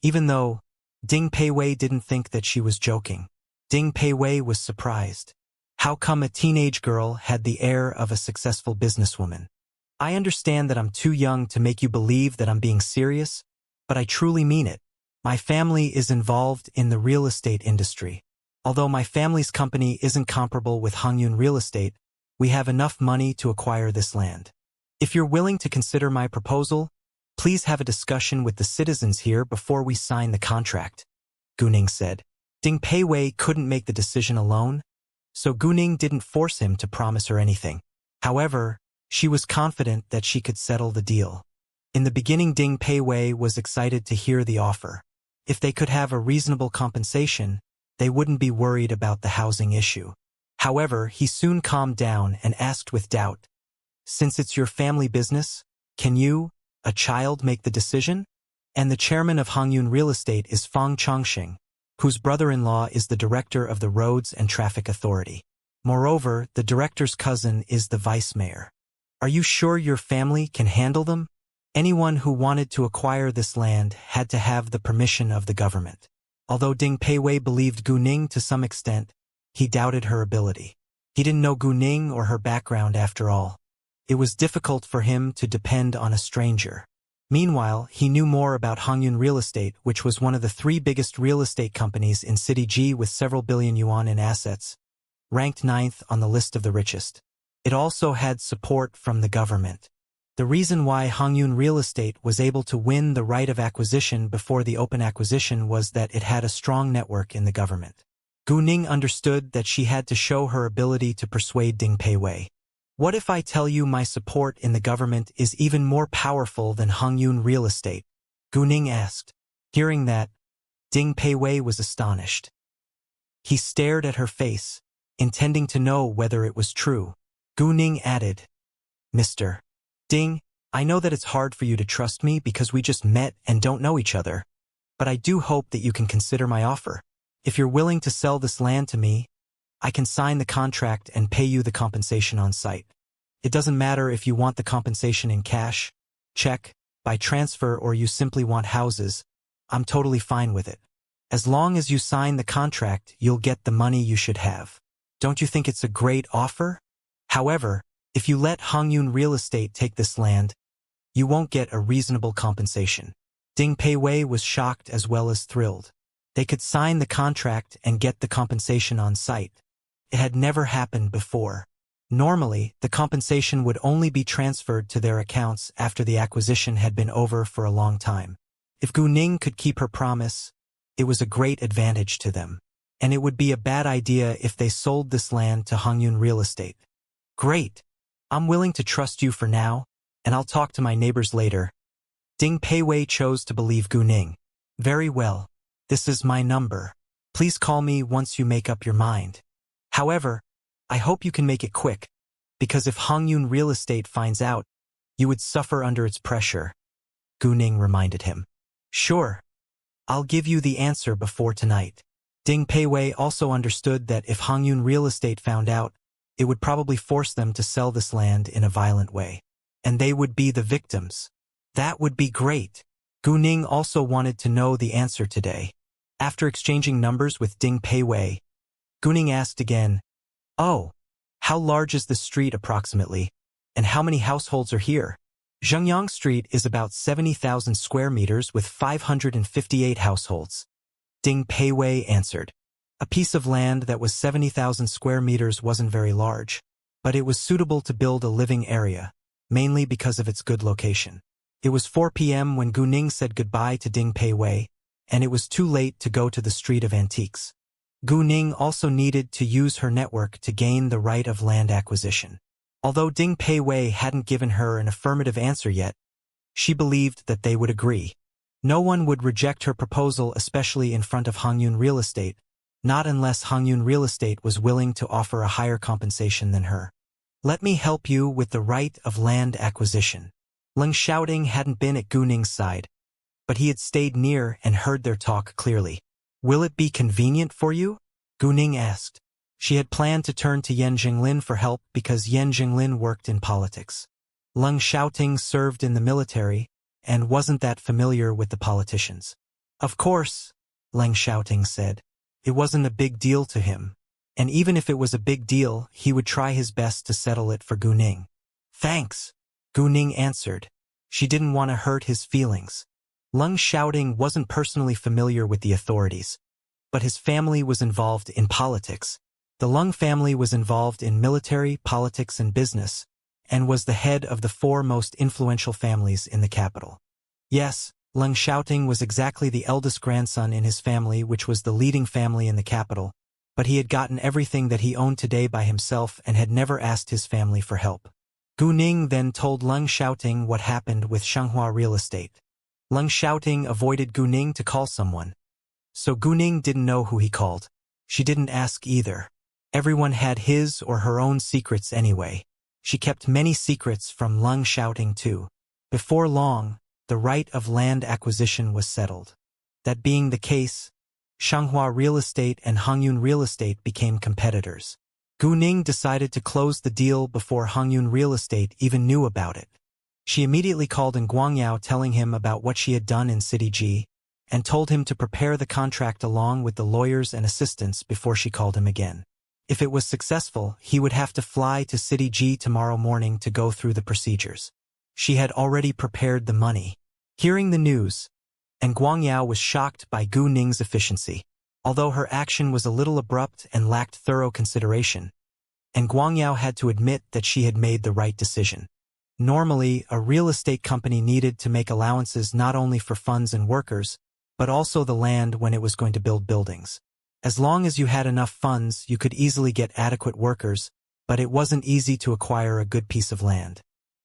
Even though Ding Peiwei didn't think that she was joking. Ding Peiwei was surprised. How come a teenage girl had the air of a successful businesswoman? I understand that I'm too young to make you believe that I'm being serious, but I truly mean it. My family is involved in the real estate industry. Although my family's company isn't comparable with Hangyun Real Estate, we have enough money to acquire this land. If you're willing to consider my proposal, please have a discussion with the citizens here before we sign the contract, Guning said. Ding Peiwei couldn't make the decision alone, so Guning didn't force him to promise her anything. However, she was confident that she could settle the deal. In the beginning, Ding Peiwei was excited to hear the offer. If they could have a reasonable compensation, they wouldn't be worried about the housing issue. However, he soon calmed down and asked with doubt, "Since it's your family business, can you, a child, make the decision?" And the chairman of Hangyun Real Estate is Fang Chongxing, whose brother-in-law is the director of the Roads and Traffic Authority. Moreover, the director's cousin is the vice mayor. Are you sure your family can handle them? Anyone who wanted to acquire this land had to have the permission of the government. Although Ding Peiwei believed Guning to some extent, he doubted her ability. He didn't know Guning or her background after all. It was difficult for him to depend on a stranger. Meanwhile, he knew more about Hangyun Real Estate, which was one of the 3 biggest real estate companies in City G with several billion yuan in assets, ranked 9th on the list of the richest. It also had support from the government. The reason why Hangyun Real Estate was able to win the right of acquisition before the open acquisition was that it had a strong network in the government. Guning understood that she had to show her ability to persuade Ding Peiwei. What if I tell you my support in the government is even more powerful than Hangyun Real Estate? Guning asked. Hearing that, Ding Peiwei was astonished. He stared at her face, intending to know whether it was true. Guning added, "Mr. Ding, I know that it's hard for you to trust me because we just met and don't know each other, but I do hope that you can consider my offer. If you're willing to sell this land to me, I can sign the contract and pay you the compensation on site. It doesn't matter if you want the compensation in cash, check, by transfer, or you simply want houses. I'm totally fine with it. As long as you sign the contract, you'll get the money you should have. Don't you think it's a great offer? However, if you let Hangyun Real Estate take this land, you won't get a reasonable compensation." Ding Peiwei was shocked as well as thrilled. They could sign the contract and get the compensation on site. It had never happened before. Normally, the compensation would only be transferred to their accounts after the acquisition had been over for a long time. If Guning could keep her promise, it was a great advantage to them. And it would be a bad idea if they sold this land to Hangyun Real Estate. "Great. I'm willing to trust you for now, and I'll talk to my neighbors later." Ding Peiwei chose to believe Guning. "Very well. This is my number. Please call me once you make up your mind. However, I hope you can make it quick, because if Hangyun Real Estate finds out, you would suffer under its pressure," Guning reminded him. "Sure. I'll give you the answer before tonight." Ding Peiwei also understood that if Hangyun Real Estate found out, it would probably force them to sell this land in a violent way. And they would be the victims. That would be great. Guning also wanted to know the answer today. After exchanging numbers with Ding Peiwei, Guning asked again, "Oh, how large is the street approximately, and how many households are here?" Zhengyang Street is about 70,000 square meters with 558 households. Ding Peiwei answered. A piece of land that was 70,000 square meters wasn't very large, but it was suitable to build a living area, mainly because of its good location. It was 4 p.m. when Guning said goodbye to Ding Peiwei, and it was too late to go to the Street of Antiques. Guning also needed to use her network to gain the right of land acquisition. Although Ding Peiwei hadn't given her an affirmative answer yet, she believed that they would agree. No one would reject her proposal, especially in front of Hangyun Real Estate, not unless Hangyun Real Estate was willing to offer a higher compensation than her. "Let me help you with the right of land acquisition." Leng Xiaoting hadn't been at Guning's side, but he had stayed near and heard their talk clearly. "Will it be convenient for you?" Guning asked. She had planned to turn to Yan Jinglin for help because Yan Jinglin worked in politics. Leng Xiaoting served in the military and wasn't that familiar with the politicians. Of course, Leng Xiaoting said. It wasn't a big deal to him. And even if it was a big deal, he would try his best to settle it for Gu Ning. Thanks, Gu Ning answered. She didn't want to hurt his feelings. Leng Xiaoting wasn't personally familiar with the authorities, but his family was involved in politics. The Leng family was involved in military, politics, and business, and was the head of the 4 most influential families in the capital. Yes, Leng Xiaoting was exactly the eldest grandson in his family, which was the leading family in the capital, but he had gotten everything that he owned today by himself and had never asked his family for help. Gu Ning then told Leng Xiaoting what happened with Shanghua Real Estate. Leng Xiaoting avoided Gu Ning to call someone, so Gu Ning didn't know who he called. She didn't ask either. Everyone had his or her own secrets anyway. She kept many secrets from Leng Xiaoting too. Before long, the right of land acquisition was settled. That being the case, Shanghua Real Estate and Hongyun Real Estate became competitors. Gu Ning decided to close the deal before Hongyun Real Estate even knew about it. She immediately called in Guangyao telling him about what she had done in City G, and told him to prepare the contract along with the lawyers and assistants before she called him again. If it was successful, he would have to fly to City G tomorrow morning to go through the procedures. She had already prepared the money. Hearing the news, and Guangyao was shocked by Gu Ning's efficiency. Although her action was a little abrupt and lacked thorough consideration, and Guangyao had to admit that she had made the right decision. Normally, a real estate company needed to make allowances not only for funds and workers, but also the land when it was going to build buildings. As long as you had enough funds, you could easily get adequate workers, but it wasn't easy to acquire a good piece of land.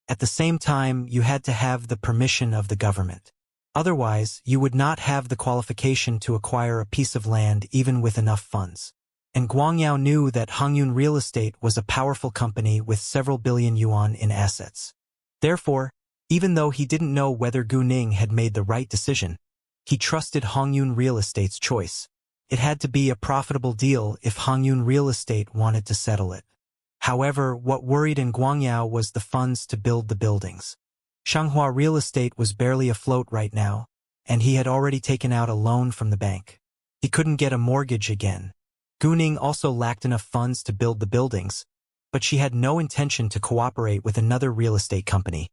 At the same time, you had to have the permission of the government. Otherwise, you would not have the qualification to acquire a piece of land even with enough funds. And Guangyao knew that Hongyun Real Estate was a powerful company with several billion yuan in assets. Therefore, even though he didn't know whether Gu Ning had made the right decision, he trusted Hongyun Real Estate's choice. It had to be a profitable deal if Hongyun Real Estate wanted to settle it. However, what worried in Guangyao was the funds to build the buildings. Shanghua Real Estate was barely afloat right now, and he had already taken out a loan from the bank. He couldn't get a mortgage again. Gu Ning also lacked enough funds to build the buildings, but she had no intention to cooperate with another real estate company,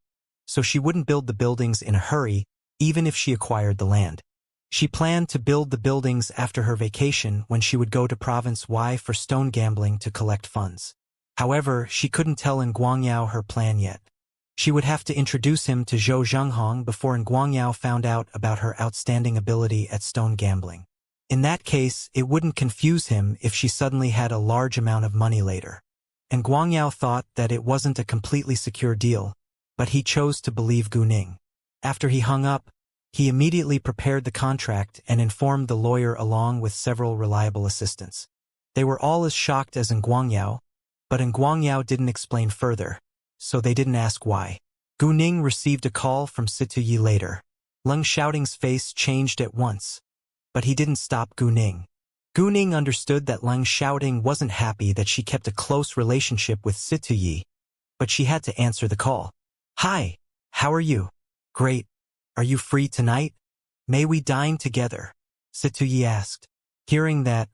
so she wouldn't build the buildings in a hurry, even if she acquired the land. She planned to build the buildings after her vacation when she would go to Province Y for stone gambling to collect funds. However, she couldn't tell Guangyao her plan yet. She would have to introduce him to Zhou Zhenghong before Guangyao found out about her outstanding ability at stone gambling. In that case, it wouldn't confuse him if she suddenly had a large amount of money later. And Guangyao thought that it wasn't a completely secure deal, but he chose to believe Gu Ning. After he hung up, he immediately prepared the contract and informed the lawyer along with several reliable assistants. They were all as shocked as Guangyao, but Guangyao didn't explain further, so they didn't ask why. Gu Ning received a call from Situyi later. Leng Xiaoting's face changed at once, but he didn't stop Gu Ning. Gu Ning understood that Leng Xiaoting wasn't happy that she kept a close relationship with Situyi, but she had to answer the call. Hi, how are you? Great. Are you free tonight? May we dine together? Situyi asked. Hearing that,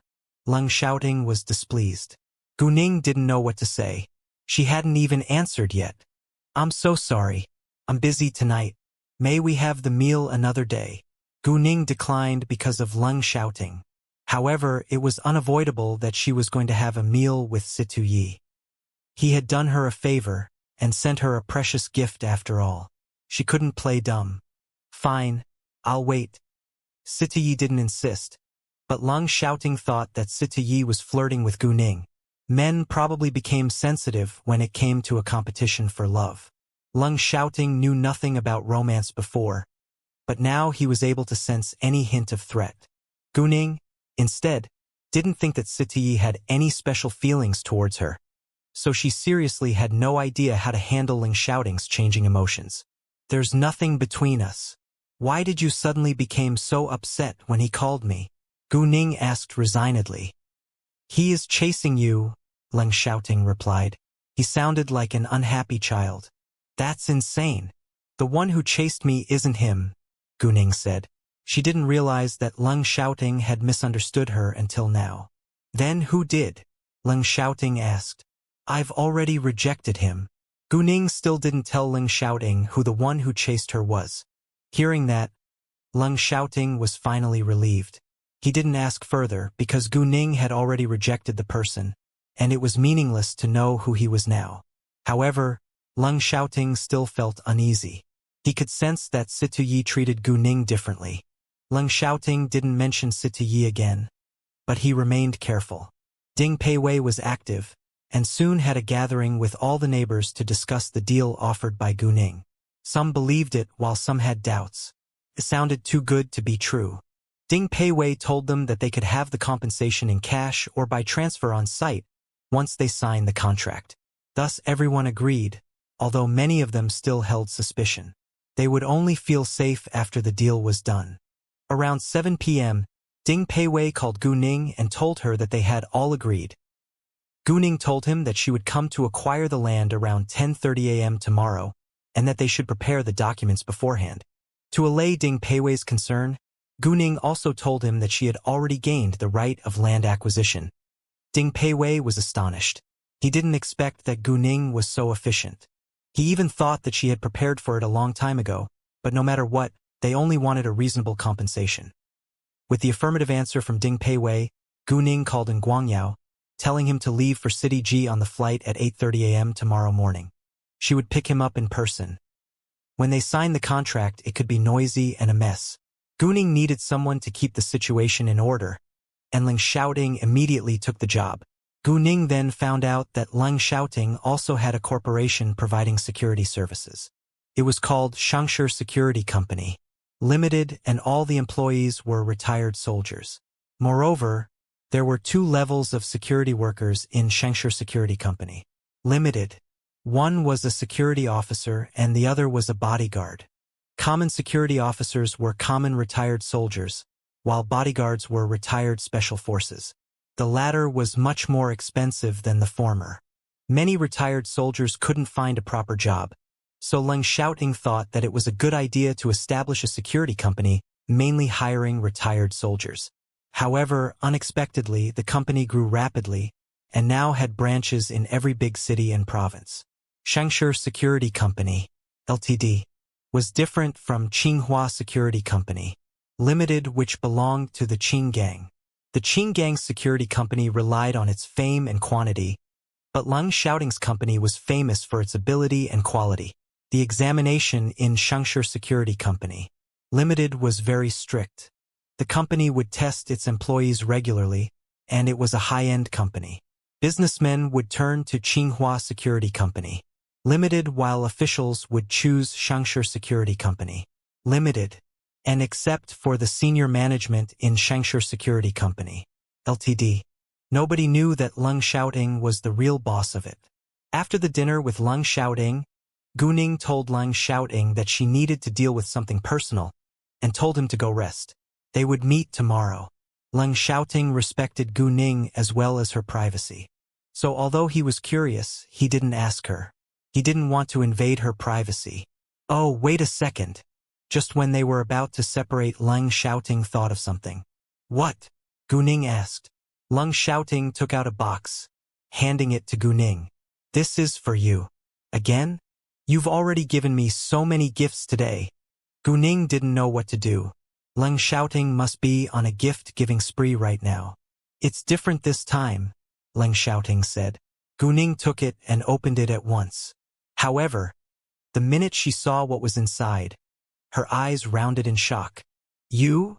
Leng Xiaoting was displeased. Gu Ning didn't know what to say. She hadn't even answered yet. I'm so sorry. I'm busy tonight. May we have the meal another day? Gu Ning declined because of Leng Xiaoting. However, it was unavoidable that she was going to have a meal with Situyi. He had done her a favor and sent her a precious gift after all. She couldn't play dumb. Fine, I'll wait. Situyi didn't insist, but Leng Xiaoting thought that Situyi was flirting with Gu Ning. Men probably became sensitive when it came to a competition for love. Leng Xiaoting knew nothing about romance before, but now he was able to sense any hint of threat. Gu Ning, instead, didn't think that Situyi had any special feelings towards her, so she seriously had no idea how to handle Leng Xiaoting's changing emotions. There's nothing between us. Why did you suddenly become so upset when he called me? Gu Ning asked resignedly. He is chasing you, Leng Xiaoting replied. He sounded like an unhappy child. That's insane. The one who chased me isn't him, Gu Ning said. She didn't realize that Leng Xiaoting had misunderstood her until now. Then who did? Leng Xiaoting asked. I've already rejected him. Gu Ning still didn't tell Leng Xiaoting who the one who chased her was. Hearing that, Leng Xiaoting was finally relieved. He didn't ask further because Gu Ning had already rejected the person, and it was meaningless to know who he was now. However, Leng Xiaoting still felt uneasy. He could sense that Situyi treated Gu Ning differently. Leng Xiaoting didn't mention Situyi again, but he remained careful. Ding Peiwei was active, and soon had a gathering with all the neighbors to discuss the deal offered by Gu Ning. Some believed it while some had doubts. It sounded too good to be true. Ding Peiwei told them that they could have the compensation in cash or by transfer on site once they signed the contract. Thus everyone agreed, although many of them still held suspicion. They would only feel safe after the deal was done. Around 7 p.m., Ding Peiwei called Gu Ning and told her that they had all agreed. Gu Ning told him that she would come to acquire the land around 10:30 a.m. tomorrow, and that they should prepare the documents beforehand. To allay Ding Peiwei's concern, Gu Ning also told him that she had already gained the right of land acquisition. Ding Peiwei was astonished. He didn't expect that Gu Ning was so efficient. He even thought that she had prepared for it a long time ago, but no matter what, they only wanted a reasonable compensation. With the affirmative answer from Ding Peiwei, Gu Ning called in Guangyao, telling him to leave for City G on the flight at 8:30 a.m. tomorrow morning. She would pick him up in person. When they signed the contract, it could be noisy and a mess. Gu Ning needed someone to keep the situation in order, and Leng Xiaoting immediately took the job. Gu Ning then found out that Leng Xiaoting also had a corporation providing security services. It was called Shangshi Security Company Limited, and all the employees were retired soldiers. Moreover, there were 2 levels of security workers in Shangshi Security Company Limited. One was a security officer and the other was a bodyguard. Common security officers were common retired soldiers, while bodyguards were retired special forces. The latter was much more expensive than the former. Many retired soldiers couldn't find a proper job, so Leng Xiaoting thought that it was a good idea to establish a security company, mainly hiring retired soldiers. However, unexpectedly, the company grew rapidly, and now had branches in every big city and province. Shangshi Security Company, Ltd., was different from Tsinghua Security Company Limited, which belonged to the Qing Gang. The Qing Gang's security company relied on its fame and quantity, but Leng Xiaoting's company was famous for its ability and quality. The examination in Shangshi Security Company Limited was very strict. The company would test its employees regularly, and it was a high-end company. Businessmen would turn to Tsinghua Security Company Limited, while officials would choose Shangshi Security Company Limited, and except for the senior management in Shangshi Security Company Ltd. Nobody knew that Leng Xiaoting was the real boss of it. After the dinner with Leng Xiaoting, Gu Ning told Leng Xiaoting that she needed to deal with something personal, and told him to go rest. They would meet tomorrow. Leng Xiaoting respected Gu Ning as well as her privacy. So although he was curious, he didn't ask her. He didn't want to invade her privacy. Oh, wait a second. Just when they were about to separate, Leng Xiaoting thought of something. What? Gu Ning asked. Leng Xiaoting took out a box, handing it to Gu Ning. This is for you. Again? You've already given me so many gifts today. Gu Ning didn't know what to do. Leng Xiaoting must be on a gift-giving spree right now. It's different this time, Leng Xiaoting said. Gu Ning took it and opened it at once. However, the minute she saw what was inside, her eyes rounded in shock. You?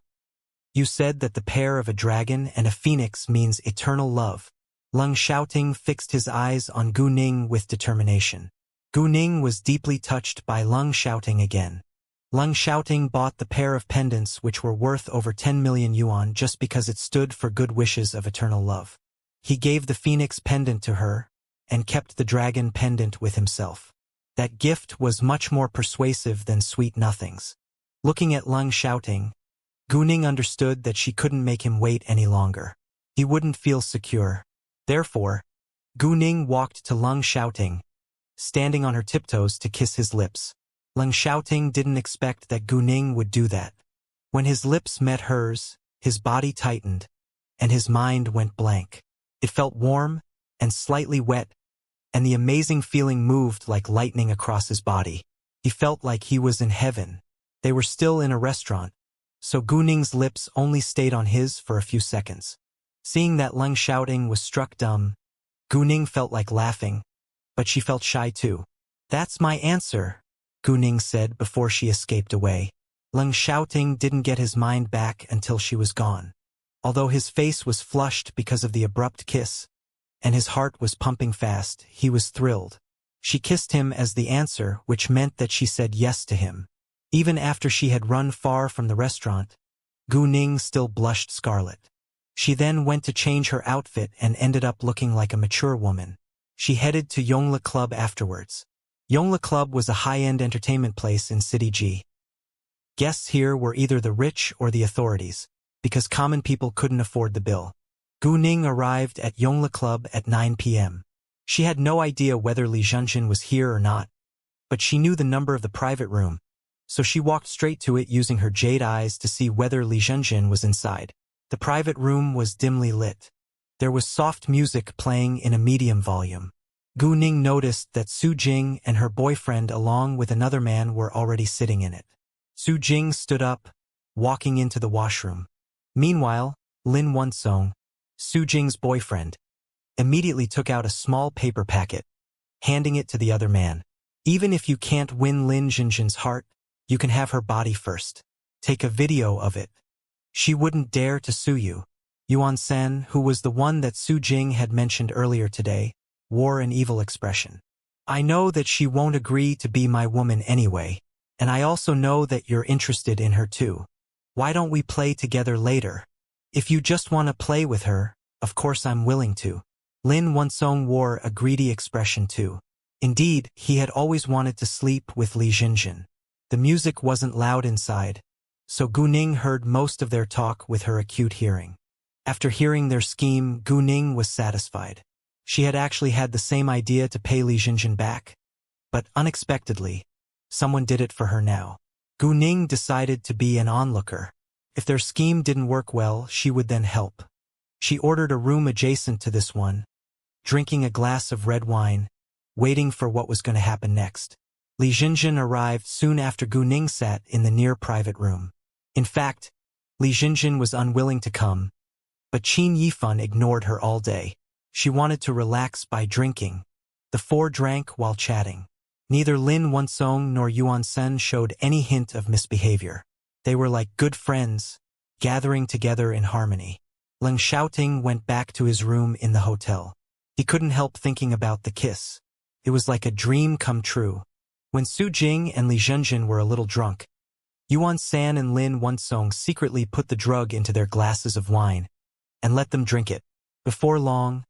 You said that the pair of a dragon and a phoenix means eternal love. Leng Xiaoting fixed his eyes on Gu Ning with determination. Gu Ning was deeply touched by Leng Xiaoting again. Leng Xiaoting bought the pair of pendants which were worth over 10 million yuan just because it stood for good wishes of eternal love. He gave the phoenix pendant to her, and kept the dragon pendant with himself. That gift was much more persuasive than sweet nothings. Looking at Leng Xiaoting, Gu Ning understood that she couldn't make him wait any longer. He wouldn't feel secure. Therefore, Gu Ning walked to Leng Xiaoting, standing on her tiptoes to kiss his lips. Leng Xiaoting didn't expect that Gu Ning would do that. When his lips met hers, his body tightened, and his mind went blank. It felt warm and slightly wet, and the amazing feeling moved like lightning across his body. He felt like he was in heaven. They were still in a restaurant, so Gu Ning's lips only stayed on his for a few seconds. Seeing that Leng Xiaoting was struck dumb, Gu Ning felt like laughing, but she felt shy too. "That's my answer," Gu Ning said before she escaped away. Leng Xiaoting didn't get his mind back until she was gone. Although his face was flushed because of the abrupt kiss, and his heart was pumping fast, he was thrilled. She kissed him as the answer, which meant that she said yes to him. Even after she had run far from the restaurant, Gu Ning still blushed scarlet. She then went to change her outfit and ended up looking like a mature woman. She headed to Yongla Club afterwards. Yongla Club was a high-end entertainment place in City G. Guests here were either the rich or the authorities, because common people couldn't afford the bill. Gu Ning arrived at Yongla Club at 9 p.m. She had no idea whether Li Zhenjin was here or not, but she knew the number of the private room, so she walked straight to it using her jade eyes to see whether Li Zhenjin was inside. The private room was dimly lit. There was soft music playing in a medium volume. Gu Ning noticed that Su Jing and her boyfriend along with another man were already sitting in it. Su Jing stood up, walking into the washroom. Meanwhile, Lin Wensong, Su Jing's boyfriend, immediately took out a small paper packet, handing it to the other man. "Even if you can't win Lin Zhenjin's heart, you can have her body first. Take a video of it. She wouldn't dare to sue you." Yuan Sen, who was the one that Su Jing had mentioned earlier today, wore an evil expression. "I know that she won't agree to be my woman anyway, and I also know that you're interested in her too. Why don't we play together later? If you just want to play with her, of course I'm willing to." Lin Wensong wore a greedy expression too. Indeed, he had always wanted to sleep with Li Zhenjin. The music wasn't loud inside, so Gu Ning heard most of their talk with her acute hearing. After hearing their scheme, Gu Ning was satisfied. She had actually had the same idea to pay Li Zhenjin back, but unexpectedly, someone did it for her now. Gu Ning decided to be an onlooker. If their scheme didn't work well, she would then help. She ordered a room adjacent to this one, drinking a glass of red wine, waiting for what was going to happen next. Li Zhenjin arrived soon after Gu Ning sat in the near private room. In fact, Li Zhenjin was unwilling to come, but Qin Yifan ignored her all day. She wanted to relax by drinking. The four drank while chatting. Neither Lin Wensong nor Yuan Sen showed any hint of misbehavior. They were like good friends, gathering together in harmony. Leng Xiaoting went back to his room in the hotel. He couldn't help thinking about the kiss. It was like a dream come true. When Su Jing and Li Zhenjin were a little drunk, Yuan San and Lin Wensong secretly put the drug into their glasses of wine and let them drink it. Before long,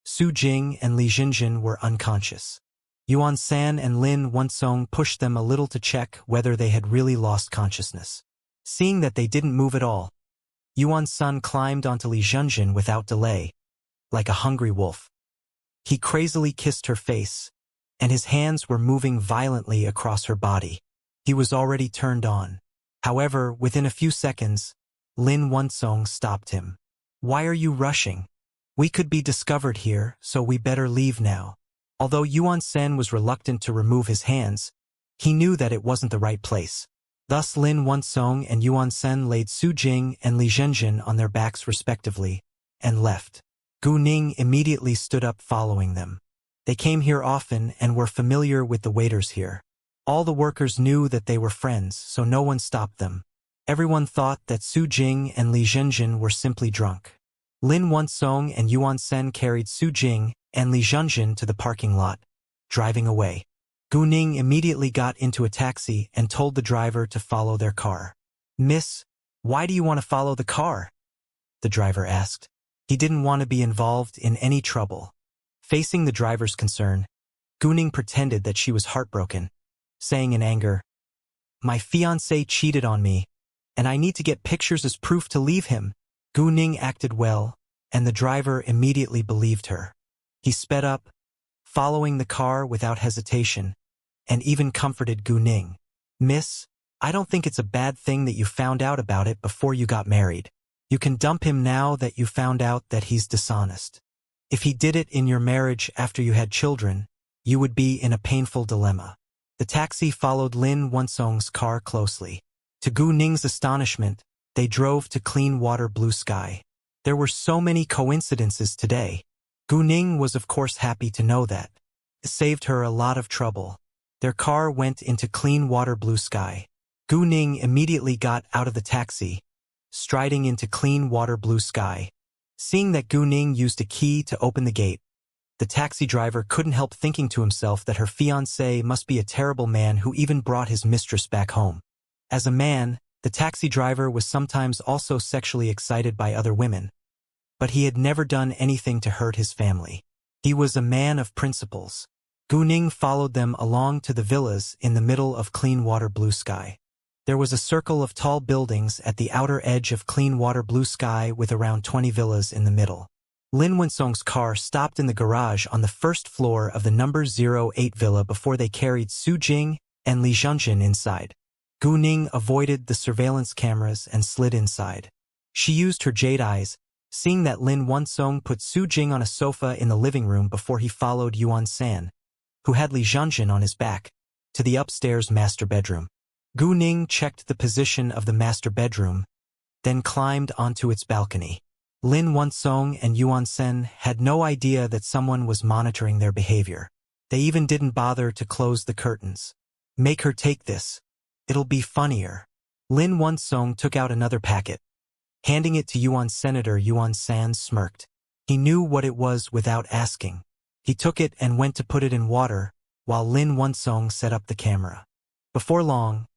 Su Jing and Li Zhenjin were unconscious. Yuan San and Lin Wensong pushed them a little to check whether they had really lost consciousness. Seeing that they didn't move at all, Yuan San climbed onto Li Zhenjin without delay, like a hungry wolf. He crazily kissed her face, and his hands were moving violently across her body. He was already turned on. However, within a few seconds, Lin Wensong stopped him. "Why are you rushing? We could be discovered here, so we better leave now." Although Yuan Sen was reluctant to remove his hands, he knew that it wasn't the right place. Thus Lin Wensong and Yuan Sen laid Su Jing and Li Zhenjin on their backs respectively, and left. Gu Ning immediately stood up following them. They came here often and were familiar with the waiters here. All the workers knew that they were friends, so no one stopped them. Everyone thought that Su Jing and Li Zhenjin were simply drunk. Lin Wensong and Yuan Sen carried Su Jing and Li Zhenjin to the parking lot, driving away. Gu Ning immediately got into a taxi and told the driver to follow their car. "Miss, why do you want to follow the car?" the driver asked. He didn't want to be involved in any trouble. Facing the driver's concern, Gu Ning pretended that she was heartbroken, saying in anger, "My fiancé cheated on me, and I need to get pictures as proof to leave him." Gu Ning acted well, and the driver immediately believed her. He sped up, following the car without hesitation, and even comforted Gu Ning. "Miss, I don't think it's a bad thing that you found out about it before you got married. You can dump him now that you found out that he's dishonest. If he did it in your marriage after you had children, you would be in a painful dilemma. The taxi followed Lin Wonsong's car closely. To Gu Ning's astonishment, they drove to clean water blue sky. There were so many coincidences today. Gu Ning was of course happy to know that. It saved her a lot of trouble. Their car went into clean water blue sky. Gu Ning immediately got out of the taxi, striding into clean water blue sky. Seeing that Gu Ning used a key to open the gate, the taxi driver couldn't help thinking to himself that her fiancé must be a terrible man who even brought his mistress back home. As a man, the taxi driver was sometimes also sexually excited by other women, but he had never done anything to hurt his family. He was a man of principles. Gu Ning followed them along to the villas in the middle of clean water blue sky. There was a circle of tall buildings at the outer edge of clean water blue sky with around 20 villas in the middle. Lin Wensong's car stopped in the garage on the first floor of the number 08 villa before they carried Su Jing and Li Zhenjin inside. Gu Ning avoided the surveillance cameras and slid inside. She used her jade eyes, seeing that Lin Wensong put Su Jing on a sofa in the living room before he followed Yuan San, who had Li Zhenjin on his back, to the upstairs master bedroom. Gu Ning checked the position of the master bedroom, then climbed onto its balcony. Lin Wensong and Yuan Sen had no idea that someone was monitoring their behavior. They even didn't bother to close the curtains. Make her take this. It'll be funnier. Lin Wensong took out another packet. Handing it to Yuan Senator, Yuan San smirked. He knew what it was without asking. He took it and went to put it in water, while Lin Wensong set up the camera. Before long,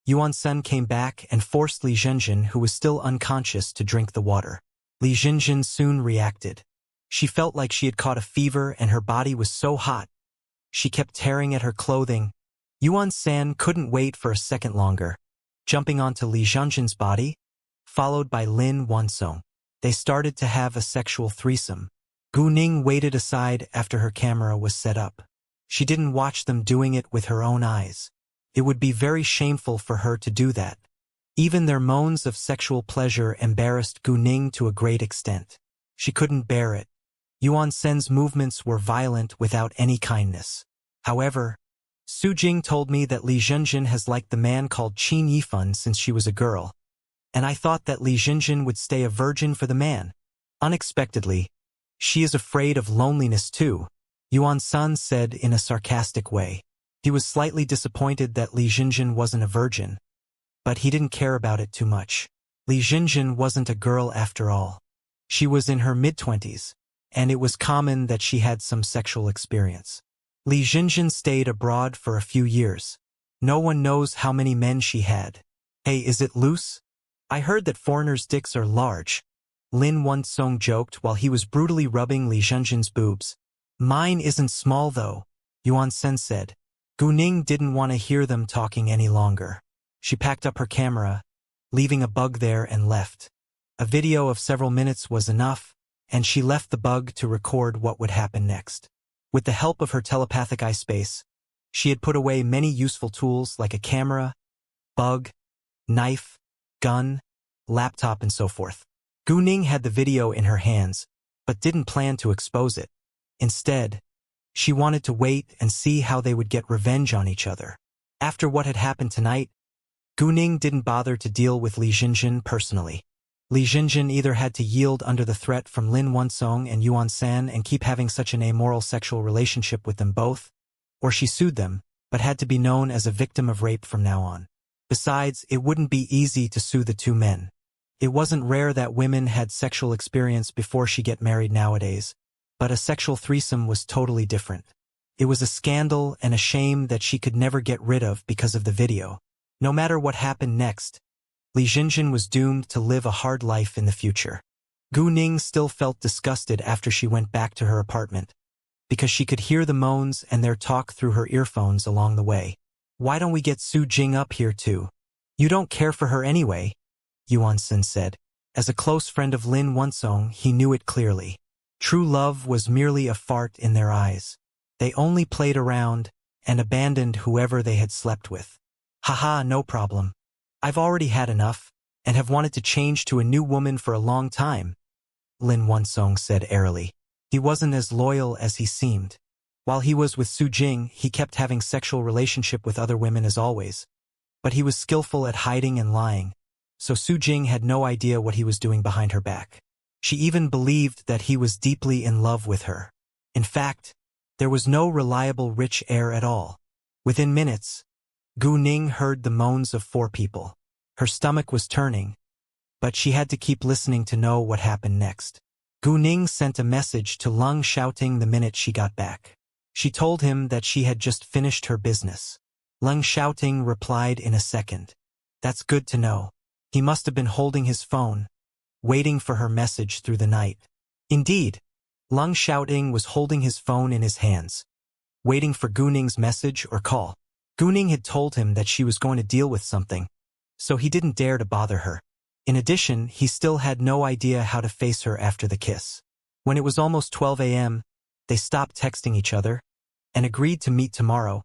Yuan Sen came back and forced Li Zhenjin, who was still unconscious, to drink the water. Li Zhenjin soon reacted. She felt like she had caught a fever and her body was so hot. She kept tearing at her clothing. Yuan San couldn't wait for a second longer, jumping onto Li Zhenjin's body, followed by Lin Wensong. They started to have a sexual threesome. Gu Ning waited aside after her camera was set up. She didn't watch them doing it with her own eyes. It would be very shameful for her to do that. Even their moans of sexual pleasure embarrassed Gu Ning to a great extent. She couldn't bear it. Yuan Sen's movements were violent without any kindness. However, Su Jing told me that Li Zhenjin has liked the man called Qin Yifan since she was a girl, and I thought that Li Zhenjin would stay a virgin for the man. Unexpectedly, she is afraid of loneliness too, Yuan San said in a sarcastic way. He was slightly disappointed that Li Zhenjin wasn't a virgin, but he didn't care about it too much. Li Zhenjin wasn't a girl after all. She was in her mid-20s, and it was common that she had some sexual experience. Li Zhenjin stayed abroad for a few years. No one knows how many men she had. Hey, is it loose? I heard that foreigners' dicks are large. Lin Wensong joked while he was brutally rubbing Li Zhenjin's boobs. Mine isn't small though, Yuan Sen said. Gu Ning didn't want to hear them talking any longer. She packed up her camera, leaving a bug there, and left. A video of several minutes was enough, and she left the bug to record what would happen next. With the help of her telepathic eye space, she had put away many useful tools like a camera, bug, knife, gun, laptop, and so forth. Gu Ning had the video in her hands, but didn't plan to expose it. Instead, she wanted to wait and see how they would get revenge on each other. After what had happened tonight, Gu Ning didn't bother to deal with Li Zhenjin personally. Li Zhenjin either had to yield under the threat from Lin Wensong and Yuan San and keep having such an amoral sexual relationship with them both, or she sued them, but had to be known as a victim of rape from now on. Besides, it wouldn't be easy to sue the two men. It wasn't rare that women had sexual experience before she get married nowadays, but a sexual threesome was totally different. It was a scandal and a shame that she could never get rid of because of the video. No matter what happened next, Li Zhenjin was doomed to live a hard life in the future. Gu Ning still felt disgusted after she went back to her apartment, because she could hear the moans and their talk through her earphones along the way. Why don't we get Su Jing up here too? You don't care for her anyway, Yuan Sen said. As a close friend of Lin Wensong, he knew it clearly. True love was merely a fart in their eyes. They only played around and abandoned whoever they had slept with. Haha, no problem. I've already had enough, and have wanted to change to a new woman for a long time, Lin Wonsong said airily. He wasn't as loyal as he seemed. While he was with Su Jing, he kept having sexual relationship with other women as always. But he was skillful at hiding and lying, so Su Jing had no idea what he was doing behind her back. She even believed that he was deeply in love with her. In fact, there was no reliable rich heir at all. Within minutes, Gu Ning heard the moans of 4 people. Her stomach was turning, but she had to keep listening to know what happened next. Gu Ning sent a message to Leng Xiaoting the minute she got back. She told him that she had just finished her business. Leng Xiaoting replied in a second. That's good to know. He must have been holding his phone, waiting for her message through the night. Indeed, Leng Xiaoting was holding his phone in his hands, waiting for Gu Ning's message or call. Gu Ning had told him that she was going to deal with something, so he didn't dare to bother her. In addition, he still had no idea how to face her after the kiss. When it was almost 12 a.m., they stopped texting each other and agreed to meet tomorrow,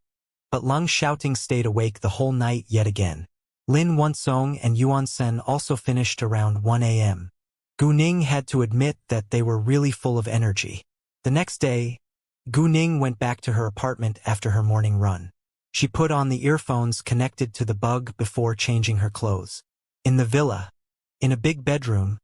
but Leng Xiaoting stayed awake the whole night yet again. Lin Wonsong and Yuan Sen also finished around 1 a.m. Gu Ning had to admit that they were really full of energy. The next day, Gu Ning went back to her apartment after her morning run. She put on the earphones connected to the bug before changing her clothes. In the villa, in a big bedroom,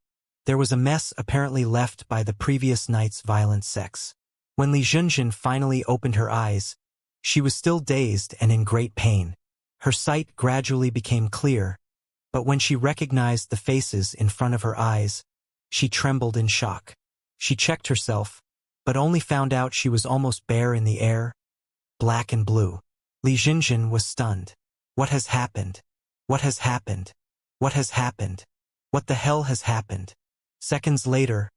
there was a mess apparently left by the previous night's violent sex. When Li Junjun finally opened her eyes, she was still dazed and in great pain. Her sight gradually became clear, but when she recognized the faces in front of her eyes, she trembled in shock. She checked herself, but only found out she was almost bare in the air, black and blue. Li Junjun was stunned. What has happened? What has happened? What has happened? What the hell has happened? Seconds later,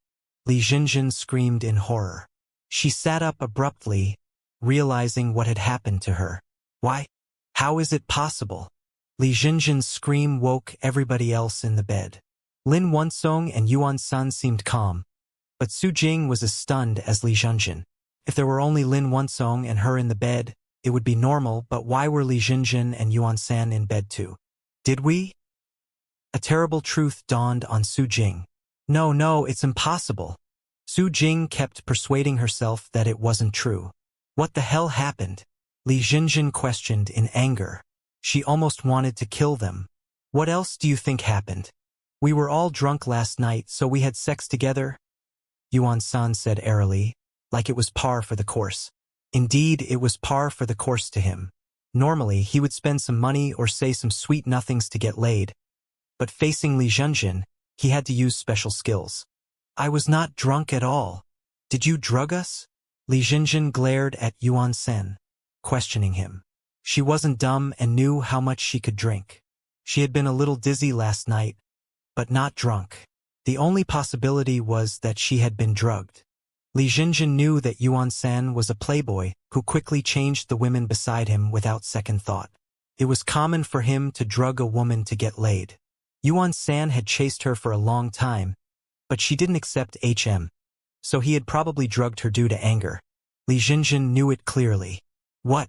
Li Junjun screamed in horror. She sat up abruptly, realizing what had happened to her. Why? How is it possible? Li Junjun's scream woke everybody else in the bed. Lin Wonsong and Yuan Sun seemed calm, but Su Jing was as stunned as Li Junjun. If there were only Lin Wonsong and her in the bed, it would be normal, but why were Li Junjun and Yuan San in bed too? Did we? A terrible truth dawned on Su Jing. No, it's impossible. Su Jing kept persuading herself that it wasn't true. What the hell happened? Li Junjun questioned in anger. She almost wanted to kill them. What else do you think happened? We were all drunk last night, so we had sex together, Yuan San said airily, like it was par for the course. Indeed, it was par for the course to him. Normally, he would spend some money or say some sweet nothings to get laid. But facing Li Junjun, he had to use special skills. I was not drunk at all. Did you drug us? Li Junjun glared at Yuan Sen, questioning him. She wasn't dumb and knew how much she could drink. She had been a little dizzy last night, but not drunk. The only possibility was that she had been drugged. Li Junjun knew that Yuan San was a playboy who quickly changed the women beside him without second thought. It was common for him to drug a woman to get laid. Yuan San had chased her for a long time, but she didn't accept HM, so he had probably drugged her due to anger. Li Junjun knew it clearly. What?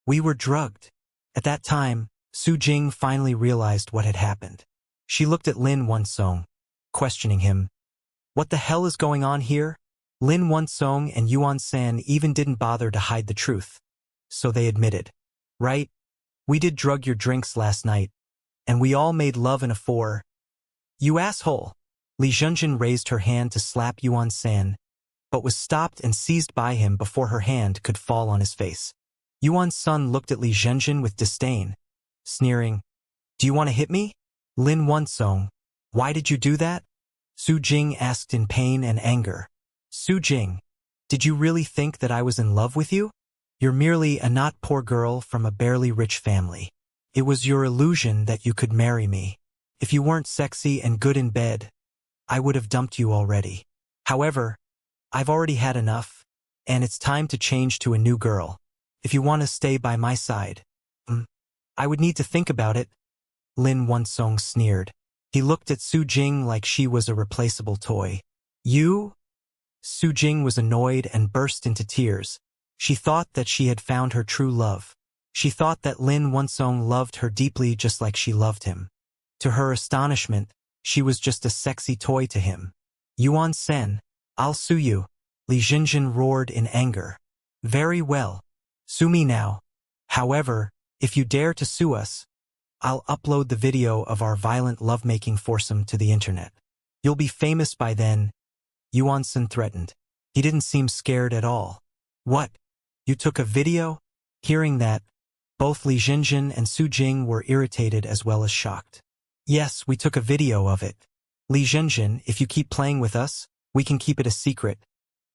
We were drugged. At that time, Su Jing finally realized what had happened. She looked at Lin Wonsong, questioning him. What the hell is going on here? Lin Wonsong and Yuan San even didn't bother to hide the truth. So they admitted. Right? We did drug your drinks last night, and we all made love in a 4. You asshole! Li Junjun raised her hand to slap Yuan San, but was stopped and seized by him before her hand could fall on his face. Yuan Sun looked at Li Junjun with disdain, sneering. Do you want to hit me? Lin Wonsong, why did you do that? Su Jing asked in pain and anger. Su Jing, did you really think that I was in love with you? You're merely a not poor girl from a barely rich family. It was your illusion that you could marry me. If you weren't sexy and good in bed, I would have dumped you already. However, I've already had enough, and it's time to change to a new girl. If you want to stay by my side, I would need to think about it, Lin Wonsong sneered. He looked at Su Jing like she was a replaceable toy. You? Su Jing was annoyed and burst into tears. She thought that she had found her true love. She thought that Lin Wonsong loved her deeply just like she loved him. To her astonishment, she was just a sexy toy to him. Yuan Sen, I'll sue you, Li Jinjin roared in anger. Very well. Sue me now. However, if you dare to sue us, I'll upload the video of our violent lovemaking foursome to the internet. You'll be famous by then, Yuan Sen threatened. He didn't seem scared at all. What? You took a video? Hearing that, both Li Jinjin and Su Jing were irritated as well as shocked. Yes, we took a video of it. Li Jinjin, if you keep playing with us, we can keep it a secret,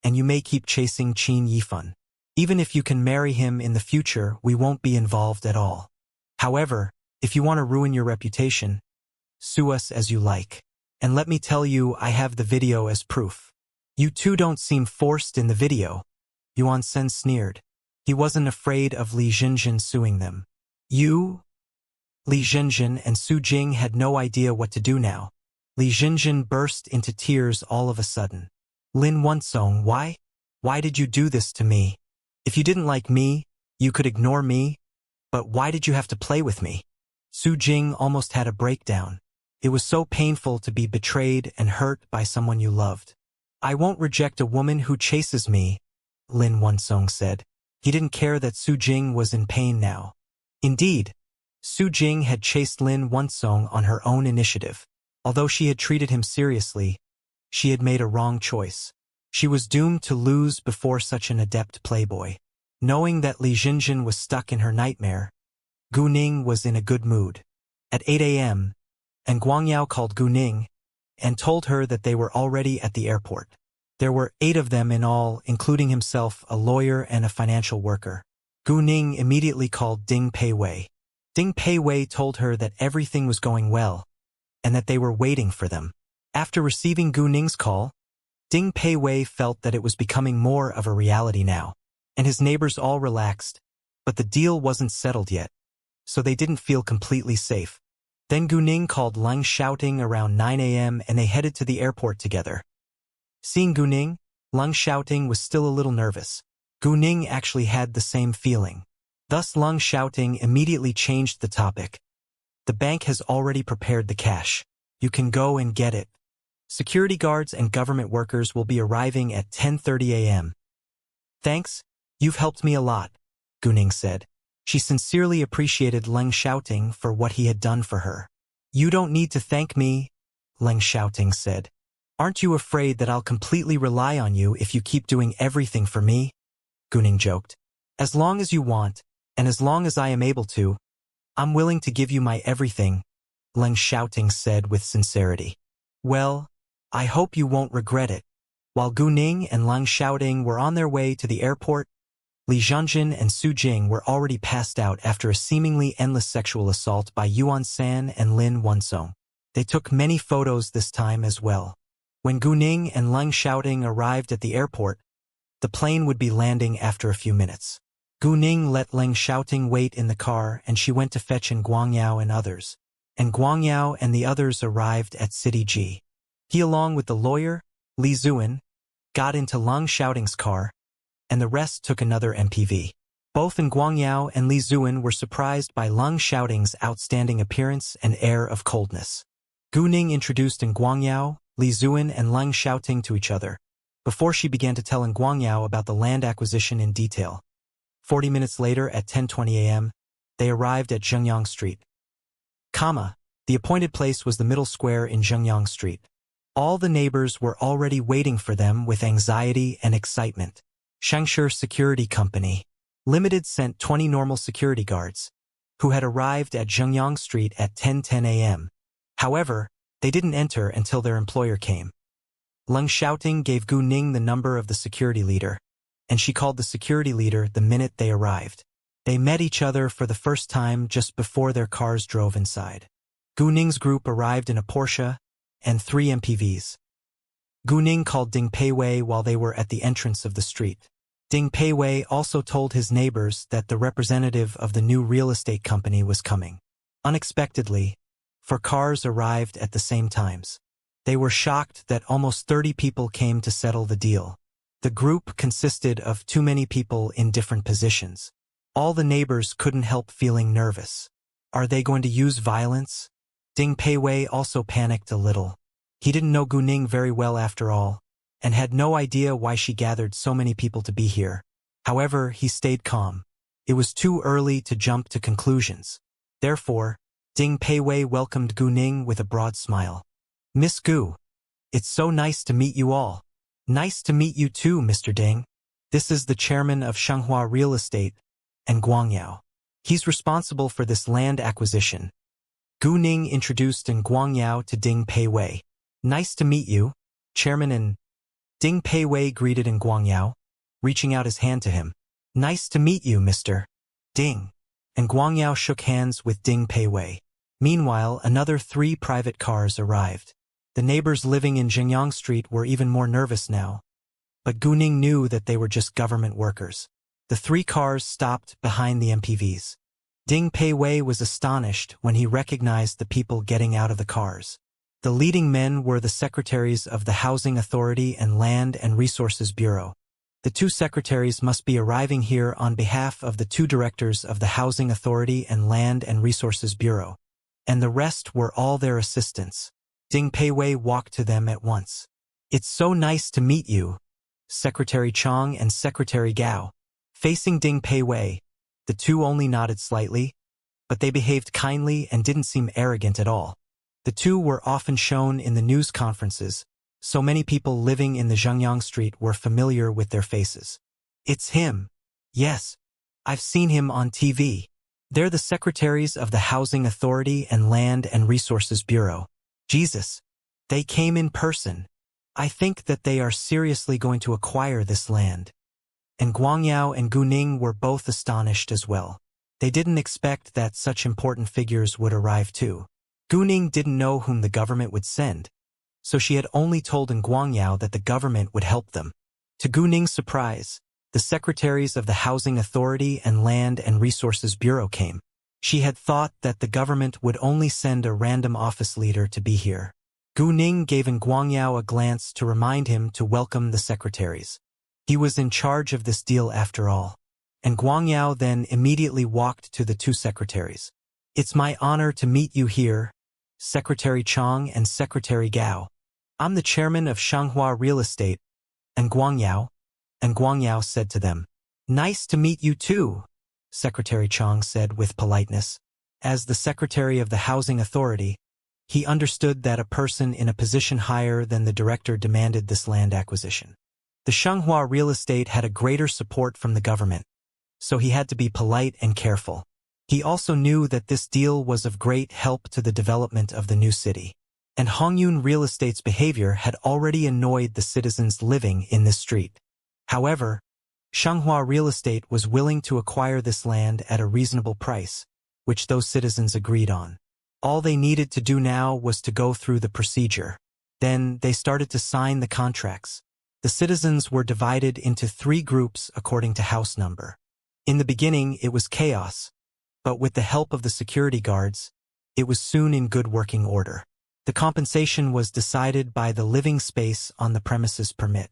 and you may keep chasing Qin Yifan. Even if you can marry him in the future, we won't be involved at all. However, if you want to ruin your reputation, sue us as you like. And let me tell you, I have the video as proof. You two don't seem forced in the video. Yuan Sen sneered. He wasn't afraid of Li Jinjin suing them. You? Li Jinjin and Su Jing had no idea what to do now. Li Jinjin burst into tears all of a sudden. Lin Wonsong, why? Why did you do this to me? If you didn't like me, you could ignore me, but why did you have to play with me? Su Jing almost had a breakdown. It was so painful to be betrayed and hurt by someone you loved. I won't reject a woman who chases me, Lin Wonsong said. He didn't care that Su Jing was in pain now. Indeed, Su Jing had chased Lin Wonsong on her own initiative. Although she had treated him seriously, she had made a wrong choice. She was doomed to lose before such an adept playboy. Knowing that Li Jinjin was stuck in her nightmare, Gu Ning was in a good mood. At 8 a.m., and Guangyao called Gu Ning and told her that they were already at the airport. There were 8 of them in all, including himself, a lawyer and a financial worker. Gu Ning immediately called Ding Peiwei. Ding Peiwei told her that everything was going well, and that they were waiting for them. After receiving Gu Ning's call, Ding Peiwei felt that it was becoming more of a reality now, and his neighbors all relaxed, but the deal wasn't settled yet, so they didn't feel completely safe. Then Gu Ning called Leng Shouting around 9 a.m. and they headed to the airport together. Seeing Gu Ning, Leng Shouting was still a little nervous. Gu Ning actually had the same feeling. Thus Leng Shouting immediately changed the topic. The bank has already prepared the cash. You can go and get it. Security guards and government workers will be arriving at 10:30 a.m. Thanks, you've helped me a lot, Gu Ning said. She sincerely appreciated Leng Shouting for what he had done for her. You don't need to thank me, Leng Shouting said. Aren't you afraid that I'll completely rely on you if you keep doing everything for me? Gu Ning joked. As long as you want, and as long as I am able to, I'm willing to give you my everything, Leng Shouting said with sincerity. Well, I hope you won't regret it. While Gu Ning and Leng Shouting were on their way to the airport, Li Jinjin and Su Jing were already passed out after a seemingly endless sexual assault by Yuan San and Lin Wonsong. They took many photos this time as well. When Gu Ning and Leng Shouting arrived at the airport, the plane would be landing after a few minutes. Gu Ning let Leng Shouting wait in the car and she went to fetch in Guangyao and others. And Guangyao and the others arrived at City G. He, along with the lawyer, Li Zuan, got into Leng Shouting's car, and the rest took another MPV. Both Guangyao and Li Zuan were surprised by Leng Shouting's outstanding appearance and air of coldness. Gu Ning introduced Guangyao, Li Zuan and Leng Shouting to each other, before she began to tell Guangyao about the land acquisition in detail. 40 minutes later at 10:20 a.m., they arrived at Zhengyang Street. The appointed place was the middle square in Zhengyang Street. All the neighbors were already waiting for them with anxiety and excitement. Shangshi Security Company Limited sent 20 normal security guards, who had arrived at Zhengyang Street at 10:10 a.m. However, they didn't enter until their employer came. Leng Shouting gave Gu Ning the number of the security leader, and she called the security leader the minute they arrived. They met each other for the first time just before their cars drove inside. Gu Ning's group arrived in a Porsche and 3 MPVs. Gu Ning called Ding Peiwei while they were at the entrance of the street. Ding Peiwei also told his neighbors that the representative of the new real estate company was coming. Unexpectedly, 4 cars arrived at the same times. They were shocked that almost 30 people came to settle the deal. The group consisted of too many people in different positions. All the neighbors couldn't help feeling nervous. Are they going to use violence? Ding Peiwei also panicked a little. He didn't know Gu Ning very well after all, and had no idea why she gathered so many people to be here. However, he stayed calm. It was too early to jump to conclusions. Therefore, Ding Peiwei welcomed Gu Ning with a broad smile. Miss Gu, it's so nice to meet you all. Nice to meet you too, Mr. Ding. This is the chairman of Shanghua Real Estate, and Guangyao. He's responsible for this land acquisition. Gu Ning introduced Guangyao to Ding Peiwei. Nice to meet you, chairman. And Ding Peiwei greeted Guangyao, reaching out his hand to him. Nice to meet you, Mr. Ding. And Guangyao shook hands with Ding Peiwei. Meanwhile, another 3 private cars arrived. The neighbors living in Jingyang Street were even more nervous now. But Gu Ning knew that they were just government workers. The 3 cars stopped behind the MPVs. Ding Peiwei was astonished when he recognized the people getting out of the cars. The leading men were the secretaries of the Housing Authority and Land and Resources Bureau. The 2 secretaries must be arriving here on behalf of the 2 directors of the Housing Authority and Land and Resources Bureau. And the rest were all their assistants. Ding Peiwei walked to them at once. It's so nice to meet you, Secretary Chong and Secretary Gao. Facing Ding Peiwei, the 2 only nodded slightly, but they behaved kindly and didn't seem arrogant at all. The 2 were often shown in the news conferences, so many people living in the Zhengyang Street were familiar with their faces. It's him. Yes, I've seen him on TV. They're the secretaries of the Housing Authority and Land and Resources Bureau. Jesus, they came in person. I think that they are seriously going to acquire this land. And Guangyao and Gu Ning were both astonished as well. They didn't expect that such important figures would arrive too. Gu Ning didn't know whom the government would send, so she had only told Guangyao that the government would help them. To Gu Ning's surprise, the secretaries of the Housing Authority and Land and Resources Bureau came. She had thought that the government would only send a random office leader to be here. Gu Ning gave Guangyao a glance to remind him to welcome the secretaries. He was in charge of this deal after all. And Guangyao then immediately walked to the 2 secretaries. It's my honor to meet you here, Secretary Chong and Secretary Gao. I'm the chairman of Shanghua Real Estate, and Guangyao said to them. Nice to meet you too, Secretary Chong said with politeness. As the secretary of the Housing Authority, he understood that a person in a position higher than the director demanded this land acquisition. The Shanghua Real Estate had a greater support from the government, so he had to be polite and careful. He also knew that this deal was of great help to the development of the new city. And Hongyun Real Estate's behavior had already annoyed the citizens living in this street. However, Shanghua Real Estate was willing to acquire this land at a reasonable price, which those citizens agreed on. All they needed to do now was to go through the procedure. Then they started to sign the contracts. The citizens were divided into 3 groups according to house number. In the beginning, it was chaos, but with the help of the security guards, it was soon in good working order. The compensation was decided by the living space on the premises permit.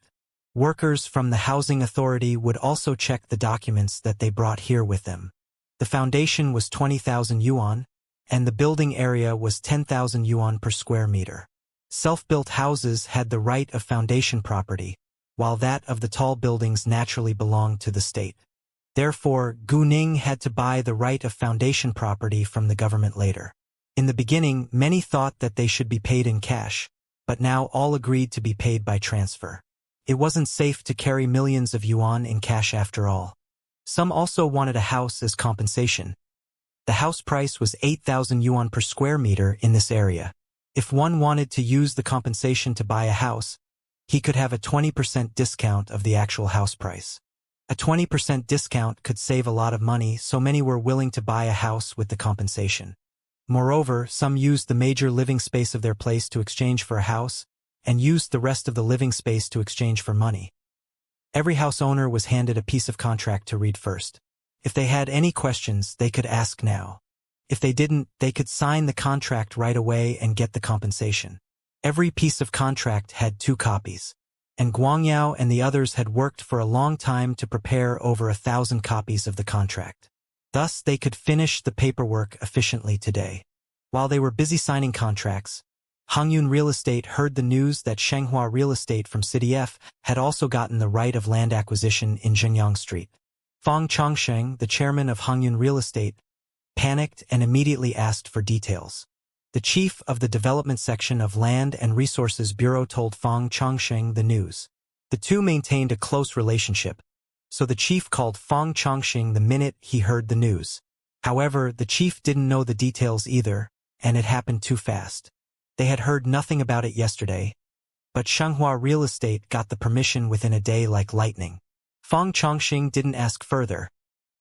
Workers from the Housing Authority would also check the documents that they brought here with them. The foundation was 20,000 yuan, and the building area was 10,000 yuan per square meter. Self-built houses had the right of foundation property, while that of the tall buildings naturally belonged to the state. Therefore, Gu Ning had to buy the right of foundation property from the government later. In the beginning, many thought that they should be paid in cash, but now all agreed to be paid by transfer. It wasn't safe to carry millions of yuan in cash after all. Some also wanted a house as compensation. The house price was 8,000 yuan per square meter in this area. If one wanted to use the compensation to buy a house, he could have a 20% discount of the actual house price. A 20% discount could save a lot of money, so many were willing to buy a house with the compensation. Moreover, some used the major living space of their place to exchange for a house, and used the rest of the living space to exchange for money. Every house owner was handed a piece of contract to read first. If they had any questions, they could ask now. If they didn't, they could sign the contract right away and get the compensation. Every piece of contract had 2 copies. and Guangyao and the others had worked for a long time to prepare over 1,000 copies of the contract. Thus, they could finish the paperwork efficiently today. While they were busy signing contracts, Hongyun Real Estate heard the news that Shenghua Real Estate from City F had also gotten the right of land acquisition in Zhengyang Street. Fang Chongsheng, the chairman of Hongyun Real Estate, panicked and immediately asked for details. The chief of the development section of Land and Resources Bureau told Fang Chongsheng the news. The two maintained a close relationship, so the chief called Fang Chongsheng the minute he heard the news. However, the chief didn't know the details either, and it happened too fast. They had heard nothing about it yesterday, but Shenghua Real Estate got the permission within a day like lightning. Fang Chongsheng didn't ask further,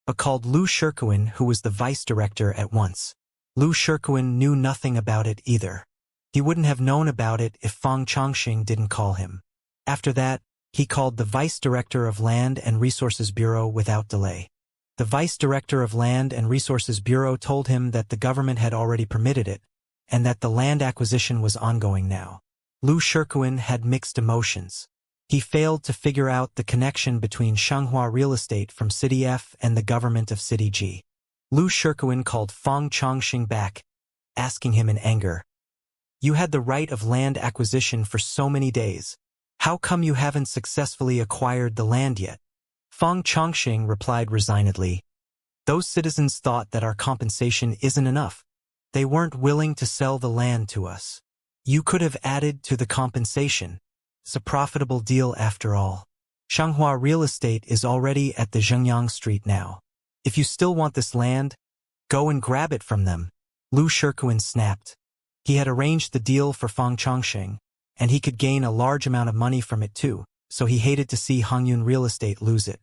but called Lu Shirkuan, who was the vice director, at once. Lu Shirkuan knew nothing about it either. He wouldn't have known about it if Fang Chongsheng didn't call him. After that, he called the vice director of Land and Resources Bureau without delay. The vice director of Land and Resources Bureau told him that the government had already permitted it, and that the land acquisition was ongoing now. Lu Shirkuan had mixed emotions. He failed to figure out the connection between Shenghua Real Estate from City F and the government of City G. Lu Shirkuan called Fang Chongsheng back, asking him in anger, "You had the right of land acquisition for so many days. How come you haven't successfully acquired the land yet?" Fang Chongsheng replied resignedly, "Those citizens thought that our compensation isn't enough. They weren't willing to sell the land to us. You could have added to the compensation. It's a profitable deal after all. Shenghua Real Estate is already at the Zhengyang Street now. If you still want this land, go and grab it from them." Lu Shirkuan snapped. He had arranged the deal for Fang Chongsheng, and he could gain a large amount of money from it too, so he hated to see Hongyun Real Estate lose it.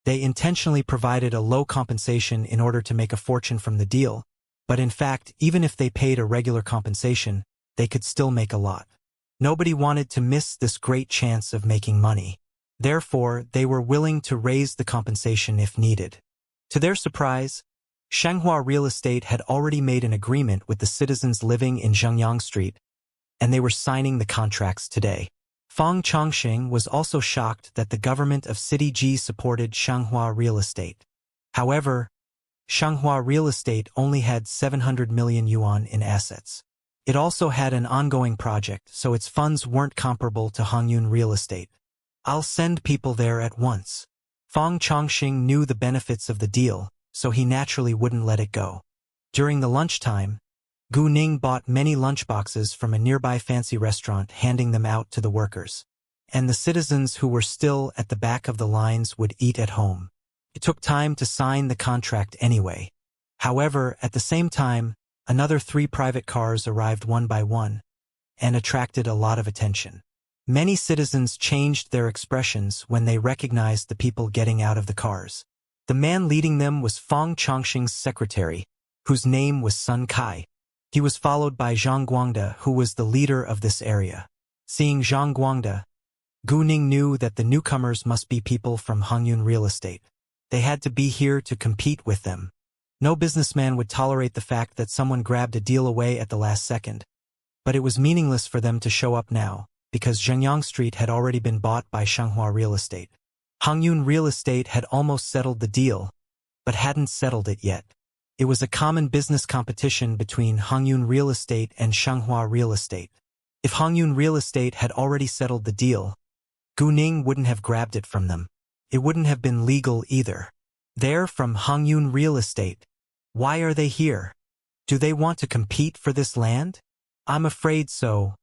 They intentionally provided a low compensation in order to make a fortune from the deal, but in fact, even if they paid a regular compensation, they could still make a lot. Nobody wanted to miss this great chance of making money. Therefore, they were willing to raise the compensation if needed. To their surprise, Shenghua Real Estate had already made an agreement with the citizens living in Zhengyang Street, and they were signing the contracts today. Fang Chongsheng was also shocked that the government of City G supported Shenghua Real Estate. However, Shenghua Real Estate only had 700 million yuan in assets. It also had an ongoing project, so its funds weren't comparable to Hongyun Real Estate. "I'll send people there at once." Fang Chongsheng knew the benefits of the deal, so he naturally wouldn't let it go. During the lunchtime, Gu Ning bought many lunchboxes from a nearby fancy restaurant, handing them out to the workers. And the citizens who were still at the back of the lines would eat at home. It took time to sign the contract anyway. However, at the same time, another 3 private cars arrived one by one, and attracted a lot of attention. Many citizens changed their expressions when they recognized the people getting out of the cars. The man leading them was Fang Chongsheng's secretary, whose name was Sun Kai. He was followed by Zhang Guangda, who was the leader of this area. Seeing Zhang Guangda, Gu Ning knew that the newcomers must be people from Hongyun Real Estate. They had to be here to compete with them. No businessman would tolerate the fact that someone grabbed a deal away at the last second. But it was meaningless for them to show up now, because Zhengyang Street had already been bought by Shenghua Real Estate. Hongyun Real Estate had almost settled the deal, but hadn't settled it yet. It was a common business competition between Hongyun Real Estate and Shenghua Real Estate. If Hongyun Real Estate had already settled the deal, Gu Ning wouldn't have grabbed it from them. It wouldn't have been legal either. They're from Hongyun Real Estate. Why are they here? Do they want to compete for this land? I'm afraid so.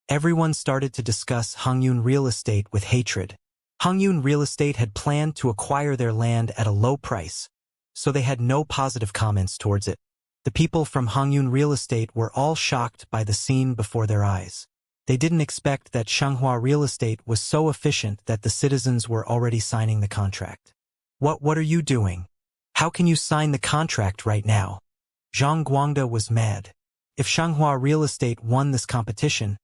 Everyone started to discuss Hongyun Real Estate with hatred. Hongyun Real Estate had planned to acquire their land at a low price, so they had no positive comments towards it. The people from Hongyun Real Estate were all shocked by the scene before their eyes. They didn't expect that Shenghua Real Estate was so efficient that the citizens were already signing the contract. What are you doing? How can you sign the contract right now? Zhang Guangda was mad. If Shenghua Real Estate won this competition,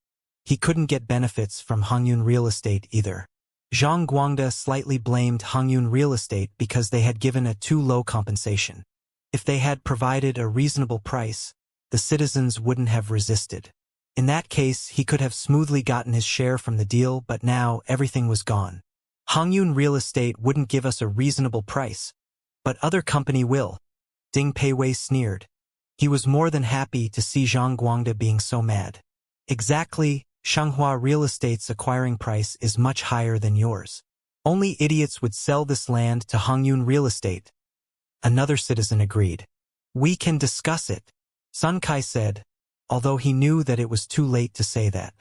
he couldn't get benefits from Hongyun Real Estate either. Zhang Guangda slightly blamed Hongyun Real Estate because they had given a too low compensation. If they had provided a reasonable price, the citizens wouldn't have resisted. In that case, he could have smoothly gotten his share from the deal, but now everything was gone. Hongyun Real Estate wouldn't give us a reasonable price, but other company will. Ding Peiwei sneered. He was more than happy to see Zhang Guangde being so mad. Exactly, Shanghua Real Estate's acquiring price is much higher than yours. Only idiots would sell this land to Hongyun Real Estate. Another citizen agreed. We can discuss it, Sun Kai said, although he knew that it was too late to say that.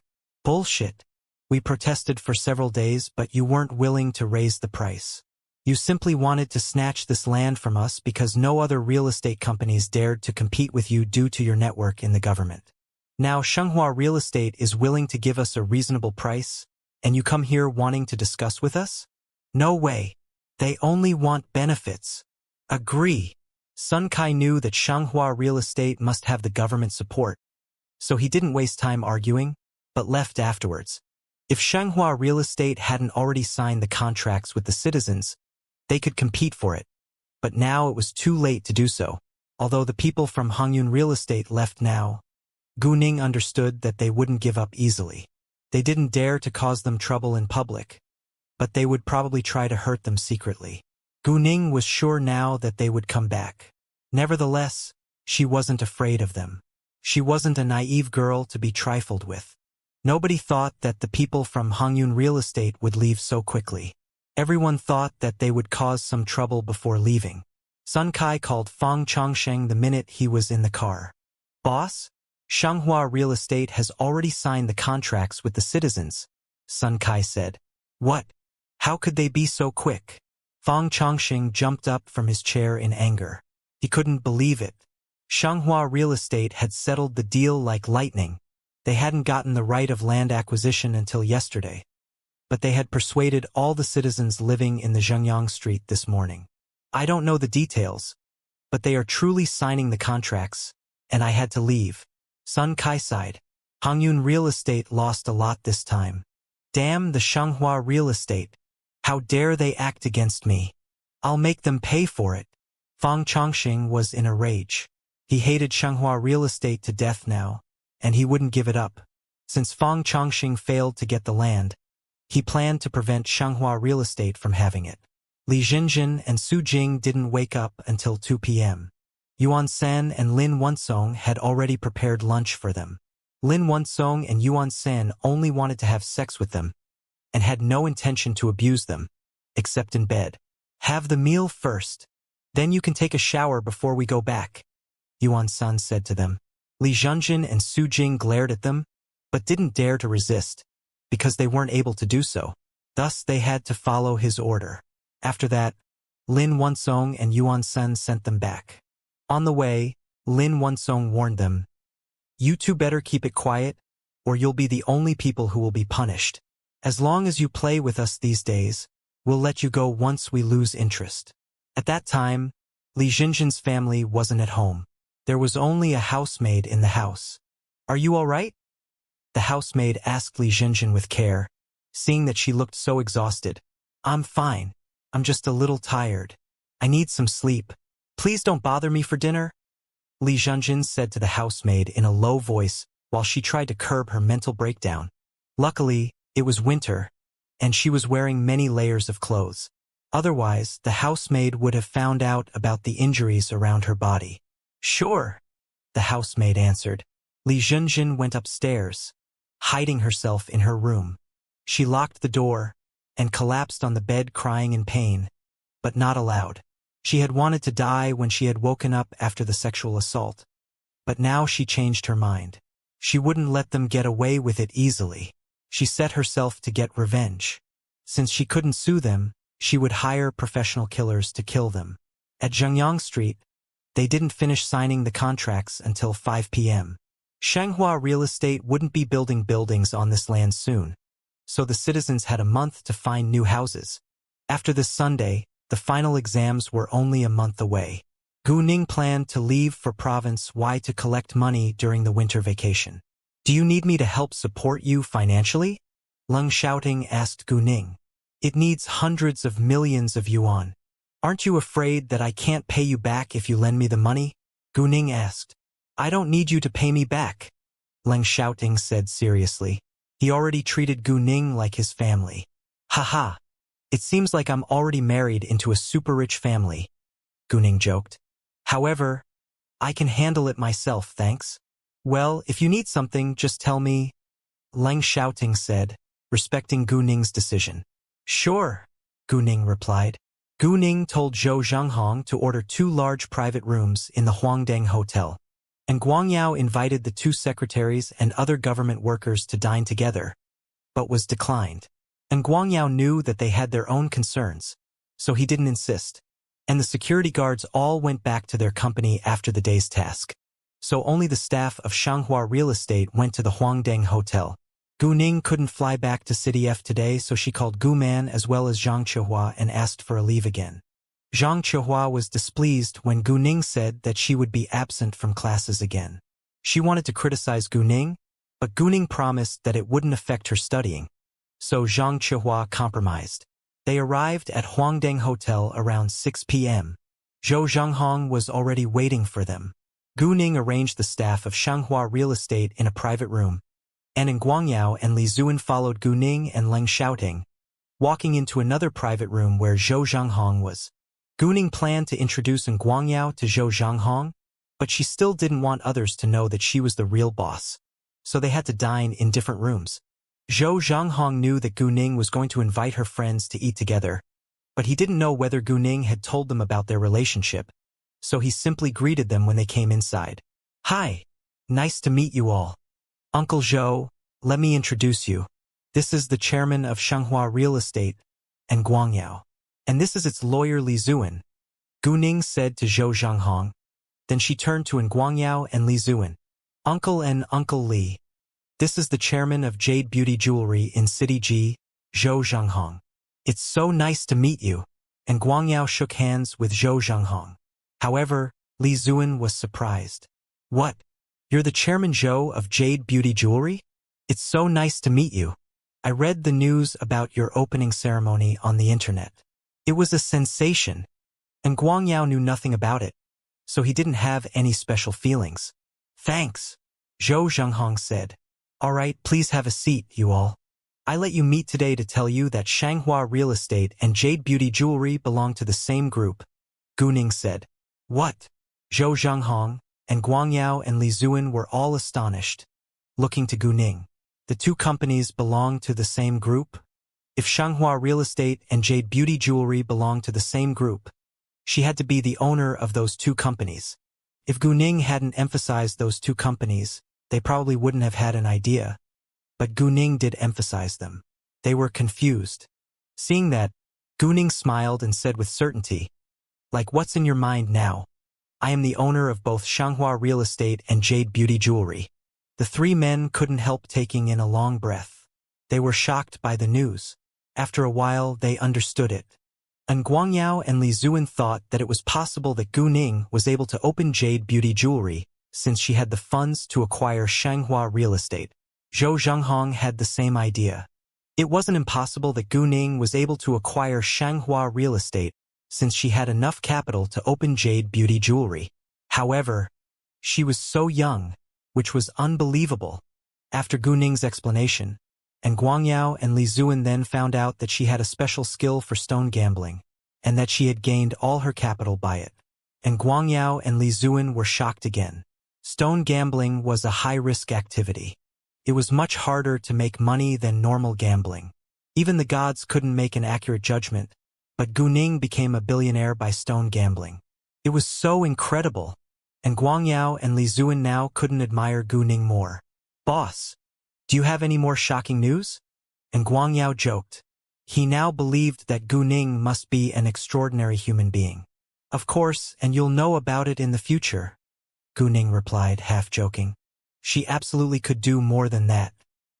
Bullshit. We protested for several days, but you weren't willing to raise the price. You simply wanted to snatch this land from us because no other real estate companies dared to compete with you due to your network in the government. Now Shanghua Real Estate is willing to give us a reasonable price, and you come here wanting to discuss with us? No way. They only want benefits. Agree. Sun Kai knew that Shanghua Real Estate must have the government support, so he didn't waste time arguing, but left afterwards. If Shanghua Real Estate hadn't already signed the contracts with the citizens, they could compete for it. But now it was too late to do so. Although the people from Hongyun Real Estate left now, Gu Ning understood that they wouldn't give up easily. They didn't dare to cause them trouble in public, but they would probably try to hurt them secretly. Gu Ning was sure now that they would come back. Nevertheless, she wasn't afraid of them. She wasn't a naive girl to be trifled with. Nobody thought that the people from Hongyun Real Estate would leave so quickly. Everyone thought that they would cause some trouble before leaving. Sun Kai called Fang Chongsheng the minute he was in the car. Boss, Shanghua Real Estate has already signed the contracts with the citizens, Sun Kai said. What? How could they be so quick? Fang Chongsheng jumped up from his chair in anger. He couldn't believe it. Shanghua Real Estate had settled the deal like lightning. They hadn't gotten the right of land acquisition until yesterday, but they had persuaded all the citizens living in the Zhengyang Street this morning. I don't know the details, but they are truly signing the contracts, and I had to leave. Sun Kai sighed. Hongyun Real Estate lost a lot this time. Damn the Shanghua Real Estate. How dare they act against me? I'll make them pay for it. Fang Chongsheng was in a rage. He hated Shanghua Real Estate to death now, and he wouldn't give it up. Since Fang Chongsheng failed to get the land, he planned to prevent Shanghua Real Estate from having it. Li Jinjin and Su Jing didn't wake up until 2 p.m. Yuan Sen and Lin Wunsong had already prepared lunch for them. Lin Wunsong and Yuan Sen only wanted to have sex with them, and had no intention to abuse them, except in bed. Have the meal first. Then you can take a shower before we go back, Yuan Sen said to them. Li Zhenjin and Su Jing glared at them, but didn't dare to resist, because they weren't able to do so. Thus they had to follow his order. After that, Lin Wunsong and Yuan Sen sent them back. On the way, Lin Wunsong warned them, "You two better keep it quiet, or you'll be the only people who will be punished. As long as you play with us these days, we'll let you go once we lose interest." At that time, Li Jinjin's family wasn't at home. There was only a housemaid in the house. "Are you all right?" The housemaid asked Li Jinjin with care, seeing that she looked so exhausted. "I'm fine. I'm just a little tired. I need some sleep. Please don't bother me for dinner," Li Zhenjin said to the housemaid in a low voice while she tried to curb her mental breakdown. Luckily, it was winter, and she was wearing many layers of clothes. Otherwise, the housemaid would have found out about the injuries around her body. "Sure," the housemaid answered. Li Zhenjin went upstairs, hiding herself in her room. She locked the door and collapsed on the bed crying in pain, but not aloud. She had wanted to die when she had woken up after the sexual assault, but now she changed her mind. She wouldn't let them get away with it easily. She set herself to get revenge. Since she couldn't sue them, she would hire professional killers to kill them. At Zhengyang Street, they didn't finish signing the contracts until 5 p.m. Shanghua Real Estate wouldn't be building buildings on this land soon, so the citizens had a month to find new houses. After this Sunday, the final exams were only a month away. Gu Ning planned to leave for Province Y to collect money during the winter vacation. "Do you need me to help support you financially?" Leng Shouting asked Gu Ning. "It needs hundreds of millions of yuan. Aren't you afraid that I can't pay you back if you lend me the money?" Gu Ning asked. "I don't need you to pay me back. Leng Xiaoting said seriously. He already treated Gu Ning like his family. Haha. It seems like I'm already married into a super rich family, Gu Ning joked. However, I can handle it myself, thanks. Well, if you need something, just tell me, Leng Xiaoting said, respecting Gu Ning's decision. Sure, Gu Ning replied. Gu Ning told Zhou Zhenghong to order 2 large private rooms in the Huangdang Hotel, and Guangyao invited the 2 secretaries and other government workers to dine together, but was declined. And Guangyao knew that they had their own concerns, so he didn't insist. And the security guards all went back to their company after the day's task. So only the staff of Shanghua Real Estate went to the Huangdang Hotel. Gu Ning couldn't fly back to City F today, so she called Gu Man as well as Zhang Chihua and asked for a leave again. Zhang Chihua was displeased when Gu Ning said that she would be absent from classes again. She wanted to criticize Gu Ning, but Gu Ning promised that it wouldn't affect her studying. So Zhang Chihua compromised. They arrived at Huangdang Hotel around 6 p.m. Zhou Zhenghong was already waiting for them. Gu Ning arranged the staff of Shanghua Real Estate in a private room, and Guangyao and Li Zuan followed Gu Ning and Leng Xiaoting, walking into another private room where Zhou Zhenghong was. Gu Ning planned to introduce Guangyao to Zhou Zhenghong, but she still didn't want others to know that she was the real boss, so they had to dine in different rooms. Zhou Zhenghong knew that Gu Ning was going to invite her friends to eat together, but he didn't know whether Gu Ning had told them about their relationship, so he simply greeted them when they came inside. Hi, nice to meet you all. Uncle Zhou, let me introduce you. This is the chairman of Shanghua Real Estate, and Guangyao. And this is its lawyer Li Zuan, Gu Ning said to Zhou Zhenghong. Then she turned to Guangyao and Li Zuan. Uncle and Uncle Li. This is the chairman of Jade Beauty Jewelry in City G, Zhou Zhenghong. It's so nice to meet you. And Guangyao shook hands with Zhou Zhenghong. However, Li Zuan was surprised. What? You're the chairman Zhou of Jade Beauty Jewelry? It's so nice to meet you. I read the news about your opening ceremony on the internet. It was a sensation. And Guangyao knew nothing about it, so he didn't have any special feelings. Thanks, Zhou Zhenghong said. All right, please have a seat, you all. I let you meet today to tell you that Shanghua Real Estate and Jade Beauty Jewelry belong to the same group, Gu Ning said. What? Zhou Zhenghong and Guangyao and Li Zuan were all astonished, looking to Gu Ning. The 2 companies belong to the same group? If Shanghua Real Estate and Jade Beauty Jewelry belonged to the same group, she had to be the owner of those 2 companies. If Gu Ning hadn't emphasized those 2 companies, they probably wouldn't have had an idea. But Gu Ning did emphasize them. They were confused. Seeing that, Gu Ning smiled and said with certainty, like, what's in your mind now? I am the owner of both Shanghua Real Estate and Jade Beauty Jewelry. The 3 men couldn't help taking in a long breath. They were shocked by the news. After a while, they understood it. And Guangyao and Li Zuan thought that it was possible that Gu Ning was able to open Jade Beauty Jewelry since she had the funds to acquire Shanghua Real Estate. Zhou Zhenghong had the same idea. It wasn't impossible that Gu Ning was able to acquire Shanghua Real Estate since she had enough capital to open Jade Beauty Jewelry. However, she was so young, which was unbelievable. After Gu Ning's explanation, and Guangyao and Li Zuan then found out that she had a special skill for stone gambling, and that she had gained all her capital by it. And Guangyao and Li Zuan were shocked again. Stone gambling was a high-risk activity. It was much harder to make money than normal gambling. Even the gods couldn't make an accurate judgment, but Gu Ning became a billionaire by stone gambling. It was so incredible, and Guangyao and Li Zuan now couldn't admire Gu Ning more. Boss, do you have any more shocking news? And Guangyao joked. He now believed that Gu Ning must be an extraordinary human being. Of course, and you'll know about it in the future, Gu Ning replied, half joking. She absolutely could do more than that.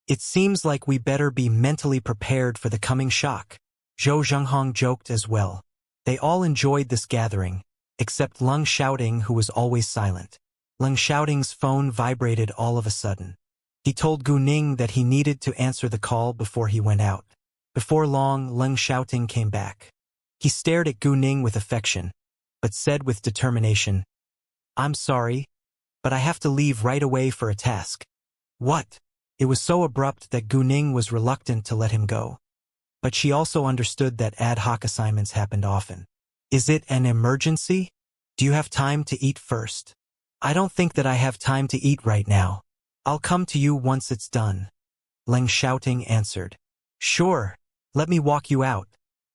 It seems like we better be mentally prepared for the coming shock. Zhou Zhenghong joked as well. They all enjoyed this gathering, except Leng Xiaoting, who was always silent. Leng Xiaoting's phone vibrated all of a sudden. He told Gu Ning that he needed to answer the call before he went out. Before long, Leng Xiaoting came back. He stared at Gu Ning with affection, but said with determination, I'm sorry, but I have to leave right away for a task. What? It was so abrupt that Gu Ning was reluctant to let him go. But she also understood that ad hoc assignments happened often. Is it an emergency? Do you have time to eat first? I don't think that I have time to eat right now. I'll come to you once it's done. Leng Xiaoting answered. Sure, let me walk you out,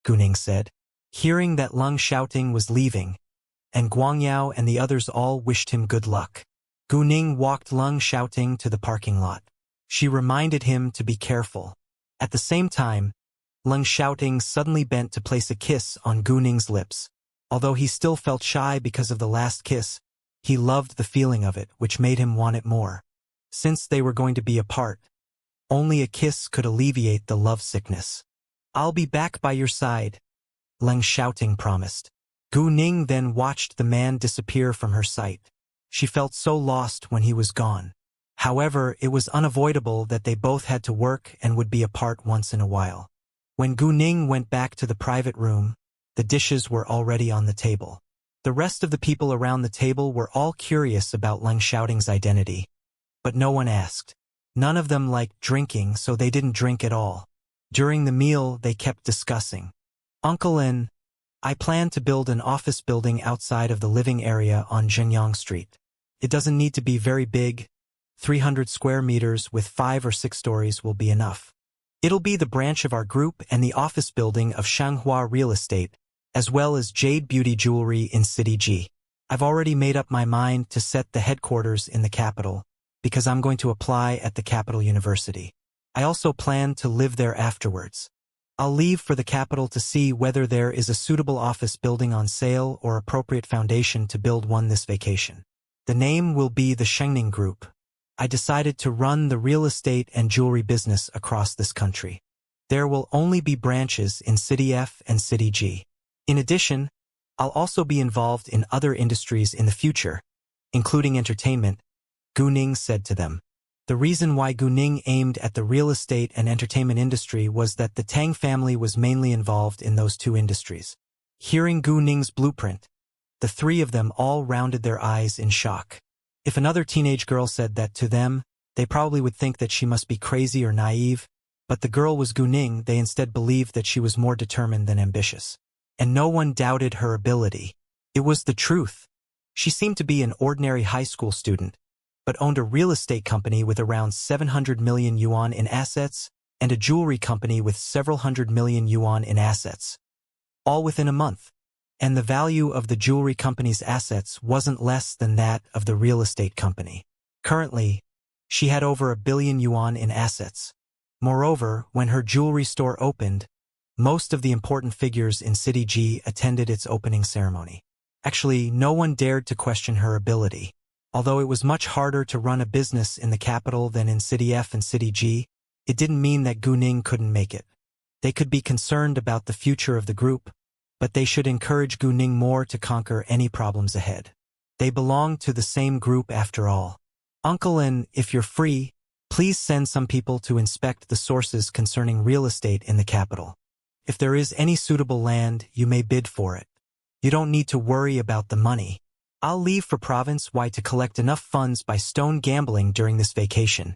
Gu Ning said. Hearing that Leng Xiaoting was leaving, and Guangyao and the others all wished him good luck, Gu Ning walked Leng Xiaoting to the parking lot. She reminded him to be careful. At the same time, Leng Xiaoting suddenly bent to place a kiss on Gu Ning's lips. Although he still felt shy because of the last kiss, he loved the feeling of it, which made him want it more. Since they were going to be apart, only a kiss could alleviate the love sickness. I'll be back by your side, Leng Xiaoting promised. Gu Ning then watched the man disappear from her sight. She felt so lost when he was gone. However, it was unavoidable that they both had to work and would be apart once in a while. When Gu Ning went back to the private room, the dishes were already on the table. The rest of the people around the table were all curious about Leng Xiaoting's identity, but no one asked. None of them liked drinking, so they didn't drink at all. During the meal, they kept discussing. Uncle Lin, I plan to build an office building outside of the living area on Zhengyang Street. It doesn't need to be very big. 300 square meters with 5 or 6 stories will be enough. It'll be the branch of our group and the office building of Shanghua Real Estate, as well as Jade Beauty Jewelry in City G. I've already made up my mind to set the headquarters in the capital, because I'm going to apply at the capital university. I also plan to live there afterwards. I'll leave for the capital to see whether there is a suitable office building on sale or appropriate foundation to build one this vacation. The name will be the Shengning Group. I decided to run the real estate and jewelry business across this country. There will only be branches in City F and City G. In addition, I'll also be involved in other industries in the future, including entertainment, Gu Ning said to them. The reason why Gu Ning aimed at the real estate and entertainment industry was that the Tang family was mainly involved in those two industries. Hearing Gu Ning's blueprint, the three of them all rounded their eyes in shock. If another teenage girl said that to them, they probably would think that she must be crazy or naive, but the girl was Gu Ning. They instead believed that she was more determined than ambitious. And no one doubted her ability. It was the truth. She seemed to be an ordinary high school student, but owned a real estate company with around 700 million yuan in assets and a jewelry company with several hundred million yuan in assets. All within a month. And the value of the jewelry company's assets wasn't less than that of the real estate company. Currently, she had over 1 billion yuan in assets. Moreover, when her jewelry store opened, most of the important figures in City G attended its opening ceremony. Actually, no one dared to question her ability. Although it was much harder to run a business in the capital than in City F and City G, it didn't mean that Gu Ning couldn't make it. They could be concerned about the future of the group, but they should encourage Gu Ning more to conquer any problems ahead. They belong to the same group after all. Uncle Lin, if you're free, please send some people to inspect the sources concerning real estate in the capital. If there is any suitable land, you may bid for it. You don't need to worry about the money. I'll leave for Province Y to collect enough funds by stone gambling during this vacation,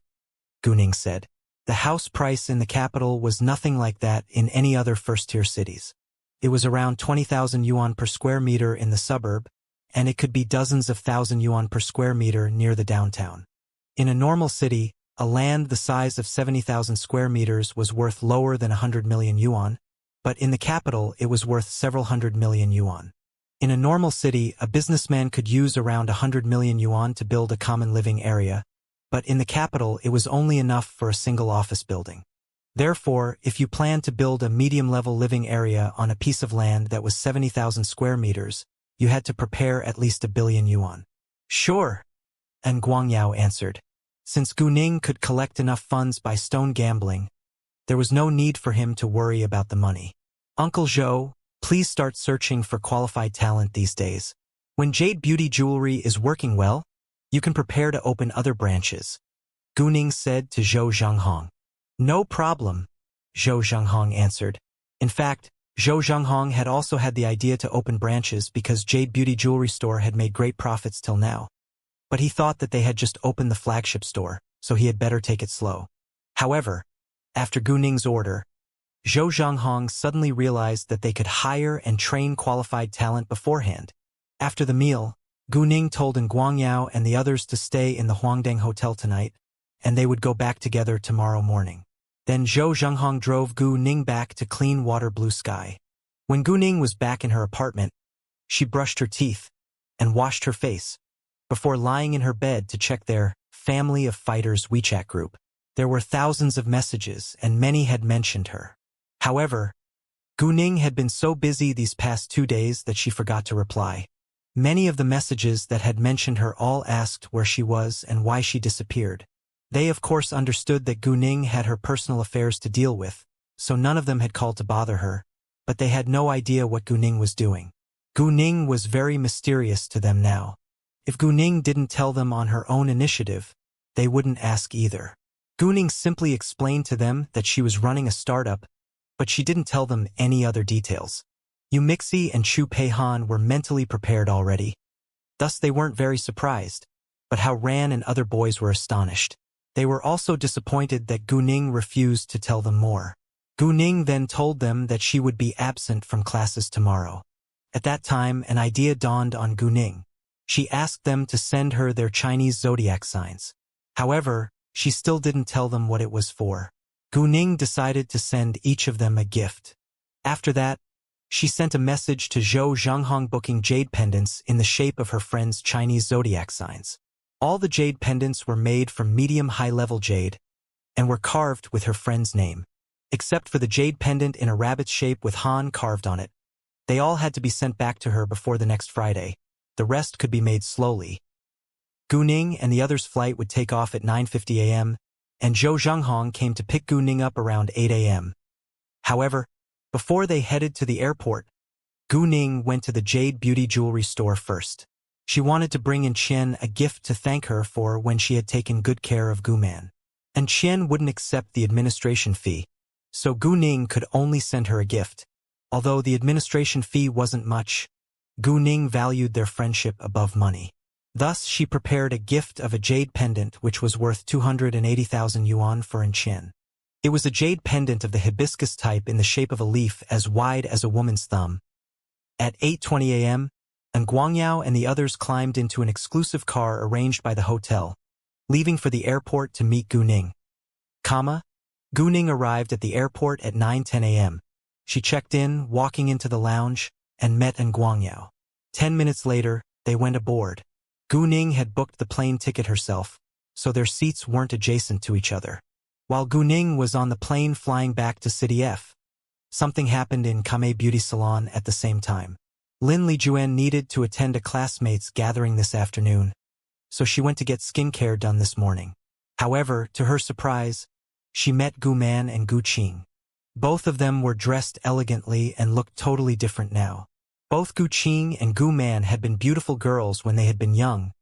Gu Ning said. The house price in the capital was nothing like that in any other first-tier cities. It was around 20,000 yuan per square meter in the suburb, and it could be dozens of thousand yuan per square meter near the downtown. In a normal city, a land the size of 70,000 square meters was worth lower than 100 million yuan, but in the capital it was worth several hundred million yuan. In a normal city, a businessman could use around 100 million yuan to build a common living area, but in the capital it was only enough for a single office building. Therefore, if you planned to build a medium-level living area on a piece of land that was 70,000 square meters, you had to prepare at least 1 billion yuan. Sure, and Guangyao answered. Since Gu Ning could collect enough funds by stone gambling, there was no need for him to worry about the money. Uncle Zhou, please start searching for qualified talent these days. When Jade Beauty Jewelry is working well, you can prepare to open other branches, Gu Ning said to Zhou Zhenghong. No problem, Zhou Zhenghong answered. In fact, Zhou Zhenghong had also had the idea to open branches because Jade Beauty Jewelry Store had made great profits till now. But he thought that they had just opened the flagship store. so he had better take it slow. However, after Gu Ning's order, Zhou Zhanghong suddenly realized that they could hire and train qualified talent beforehand. After the meal, Gu Ning told Guangyao and the others to stay in the Huangdeng Hotel tonight, and they would go back together tomorrow morning. Then Zhou Zhanghong drove Gu Ning back to clean water blue sky. When Gu Ning was back in her apartment, she brushed her teeth and washed her face before lying in her bed to check their Family of Fighters WeChat group. There were thousands of messages, and many had mentioned her. However, Gu Ning had been so busy these past 2 days that she forgot to reply. Many of the messages that had mentioned her all asked where she was and why she disappeared. They of course understood that Gu Ning had her personal affairs to deal with, so none of them had called to bother her, but they had no idea what Gu Ning was doing. Gu Ning was very mysterious to them now. If Gu Ning didn't tell them on her own initiative, they wouldn't ask either. Gu Ning simply explained to them that she was running a startup, but she didn't tell them any other details. Yu Mixi and Chu Peihan were mentally prepared already. Thus they weren't very surprised, but how Ran and other boys were astonished. They were also disappointed that Gu Ning refused to tell them more. Gu Ning then told them that she would be absent from classes tomorrow. At that time, an idea dawned on Gu Ning. She asked them to send her their Chinese zodiac signs. However, she still didn't tell them what it was for. Gu Ning decided to send each of them a gift. After that, she sent a message to Zhou Zhanghong booking jade pendants in the shape of her friend's Chinese zodiac signs. All the jade pendants were made from medium high-level jade and were carved with her friend's name, except for the jade pendant in a rabbit's shape with Han carved on it. They all had to be sent back to her before the next Friday. The rest could be made slowly. Gu Ning and the others' flight would take off at 9:50 a.m., and Zhou Zhanghong came to pick Gu Ning up around 8 a.m. However, before they headed to the airport, Gu Ning went to the Jade Beauty jewelry store first. She wanted to bring in Qian a gift to thank her for when she had taken good care of Gu Man. And Qian wouldn't accept the administration fee, so Gu Ning could only send her a gift. Although the administration fee wasn't much, Gu Ning valued their friendship above money. Thus, she prepared a gift of a jade pendant which was worth 280,000 yuan for Qian. It was a jade pendant of the hibiscus type in the shape of a leaf as wide as a woman's thumb. At 8:20 a.m., Guangyao and the others climbed into an exclusive car arranged by the hotel, leaving for the airport to meet Gu Ning. Gu Ning arrived at the airport at 9:10 a.m. She checked in, walking into the lounge, and met Guangyao. 10 minutes later, they went aboard. Gu Ning had booked the plane ticket herself, so their seats weren't adjacent to each other. While Gu Ning was on the plane flying back to City F, something happened in Kamei Beauty Salon at the same time. Lin Lijuan needed to attend a classmates' gathering this afternoon, so she went to get skincare done this morning. However, to her surprise, she met Gu Man and Gu Qing. Both of them were dressed elegantly and looked totally different now. Both Gu Qing and Gu Man had been beautiful girls when they had been young,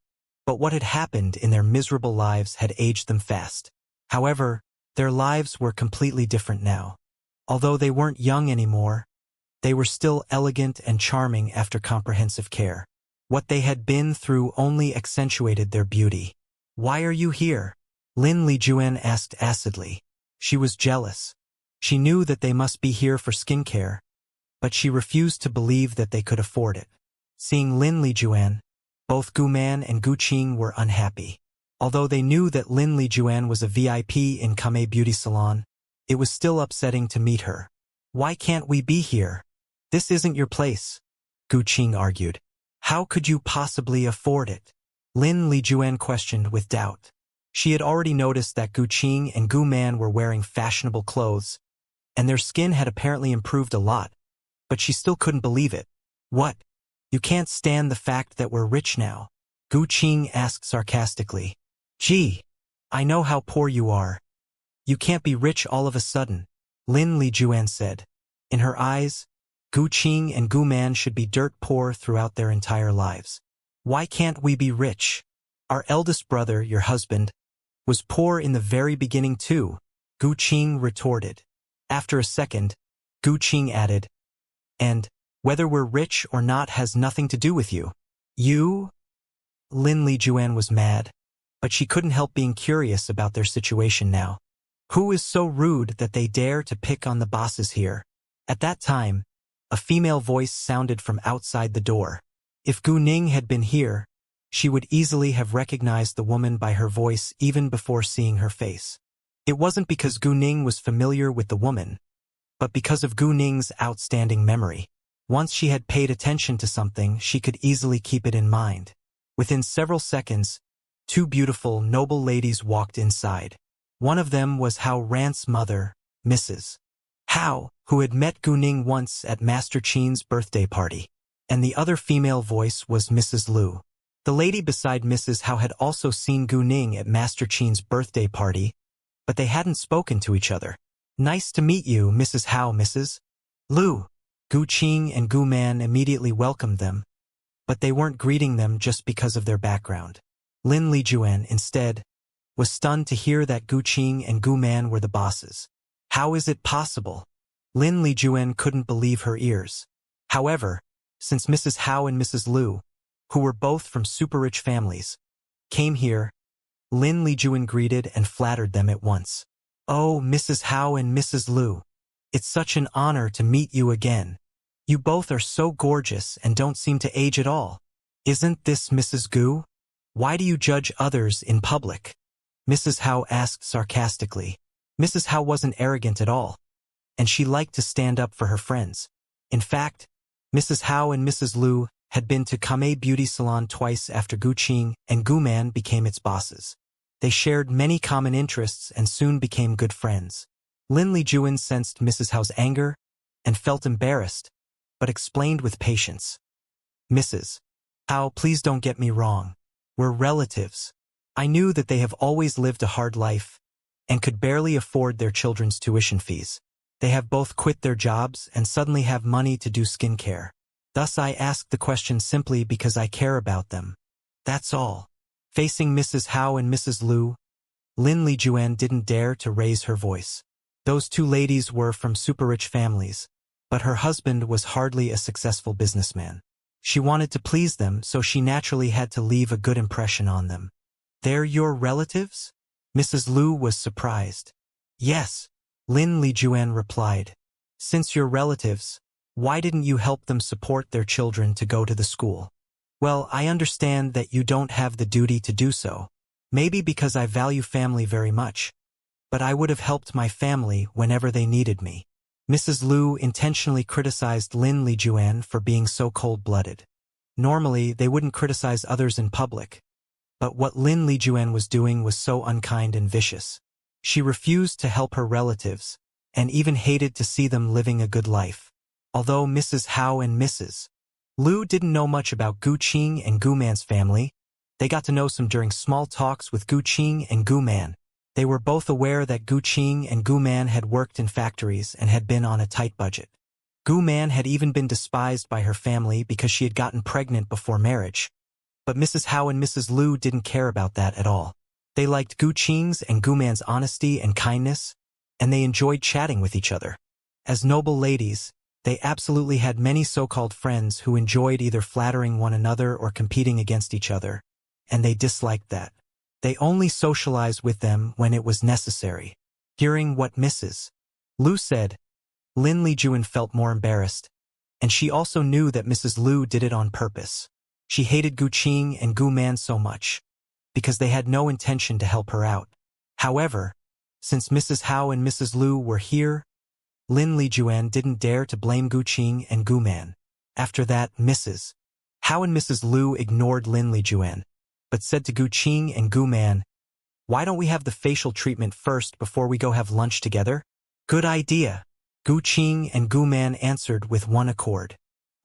but what had happened in their miserable lives had aged them fast. However, their lives were completely different now. Although they weren't young anymore, they were still elegant and charming after comprehensive care. What they had been through only accentuated their beauty. "Why are you here?" Lin Lijuan asked acidly. She was jealous. She knew that they must be here for skincare, but she refused to believe that they could afford it. Seeing Lin Lijuan, both Gu Man and Gu Qing were unhappy. Although they knew that Lin Lijuan was a VIP in Kamei Beauty Salon, it was still upsetting to meet her. "Why can't we be here? This isn't your place," Gu Qing argued. "How could you possibly afford it?" Lin Lijuan questioned with doubt. She had already noticed that Gu Qing and Gu Man were wearing fashionable clothes, and their skin had apparently improved a lot, but she still couldn't believe it. "What? You can't stand the fact that we're rich now?" Gu Qing asked sarcastically. "Gee, I know how poor you are. You can't be rich all of a sudden," Lin Lijuan said. In her eyes, Gu Qing and Gu Man should be dirt poor throughout their entire lives. "Why can't we be rich? Our eldest brother, your husband, was poor in the very beginning too," Gu Qing retorted. After a second, Gu Qing added, "And whether we're rich or not has nothing to do with you." "You?" Lin Lijuan was mad. but she couldn't help being curious about their situation now. Who is so rude that they dare to pick on the bosses here? At that time, a female voice sounded from outside the door. If Gu Ning had been here, she would easily have recognized the woman by her voice even before seeing her face. It wasn't because Gu Ning was familiar with the woman, but because of Gu Ning's outstanding memory. Once she had paid attention to something, she could easily keep it in mind. Within several seconds, two beautiful, noble ladies walked inside. One of them was Hao Rant's mother, Mrs. Hao, who had met Gu Ning once at Master Qin's birthday party, and the other female voice was Mrs. Lu. The lady beside Mrs. Hao had also seen Gu Ning at Master Qin's birthday party, but they hadn't spoken to each other. "Nice to meet you, Mrs. Hao, Mrs. Lu." Gu Qing and Gu Man immediately welcomed them, but they weren't greeting them just because of their background. Lin Lijuan, instead, was stunned to hear that Gu Qing and Gu Man were the bosses. How is it possible? Lin Lijuan couldn't believe her ears. However, since Mrs. Hao and Mrs. Lu, who were both from super-rich families, came here, Lin Lijuan greeted and flattered them at once. "Oh, Mrs. Hao and Mrs. Lu. It's such an honor to meet you again. You both are so gorgeous and don't seem to age at all. Isn't this Mrs. Gu? Why do you judge others in public?" Mrs. Hao asked sarcastically. Mrs. Hao wasn't arrogant at all, and she liked to stand up for her friends. In fact, Mrs. Hao and Mrs. Lu had been to Kamei Beauty Salon twice after Gu Qing and Gu Man became its bosses. They shared many common interests and soon became good friends. Lin Lijuan sensed Mrs. Hao's anger and felt embarrassed, but explained with patience. "Mrs. Hao, please don't get me wrong. We're relatives. I knew that they have always lived a hard life and could barely afford their children's tuition fees. They have both quit their jobs and suddenly have money to do skincare. Thus I asked the question simply because I care about them. That's all." Facing Mrs. Hao and Mrs. Lu, Lin Lijuan didn't dare to raise her voice. Those two ladies were from super-rich families, but her husband was hardly a successful businessman. She wanted to please them, so she naturally had to leave a good impression on them. "They're your relatives?" Mrs. Lu was surprised. "Yes," Lin Lijuan replied. "Since you're relatives, why didn't you help them support their children to go to the school?" "Well, I understand that you don't have the duty to do so. Maybe because I value family very much. But I would have helped my family whenever they needed me." Mrs. Lu intentionally criticized Lin Lijuan for being so cold-blooded. Normally, they wouldn't criticize others in public, but what Lin Lijuan was doing was so unkind and vicious. She refused to help her relatives, and even hated to see them living a good life. Although Mrs. Hao and Mrs. Lu didn't know much about Gu Qing and Gu Man's family, they got to know some during small talks with Gu Qing and Gu Man. They were both aware that Gu Qing and Gu Man had worked in factories and had been on a tight budget. Gu Man had even been despised by her family because she had gotten pregnant before marriage. But Mrs. Hao and Mrs. Lu didn't care about that at all. They liked Gu Qing's and Gu Man's honesty and kindness, and they enjoyed chatting with each other. As noble ladies, they absolutely had many so-called friends who enjoyed either flattering one another or competing against each other, and they disliked that. They only socialized with them when it was necessary. Hearing what Mrs. Lu said, Lin Lijuan felt more embarrassed, and she also knew that Mrs. Lu did it on purpose. She hated Gu Qing and Gu Man so much, because they had no intention to help her out. However, since Mrs. Hao and Mrs. Lu were here, Lin Lijuan didn't dare to blame Gu Qing and Gu Man. After that, Mrs. Hao and Mrs. Lu ignored Lin Lijuan, but said to Gu Qing and Gu Man, "Why don't we have the facial treatment first before we go have lunch together?" "Good idea," Gu Qing and Gu Man answered with one accord.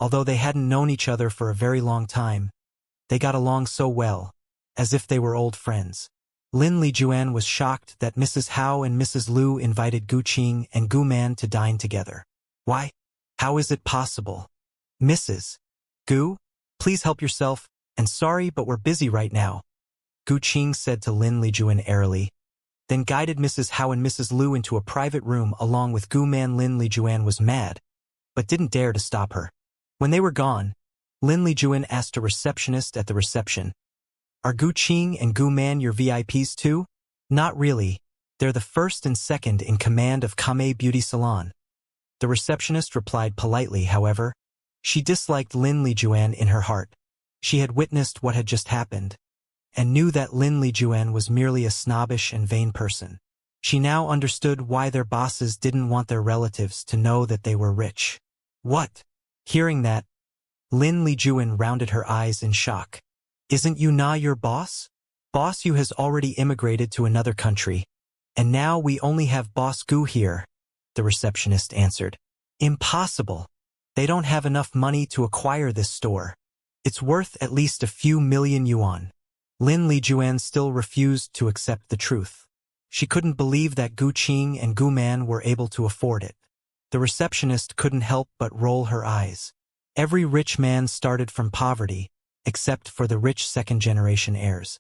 Although they hadn't known each other for a very long time, they got along so well, as if they were old friends. Lin Lijuan was shocked that Mrs. Hao and Mrs. Lu invited Gu Qing and Gu Man to dine together. "Why? How is it possible? Mrs. Gu, please help yourself, and sorry but we're busy right now," Gu Qing said to Lin Lijuan airily, then guided Mrs. Hao and Mrs. Lu into a private room along with Gu Man. Lin Lijuan was mad, but didn't dare to stop her. When they were gone, Lin Lijuan asked a receptionist at the reception, Are Gu Qing and Gu Man your VIPs too? Not really. They're the first and second in command of Kame Beauty Salon. The receptionist replied politely, however. She disliked Lin Lijuan in her heart. She had witnessed what had just happened, and knew that Lin Lijuan was merely a snobbish and vain person. She now understood why their bosses didn't want their relatives to know that they were rich. What? Hearing that, Lin Lijuan rounded her eyes in shock. Isn't you Na your boss? Boss Yu has already immigrated to another country, and now we only have Boss Gu here, the receptionist answered. Impossible. They don't have enough money to acquire this store. It's worth at least a few million yuan. Lin Lijuan still refused to accept the truth. She couldn't believe that Gu Qing and Gu Man were able to afford it. The receptionist couldn't help but roll her eyes. Every rich man started from poverty, except for the rich second-generation heirs.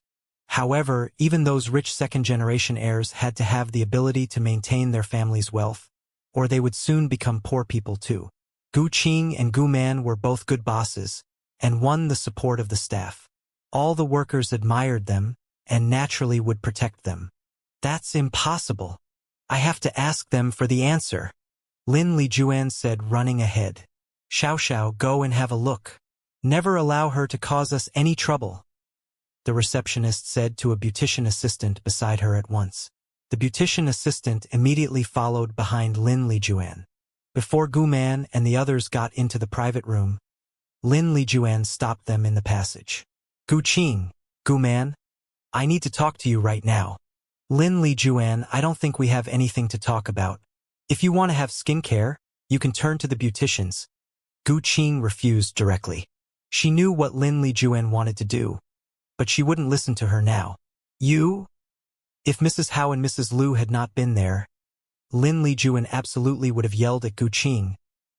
However, even those rich second-generation heirs had to have the ability to maintain their family's wealth, or they would soon become poor people too. Gu Qing and Gu Man were both good bosses, and won the support of the staff. All the workers admired them, and naturally would protect them. That's impossible. I have to ask them for the answer, Lin Lijuan said, running ahead. Xiao Xiao, go and have a look. Never allow her to cause us any trouble, the receptionist said to a beautician assistant beside her at once. The beautician assistant immediately followed behind Lin Lijuan. Before Gu Man and the others got into the private room, Lin Lijuan stopped them in the passage. Gu Qing, Gu Man, I need to talk to you right now. Lin Lijuan, I don't think we have anything to talk about. If you want to have skincare, you can turn to the beauticians. Gu Qing refused directly. She knew what Lin Lijuan wanted to do, but she wouldn't listen to her now. You? If Mrs. Hao and Mrs. Liu had not been there, Lin Lijuan absolutely would have yelled at Gu Qing,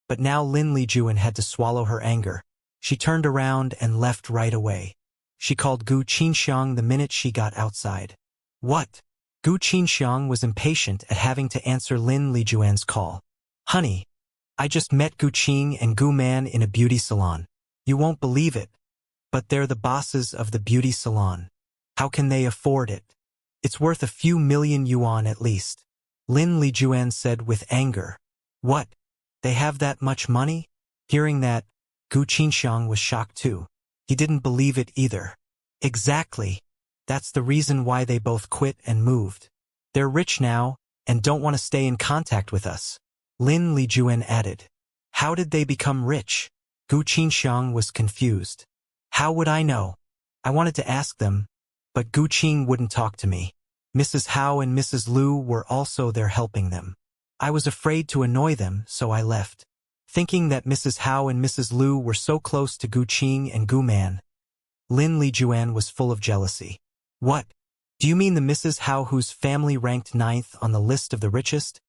but now Lin Lijuan had to swallow her anger. She turned around and left right away. She called Gu Qinxiang the minute she got outside. What? Gu Qinxiang was impatient at having to answer Lin Lijuan's call. Honey, I just met Gu Qing and Gu Man in a beauty salon. You won't believe it, but they're the bosses of the beauty salon. How can they afford it? It's worth a few million yuan at least, Lin Lijuan said with anger. What? They have that much money? Hearing that, Gu Qinxiang was shocked too. He didn't believe it either. Exactly. That's the reason why they both quit and moved. They're rich now and don't want to stay in contact with us, Lin Lijuan added. How did they become rich? Gu Qinxiang was confused. How would I know? I wanted to ask them, but Gu Qing wouldn't talk to me. Mrs. Hao and Mrs. Liu were also there helping them. I was afraid to annoy them, so I left. Thinking that Mrs. Hao and Mrs. Liu were so close to Gu Qing and Gu Man, Lin Lijuan was full of jealousy. What? Do you mean the Mrs. Hao whose family ranked 9th on the list of the richest?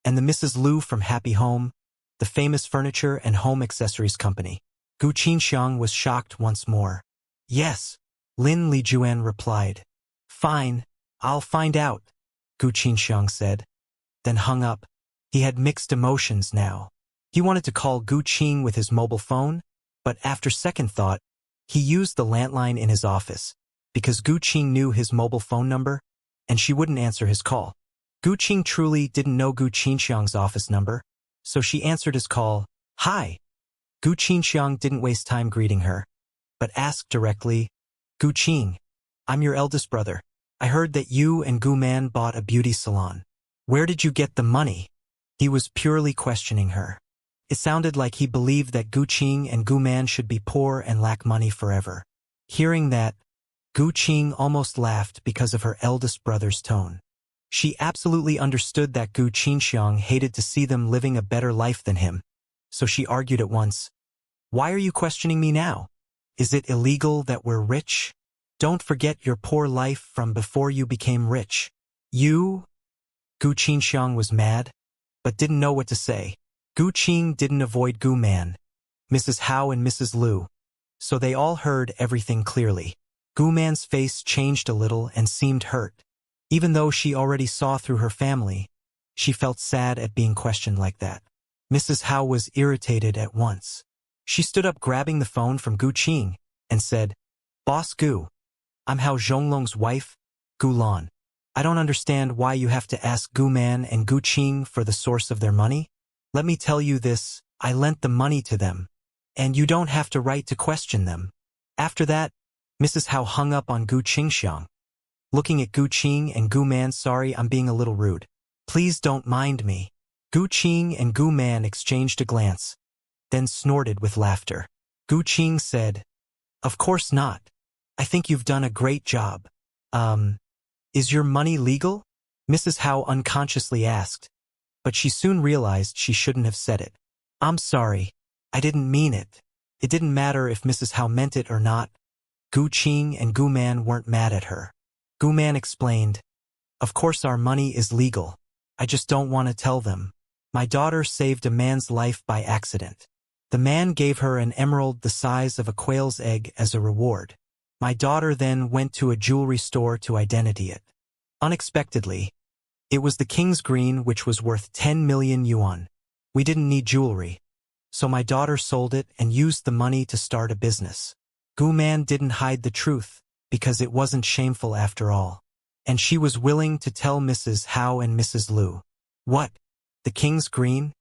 And the Mrs. Liu from Happy Home, the famous furniture and home accessories company? Gu Qinxiang was shocked once more. Yes, Lin Lijuan replied. Fine, I'll find out, Gu Qinxiang said, then hung up. He had mixed emotions now. He wanted to call Gu Qing with his mobile phone, but after second thought, he used the landline in his office, because Gu Qing knew his mobile phone number, and she wouldn't answer his call. Gu Qing truly didn't know Gu Qinxiang's office number, so she answered his call. Hi. Gu Qinxiang didn't waste time greeting her, but asked directly, Gu Qing, I'm your eldest brother. I heard that you and Gu Man bought a beauty salon. Where did you get the money? He was purely questioning her. It sounded like he believed that Gu Qing and Gu Man should be poor and lack money forever. Hearing that, Gu Qing almost laughed because of her eldest brother's tone. She absolutely understood that Gu Qinxiang hated to see them living a better life than him, so she argued at once. Why are you questioning me now? Is it illegal that we're rich? Don't forget your poor life from before you became rich. You? Gu Qinxiang was mad, but didn't know what to say. Gu Qing didn't avoid Gu Man, Mrs. Hao and Mrs. Liu, so they all heard everything clearly. Gu Man's face changed a little and seemed hurt. Even though she already saw through her family, she felt sad at being questioned like that. Mrs. Hao was irritated at once. She stood up, grabbing the phone from Gu Qing, and said, Boss Gu, I'm Hao Zhonglong's wife, Gu Lan. I don't understand why you have to ask Gu Man and Gu Qing for the source of their money. Let me tell you this, I lent the money to them, and you don't have the right to question them. After that, Mrs. Hao hung up on Gu Qingxiang. Looking at Gu Qing and Gu Man, sorry, I'm being a little rude. Please don't mind me. Gu Qing and Gu Man exchanged a glance, then snorted with laughter. Gu Qing said, "Of course not. I think you've done a great job. Is your money legal?" Mrs. Hao unconsciously asked, but she soon realized she shouldn't have said it. "I'm sorry. I didn't mean it." It didn't matter if Mrs. Hao meant it or not. Gu Qing and Gu Man weren't mad at her. Gu Man explained, "Of course our money is legal. I just don't want to tell them. My daughter saved a man's life by accident. The man gave her an emerald the size of a quail's egg as a reward. My daughter then went to a jewelry store to identity it. Unexpectedly, it was the king's green, which was worth 10 million yuan. We didn't need jewelry, so my daughter sold it and used the money to start a business. Gu Man didn't hide the truth, because it wasn't shameful after all. And she was willing to tell Mrs. Hao and Mrs. Lu. What? The king's green?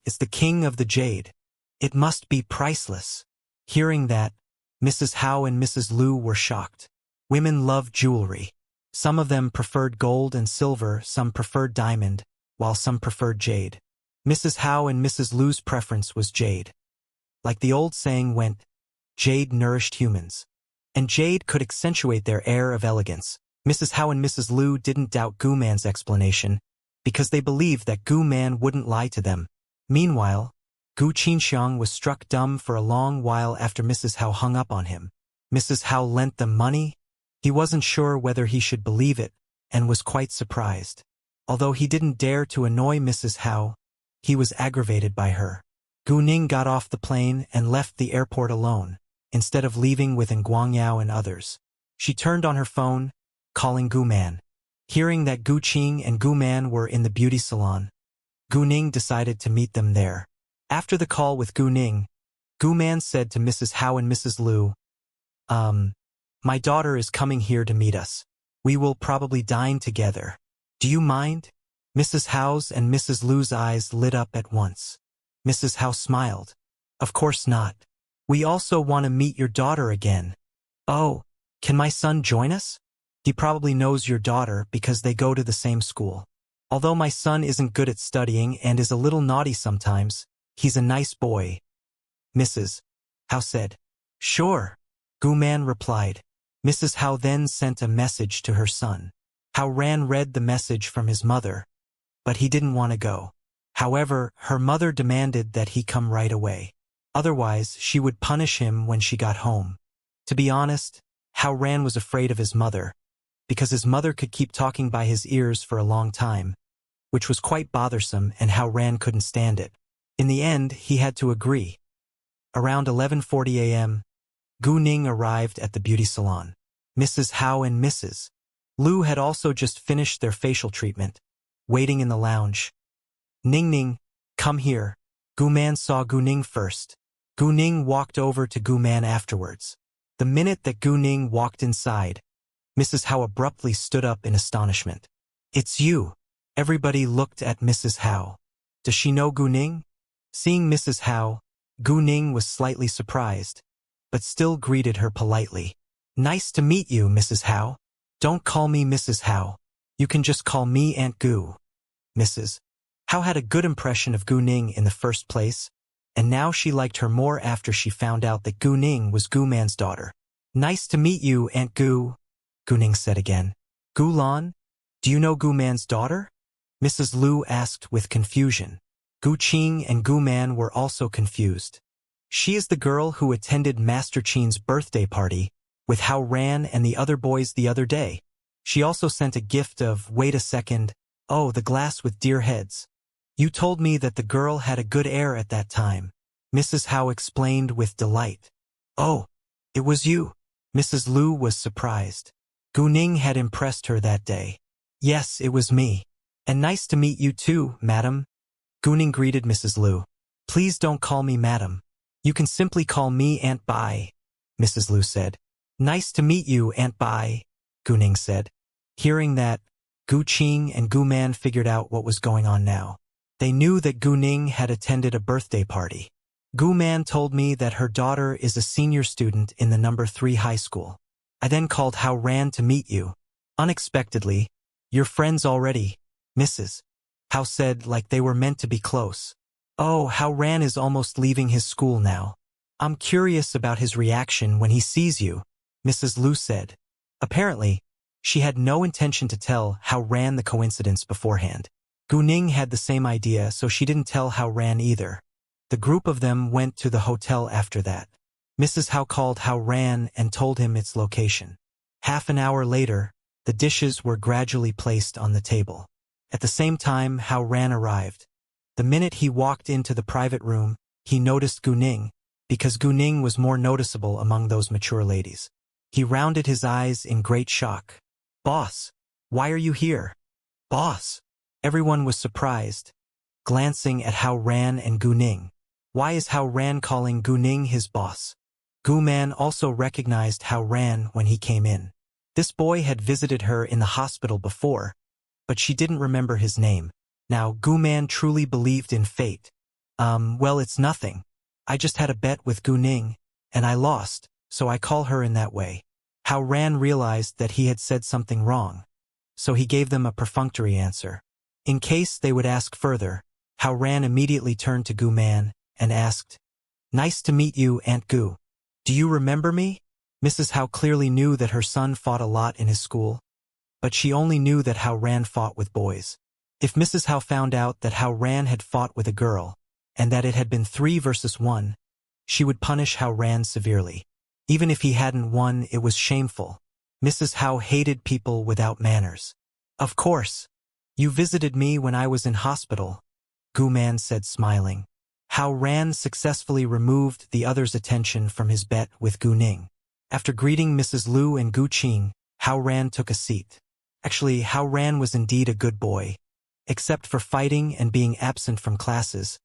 It's the king of the jade. It must be priceless." Hearing that, Mrs. Hao and Mrs. Lu were shocked. Women love jewelry. Some of them preferred gold and silver, some preferred diamond, while some preferred jade. Mrs. Hao and Mrs. Lu's preference was jade. Like the old saying went, jade nourished humans. And jade could accentuate their air of elegance. Mrs. Hao and Mrs. Lu didn't doubt Gu Man's explanation, because they believed that Gu Man wouldn't lie to them. Meanwhile, Gu Qingxiang was struck dumb for a long while after Mrs. Hao hung up on him. Mrs. Hao lent them money? He wasn't sure whether he should believe it, and was quite surprised. Although he didn't dare to annoy Mrs. Hao, he was aggravated by her. Gu Ning got off the plane and left the airport alone, instead of leaving with Guangyao and others. She turned on her phone, calling Gu Man. Hearing that Gu Qing and Gu Man were in the beauty salon, Gu Ning decided to meet them there. After the call with Gu Ning, Gu Man said to Mrs. Hao and Mrs. Lu, my daughter is coming here to meet us. We will probably dine together. Do you mind?" Mrs. Hao's and Mrs. Lu's eyes lit up at once. Mrs. Hao smiled. "Of course not. We also want to meet your daughter again." "Oh, can my son join us?" "He probably knows your daughter because they go to the same school. Although my son isn't good at studying and is a little naughty sometimes, he's a nice boy," Mrs. Hao said. "Sure," Gu Man replied. Mrs. Hao then sent a message to her son. Hao Ran read the message from his mother, but he didn't want to go. However, her mother demanded that he come right away. Otherwise, she would punish him when she got home. To be honest, Hao Ran was afraid of his mother, because his mother could keep talking by his ears for a long time, which was quite bothersome, and Hao Ran couldn't stand it. In the end, he had to agree. Around 11:40 a.m., Gu Ning arrived at the beauty salon. Mrs. Hao and Mrs. Lu had also just finished their facial treatment, waiting in the lounge. "Ning Ning, come here." Gu Man saw Gu Ning first. Gu Ning walked over to Gu Man afterwards. The minute that Gu Ning walked inside, Mrs. Hao abruptly stood up in astonishment. "It's you." Everybody looked at Mrs. Hao. Does she know Gu Ning? Seeing Mrs. Hao, Gu Ning was slightly surprised, but still greeted her politely. "Nice to meet you, Mrs. Hao." "Don't call me Mrs. Hao. You can just call me Aunt Gu." Mrs. Hao had a good impression of Gu Ning in the first place, and now she liked her more after she found out that Gu Ning was Gu Man's daughter. "Nice to meet you, Aunt Gu," Gu Ning said again. "Gu Lan, do you know Gu Man's daughter?" Mrs. Lu asked with confusion. Gu Qing and Gu Man were also confused. "She is the girl who attended Master Qin's birthday party with Hao Ran and the other boys the other day. She also sent a gift of, wait a second, oh, the glass with deer heads. You told me that the girl had a good air at that time," Mrs. Hao explained with delight. "Oh, it was you." Mrs. Lu was surprised. Gu Ning had impressed her that day. "Yes, it was me. And nice to meet you too, madam." Gu Ning greeted Mrs. Lu. "Please don't call me madam. You can simply call me Aunt Bai," Mrs. Lu said. Nice to meet you, Aunt Bai, Gu Ning said. Hearing that, Gu Qing and Gu Man figured out what was going on now. They knew that Gu Ning had attended a birthday party. Gu Man told me that her daughter is a senior student in the number 3 high school. I then called Hao Ran to meet you. Unexpectedly, you're friends already, Mrs. Hao said, like they were meant to be close. Oh, Hao Ran is almost leaving his school now. I'm curious about his reaction when he sees you, Mrs. Lu said. Apparently, she had no intention to tell Hao Ran the coincidence beforehand. Gu Ning had the same idea, so she didn't tell Hao Ran either. The group of them went to the hotel after that. Mrs. Hao called Hao Ran and told him its location. Half an hour later, the dishes were gradually placed on the table. At the same time, Hao Ran arrived. The minute he walked into the private room, he noticed Gu Ning, because Gu Ning was more noticeable among those mature ladies. He rounded his eyes in great shock. Boss, why are you here? Boss. Everyone was surprised, glancing at Hao Ran and Gu Ning. Why is Hao Ran calling Gu Ning his boss? Gu Man also recognized Hao Ran when he came in. This boy had visited her in the hospital before, but she didn't remember his name. Now, Gu Man truly believed in fate. Well, it's nothing. I just had a bet with Gu Ning, and I lost, so I call her in that way. Hao Ran realized that he had said something wrong, so he gave them a perfunctory answer. In case they would ask further, Hao Ran immediately turned to Gu Man and asked, Nice to meet you, Aunt Gu. Do you remember me? Mrs. Hao clearly knew that her son fought a lot in his school, but she only knew that Hao Ran fought with boys. If Mrs. Hao found out that Hao Ran had fought with a girl, and that it had been 3 versus 1, she would punish Hao Ran severely. Even if he hadn't won, it was shameful. Mrs. Hao hated people without manners. Of course. You visited me when I was in hospital, Gu Man said, smiling. Hao Ran successfully removed the other's attention from his bet with Gu Ning. After greeting Mrs. Lu and Gu Qing, Hao Ran took a seat. Actually, Hao Ran was indeed a good boy. Except for fighting and being absent from classes,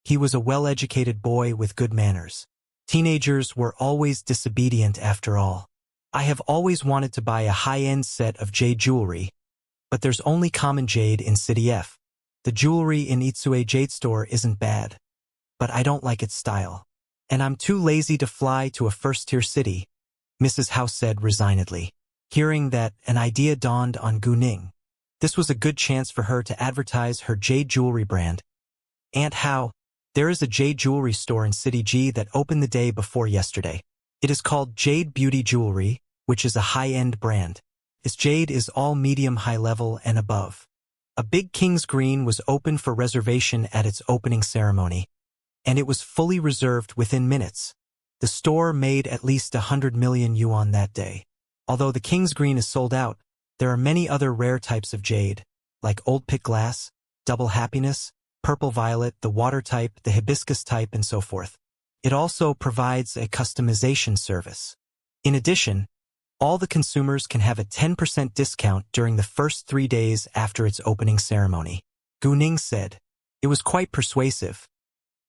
he was a well-educated boy with good manners. Teenagers were always disobedient after all. I have always wanted to buy a high-end set of jade jewelry, but there's only common jade in City F. The jewelry in Itsue Jade Store isn't bad, but I don't like its style. And I'm too lazy to fly to a first-tier city, Mrs. Hao said resignedly. Hearing that, an idea dawned on Gu Ning. This was a good chance for her to advertise her jade jewelry brand. Aunt Hao, there is a jade jewelry store in City G that opened the day before yesterday. It is called Jade Beauty Jewelry, which is a high-end brand. Its jade is all medium high level and above. A big King's Green was open for reservation at its opening ceremony, and it was fully reserved within minutes. The store made at least 100 million yuan that day. Although the King's Green is sold out, there are many other rare types of jade, like Old Pick Glass, Double Happiness, Purple Violet, the water type, the hibiscus type, and so forth. It also provides a customization service. In addition, all the consumers can have a 10% discount during the first 3 days after its opening ceremony. Gu Ning said. It was quite persuasive.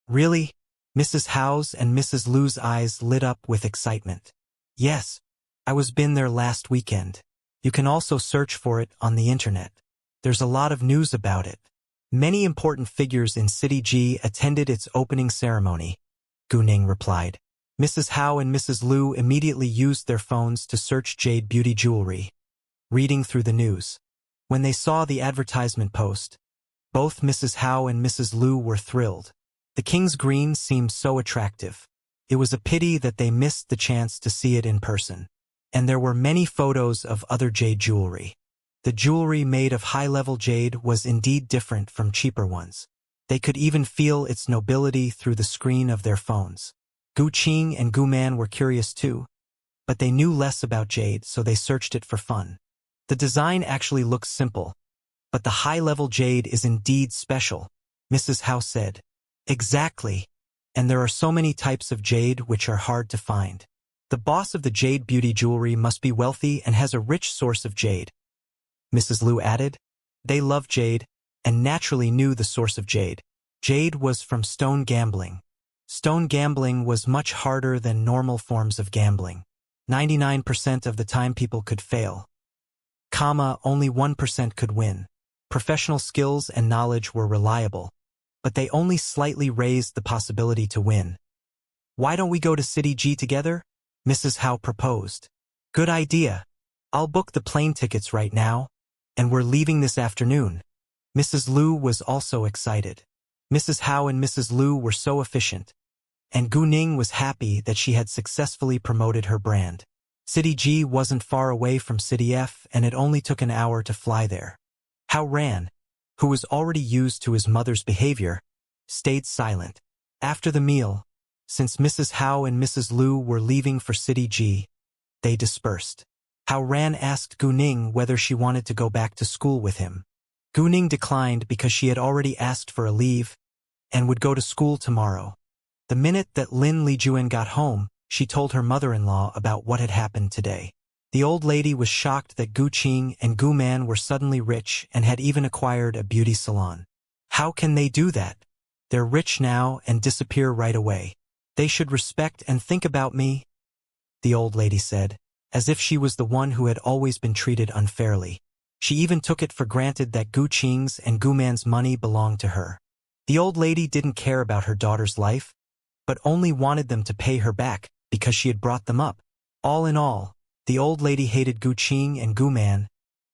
Really? Mrs. Hao's and Mrs. Lu's eyes lit up with excitement. Yes, I was been there last weekend. You can also search for it on the internet. There's a lot of news about it. Many important figures in City G attended its opening ceremony, Gu Ning replied. Mrs. Hao and Mrs. Lu immediately used their phones to search Jade Beauty Jewelry, reading through the news. When they saw the advertisement post, both Mrs. Hao and Mrs. Lu were thrilled. The King's Green seemed so attractive. It was a pity that they missed the chance to see it in person. And there were many photos of other jade jewelry. The jewelry made of high-level jade was indeed different from cheaper ones. They could even feel its nobility through the screen of their phones. Gu Qing and Gu Man were curious too, but they knew less about jade, so they searched it for fun. The design actually looks simple, but the high-level jade is indeed special, Mrs. Hao said. Exactly, and there are so many types of jade which are hard to find. The boss of the Jade Beauty Jewelry must be wealthy and has a rich source of jade, Mrs. Lu added. They loved jade, and naturally knew the source of jade. Jade was from stone gambling. Stone gambling was much harder than normal forms of gambling. 99% of the time people could fail. Only 1% could win. Professional skills and knowledge were reliable, but they only slightly raised the possibility to win. Why don't we go to City G together? Mrs. Howe proposed. Good idea. I'll book the plane tickets right now, and we're leaving this afternoon. Mrs. Liu was also excited. Mrs. Howe and Mrs. Liu were so efficient, and Gu Ning was happy that she had successfully promoted her brand. City G wasn't far away from City F, and it only took an hour to fly there. Hao Ran, who was already used to his mother's behavior, stayed silent. After the meal, since Mrs. Howe and Mrs. Liu were leaving for City G, they dispersed. Hao Ran asked Gu Ning whether she wanted to go back to school with him. Gu Ning declined because she had already asked for a leave and would go to school tomorrow. The minute that Lin Lijuan got home, she told her mother-in-law about what had happened today. The old lady was shocked that Gu Qing and Gu Man were suddenly rich and had even acquired a beauty salon. How can they do that? They're rich now and disappear right away. They should respect and think about me, the old lady said, as if she was the one who had always been treated unfairly. She even took it for granted that Gu Qing's and Gu Man's money belonged to her. The old lady didn't care about her daughter's life, but only wanted them to pay her back because she had brought them up. All in all, the old lady hated Gu Qing and Gu Man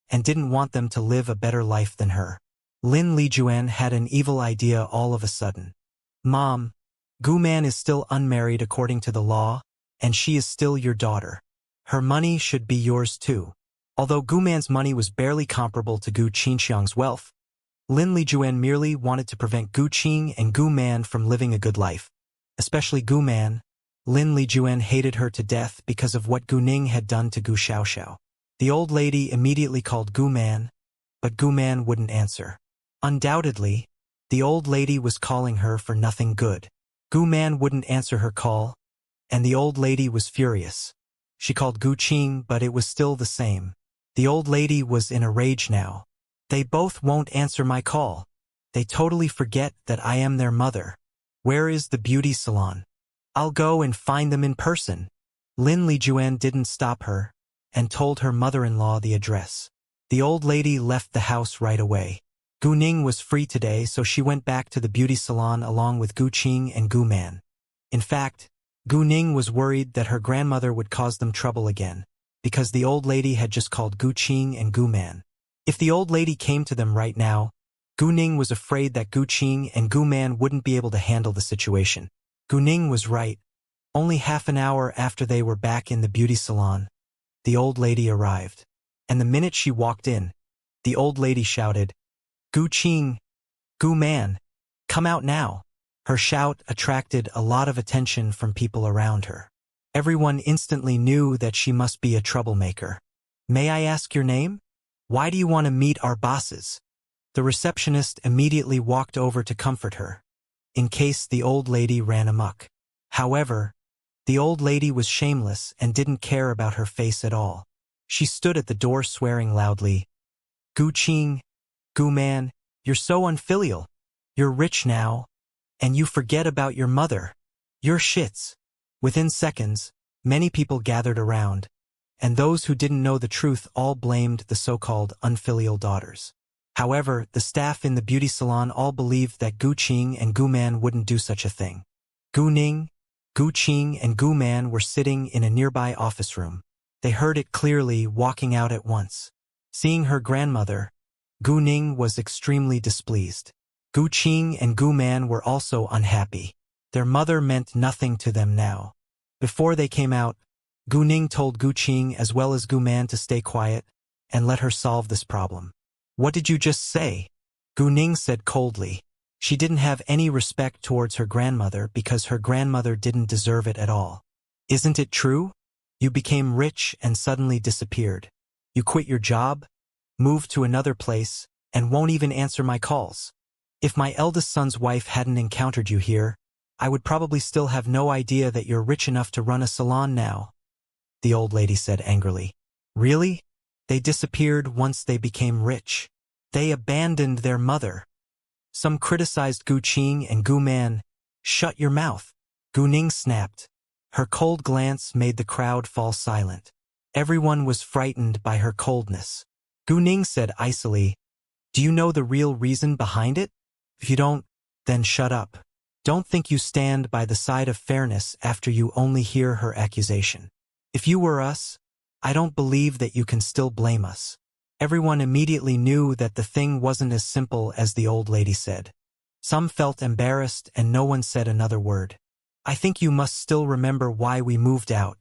and didn't want them to live a better life than her. Lin Lijuan had an evil idea all of a sudden. Mom, Gu Man is still unmarried according to the law, and she is still your daughter. Her money should be yours too. Although Gu Man's money was barely comparable to Gu Qingxiang's wealth, Lin Lijuan merely wanted to prevent Gu Qing and Gu Man from living a good life. Especially Gu Man, Lin Lijuan hated her to death because of what Gu Ning had done to Gu Xiaoxiao. The old lady immediately called Gu Man, but Gu Man wouldn't answer. Undoubtedly, the old lady was calling her for nothing good. Gu Man wouldn't answer her call, and the old lady was furious. She called Gu Qing, but it was still the same. The old lady was in a rage now. They both won't answer my call. They totally forget that I am their mother. Where is the beauty salon? I'll go and find them in person. Lin Lijuan didn't stop her and told her mother-in-law the address. The old lady left the house right away. Gu Ning was free today, so she went back to the beauty salon along with Gu Qing and Gu Man. In fact, Gu Ning was worried that her grandmother would cause them trouble again, because the old lady had just called Gu Qing and Gu Man. If the old lady came to them right now, Gu Ning was afraid that Gu Qing and Gu Man wouldn't be able to handle the situation. Gu Ning was right. Only half an hour after they were back in the beauty salon, the old lady arrived. And the minute she walked in, the old lady shouted, "Gu Qing, Gu Man, come out now." Her shout attracted a lot of attention from people around her. Everyone instantly knew that she must be a troublemaker. "May I ask your name? Why do you want to meet our bosses?" The receptionist immediately walked over to comfort her, in case the old lady ran amok. However, the old lady was shameless and didn't care about her face at all. She stood at the door swearing loudly, "Gu Qing, Gu Man, you're so unfilial. You're rich now, and you forget about your mother. You're shits." Within seconds, many people gathered around, and those who didn't know the truth all blamed the so-called unfilial daughters. However, the staff in the beauty salon all believed that Gu Qing and Gu Man wouldn't do such a thing. Gu Ning, Gu Qing and Gu Man were sitting in a nearby office room. They heard it clearly, walking out at once. Seeing her grandmother, Gu Ning was extremely displeased. Gu Qing and Gu Man were also unhappy. Their mother meant nothing to them now. Before they came out, Gu Ning told Gu Qing as well as Gu Man to stay quiet and let her solve this problem. "What did you just say?" Gu Ning said coldly. She didn't have any respect towards her grandmother because her grandmother didn't deserve it at all. "Isn't it true? You became rich and suddenly disappeared. You quit your job, moved to another place, and won't even answer my calls. If my eldest son's wife hadn't encountered you here, I would probably still have no idea that you're rich enough to run a salon now," the old lady said angrily. "Really? They disappeared once they became rich. They abandoned their mother." Some criticized Gu Qing and Gu Man. "Shut your mouth," Gu Ning snapped. Her cold glance made the crowd fall silent. Everyone was frightened by her coldness. Gu Ning said icily, "Do you know the real reason behind it? If you don't, then shut up. Don't think you stand by the side of fairness after you only hear her accusation. If you were us, I don't believe that you can still blame us." Everyone immediately knew that the thing wasn't as simple as the old lady said. Some felt embarrassed and no one said another word. "I think you must still remember why we moved out.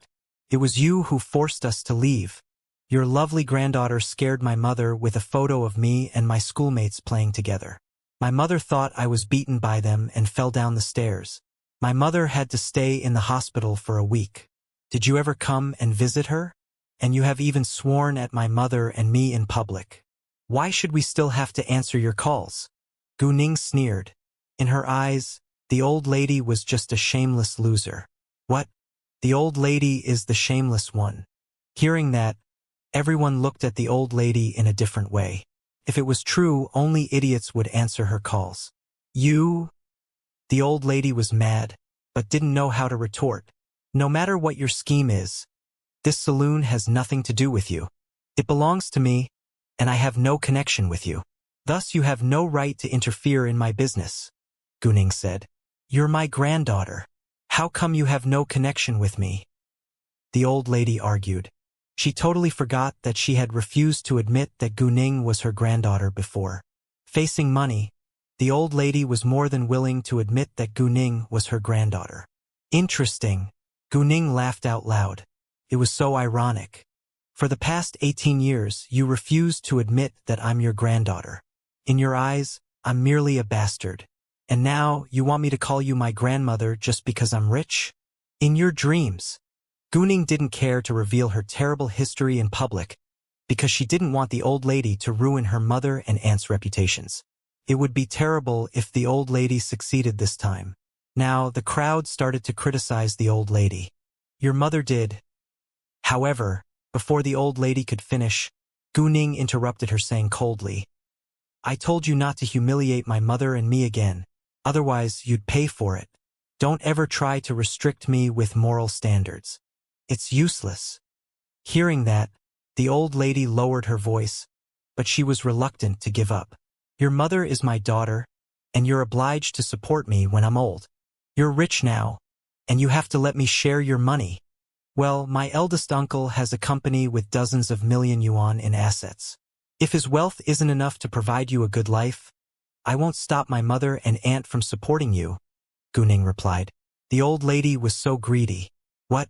It was you who forced us to leave. Your lovely granddaughter scared my mother with a photo of me and my schoolmates playing together. My mother thought I was beaten by them and fell down the stairs. My mother had to stay in the hospital for a week. Did you ever come and visit her? And you have even sworn at my mother and me in public. Why should we still have to answer your calls?" Gu Ning sneered. In her eyes, the old lady was just a shameless loser. What? The old lady is the shameless one. Hearing that, everyone looked at the old lady in a different way. If it was true, only idiots would answer her calls. "You?" The old lady was mad, but didn't know how to retort. "No matter what your scheme is, this saloon has nothing to do with you. It belongs to me, and I have no connection with you. Thus you have no right to interfere in my business," Gu Ning said. "You're my granddaughter. How come you have no connection with me?" The old lady argued. She totally forgot that she had refused to admit that Gu Ning was her granddaughter before. Facing money, the old lady was more than willing to admit that Gu Ning was her granddaughter. "Interesting." Gu Ning laughed out loud. It was so ironic. "For the past 18 years, you refused to admit that I'm your granddaughter. In your eyes, I'm merely a bastard. And now, you want me to call you my grandmother just because I'm rich? In your dreams." Gu Ning didn't care to reveal her terrible history in public because she didn't want the old lady to ruin her mother and aunt's reputations. It would be terrible if the old lady succeeded this time. Now, the crowd started to criticize the old lady. "Your mother did." However, before the old lady could finish, Gu Ning interrupted her saying coldly, "I told you not to humiliate my mother and me again. Otherwise, you'd pay for it. Don't ever try to restrict me with moral standards. It's useless." Hearing that, the old lady lowered her voice, but she was reluctant to give up. "Your mother is my daughter, and you're obliged to support me when I'm old. You're rich now, and you have to let me share your money. Well, my eldest uncle has a company with dozens of million yuan in assets. If his wealth isn't enough to provide you a good life, I won't stop my mother and aunt from supporting you," Gu Ning replied. The old lady was so greedy. What?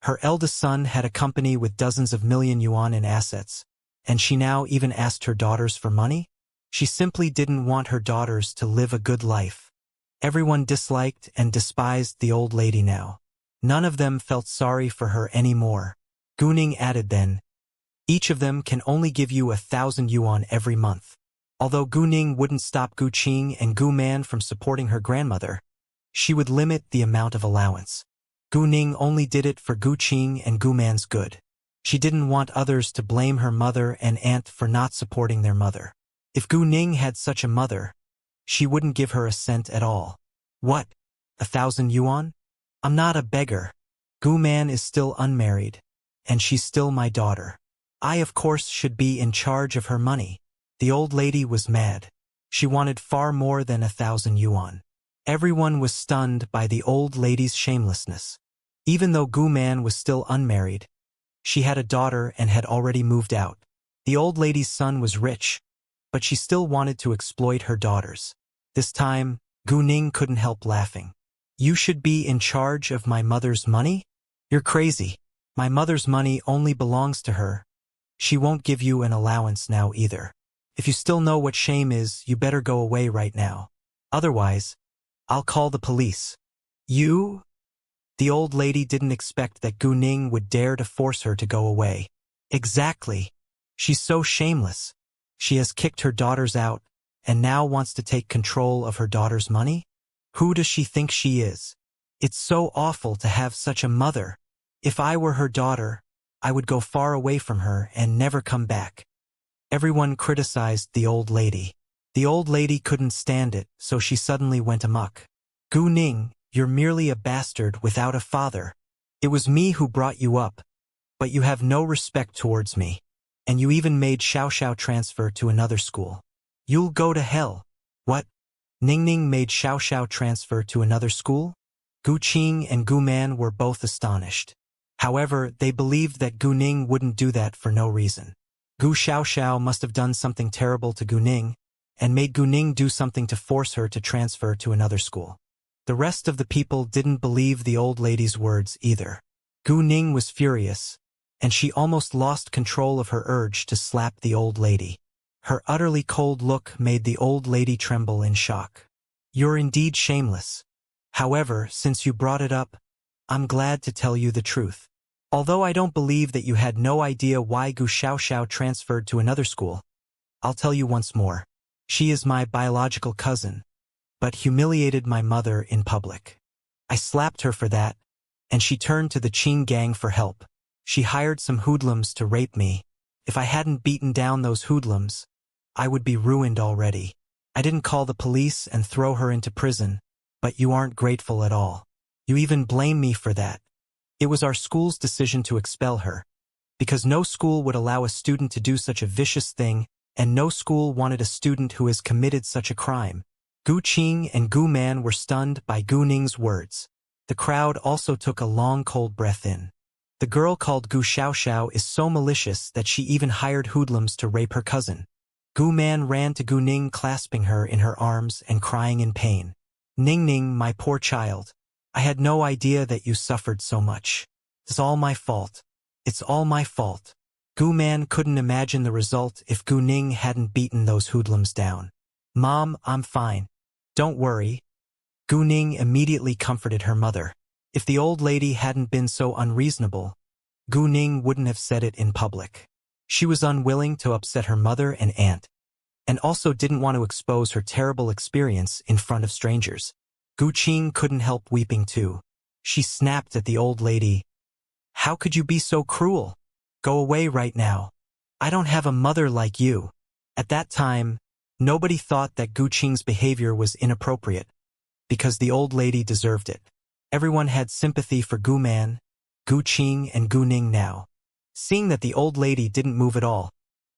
Her eldest son had a company with dozens of million yuan in assets, and she now even asked her daughters for money? She simply didn't want her daughters to live a good life. Everyone disliked and despised the old lady now. None of them felt sorry for her anymore. Gu Ning added then, "Each of them can only give you 1,000 yuan every month." Although Gu Ning wouldn't stop Gu Qing and Gu Man from supporting her grandmother, she would limit the amount of allowance. Gu Ning only did it for Gu Qing and Gu Man's good. She didn't want others to blame her mother and aunt for not supporting their mother. If Gu Ning had such a mother, she wouldn't give her a cent at all. What? 1,000 yuan? I'm not a beggar. Gu Man is still unmarried, and she's still my daughter. I, of course, should be in charge of her money. The old lady was mad. She wanted far more than 1,000 yuan. Everyone was stunned by the old lady's shamelessness. Even though Gu Man was still unmarried, she had a daughter and had already moved out. The old lady's son was rich, but she still wanted to exploit her daughters. This time, Gu Ning couldn't help laughing. "You should be in charge of my mother's money? You're crazy. My mother's money only belongs to her. She won't give you an allowance now either. If you still know what shame is, you better go away right now. Otherwise, I'll call the police." "You?" The old lady didn't expect that Gu Ning would dare to force her to go away. Exactly. She's so shameless. She has kicked her daughters out, and now wants to take control of her daughter's money? Who does she think she is? It's so awful to have such a mother. If I were her daughter, I would go far away from her and never come back. Everyone criticized the old lady. The old lady couldn't stand it, so she suddenly went amok. "Gu Ning, you're merely a bastard without a father. It was me who brought you up, but you have no respect towards me. And you even made Xiao Xiao transfer to another school. You'll go to hell. What? Ning Ning made Xiao Xiao transfer to another school? Gu Qing and Gu Man were both astonished. However, they believed that Gu Ning wouldn't do that for no reason. Gu Xiao Xiao must have done something terrible to Gu Ning, and made Gu Ning do something to force her to transfer to another school. The rest of the people didn't believe the old lady's words either. Gu Ning was furious, and she almost lost control of her urge to slap the old lady. Her utterly cold look made the old lady tremble in shock. You're indeed shameless. However, since you brought it up, I'm glad to tell you the truth. Although I don't believe that you had no idea why Gu Xiao Xiao transferred to another school, I'll tell you once more. She is my biological cousin, but humiliated my mother in public. I slapped her for that, and she turned to the Qing gang for help. She hired some hoodlums to rape me. If I hadn't beaten down those hoodlums, I would be ruined already. I didn't call the police and throw her into prison, but you aren't grateful at all. You even blame me for that. It was our school's decision to expel her, because no school would allow a student to do such a vicious thing, and no school wanted a student who has committed such a crime. Gu Qing and Gu Man were stunned by Gu Ning's words. The crowd also took a long cold breath in. The girl called Gu Xiao Xiao is so malicious that she even hired hoodlums to rape her cousin. Gu Man ran to Gu Ning, clasping her in her arms and crying in pain. Ning Ning, my poor child. I had no idea that you suffered so much. It's all my fault. It's all my fault. Gu Man couldn't imagine the result if Gu Ning hadn't beaten those hoodlums down. Mom, I'm fine. Don't worry. Gu Ning immediately comforted her mother. If the old lady hadn't been so unreasonable, Gu Ning wouldn't have said it in public. She was unwilling to upset her mother and aunt, and also didn't want to expose her terrible experience in front of strangers. Gu Qing couldn't help weeping too. She snapped at the old lady. How could you be so cruel? Go away right now. I don't have a mother like you. At that time, nobody thought that Gu Qing's behavior was inappropriate, because the old lady deserved it. Everyone had sympathy for Gu Man, Gu Qing, and Gu Ning now. Seeing that the old lady didn't move at all,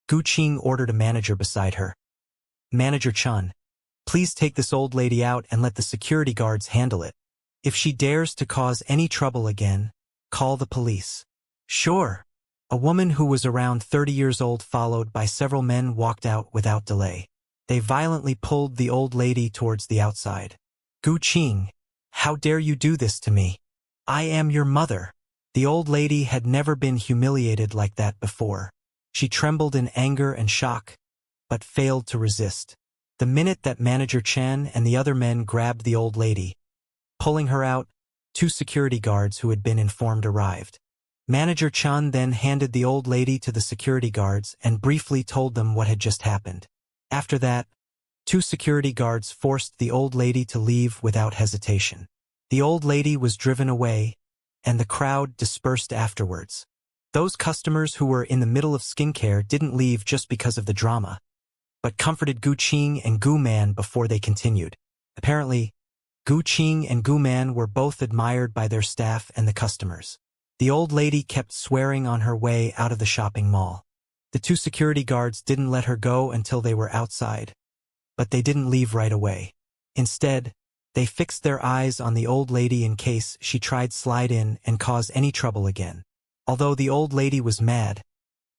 Gu Qing ordered a manager beside her. Manager Chun, please take this old lady out and let the security guards handle it. If she dares to cause any trouble again, call the police. Sure. A woman who was around 30 years old, followed by several men, walked out without delay. They violently pulled the old lady towards the outside. Gu Qing, how dare you do this to me? I am your mother. The old lady had never been humiliated like that before. She trembled in anger and shock, but failed to resist. The minute that Manager Chan and the other men grabbed the old lady, pulling her out, 2 security guards who had been informed arrived. Manager Chan then handed the old lady to the security guards and briefly told them what had just happened. After that, 2 security guards forced the old lady to leave without hesitation. The old lady was driven away, and the crowd dispersed afterwards. Those customers who were in the middle of skincare didn't leave just because of the drama, but comforted Gu Qing and Gu Man before they continued. Apparently, Gu Qing and Gu Man were both admired by their staff and the customers. The old lady kept swearing on her way out of the shopping mall. The 2 security guards didn't let her go until they were outside, but they didn't leave right away. Instead, they fixed their eyes on the old lady in case she tried slide in and cause any trouble again. Although the old lady was mad,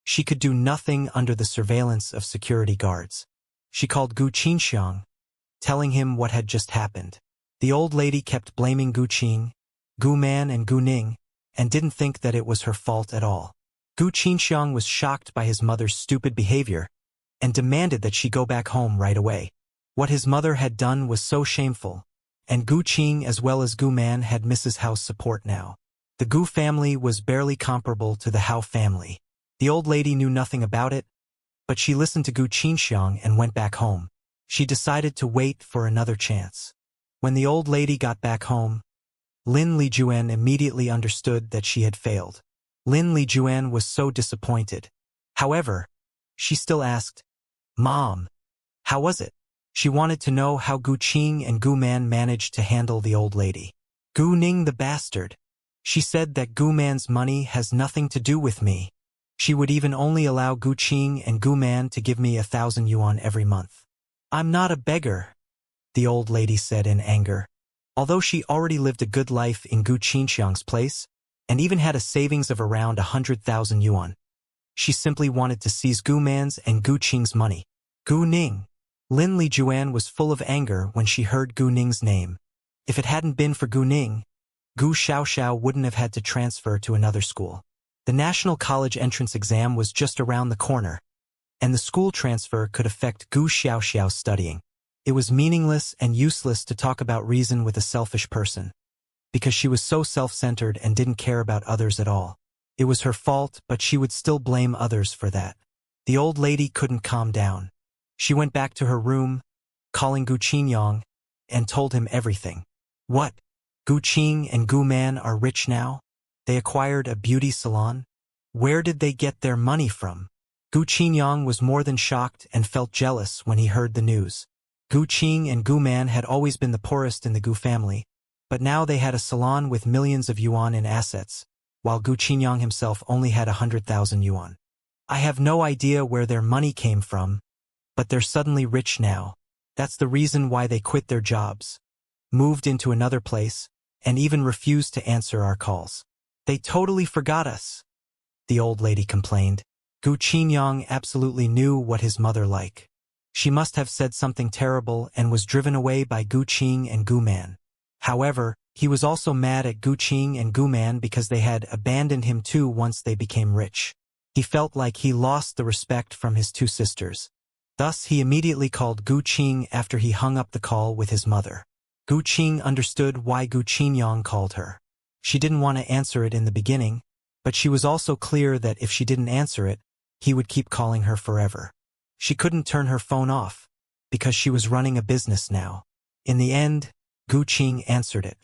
she could do nothing under the surveillance of security guards. She called Gu Qingxiang, telling him what had just happened. The old lady kept blaming Gu Qing, Gu Man, and Gu Ning, and didn't think that it was her fault at all. Gu Qingxiang was shocked by his mother's stupid behavior and demanded that she go back home right away. What his mother had done was so shameful, and Gu Qing as well as Gu Man had Mrs. Hao's support now. The Gu family was barely comparable to the Hao family. The old lady knew nothing about it, but she listened to Gu Qingxiang and went back home. She decided to wait for another chance. When the old lady got back home, Lin Lijuan immediately understood that she had failed. Lin Lijuan was so disappointed. However, she still asked, Mom, how was it? She wanted to know how Gu Qing and Gu Man managed to handle the old lady. Gu Ning the bastard. She said that Gu Man's money has nothing to do with me. She would even only allow Gu Qing and Gu Man to give me 1,000 yuan every month. I'm not a beggar, the old lady said in anger. Although she already lived a good life in Gu Qingxiang's place, and even had a savings of around 100,000 yuan, she simply wanted to seize Gu Man's and Gu Qing's money. Gu Ning. Lin Li Juan was full of anger when she heard Gu Ning's name. If it hadn't been for Gu Ning, Gu Xiaoxiao wouldn't have had to transfer to another school. The national college entrance exam was just around the corner, and the school transfer could affect Gu Xiaoxiao's studying. It was meaningless and useless to talk about reason with a selfish person, because she was so self-centered and didn't care about others at all. It was her fault, but she would still blame others for that. The old lady couldn't calm down. She went back to her room, calling Gu Qingyang, and told him everything. What? Gu Qing and Gu Man are rich now? They acquired a beauty salon? Where did they get their money from? Gu Qingyang was more than shocked and felt jealous when he heard the news. Gu Qing and Gu Man had always been the poorest in the Gu family, but now they had a salon with millions of yuan in assets, while Gu Qingyang himself only had 100,000 yuan. I have no idea where their money came from, but they're suddenly rich now. That's the reason why they quit their jobs, moved into another place, and even refused to answer our calls. They totally forgot us, the old lady complained. Gu Qingyang absolutely knew what his mother liked. She must have said something terrible and was driven away by Gu Qing and Gu Man. However, he was also mad at Gu Qing and Gu Man because they had abandoned him too once they became rich. He felt like he lost the respect from his two sisters. Thus, he immediately called Gu Qing after he hung up the call with his mother. Gu Qing understood why Gu Qingyang called her. She didn't want to answer it in the beginning, but she was also clear that if she didn't answer it, he would keep calling her forever. She couldn't turn her phone off, because she was running a business now. In the end, Gu Qing answered it.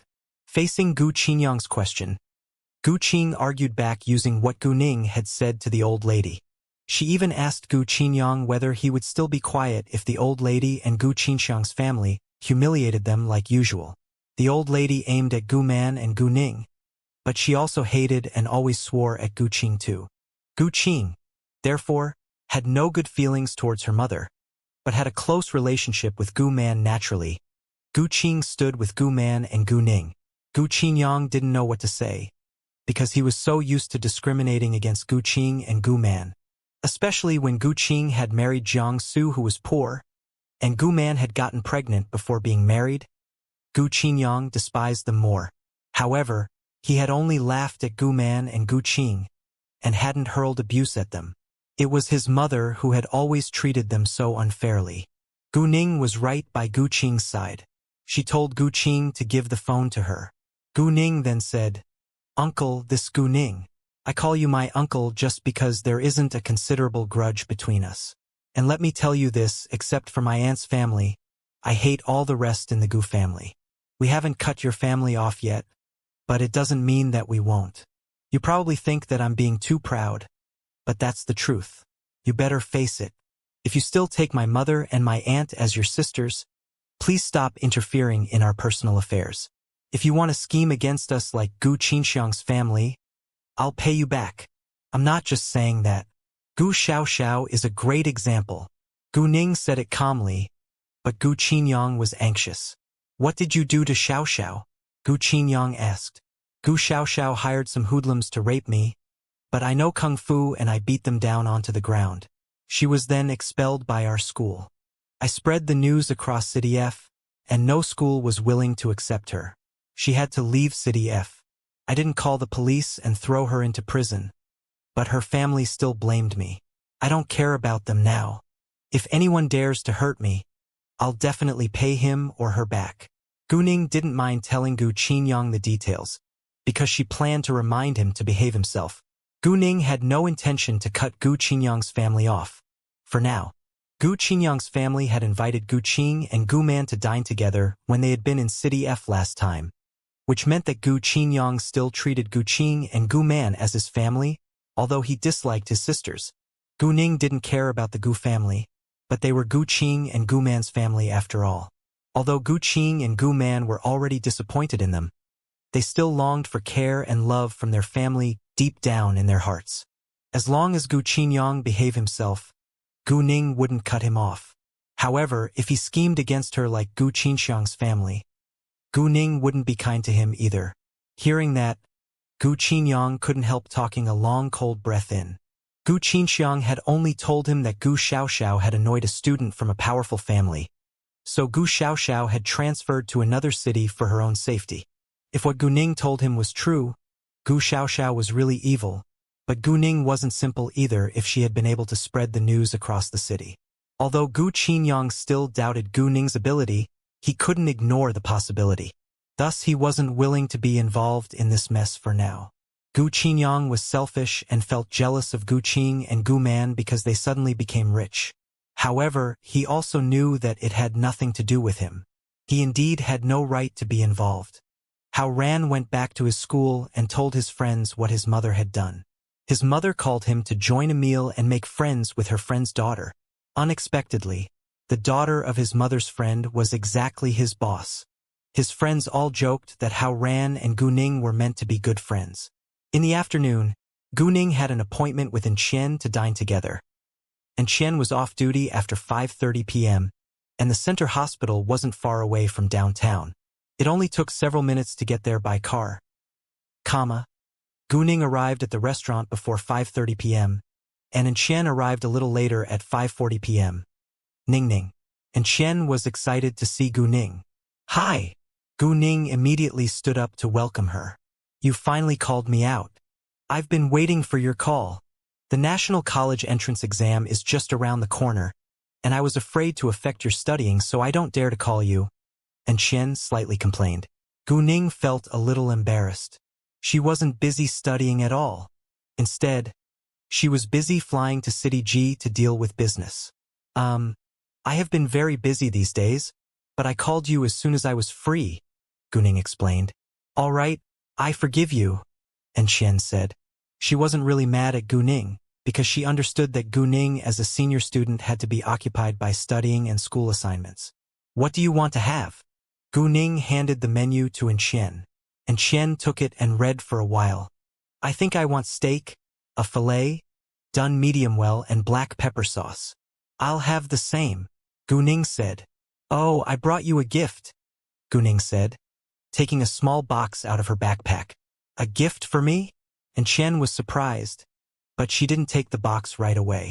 Facing Gu Qingyang's question, Gu Qing argued back using what Gu Ning had said to the old lady. She even asked Gu Qingyang whether he would still be quiet if the old lady and Gu Qinxiang's family humiliated them like usual. The old lady aimed at Gu Man and Gu Ning, but she also hated and always swore at Gu Qing too. Gu Qing, therefore, had no good feelings towards her mother, but had a close relationship with Gu Man naturally. Gu Qing stood with Gu Man and Gu Ning. Gu Qingyang didn't know what to say, because he was so used to discriminating against Gu Qing and Gu Man, especially when Gu Qing had married Jiang Su, who was poor, and Gu Man had gotten pregnant before being married. Gu Qingyang despised them more. However, he had only laughed at Gu Man and Gu Qing, and hadn't hurled abuse at them. It was his mother who had always treated them so unfairly. Gu Ning was right by Gu Qing's side. She told Gu Qing to give the phone to her. Gu Ning then said, "Uncle, this Gu Ning. I call you my uncle just because there isn't a considerable grudge between us. And let me tell you this, except for my aunt's family, I hate all the rest in the Gu family. We haven't cut your family off yet, but it doesn't mean that we won't. You probably think that I'm being too proud, but that's the truth. You better face it. If you still take my mother and my aunt as your sisters, please stop interfering in our personal affairs. If you want to scheme against us like Gu Qinxiang's family, I'll pay you back. I'm not just saying that. Gu Xiaoxiao is a great example." Gu Ning said it calmly, but Gu Qingyang was anxious. "What did you do to Xiaoxiao?" Gu Qingyang asked. "Gu Xiaoxiao hired some hoodlums to rape me, but I know kung fu and I beat them down onto the ground. She was then expelled by our school. I spread the news across City F, and no school was willing to accept her. She had to leave City F. I didn't call the police and throw her into prison, but her family still blamed me. I don't care about them now. If anyone dares to hurt me, I'll definitely pay him or her back." Gu Ning didn't mind telling Gu Qingyang the details, because she planned to remind him to behave himself. Gu Ning had no intention to cut Gu Qingyang's family off. For now, Gu Qingyang's family had invited Gu Qing and Gu Man to dine together when they had been in City F last time, which meant that Gu Qingyang still treated Gu Qing and Gu Man as his family, although he disliked his sisters. Gu Ning didn't care about the Gu family, but they were Gu Qing and Gu Man's family after all. Although Gu Qing and Gu Man were already disappointed in them, they still longed for care and love from their family deep down in their hearts. As long as Gu Qinyang behaved himself, Gu Ning wouldn't cut him off. However, if he schemed against her like Gu Qinxiang's family, Gu Ning wouldn't be kind to him either. Hearing that, Gu Qinyang couldn't help taking a long cold breath in. Gu Qinxiang had only told him that Gu Xiaoxiao had annoyed a student from a powerful family, so Gu Xiaoxiao had transferred to another city for her own safety. If what Gu Ning told him was true, Gu Xiaoxiao was really evil, but Gu Ning wasn't simple either if she had been able to spread the news across the city. Although Gu Qinyang still doubted Gu Ning's ability, he couldn't ignore the possibility. Thus, he wasn't willing to be involved in this mess for now. Gu Qinyang was selfish and felt jealous of Gu Qing and Gu Man because they suddenly became rich. However, he also knew that it had nothing to do with him. He indeed had no right to be involved. Hao Ran went back to his school and told his friends what his mother had done. His mother called him to join a meal and make friends with her friend's daughter. Unexpectedly, the daughter of his mother's friend was exactly his boss. His friends all joked that Hao Ran and Gu Ning were meant to be good friends. In the afternoon, Gu Ning had an appointment with Qian to dine together. Qian was off duty after 5:30 p.m., and the center hospital wasn't far away from downtown. It only took several minutes to get there by car. Gu Ning arrived at the restaurant before 5:30 p.m., and Qian arrived a little later at 5:40 p.m. Ning. Qian was excited to see Gu Ning. "Hi!" Gu Ning immediately stood up to welcome her. "You finally called me out. I've been waiting for your call. The National College entrance exam is just around the corner, and I was afraid to affect your studying, so I don't dare to call you." And Qian slightly complained. Gu Ning felt a little embarrassed. She wasn't busy studying at all. Instead, she was busy flying to City G to deal with business. I have been very busy these days, but I called you as soon as I was free," Gu Ning explained. "All right, I forgive you," and Qian said. She wasn't really mad at Gu Ning, because she understood that Gu Ning as a senior student had to be occupied by studying and school assignments. "What do you want to have?" Gu Ning handed the menu to Qian, and Qian took it and read for a while. "I think I want steak, a fillet, done medium well, and black pepper sauce." "I'll have the same," Gu Ning said. "Oh, I brought you a gift," Gu Ning said, taking a small box out of her backpack. "A gift for me?" And Qian was surprised, but she didn't take the box right away.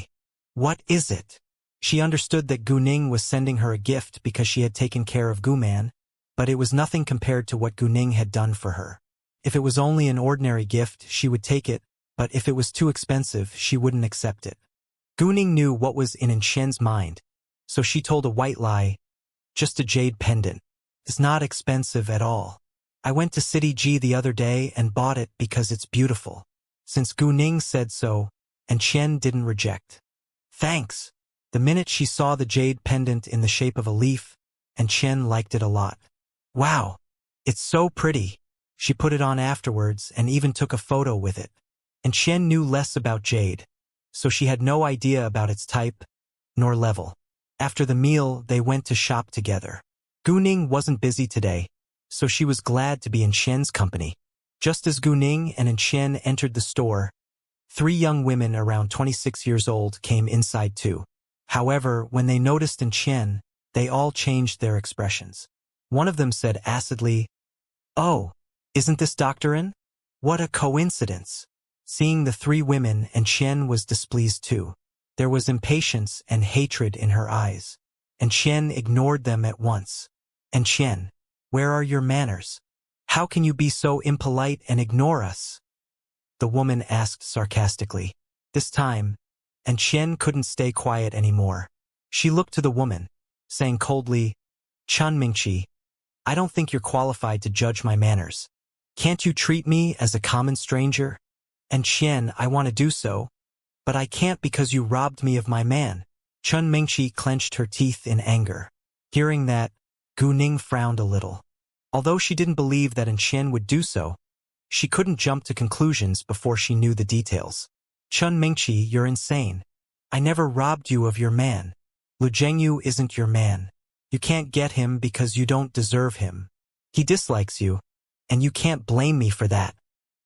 "What is it?" She understood that Gu Ning was sending her a gift because she had taken care of Gu Man, but it was nothing compared to what Gu Ning had done for her. If it was only an ordinary gift, she would take it, but if it was too expensive, she wouldn't accept it. Gu Ning knew what was in Qian's mind, so she told a white lie. "Just a jade pendant. It's not expensive at all. I went to City G the other day and bought it because it's beautiful." Since Gu Ning said so, and Qian didn't reject. "Thanks." The minute she saw the jade pendant in the shape of a leaf, and Qian liked it a lot. "Wow, it's so pretty." She put it on afterwards and even took a photo with it. And Qian knew less about jade, so she had no idea about its type, nor level. After the meal, they went to shop together. Gu Ning wasn't busy today, so she was glad to be in Qian's company. Just as Gu Ning and Qian entered the store, 3 young women around 26 years old came inside too. However, when they noticed Qian, they all changed their expressions. One of them said acidly, "Oh, isn't this Dr. In? What a coincidence." Seeing the 3 women, Qian was displeased too. There was impatience and hatred in her eyes, and Qian ignored them at once. "And Qian, where are your manners? How can you be so impolite and ignore us?" the woman asked sarcastically. This time, Qian couldn't stay quiet anymore. She looked to the woman, saying coldly, "Chun Mingqi, I don't think you're qualified to judge my manners. Can't you treat me as a common stranger?" "And Qian, I want to do so, but I can't because you robbed me of my man." Chun Mingqi clenched her teeth in anger. Hearing that, Gu Ning frowned a little. Although she didn't believe that Qian would do so, she couldn't jump to conclusions before she knew the details. "Chun Mingqi, you're insane. I never robbed you of your man. Lu Zhengyu isn't your man. You can't get him because you don't deserve him. He dislikes you, And you can't blame me for that.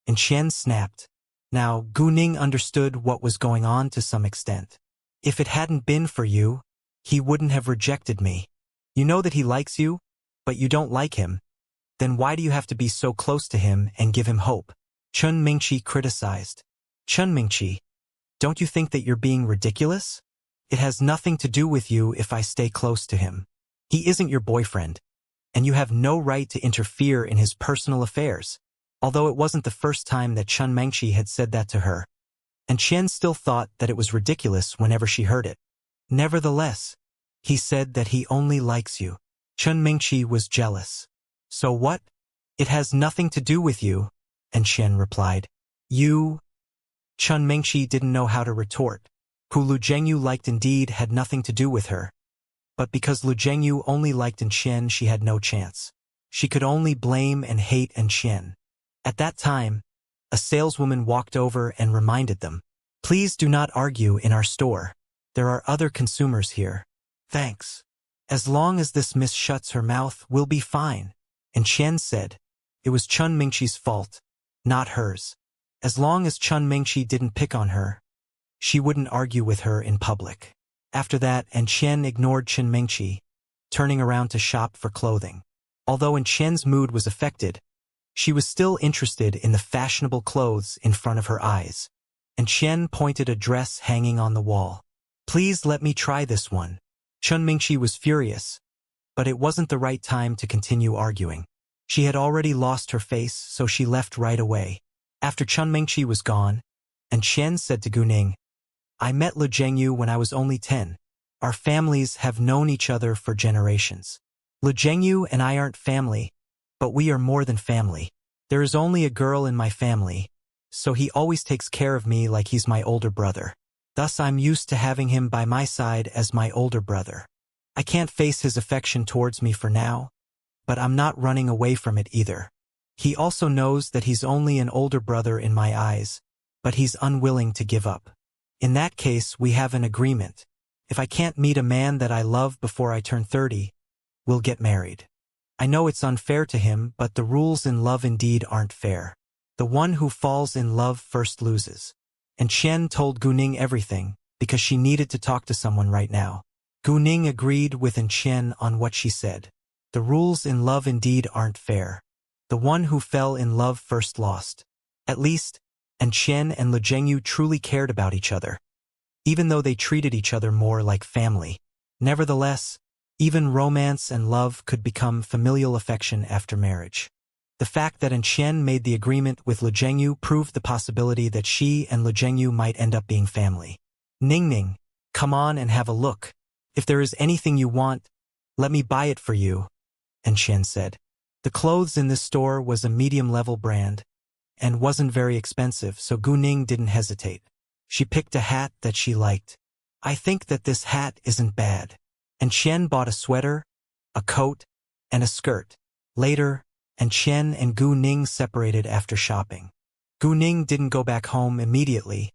And Chen snapped. Now, Gu Ning understood what was going on to some extent. If it hadn't been for you, he wouldn't have rejected me. You know that he likes you, but you don't like him. Then why do you have to be so close to him and give him hope? Chun Mingqi criticized. Chun Mingqi, don't you think that you're being ridiculous? It has nothing to do with you if I stay close to him. He isn't your boyfriend, and you have no right to interfere in his personal affairs. Although it wasn't the first time that Chun Mingqi had said that to her, and Chen still thought that it was ridiculous whenever she heard it. Nevertheless, he said that he only likes you. Chun Mingqi was jealous. So what? It has nothing to do with you, and Chen replied. You? Chun Mingqi didn't know how to retort. Who Lu Zhengyu liked indeed had nothing to do with her. But because Lu Zhengyu only liked Chen, she had no chance. She could only blame and hate Chen. At that time, a saleswoman walked over and reminded them, "Please do not argue in our store. There are other consumers here. Thanks. As long as this miss shuts her mouth, we'll be fine." And Chen said, it was Chun Mingqi's fault, not hers. As long as Chun Mingqi didn't pick on her, she wouldn't argue with her in public. After that, Chen ignored Chun Mingqi, turning around to shop for clothing. Although Chen's mood was affected, she was still interested in the fashionable clothes in front of her eyes. And Chen pointed a dress hanging on the wall. "Please let me try this one." Chun Mingqi was furious, but it wasn't the right time to continue arguing. She had already lost her face, so she left right away. After Chun Mingqi was gone, and Chen said to Gu Ning, "I met Lu Zhengyu when I was only 10. Our families have known each other for generations. Lu Zhengyu and I aren't family, but we are more than family. There is only a girl in my family, so he always takes care of me like he's my older brother. Thus I'm used to having him by my side as my older brother. I can't face his affection towards me for now, but I'm not running away from it either. He also knows that he's only an older brother in my eyes, but he's unwilling to give up. In that case, we have an agreement. If I can't meet a man that I love before I turn 30, we'll get married. I know it's unfair to him, but the rules in love indeed aren't fair. The one who falls in love first loses." And Chen told Gu Ning everything, because she needed to talk to someone right now. Gu Ning agreed with Chen on what she said. The rules in love indeed aren't fair. The one who fell in love first lost. At least, Chen and Lu Zhengyu truly cared about each other, even though they treated each other more like family. Nevertheless, even romance and love could become familial affection after marriage. The fact that Chen made the agreement with Lu Zhengyu proved the possibility that she and Lu Zhengyu might end up being family. "Ning Ning, come on and have a look. If there is anything you want, let me buy it for you," Chen said. The clothes in this store was a medium-level brand, and wasn't very expensive, so Gu Ning didn't hesitate. She picked a hat that she liked. "I think that this hat isn't bad." And Chen bought a sweater, a coat, and a skirt. Later, Chen and Gu Ning separated after shopping. Gu Ning didn't go back home immediately,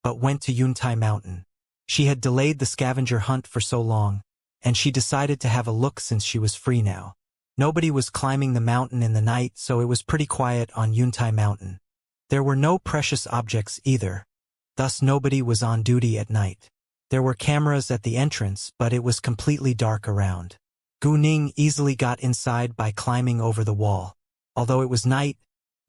but went to Yuntai Mountain. She had delayed the scavenger hunt for so long, and she decided to have a look since she was free now. Nobody was climbing the mountain in the night, so it was pretty quiet on Yuntai Mountain. There were no precious objects either, thus nobody was on duty at night. There were cameras at the entrance, but it was completely dark around. Gu Ning easily got inside by climbing over the wall. Although it was night,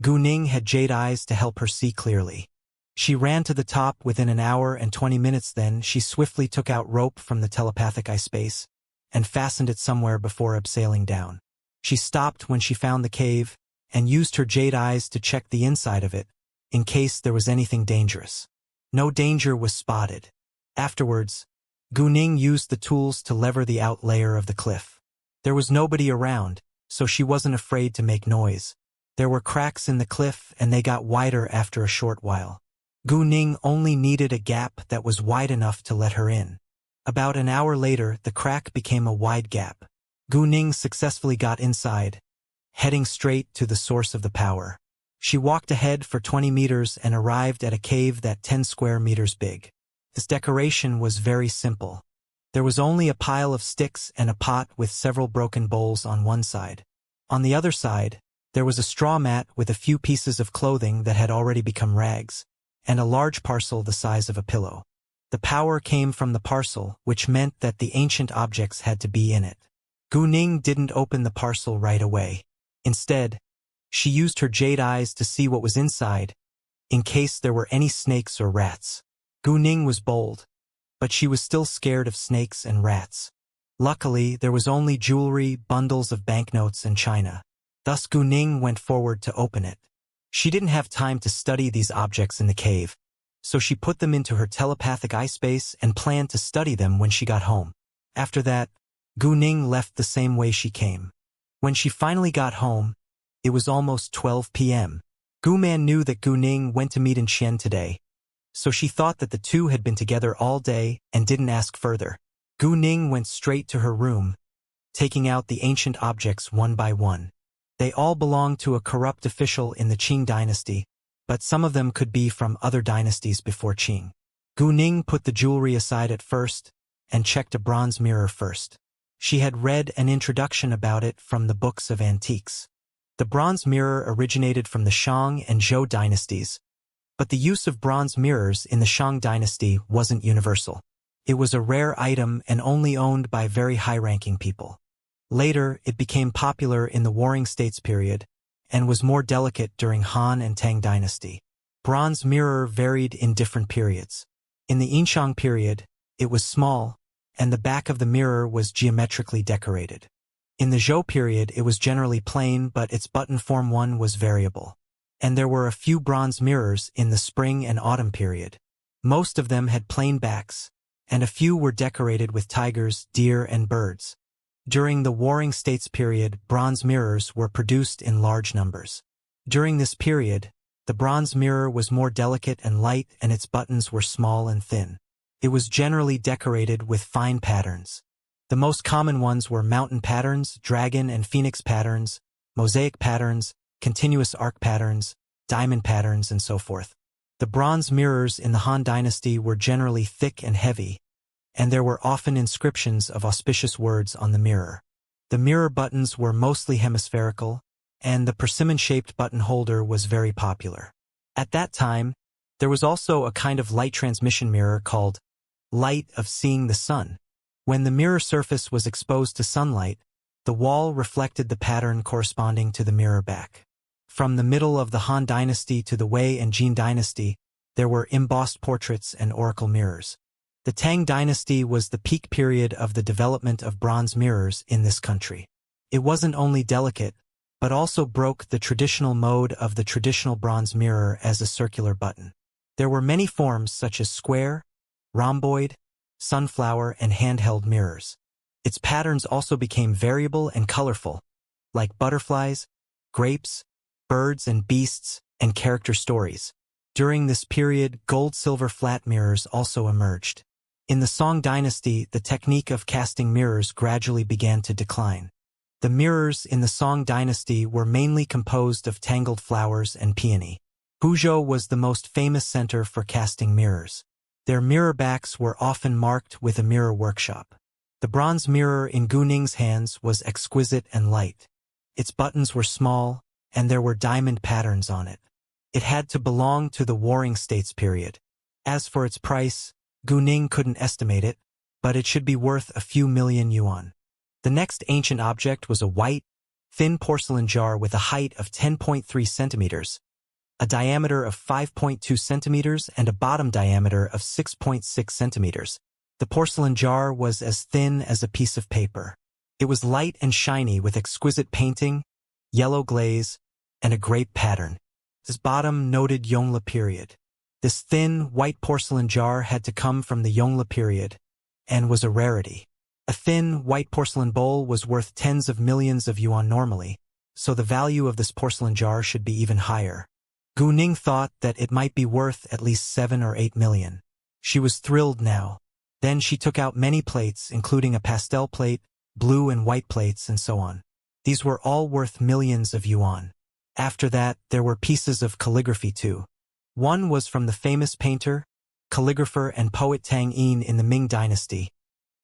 Gu Ning had jade eyes to help her see clearly. She ran to the top within an hour and 20 minutes. Then she swiftly took out rope from the telepathic eye space and fastened it somewhere before abseiling down. She stopped when she found the cave and used her jade eyes to check the inside of it, in case there was anything dangerous. No danger was spotted. Afterwards, Gu Ning used the tools to lever the out layer of the cliff. There was nobody around, so she wasn't afraid to make noise. There were cracks in the cliff, and they got wider after a short while. Gu Ning only needed a gap that was wide enough to let her in. About an hour later, the crack became a wide gap. Gu Ning successfully got inside, heading straight to the source of the power. She walked ahead for 20 meters and arrived at a cave that 10 square meters big. Its decoration was very simple. There was only a pile of sticks and a pot with several broken bowls on one side. On the other side, There was a straw mat with a few pieces of clothing that had already become rags, and a large parcel the size of a pillow. The power came from the parcel, which meant that the ancient objects had to be in it. Gu Ning didn't open the parcel right away. Instead, she used her jade eyes to see what was inside, in case there were any snakes or rats. Gu Ning was bold, but she was still scared of snakes and rats. Luckily, there was only jewelry, bundles of banknotes, and china. Thus Gu Ning went forward to open it. She didn't have time to study these objects in the cave, so she put them into her telepathic eye space and planned to study them when she got home. After that, Gu Ning left the same way she came. When she finally got home, it was almost 12 p.m. Gu Man knew that Gu Ning went to meet in Xian today, so she thought that the two had been together all day and didn't ask further. Gu Ning went straight to her room, taking out the ancient objects one by one. They all belonged to a corrupt official in the Qing dynasty, but some of them could be from other dynasties before Qing. Gu Ning put the jewelry aside at first and checked a bronze mirror first. She had read an introduction about it from the books of antiques. The bronze mirror originated from the Shang and Zhou dynasties, but the use of bronze mirrors in the Shang dynasty wasn't universal. It was a rare item and only owned by very high-ranking people. Later, it became popular in the Warring States period and was more delicate during Han and Tang dynasty. Bronze mirror varied in different periods. In the Yinshang period, it was small, and the back of the mirror was geometrically decorated. In the Zhou period, it was generally plain, but its button form one was variable. And there were a few bronze mirrors in the spring and autumn period. Most of them had plain backs, and a few were decorated with tigers, deer, and birds. During the Warring States period, bronze mirrors were produced in large numbers. During this period, the bronze mirror was more delicate and light, and its buttons were small and thin. It was generally decorated with fine patterns. The most common ones were mountain patterns, dragon and phoenix patterns, mosaic patterns, continuous arc patterns, diamond patterns, and so forth. The bronze mirrors in the Han dynasty were generally thick and heavy, and there were often inscriptions of auspicious words on the mirror. The mirror buttons were mostly hemispherical, and the persimmon-shaped button holder was very popular. At that time, there was also a kind of light transmission mirror called light of seeing the sun. When the mirror surface was exposed to sunlight, the wall reflected the pattern corresponding to the mirror back. From the middle of the Han dynasty to the Wei and Jin dynasty, there were embossed portraits and oracle mirrors. The Tang dynasty was the peak period of the development of bronze mirrors in this country. It wasn't only delicate, but also broke the traditional mode of the traditional bronze mirror as a circular button. There were many forms such as square, rhomboid, sunflower, and handheld mirrors. Its patterns also became variable and colorful, like butterflies, grapes, birds and beasts, and character stories. During this period, gold-silver flat mirrors also emerged. In the Song dynasty, the technique of casting mirrors gradually began to decline. The mirrors in the Song dynasty were mainly composed of tangled flowers and peony. Huzhou was the most famous center for casting mirrors. Their mirror backs were often marked with a mirror workshop. The bronze mirror in Gu Ning's hands was exquisite and light. Its buttons were small, and there were diamond patterns on it. It had to belong to the Warring States period. As for its price, Gu Ning couldn't estimate it, but it should be worth a few million yuan. The next ancient object was a white, thin porcelain jar with a height of 10.3 centimeters, a diameter of 5.2 centimeters, and a bottom diameter of 6.6 centimeters. The porcelain jar was as thin as a piece of paper. It was light and shiny with exquisite painting, yellow glaze, and a grape pattern. Its bottom noted Yongle period. This thin, white porcelain jar had to come from the Yongle period, and was a rarity. A thin, white porcelain bowl was worth tens of millions of yuan normally, so the value of this porcelain jar should be even higher. Gu Ning thought that it might be worth at least 7 or 8 million. She was thrilled now. Then she took out many plates, including a pastel plate, blue and white plates, and so on. These were all worth millions of yuan. After that, there were pieces of calligraphy too. One was from the famous painter, calligrapher, and poet Tang Yin in the Ming dynasty,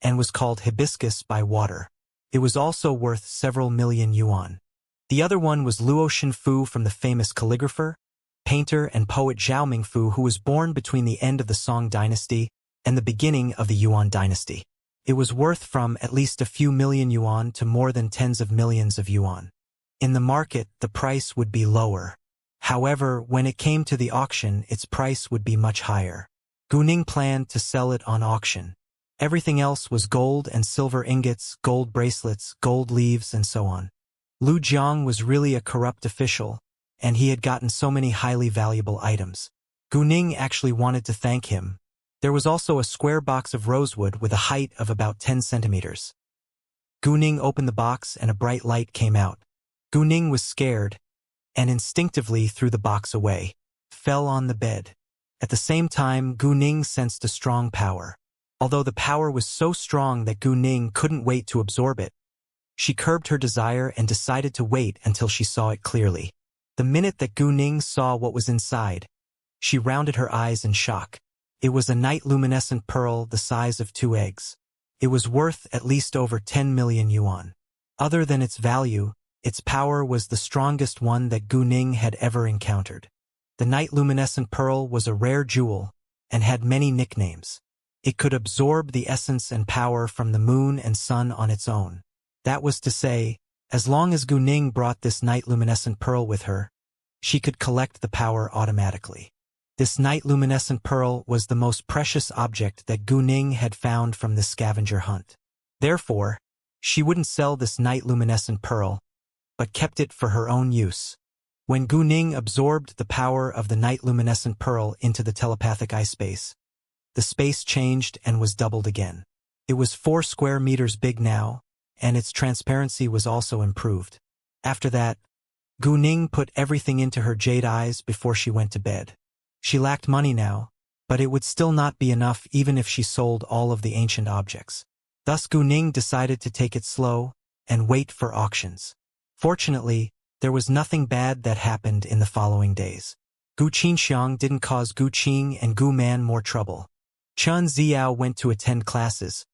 and was called Hibiscus by Water. It was also worth several million yuan. The other one was Luo Xinfu from the famous calligrapher, painter, and poet Zhao Mingfu, who was born between the end of the Song dynasty and the beginning of the Yuan dynasty. It was worth from at least a few million yuan to more than tens of millions of yuan. In the market, the price would be lower. However, when it came to the auction, its price would be much higher. Gu Ning planned to sell it on auction. Everything else was gold and silver ingots, gold bracelets, gold leaves, and so on. Lu Jiang was really a corrupt official, and he had gotten so many highly valuable items. Gu Ning actually wanted to thank him. There was also a square box of rosewood with a height of about 10 centimeters. Gu Ning opened the box and a bright light came out. Gu Ning was scared, and instinctively threw the box away, fell on the bed. At the same time, Gu Ning sensed a strong power. Although the power was so strong that Gu Ning couldn't wait to absorb it, she curbed her desire and decided to wait until she saw it clearly. The minute that Gu Ning saw what was inside, she rounded her eyes in shock. It was a night luminescent pearl the size of 2 eggs. It was worth at least over 10 million yuan. Other than its value, its power was the strongest one that Gu Ning had ever encountered. The night luminescent pearl was a rare jewel and had many nicknames. It could absorb the essence and power from the moon and sun on its own. That was to say, as long as Gu Ning brought this night luminescent pearl with her, she could collect the power automatically. This night luminescent pearl was the most precious object that Gu Ning had found from the scavenger hunt. Therefore, she wouldn't sell this night luminescent pearl, but kept it for her own use. When Gu Ning absorbed the power of the night luminescent pearl into the telepathic eye space, the space changed and was doubled again. It was 4 square meters big now, and its transparency was also improved. After that, Gu Ning put everything into her jade eyes before she went to bed. She lacked money now, but it would still not be enough even if she sold all of the ancient objects. Thus Gu Ning decided to take it slow and wait for auctions. Fortunately, there was nothing bad that happened in the following days. Gu Qinxiang didn't cause Gu Qing and Gu Man more trouble. Chen Ziao went to attend classes,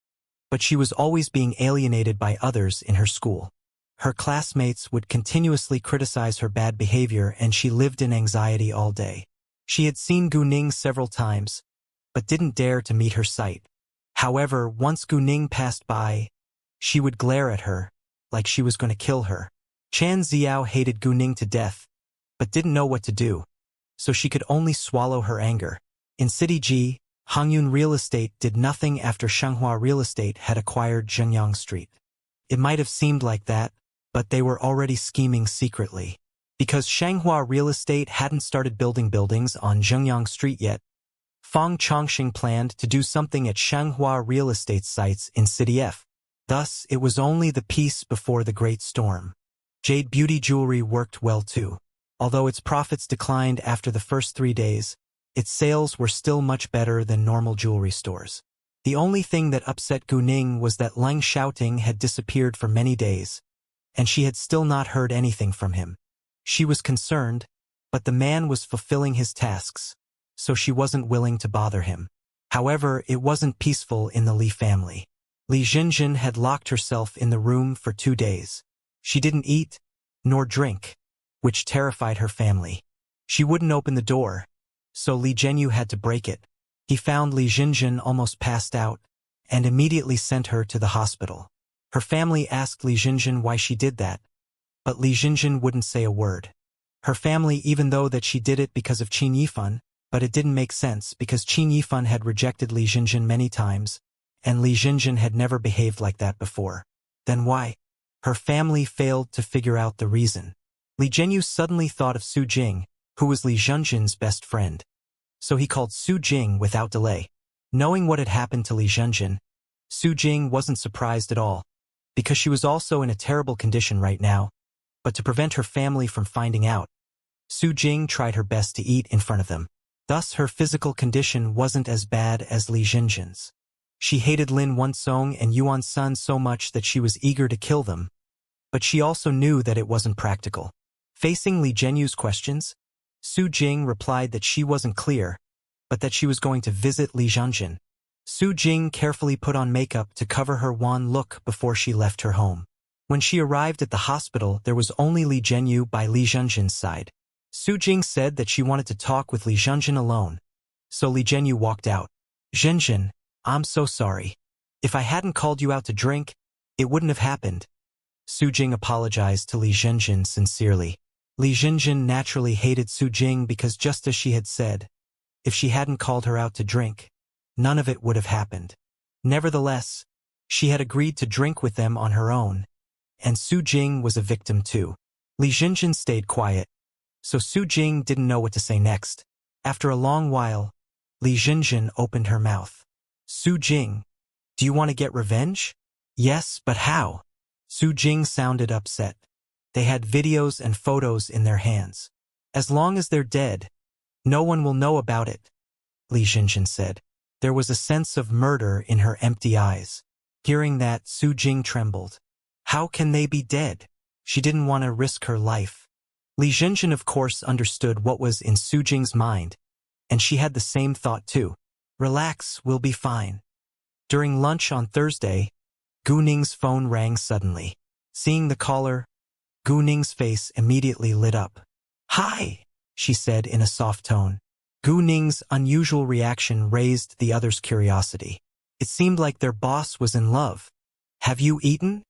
but she was always being alienated by others in her school. Her classmates would continuously criticize her bad behavior and she lived in anxiety all day. She had seen Gu Ning several times, but didn't dare to meet her sight. However, once Gu Ning passed by, she would glare at her, like she was going to kill her. Chan Ziao hated Gu Ning to death, but didn't know what to do, so she could only swallow her anger. In City G, Hongyun Real Estate did nothing after Shenghua Real Estate had acquired Zhengyang Street. It might have seemed like that, but they were already scheming secretly. Because Shenghua Real Estate hadn't started building buildings on Zhengyang Street yet, Fang Chongqing planned to do something at Shenghua Real Estate sites in City F. Thus, it was only the peace before the great storm. Jade Beauty Jewelry worked well too. Although its profits declined after the first 3 days, its sales were still much better than normal jewelry stores. The only thing that upset Gu Ning was that Leng Xiaoting had disappeared for many days, and she had still not heard anything from him. She was concerned, but the man was fulfilling his tasks, so she wasn't willing to bother him. However, it wasn't peaceful in the Li family. Li Jinjin had locked herself in the room for 2 days. She didn't eat, nor drink, which terrified her family. She wouldn't open the door, so Li Zhenyu had to break it. He found Li Jinjin almost passed out, and immediately sent her to the hospital. Her family asked Li Jinjin why she did that, but Li Jinjin wouldn't say a word. Her family even though that she did it because of Qin Yifan, but it didn't make sense because Qin Yifan had rejected Li Jinjin many times, and Li Jinjin had never behaved like that before. Then why? Her family failed to figure out the reason. Li Zhenyu suddenly thought of Su Jing, who was Li Zhenjin's best friend. So he called Su Jing without delay. Knowing what had happened to Li Zhenjin, Su Jing wasn't surprised at all, because she was also in a terrible condition right now. But to prevent her family from finding out, Su Jing tried her best to eat in front of them. Thus her physical condition wasn't as bad as Li Zhenjin's. She hated Lin Wunsong and Yuan Sun so much that she was eager to kill them, but she also knew that it wasn't practical. Facing Li Zhenyu's questions, Su Jing replied that she wasn't clear, but that she was going to visit Li Zhenjin. Su Jing carefully put on makeup to cover her wan look before she left her home. When she arrived at the hospital, there was only Li Zhenyu by Li Zhenjin's side. Su Jing said that she wanted to talk with Li Zhenjin alone, so Li Zhenyu walked out. Zhenjin, I'm so sorry. If I hadn't called you out to drink, it wouldn't have happened. Su Jing apologized to Li Zhenjin sincerely. Li Zhenjin naturally hated Su Jing because, just as she had said, if she hadn't called her out to drink, none of it would have happened. Nevertheless, she had agreed to drink with them on her own, and Su Jing was a victim too. Li Zhenjin stayed quiet, so Su Jing didn't know what to say next. After a long while, Li Zhenjin opened her mouth. Su Jing, do you want to get revenge? Yes, but how? Su Jing sounded upset. They had videos and photos in their hands. As long as they're dead, no one will know about it, Li Zhenjin said. There was a sense of murder in her empty eyes. Hearing that, Su Jing trembled. How can they be dead? She didn't want to risk her life. Li Zhenjin, of course, understood what was in Su Jing's mind, and she had the same thought too. Relax, we'll be fine. During lunch on Thursday, Gu Ning's phone rang suddenly. Seeing the caller, Gu Ning's face immediately lit up. Hi, she said in a soft tone. Gu Ning's unusual reaction raised the others' curiosity. It seemed like their boss was in love. Have you eaten?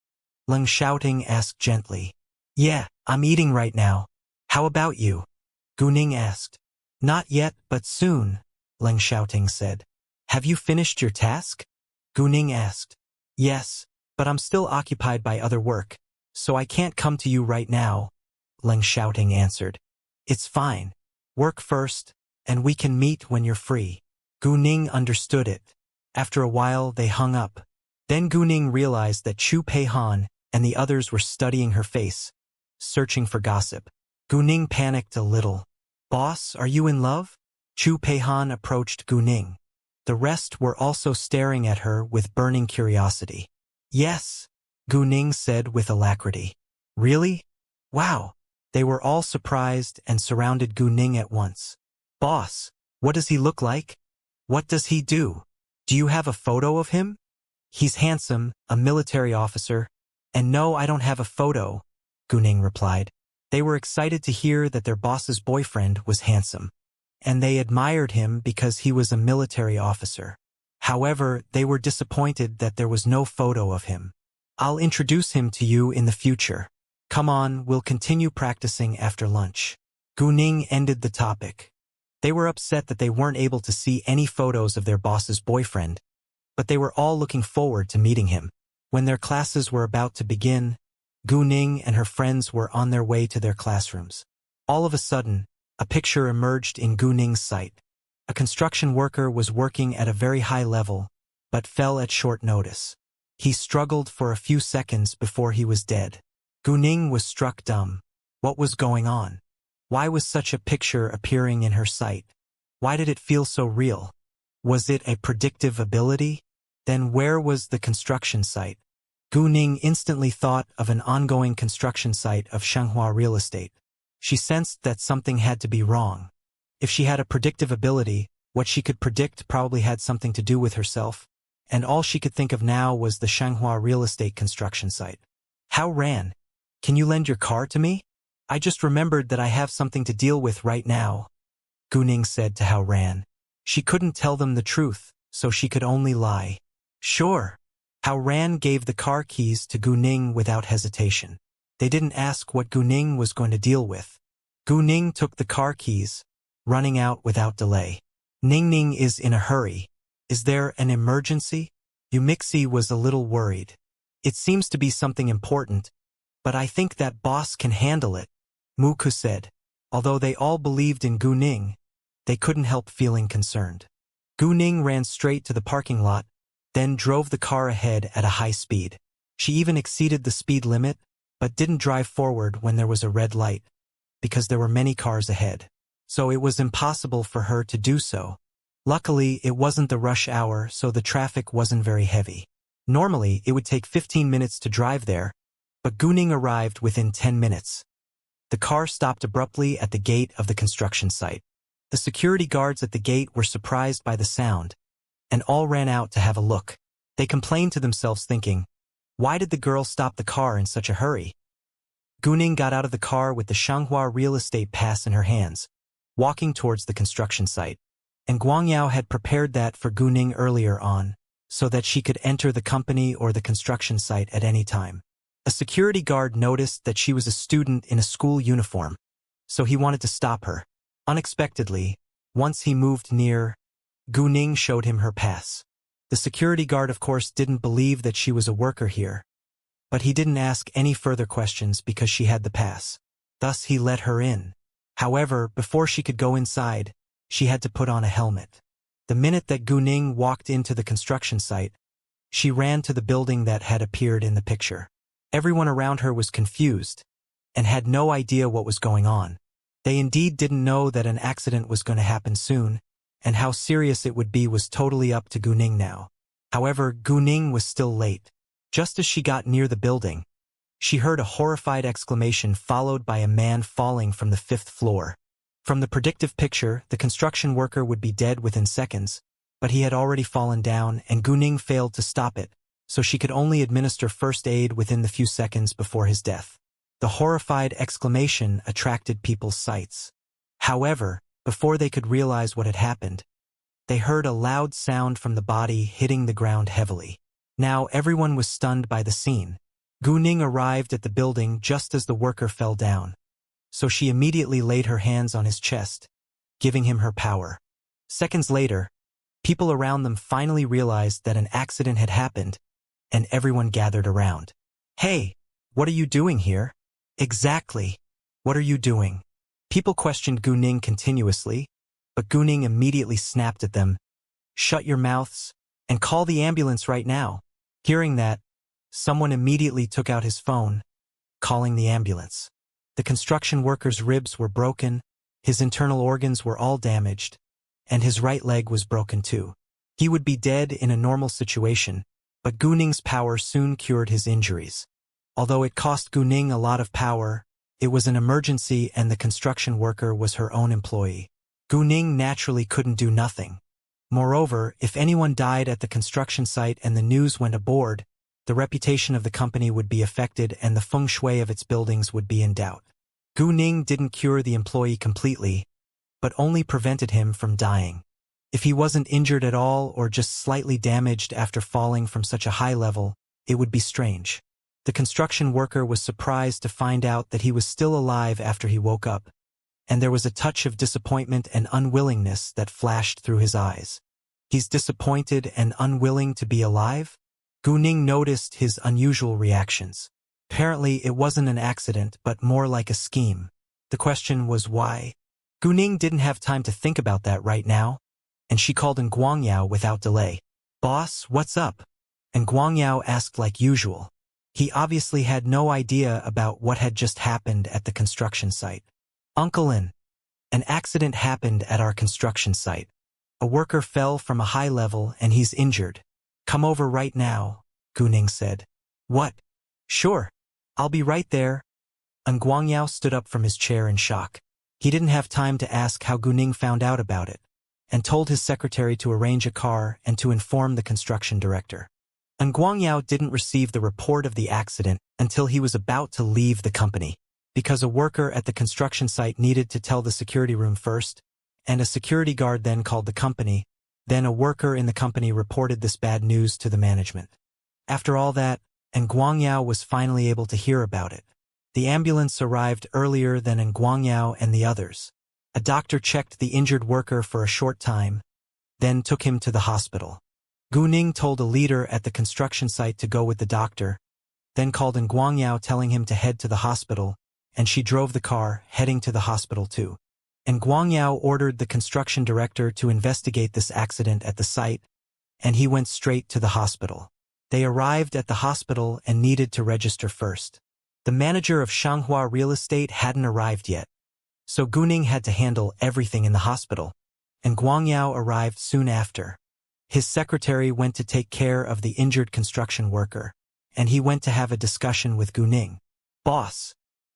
Leng Xiaoting asked gently. Yeah, I'm eating right now. How about you? Gu Ning asked. Not yet, but soon, Leng Xiaoting said. Have you finished your task? Gu Ning asked. Yes, but I'm still occupied by other work, so I can't come to you right now, Leng Xiaoting answered. It's fine. Work first, and we can meet when you're free. Gu Ning understood it. After a while, they hung up. Then Gu Ning realized that Chu Peihan and the others were studying her face, searching for gossip. Gu Ning panicked a little. Boss, are you in love? Chu Peihan approached Gu Ning. The rest were also staring at her with burning curiosity. Yes, Gu Ning said with alacrity. Really? Wow. They were all surprised and surrounded Gu Ning at once. Boss, what does he look like? What does he do? Do you have a photo of him? He's handsome, a military officer. And no, I don't have a photo, Gu Ning replied. They were excited to hear that their boss's boyfriend was handsome, and they admired him because he was a military officer. However, they were disappointed that there was no photo of him. I'll introduce him to you in the future. Come on, we'll continue practicing after lunch. Gu Ning ended the topic. They were upset that they weren't able to see any photos of their boss's boyfriend, but they were all looking forward to meeting him. When their classes were about to begin, Gu Ning and her friends were on their way to their classrooms. All of a sudden, a picture emerged in Gu Ning's sight. A construction worker was working at a very high level, but fell at short notice. He struggled for a few seconds before he was dead. Gu Ning was struck dumb. What was going on? Why was such a picture appearing in her sight? Why did it feel so real? Was it a predictive ability? Then where was the construction site? Gu Ning instantly thought of an ongoing construction site of Shanghua real estate. She sensed that something had to be wrong. If she had a predictive ability, what she could predict probably had something to do with herself, and all she could think of now was the Shanghua real estate construction site. How Ran? Can you lend your car to me? I just remembered that I have something to deal with right now, Gu Ning said to Hao Ran. She couldn't tell them the truth, so she could only lie. Sure. Hao Ran gave the car keys to Gu Ning without hesitation. They didn't ask what Gu Ning was going to deal with. Gu Ning took the car keys, running out without delay. Ning Ning is in a hurry. Is there an emergency? Yumixi was a little worried. It seems to be something important, but I think that boss can handle it, Muku said. Although they all believed in Gu Ning, they couldn't help feeling concerned. Gu Ning ran straight to the parking lot, then drove the car ahead at a high speed. She even exceeded the speed limit, but didn't drive forward when there was a red light, because there were many cars ahead. So it was impossible for her to do so. Luckily, it wasn't the rush hour, so the traffic wasn't very heavy. Normally, it would take 15 minutes to drive there, but Gu Ning arrived within 10 minutes. The car stopped abruptly at the gate of the construction site. The security guards at the gate were surprised by the sound, and all ran out to have a look. They complained to themselves thinking, Why did the girl stop the car in such a hurry? Guning got out of the car with the Shanghua real estate pass in her hands, walking towards the construction site. And Guangyao had prepared that for Guning earlier on, so that she could enter the company or the construction site at any time. A security guard noticed that she was a student in a school uniform, so he wanted to stop her. Unexpectedly, once he moved near, Guning showed him her pass. The security guard of course didn't believe that she was a worker here, but he didn't ask any further questions because she had the pass. Thus he let her in. However, before she could go inside, she had to put on a helmet. The minute that Guning walked into the construction site, she ran to the building that had appeared in the picture. Everyone around her was confused and had no idea what was going on. They indeed didn't know that an accident was going to happen soon, and how serious it would be was totally up to Guning now. However, Guning was still late. Just as she got near the building, she heard a horrified exclamation followed by a man falling from the 5th floor. From the predictive picture, the construction worker would be dead within seconds, but he had already fallen down and Guning failed to stop it, so she could only administer first aid within the few seconds before his death. The horrified exclamation attracted people's sights. However, before they could realize what had happened, they heard a loud sound from the body hitting the ground heavily. Now everyone was stunned by the scene. Guning arrived at the building just as the worker fell down, so she immediately laid her hands on his chest, giving him her power. Seconds later, people around them finally realized that an accident had happened, and everyone gathered around. "Hey, what are you doing here?" "Exactly. What are you doing?" People questioned Guning continuously, but Guning immediately snapped at them. "Shut your mouths, and call the ambulance right now." Hearing that, someone immediately took out his phone, calling the ambulance. The construction worker's ribs were broken, his internal organs were all damaged, and his right leg was broken too. He would be dead in a normal situation, but Guning's power soon cured his injuries. Although it cost Guning a lot of power, it was an emergency and the construction worker was her own employee. Guning naturally couldn't do nothing. Moreover, if anyone died at the construction site and the news went aboard, the reputation of the company would be affected and the feng shui of its buildings would be in doubt. Guning didn't cure the employee completely, but only prevented him from dying. If he wasn't injured at all or just slightly damaged after falling from such a high level, it would be strange. The construction worker was surprised to find out that he was still alive after he woke up, and there was a touch of disappointment and unwillingness that flashed through his eyes. He's disappointed and unwilling to be alive? Guning noticed his unusual reactions. Apparently, it wasn't an accident, but more like a scheme. The question was why? Guning didn't have time to think about that right now, and she called in Guangyao without delay. "Boss, what's up?" And Guangyao asked like usual. He obviously had no idea about what had just happened at the construction site. "Uncle In, an accident happened at our construction site. A worker fell from a high level and he's injured. Come over right now," Guning said. "What? Sure. I'll be right there." And Guangyao stood up from his chair in shock. He didn't have time to ask how Guning found out about it, and told his secretary to arrange a car and to inform the construction director. And Guangyao didn't receive the report of the accident until he was about to leave the company, because a worker at the construction site needed to tell the security room first, and a security guard then called the company. Then a worker in the company reported this bad news to the management. After all that, and Guangyao was finally able to hear about it. The ambulance arrived earlier than in Guangyao and the others. A doctor checked the injured worker for a short time, then took him to the hospital. Guning told a leader at the construction site to go with the doctor, then called in Guangyao telling him to head to the hospital, and she drove the car, heading to the hospital too. And Guangyao ordered the construction director to investigate this accident at the site, and he went straight to the hospital. They arrived at the hospital and needed to register first. The manager of Shanghua Real Estate hadn't arrived yet, so Guning had to handle everything in the hospital, and Guangyao arrived soon after. His secretary went to take care of the injured construction worker, and he went to have a discussion with Guning. "Boss,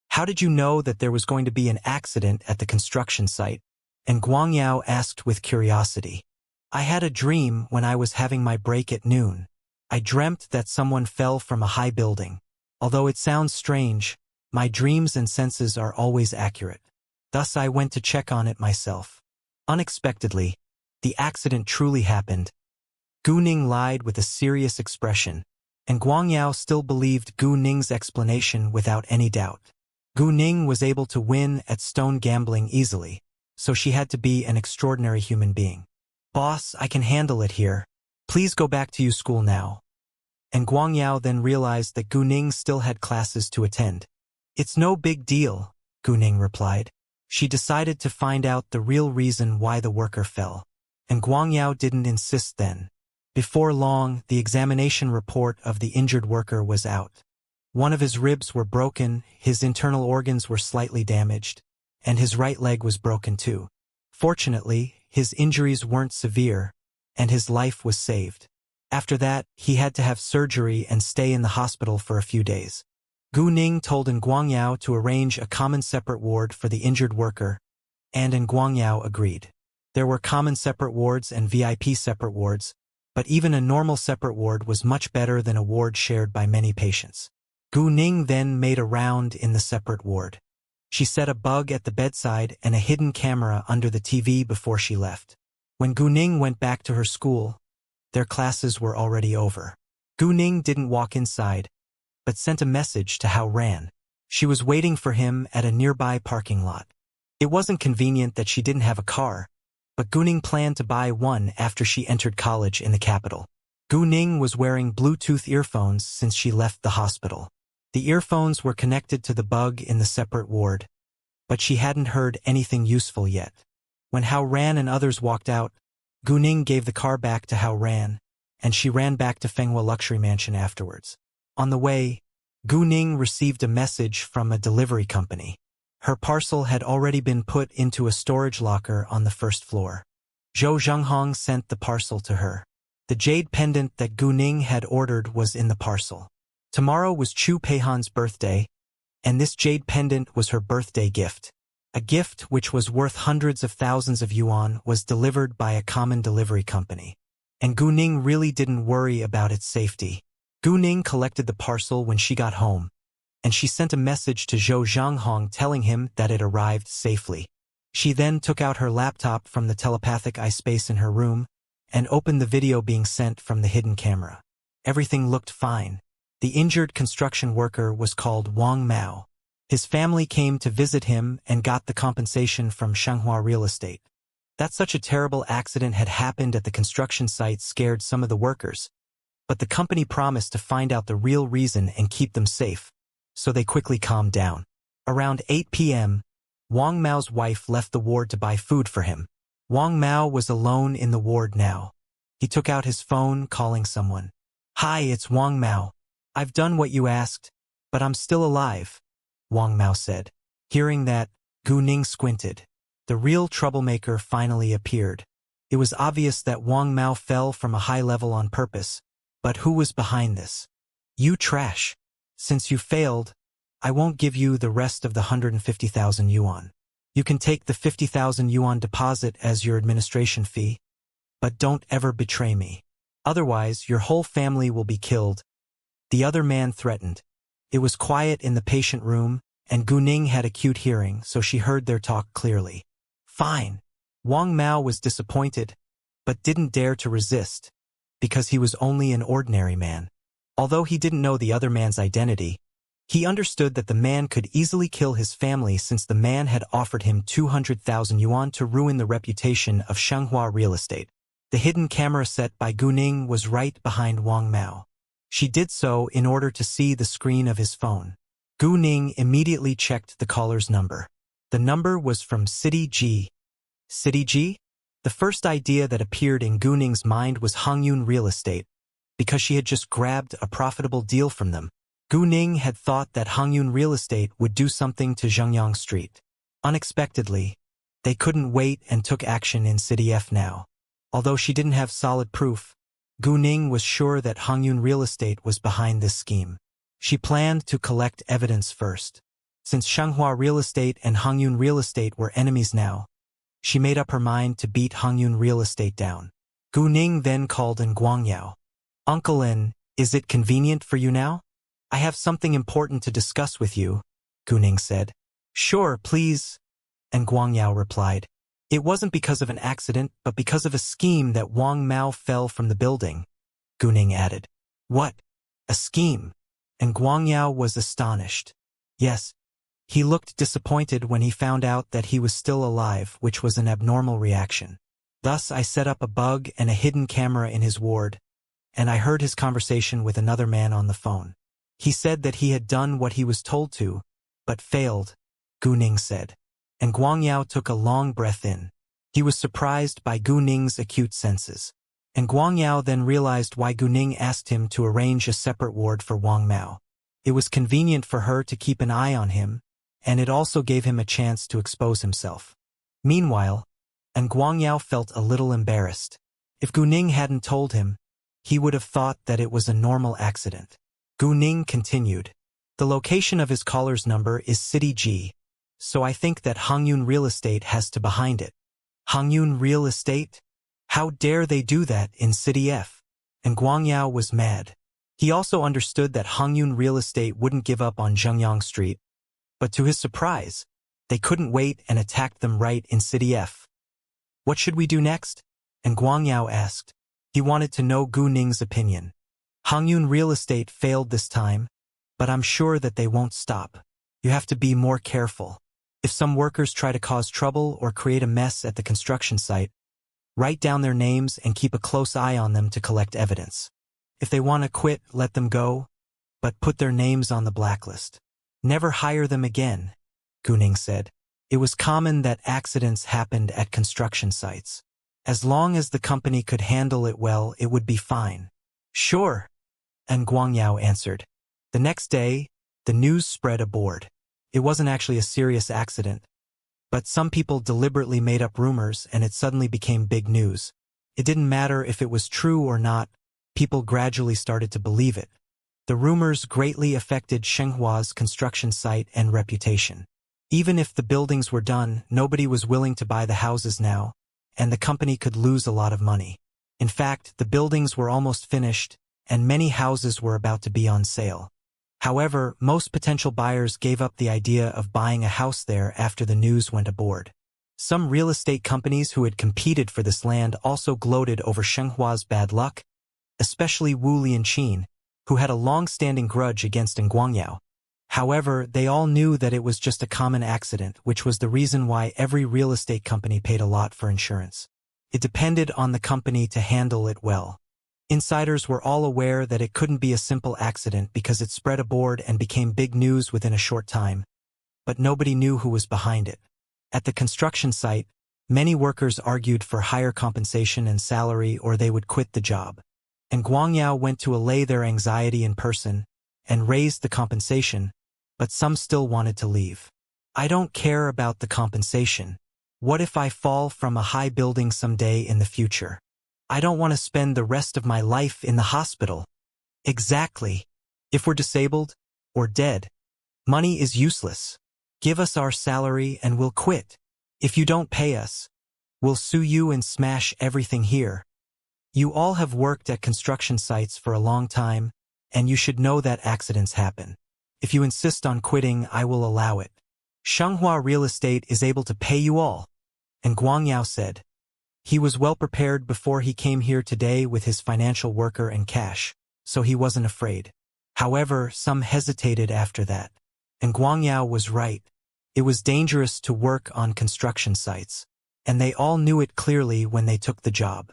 how did you know that there was going to be an accident at the construction site?" And Guangyao asked with curiosity. "I had a dream when I was having my break at noon. I dreamt that someone fell from a high building. Although it sounds strange, my dreams and senses are always accurate. Thus I went to check on it myself. Unexpectedly, the accident truly happened. Gu Ning lied with a serious expression, and Guangyao still believed Gu Ning's explanation without any doubt. Gu Ning was able to win at stone gambling easily, so she had to be an extraordinary human being. Boss, I can handle it here. Please go back to your school now. And Guangyao then realized that Gu Ning still had classes to attend. It's no big deal, Gu Ning replied. She decided to find out the real reason why the worker fell. And Guangyao didn't insist then. Before long, the examination report of the injured worker was out. One of his ribs were broken, his internal organs were slightly damaged, and his right leg was broken too. Fortunately, his injuries weren't severe, and his life was saved. After that, he had to have surgery and stay in the hospital for a few days. Gu Ning told Guangyao to arrange a common separate ward for the injured worker, and Guangyao agreed. There were common separate wards and VIP separate wards, but even a normal separate ward was much better than a ward shared by many patients. Gu Ning then made a round in the separate ward. She set a bug at the bedside and a hidden camera under the TV before she left. When Gu Ning went back to her school, their classes were already over. Gu Ning didn't walk inside, but sent a message to Hao Ran. She was waiting for him at a nearby parking lot. It wasn't convenient that she didn't have a car, but Gu Ning planned to buy one after she entered college in the capital. Gu Ning was wearing Bluetooth earphones since she left the hospital. The earphones were connected to the bug in the separate ward, but she hadn't heard anything useful yet. When Hao Ran and others walked out, Gu Ning gave the car back to Hao Ran, and she ran back to Fenghua Luxury Mansion afterwards. On the way, Gu Ning received a message from a delivery company. Her parcel had already been put into a storage locker on the first floor. Zhou Zhenghong sent the parcel to her. The jade pendant that Gu Ning had ordered was in the parcel. Tomorrow was Chu Peihan's birthday, and this jade pendant was her birthday gift. A gift which was worth hundreds of thousands of yuan was delivered by a common delivery company. And Gu Ning really didn't worry about its safety. Gu Ning collected the parcel when she got home, and she sent a message to Zhou Zhenghong telling him that it arrived safely. She then took out her laptop from the telepathic eye space in her room and opened the video being sent from the hidden camera. Everything looked fine. The injured construction worker was called Wang Mao. His family came to visit him and got the compensation from Shanghua Real Estate. That such a terrible accident had happened at the construction site scared some of the workers, but the company promised to find out the real reason and keep them safe, so they quickly calmed down. Around 8 p.m., Wang Mao's wife left the ward to buy food for him. Wang Mao was alone in the ward now. He took out his phone, calling someone. "Hi, it's Wang Mao. I've done what you asked, but I'm still alive," Wang Mao said. Hearing that, Gu Ning squinted. The real troublemaker finally appeared. It was obvious that Wang Mao fell from a high level on purpose, but who was behind this? "You trash. Since you failed, I won't give you the rest of the 150,000 yuan. You can take the 50,000 yuan deposit as your administration fee, but don't ever betray me. Otherwise, your whole family will be killed," the other man threatened. It was quiet in the patient room, and Gu Ning had acute hearing, so she heard their talk clearly. Fine. Wang Mao was disappointed, but didn't dare to resist, because he was only an ordinary man. Although he didn't know the other man's identity, he understood that the man could easily kill his family since the man had offered him 200,000 yuan to ruin the reputation of Shanghua Real Estate. The hidden camera set by Gu Ning was right behind Wang Mao. She did so in order to see the screen of his phone. Gu Ning immediately checked the caller's number. The number was from City G. City G? The first idea that appeared in Gu Ning's mind was Hongyun Real Estate, because she had just grabbed a profitable deal from them. Gu Ning had thought that Hongyun Real Estate would do something to Zhengyang Street. Unexpectedly, they couldn't wait and took action in City F now. Although she didn't have solid proof, Gu Ning was sure that Hongyun Real Estate was behind this scheme. She planned to collect evidence first. Since Shanghua Real Estate and Hongyun Real Estate were enemies now, she made up her mind to beat Hongyun Real Estate down. Gu Ning then called in Guangyao. "Uncle In, Is it convenient for you now? I have something important to discuss with you, Gu Ning said. Sure, please, and Guang Yao replied. It wasn't because of an accident, but because of a scheme that Wang Mao fell from the building, Gu Ning added. What? A scheme? And Guang Yao was astonished. Yes. He looked disappointed when he found out that he was still alive, which was an abnormal reaction. Thus I set up a bug and a hidden camera in his ward, and I heard his conversation with another man on the phone. He said that he had done what he was told to, but failed, Gu Ning said. And Guang Yao took a long breath in. He was surprised by Gu Ning's acute senses. And Guang Yao then realized why Gu Ning asked him to arrange a separate ward for Wang Mao. It was convenient for her to keep an eye on him, and it also gave him a chance to expose himself. Meanwhile, and Guang Yao felt a little embarrassed. If Gu Ning hadn't told him, he would have thought that it was a normal accident. Gu Ning continued. The location of his caller's number is City G, so I think that Hongyun Real Estate has to behind it. Hongyun Real Estate? How dare they do that in City F? And Guang Yao was mad. He also understood that Hongyun Real Estate wouldn't give up on Zhengyang Street, but to his surprise, they couldn't wait and attacked them right in City F. What should we do next? And Guang Yao asked. He wanted to know Gu Ning's opinion. Hongyun Real Estate failed this time, but I'm sure that they won't stop. You have to be more careful. If some workers try to cause trouble or create a mess at the construction site, write down their names and keep a close eye on them to collect evidence. If they want to quit, let them go, but put their names on the blacklist. Never hire them again, Gu Ning said. It was common that accidents happened at construction sites. As long as the company could handle it well, it would be fine. Sure, and Guang Yao answered. The next day, the news spread aboard. It wasn't actually a serious accident, but some people deliberately made up rumors and it suddenly became big news. It didn't matter if it was true or not, people gradually started to believe it. The rumors greatly affected Shenghua's construction site and reputation. Even if the buildings were done, nobody was willing to buy the houses now, and the company could lose a lot of money. In fact, the buildings were almost finished, and many houses were about to be on sale. However, most potential buyers gave up the idea of buying a house there after the news went aboard. Some real estate companies who had competed for this land also gloated over Shenghua's bad luck, especially Wu Lianqin, who had a long-standing grudge against Guangyao. However, they all knew that it was just a common accident, which was the reason why every real estate company paid a lot for insurance. It depended on the company to handle it well. Insiders were all aware that it couldn't be a simple accident because it spread aboard and became big news within a short time, but nobody knew who was behind it. At the construction site, many workers argued for higher compensation and salary or they would quit the job. And Guangyao went to allay their anxiety in person and raised the compensation, but some still wanted to leave. I don't care about the compensation. What if I fall from a high building someday in the future? I don't want to spend the rest of my life in the hospital. Exactly. If we're disabled or dead, money is useless. Give us our salary and we'll quit. If you don't pay us, we'll sue you and smash everything here. You all have worked at construction sites for a long time, and you should know that accidents happen. If you insist on quitting, I will allow it. Shenghua Real Estate is able to pay you all. And Guangyao said. He was well prepared before he came here today with his financial worker and cash, so he wasn't afraid. However, some hesitated after that. And Guangyao was right. It was dangerous to work on construction sites, and they all knew it clearly when they took the job.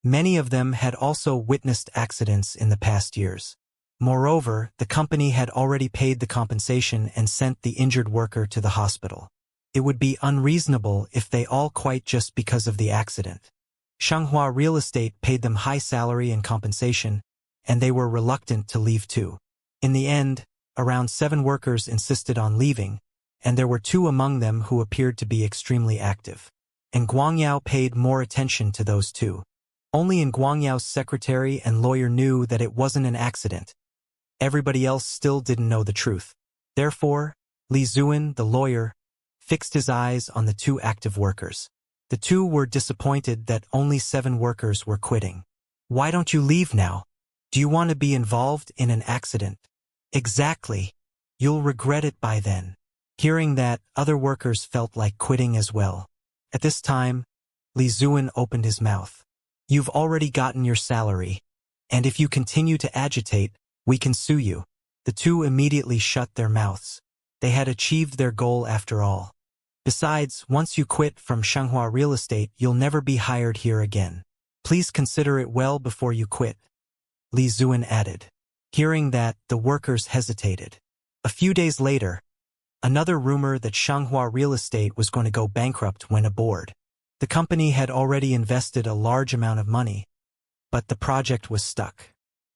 Many of them had also witnessed accidents in the past years. Moreover, the company had already paid the compensation and sent the injured worker to the hospital. It would be unreasonable if they all quit just because of the accident. Shenghua Real Estate paid them high salary and compensation, and they were reluctant to leave too. In the end, around 7 workers insisted on leaving, and there were 2 among them who appeared to be extremely active. And Guangyao paid more attention to those 2. Only Guangyao's secretary and lawyer knew that it wasn't an accident. Everybody else still didn't know the truth. Therefore, Li Zuan, the lawyer, fixed his eyes on the 2 active workers. The 2 were disappointed that only 7 workers were quitting. Why don't you leave now? Do you want to be involved in an accident? Exactly. You'll regret it by then. Hearing that, other workers felt like quitting as well. At this time, Li Zuan opened his mouth. You've already gotten your salary, and if you continue to agitate, we can sue you. The two immediately shut their mouths. They had achieved their goal after all. Besides, once you quit from Shanghua Real Estate, you'll never be hired here again. Please consider it well before you quit, Li Zuan added. Hearing that, the workers hesitated. A few days later, another rumor that Shanghua Real Estate was going to go bankrupt went aboard. The company had already invested a large amount of money, but the project was stuck.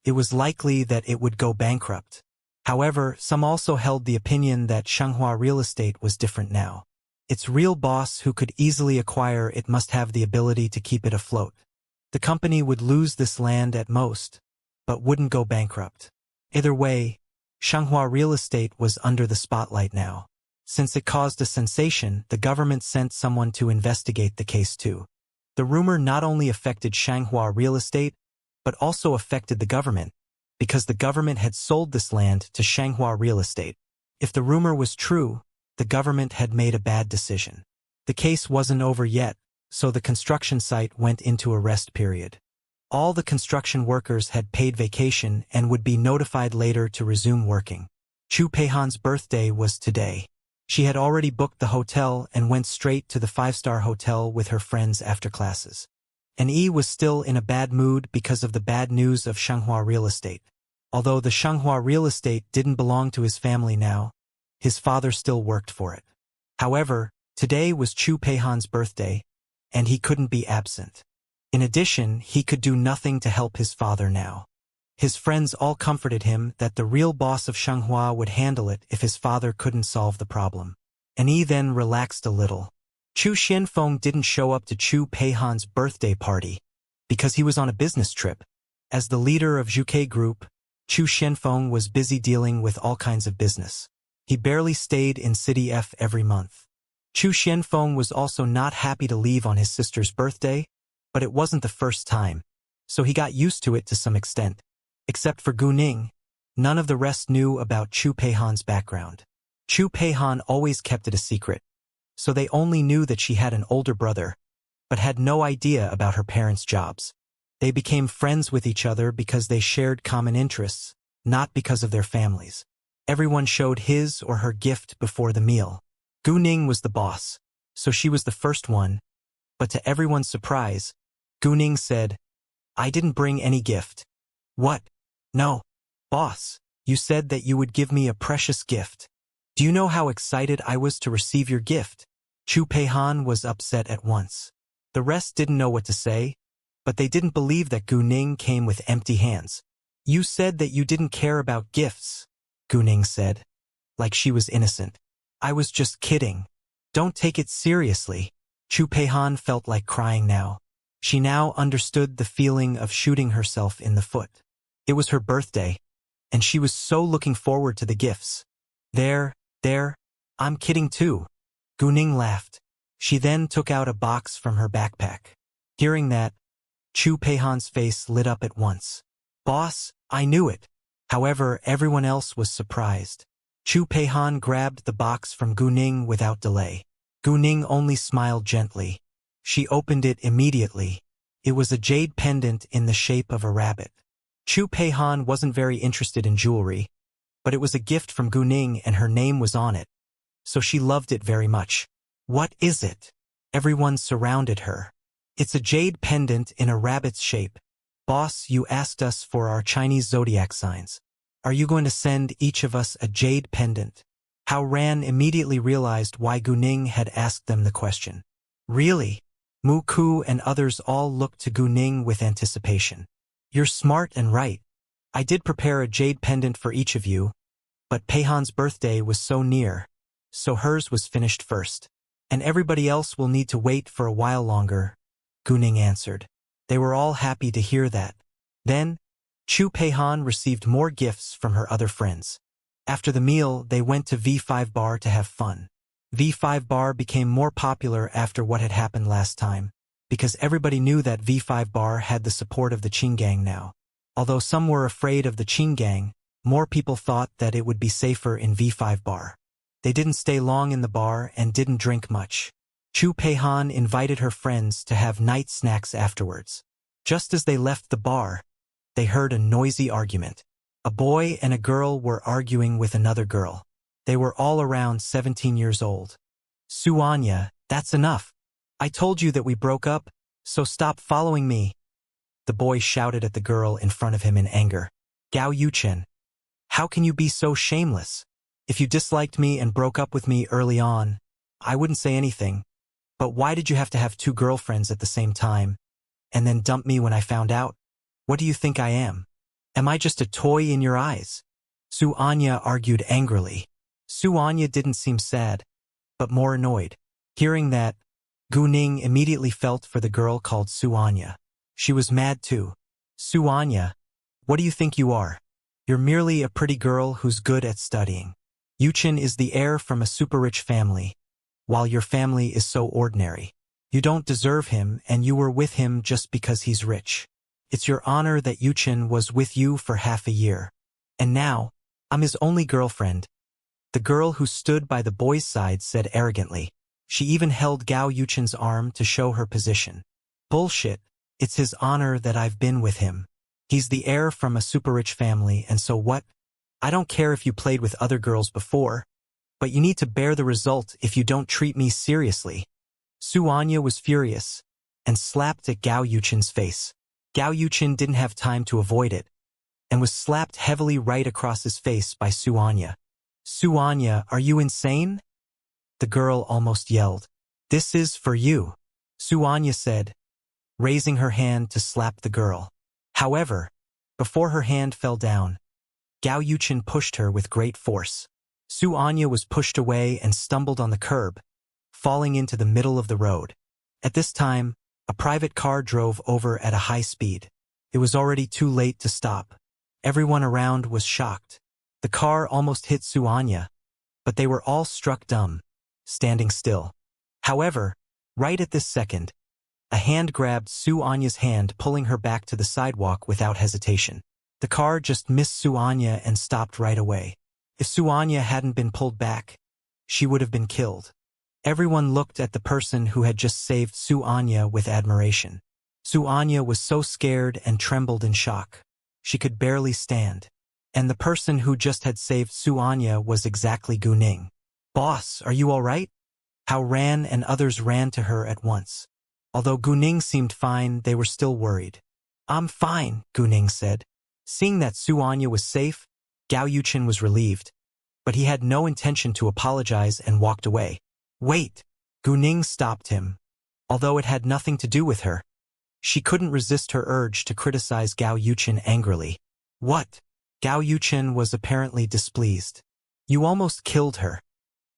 It was likely that it would go bankrupt. However, some also held the opinion that Shanghua Real Estate was different now. Its real boss who could easily acquire it must have the ability to keep it afloat. The company would lose this land at most, but wouldn't go bankrupt. Either way, Shanghua Real Estate was under the spotlight now. Since it caused a sensation, the government sent someone to investigate the case too. The rumor not only affected Shanghua Real Estate, but also affected the government, because the government had sold this land to Shanghua Real Estate. If the rumor was true, the government had made a bad decision. The case wasn't over yet, so the construction site went into a rest period. All the construction workers had paid vacation and would be notified later to resume working. Chu Peihan's birthday was today. She had already booked the hotel and went straight to the 5-star hotel with her friends after classes. And Yi was still in a bad mood because of the bad news of Shanghua Real Estate. Although the Shanghua Real Estate didn't belong to his family now, his father still worked for it. However, today was Chu Peihan's birthday, and he couldn't be absent. In addition, he could do nothing to help his father now. His friends all comforted him that the real boss of Shanghua would handle it if his father couldn't solve the problem. And he then relaxed a little. Chu Xianfeng didn't show up to Chu Peihan's birthday party because he was on a business trip. As the leader of Zhuke Group, Chu Xianfeng was busy dealing with all kinds of business. He barely stayed in City F every month. Chu Xianfeng was also not happy to leave on his sister's birthday, but it wasn't the first time, so he got used to it to some extent. Except for Gu Ning, none of the rest knew about Chu Peihan's background. Chu Peihan always kept it a secret, so they only knew that she had an older brother, but had no idea about her parents' jobs. They became friends with each other because they shared common interests, not because of their families. Everyone showed his or her gift before the meal. Gu Ning was the boss, so she was the first one, but to everyone's surprise, Gu Ning said, "I didn't bring any gift." "What? No. Boss, you said that you would give me a precious gift. Do you know how excited I was to receive your gift?" Chu Peihan was upset at once. The rest didn't know what to say, but they didn't believe that Gu Ning came with empty hands. "You said that you didn't care about gifts," Gu Ning said, like she was innocent. "I was just kidding. Don't take it seriously." Chu Peihan felt like crying now. She now understood the feeling of shooting herself in the foot. It was her birthday, and she was so looking forward to the gifts. There, I'm kidding too." Gu Ning laughed. She then took out a box from her backpack. Hearing that, Chu Peihan's face lit up at once. "Boss, I knew it." However, everyone else was surprised. Chu Peihan grabbed the box from Gu Ning without delay. Gu Ning only smiled gently. She opened it immediately. It was a jade pendant in the shape of a rabbit. Chu Peihan wasn't very interested in jewelry, but it was a gift from Gu Ning and her name was on it, so she loved it very much. "What is it?" Everyone surrounded her. "It's a jade pendant in a rabbit's shape. Boss, you asked us for our Chinese zodiac signs. Are you going to send each of us a jade pendant?" Hao Ran immediately realized why Gu Ning had asked them the question. "Really?" Mu Ku and others all looked to Gu Ning with anticipation. "You're smart and right. I did prepare a jade pendant for each of you, but Peihan's birthday was so near, so hers was finished first. And everybody else will need to wait for a while longer," Gu Ning answered. They were all happy to hear that. Then, Chu Peihan received more gifts from her other friends. After the meal, they went to V5 Bar to have fun. V5 Bar became more popular after what had happened last time, because everybody knew that V5 Bar had the support of the Qing gang now. Although some were afraid of the Qing gang, more people thought that it would be safer in V5 bar. They didn't stay long in the bar and didn't drink much. Chu Peihan invited her friends to have night snacks afterwards. Just as they left the bar, they heard a noisy argument. A boy and a girl were arguing with another girl. They were all around 17 years old. Suanya, that's enough. I told you that we broke up, so stop following me. The boy shouted at the girl in front of him in anger. Gao Yuchen, how can you be so shameless? If you disliked me and broke up with me early on, I wouldn't say anything. But why did you have to have two girlfriends at the same time, and then dump me when I found out? What do you think I am? Am I just a toy in your eyes? Suanya argued angrily. Suanya didn't seem sad, but more annoyed. Hearing that, Gu Ning immediately felt for the girl called Suanya. She was mad too. Suanya, what do you think you are? You're merely a pretty girl who's good at studying. Yuchen is the heir from a super-rich family, while your family is so ordinary. You don't deserve him, and you were with him just because he's rich. It's your honor that Yuchen was with you for half a year. And now, I'm his only girlfriend. The girl who stood by the boy's side said arrogantly. She even held Gao Yuchen's arm to show her position. Bullshit. It's his honor that I've been with him. He's the heir from a super-rich family, and so what? I don't care if you played with other girls before, but you need to bear the result if you don't treat me seriously. Suanya was furious and slapped at Gao Yuchen's face. Gao Yuchen didn't have time to avoid it and was slapped heavily right across his face by Suanya. Suanya, are you insane? The girl almost yelled. This is for you, Suanya said, raising her hand to slap the girl. However, before her hand fell down, Gao Yuchen pushed her with great force. Suanya was pushed away and stumbled on the curb, falling into the middle of the road. At this time, a private car drove over at a high speed. It was already too late to stop. Everyone around was shocked. The car almost hit Suanya, but they were all struck dumb, standing still. However, right at this second, a hand grabbed Suanya's hand, pulling her back to the sidewalk without hesitation. The car just missed Suanya and stopped right away. If Suanya hadn't been pulled back, she would have been killed. Everyone looked at the person who had just saved Suanya with admiration. Suanya was so scared and trembled in shock. She could barely stand. And the person who just had saved Suanya was exactly Gu Ning. Boss, are you all right? Hao Ran and others ran to her at once. Although Gu Ning seemed fine, they were still worried. I'm fine, Gu Ning said. Seeing that Suanya was safe, Gao Yuchen was relieved, but he had no intention to apologize and walked away. Wait! Gu Ning stopped him. Although it had nothing to do with her, she couldn't resist her urge to criticize Gao Yuchen angrily. What? Gao Yuchen was apparently displeased. You almost killed her,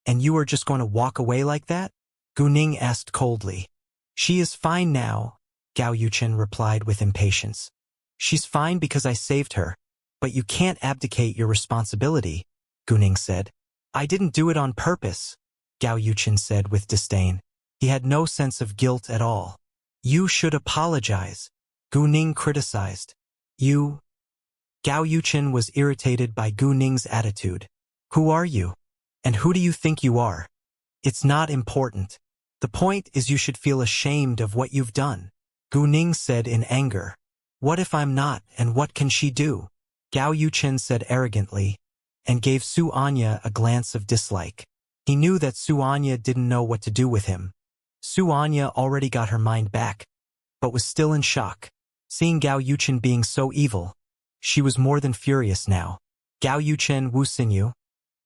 and you are just going to walk away like that? Gu Ning asked coldly. She is fine now, Gao Yuchen replied with impatience. She's fine because I saved her, but you can't abdicate your responsibility, Gu Ning said. I didn't do it on purpose, Gao Yuchen said with disdain. He had no sense of guilt at all. You should apologize, Gu Ning criticized. You? Gao Yuchen was irritated by Gu Ning's attitude. Who are you? And who do you think you are? It's not important. The point is you should feel ashamed of what you've done, Gu Ning said in anger. What if I'm not, and what can she do? Gao Yuchen said arrogantly, and gave Suanya a glance of dislike. He knew that Suanya didn't know what to do with him. Suanya already got her mind back, but was still in shock. Seeing Gao Yuchen being so evil, she was more than furious now. Gao Yuchen Wu Xinyu,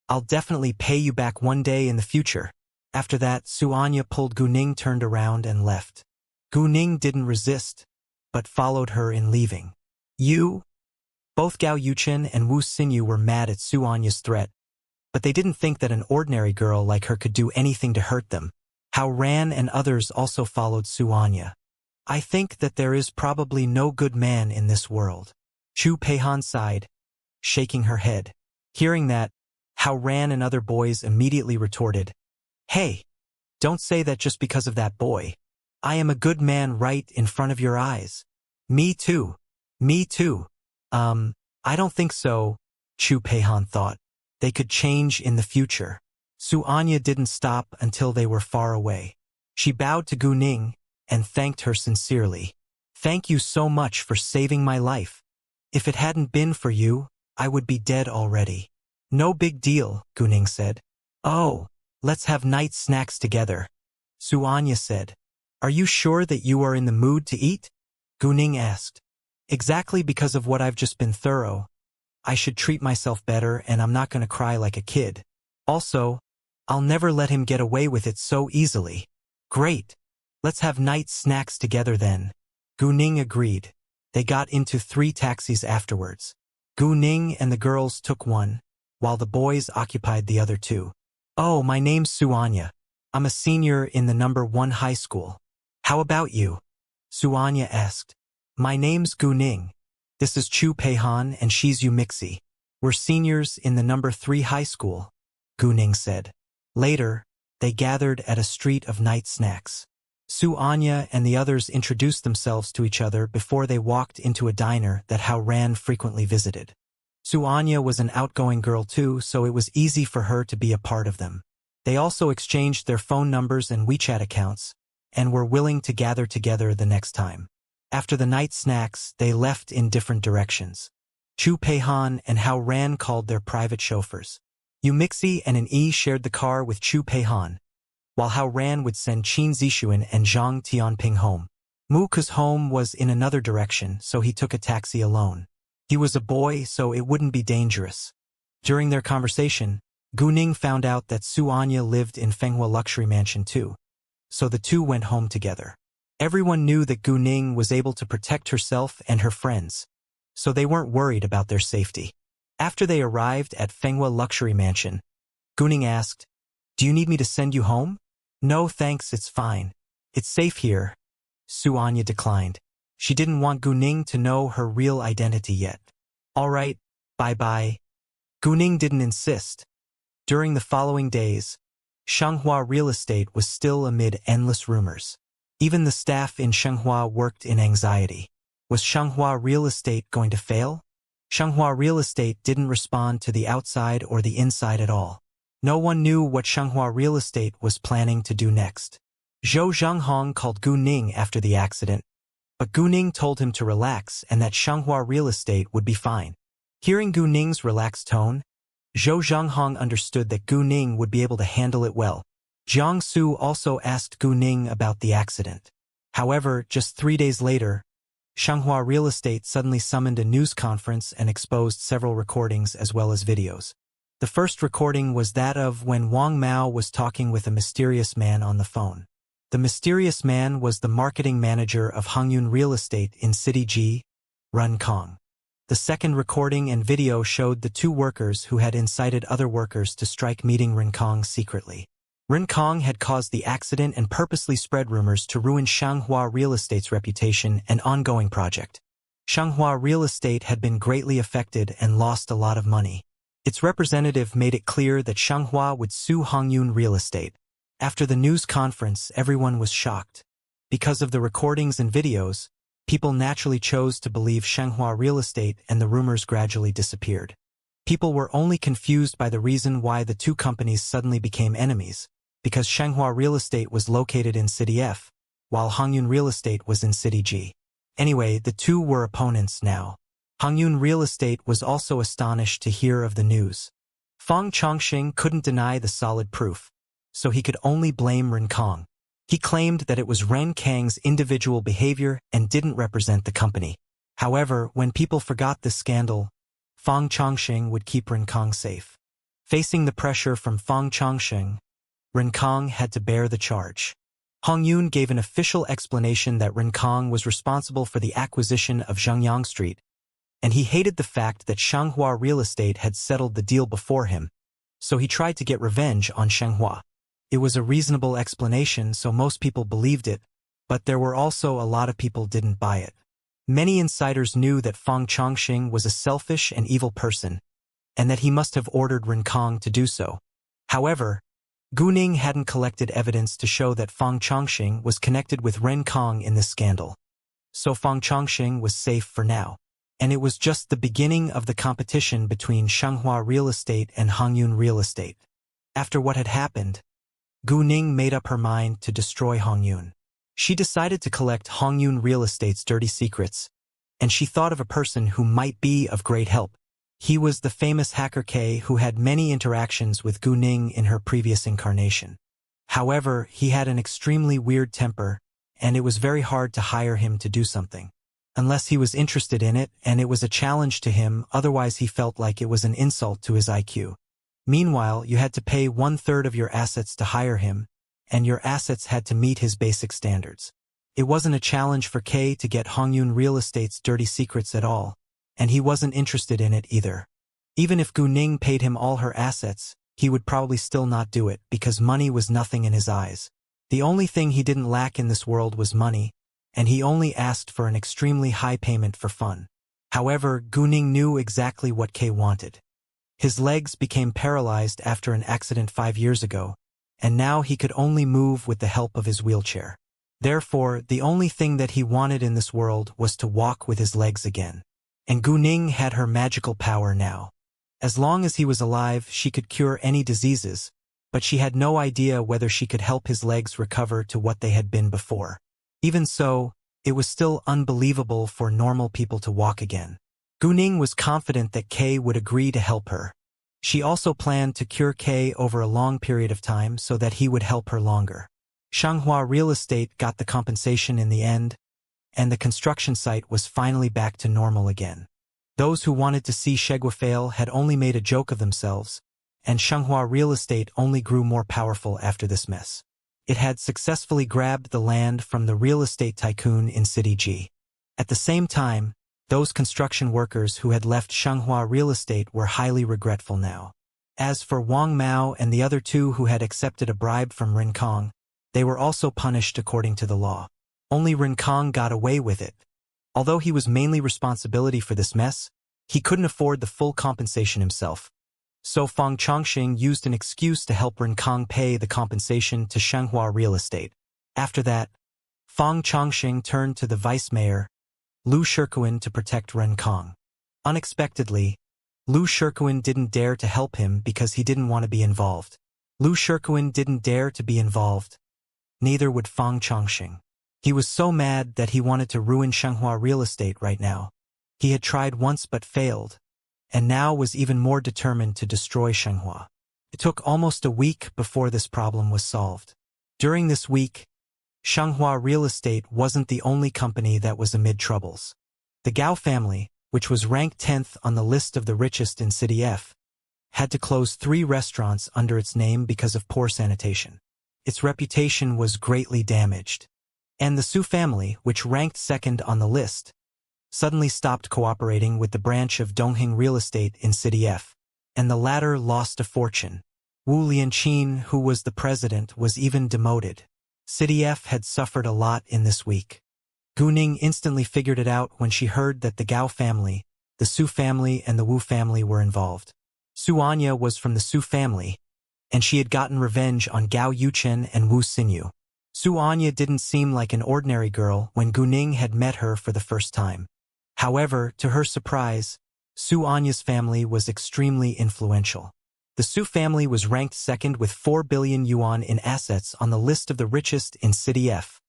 I'll definitely pay you back one day in the future. After that, Suanya pulled Gu Ning, turned around and left. Gu Ning didn't resist, but followed her in leaving. You? Both Gao Yuchen and Wu Xinyu were mad at Suanya's threat, but they didn't think that an ordinary girl like her could do anything to hurt them. Hao Ran and others also followed Suanya. I think that there is probably no good man in this world. Chu Peihan sighed, shaking her head. Hearing that, Hao Ran and other boys immediately retorted, Hey, don't say that just because of that boy. I am a good man right in front of your eyes. Me too. Me too. I don't think so, Chu Peihan thought. They could change in the future. Su Anya didn't stop until they were far away. She bowed to Gu Ning and thanked her sincerely. Thank you so much for saving my life. If it hadn't been for you, I would be dead already. No big deal, Gu Ning said. Oh, let's have night snacks together, Su Anya said. Are you sure that you are in the mood to eat? Gu Ning asked. Exactly because of what I've just been thorough. I should treat myself better and I'm not going to cry like a kid. Also, I'll never let him get away with it so easily. Great. Let's have night snacks together then. Gu Ning agreed. They got into 3 taxis afterwards. Gu Ning and the girls took one, while the boys occupied the other 2. Oh, my name's Su Anya. I'm a senior in the number 1 high school. How about you? Su Anya asked. My name's Gu Ning. This is Chu Peihan and she's Yu Mixi. We're seniors in the number 3 high school, Gu Ning said. Later, they gathered at a street of night snacks. Su Anya and the others introduced themselves to each other before they walked into a diner that Hao Ran frequently visited. Su Anya was an outgoing girl too, so it was easy for her to be a part of them. They also exchanged their phone numbers and WeChat accounts, and were willing to gather together the next time. After the night snacks, they left in different directions. Chu Peihan and Hao Ran called their private chauffeurs. Yu Mixi and an E shared the car with Chu Peihan, while Hao Ran would send Qin Zixuan and Zhang Tianping home. Mu Ke's home was in another direction, so he took a taxi alone. He was a boy, so it wouldn't be dangerous. During their conversation, Gu Ning found out that Su Anya lived in Fenghua Luxury Mansion too, so the two went home together. Everyone knew that Gu Ning was able to protect herself and her friends, so they weren't worried about their safety. After they arrived at Fenghua Luxury Mansion, Gu Ning asked, "Do you need me to send you home?" "No thanks, it's fine. It's safe here," Su Anya declined. She didn't want Gu Ning to know her real identity yet. "All right, bye-bye." Gu Ning didn't insist. During the following days, Shanghua Real Estate was still amid endless rumors. Even the staff in Shanghua worked in anxiety. Was Shanghua Real Estate going to fail? Shanghua Real Estate didn't respond to the outside or the inside at all. No one knew what Shanghua Real Estate was planning to do next. Zhou Zhanghong called Gu Ning after the accident, but Gu Ning told him to relax and that Shanghua Real Estate would be fine. Hearing Gu Ning's relaxed tone, Zhou Zhanghong understood that Gu Ning would be able to handle it well. Jiang Su also asked Gu Ning about the accident. However, just 3 days later, Shanghua Real Estate suddenly summoned a news conference and exposed several recordings as well as videos. The first recording was that of when Wang Mao was talking with a mysterious man on the phone. The mysterious man was the marketing manager of Hongyun Real Estate in City G, Runkong. The second recording and video showed the 2 workers who had incited other workers to strike meeting Rincong secretly. Rincong had caused the accident and purposely spread rumors to ruin Shanghua Real Estate's reputation and ongoing project. Shanghua Real Estate had been greatly affected and lost a lot of money. Its representative made it clear that Shanghua would sue Hongyun Real Estate. After the news conference, everyone was shocked. Because of the recordings and videos, people naturally chose to believe Shanghua Real Estate and the rumors gradually disappeared. People were only confused by the reason why the 2 companies suddenly became enemies, because Shanghua Real Estate was located in City F, while Hongyun Real Estate was in City G. Anyway, the 2 were opponents now. Hongyun Real Estate was also astonished to hear of the news. Fang Chongqing couldn't deny the solid proof, so he could only blame Rincong. He claimed that it was Ren Kang's individual behavior and didn't represent the company. However, when people forgot this scandal, Fang Chongqing would keep Rincong safe. Facing the pressure from Fang Chongqing, Rincong had to bear the charge. Hongyun gave an official explanation that Rincong was responsible for the acquisition of Zhengyang Street, and he hated the fact that Shanghua Real Estate had settled the deal before him, so he tried to get revenge on Shanghua. It was a reasonable explanation, so most people believed it, but there were also a lot of people didn't buy it. Many insiders knew that Fang Chongqing was a selfish and evil person, and that he must have ordered Rincong to do so. However, Gu Ning hadn't collected evidence to show that Fang Chongqing was connected with Rincong in this scandal, so Fang Chongqing was safe for now. and it was just the beginning of the competition between Shanghua Real Estate and Hongyun Real Estate. After what had happened, Gu Ning made up her mind to destroy Hongyun. She decided to collect Hongyun Real Estate's dirty secrets, and she thought of a person who might be of great help. He was the famous hacker K who had many interactions with Gu Ning in her previous incarnation. However, he had an extremely weird temper, and it was very hard to hire him to do something. Unless he was interested in it and it was a challenge to him, otherwise he felt like it was an insult to his IQ. Meanwhile, you had to pay 1/3 of your assets to hire him, and your assets had to meet his basic standards. It wasn't a challenge for K to get Hongyun Real Estate's dirty secrets at all, and he wasn't interested in it either. Even if Gu Ning paid him all her assets, he would probably still not do it because money was nothing in his eyes. The only thing he didn't lack in this world was money, and he only asked for an extremely high payment for fun. However, Gu Ning knew exactly what K wanted. His legs became paralyzed after an accident 5 years ago, and now he could only move with the help of his wheelchair. Therefore, the only thing that he wanted in this world was to walk with his legs again. And Gu Ning had her magical power now. As long as he was alive, she could cure any diseases, but she had no idea whether she could help his legs recover to what they had been before. Even so, it was still unbelievable for normal people to walk again. Gu Ning was confident that K would agree to help her. She also planned to cure K over a long period of time so that he would help her longer. Shanghua Real Estate got the compensation in the end, and the construction site was finally back to normal again. Those who wanted to see Shegua fail had only made a joke of themselves, and Shanghua Real Estate only grew more powerful after this mess. It had successfully grabbed the land from the real estate tycoon in City G. At the same time, those construction workers who had left Shanghua Real Estate were highly regretful now. As for Wang Mao and the other two who had accepted a bribe from Rincong, they were also punished according to the law. Only Rincong got away with it. Although he was mainly responsibility for this mess, he couldn't afford the full compensation himself. So Fang Chongqing used an excuse to help Rincong pay the compensation to Shanghua Real Estate. After that, Fang Chongqing turned to the vice mayor, Lu Shirkuan, to protect Rincong. Unexpectedly, Lu Shirkuan didn't dare to help him because he didn't want to be involved. Lu Shirkuan didn't dare to be involved. Neither would Fang Chongqing. He was so mad that he wanted to ruin Shanghua Real Estate right now. He had tried once but failed, and now was even more determined to destroy Shanghua. It took almost a week before this problem was solved. During this week, Shanghua Real Estate wasn't the only company that was amid troubles. The Gao family, which was ranked 10th on the list of the richest in City F, had to close 3 restaurants under its name because of poor sanitation. Its reputation was greatly damaged. And the Su family, which ranked 2nd on the list, suddenly stopped cooperating with the branch of Dongheng Real Estate in City F, and the latter lost a fortune. Wu Lianqin, who was the president, was even demoted. City F had suffered a lot in this week. Gu Ning instantly figured it out when she heard that the Gao family, the Su family, and the Wu family were involved. Su Anya was from the Su family, and she had gotten revenge on Gao Yuchen and Wu Xinyu. Su Anya didn't seem like an ordinary girl when Gu Ning had met her for the first time. However, to her surprise, Su Anya's family was extremely influential. The Su family was ranked 2nd with 4 billion yuan in assets on the list of the richest in City F.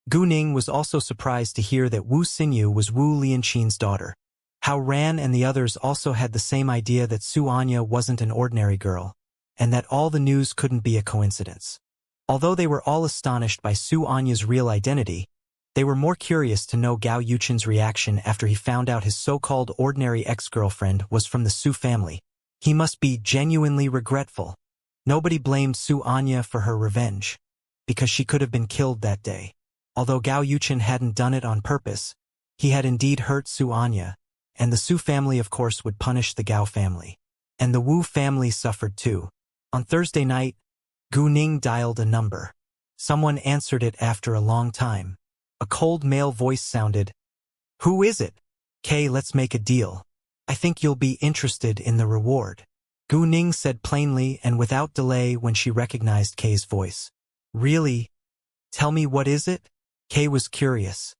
Gu Ning was also surprised to hear that Wu Xinyu was Wu Lianqin's daughter. Hao Ran and the others also had the same idea that Su Anya wasn't an ordinary girl, and that all the news couldn't be a coincidence. Although they were all astonished by Su Anya's real identity, they were more curious to know Gao Yuchen's reaction after he found out his so-called ordinary ex-girlfriend was from the Su family. He must be genuinely regretful. Nobody blamed Su Anya for her revenge, because she could have been killed that day. Although Gao Yuchen hadn't done it on purpose, he had indeed hurt Su Anya, and the Su family of course would punish the Gao family. And the Wu family suffered too. On Thursday night, Gu Ning dialed a number. Someone answered it after a long time. A cold male voice sounded. "Who is it?" "Kay, let's make a deal. I think you'll be interested in the reward," Gu Ning said plainly and without delay when she recognized Kay's voice. "Really? Tell me, what is it?" Kay was curious.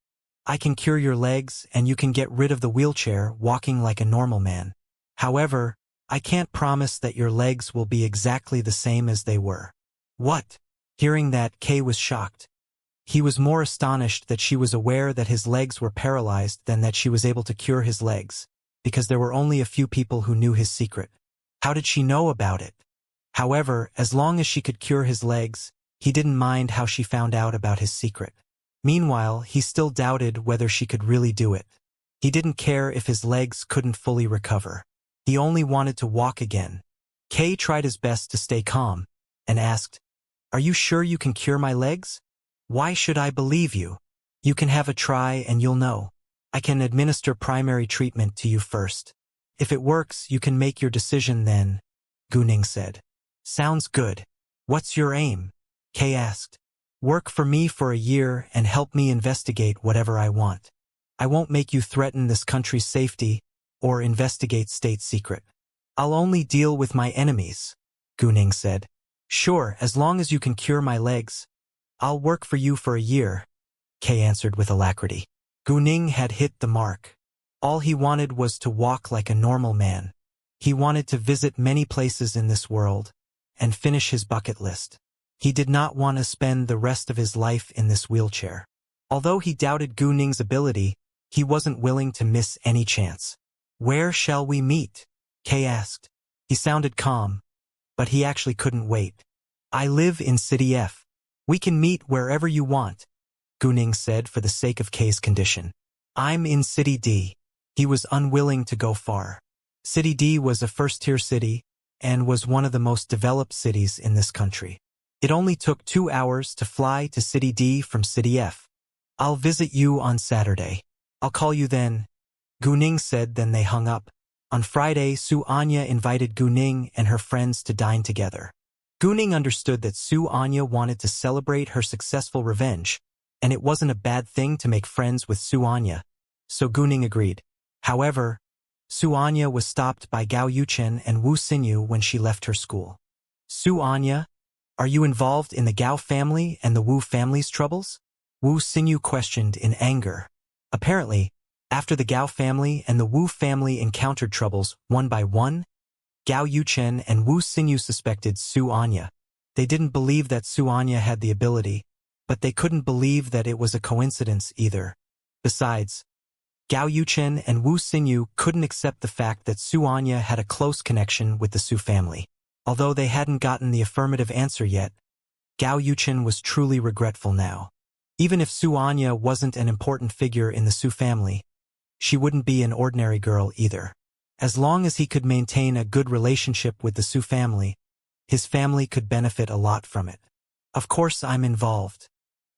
I can cure your legs and you can get rid of the wheelchair, walking like a normal man. However, I can't promise that your legs will be exactly the same as they were. What? Hearing that, Kay was shocked. He was more astonished that she was aware that his legs were paralyzed than that she was able to cure his legs, because there were only a few people who knew his secret. How did she know about it? However, as long as she could cure his legs, he didn't mind how she found out about his secret. Meanwhile, he still doubted whether she could really do it. He didn't care if his legs couldn't fully recover. He only wanted to walk again. Kay tried his best to stay calm, and asked, "Are you sure you can cure my legs? Why should I believe you? You can have a try and you'll know. I can administer primary treatment to you first. If it works, you can make your decision then," Gunning said. "Sounds good. What's your aim?" Kay asked. "Work for me for a year and help me investigate whatever I want. I won't make you threaten this country's safety or investigate state secret. I'll only deal with my enemies," Gunning said. "Sure, as long as you can cure my legs. I'll work for you for a year," Kay answered with alacrity. Gunning had hit the mark. All he wanted was to walk like a normal man. He wanted to visit many places in this world and finish his bucket list. He did not want to spend the rest of his life in this wheelchair. Although he doubted Gunning's ability, he wasn't willing to miss any chance. "Where shall we meet?" Kay asked. He sounded calm, but he actually couldn't wait. "I live in City F. We can meet wherever you want," Gunning said for the sake of Kay's condition. "I'm in City D." He was unwilling to go far. City D was a first-tier city and was one of the most developed cities in this country. It only took 2 hours to fly to City D from City F. "I'll visit you on Saturday. I'll call you then," Gunning said. Then they hung up. On Friday, Su Anya invited Gunning and her friends to dine together. Gunning understood that Su Anya wanted to celebrate her successful revenge, and it wasn't a bad thing to make friends with Su Anya, so Gunning agreed. However, Su Anya was stopped by Gao Yuchen and Wu Xinyu when she left her school. "Su Anya, are you involved in the Gao family and the Wu family's troubles?" Wu Xinyu questioned in anger. Apparently, after the Gao family and the Wu family encountered troubles one by one, Gao Yuchen and Wu Xinyu suspected Su Anya. They didn't believe that Su Anya had the ability, but they couldn't believe that it was a coincidence either. Besides, Gao Yuchen and Wu Xinyu couldn't accept the fact that Su Anya had a close connection with the Su family. Although they hadn't gotten the affirmative answer yet, Gao Yuchen was truly regretful now. Even if Su Anya wasn't an important figure in the Su family, she wouldn't be an ordinary girl either. As long as he could maintain a good relationship with the Su family, his family could benefit a lot from it. "Of course I'm involved.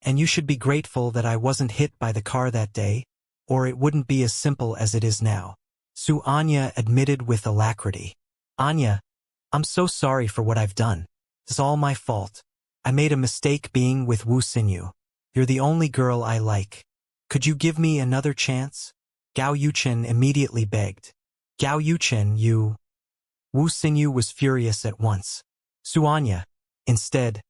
And you should be grateful that I wasn't hit by the car that day, or it wouldn't be as simple as it is now," Su Anya admitted with alacrity. "Anya, I'm so sorry for what I've done. It's all my fault. I made a mistake being with Wu Xinyu. You're the only girl I like. Could you give me another chance?" Gao Yuchen immediately begged. "Gao Yuchen, you..." Wu Xinyu was furious at once. Su Anya, instead,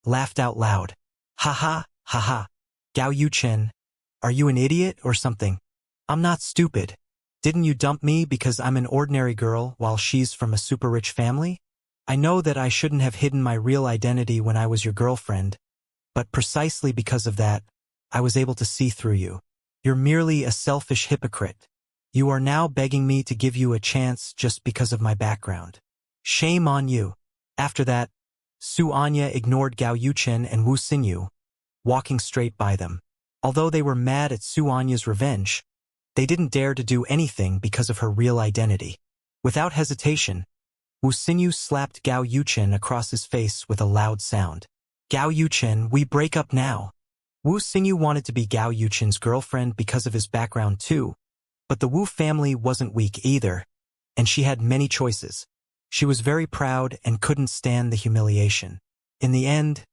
laughed out loud. "Ha ha, ha ha. Gao Yuchen, are you an idiot or something? I'm not stupid. Didn't you dump me because I'm an ordinary girl while she's from a super rich family? I know that I shouldn't have hidden my real identity when I was your girlfriend, but precisely because of that, I was able to see through you. You're merely a selfish hypocrite. You are now begging me to give you a chance just because of my background. Shame on you." After that, Su Anya ignored Gao Yuchen and Wu Xinyu, walking straight by them. Although they were mad at Su Anya's revenge, they didn't dare to do anything because of her real identity. Without hesitation, Wu Xinyu slapped Gao Yuchen across his face with a loud sound. "Gao Yuchen, we break up now." Wu Xinyu wanted to be Gao Yuchen's girlfriend because of his background too, but the Wu family wasn't weak either, and she had many choices. She was very proud and couldn't stand the humiliation. In the end,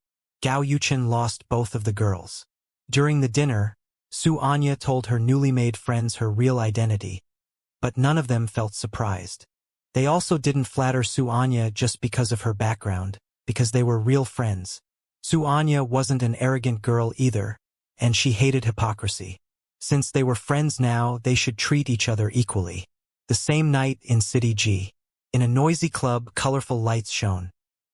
Gao Yuchen lost both of the girls. During the dinner, Su Anya told her newly made friends her real identity, but none of them felt surprised. They also didn't flatter Su Anya just because of her background, because they were real friends. Su Anya wasn't an arrogant girl either, and she hated hypocrisy. Since they were friends now, they should treat each other equally. The same night in City G. In a noisy club, colorful lights shone.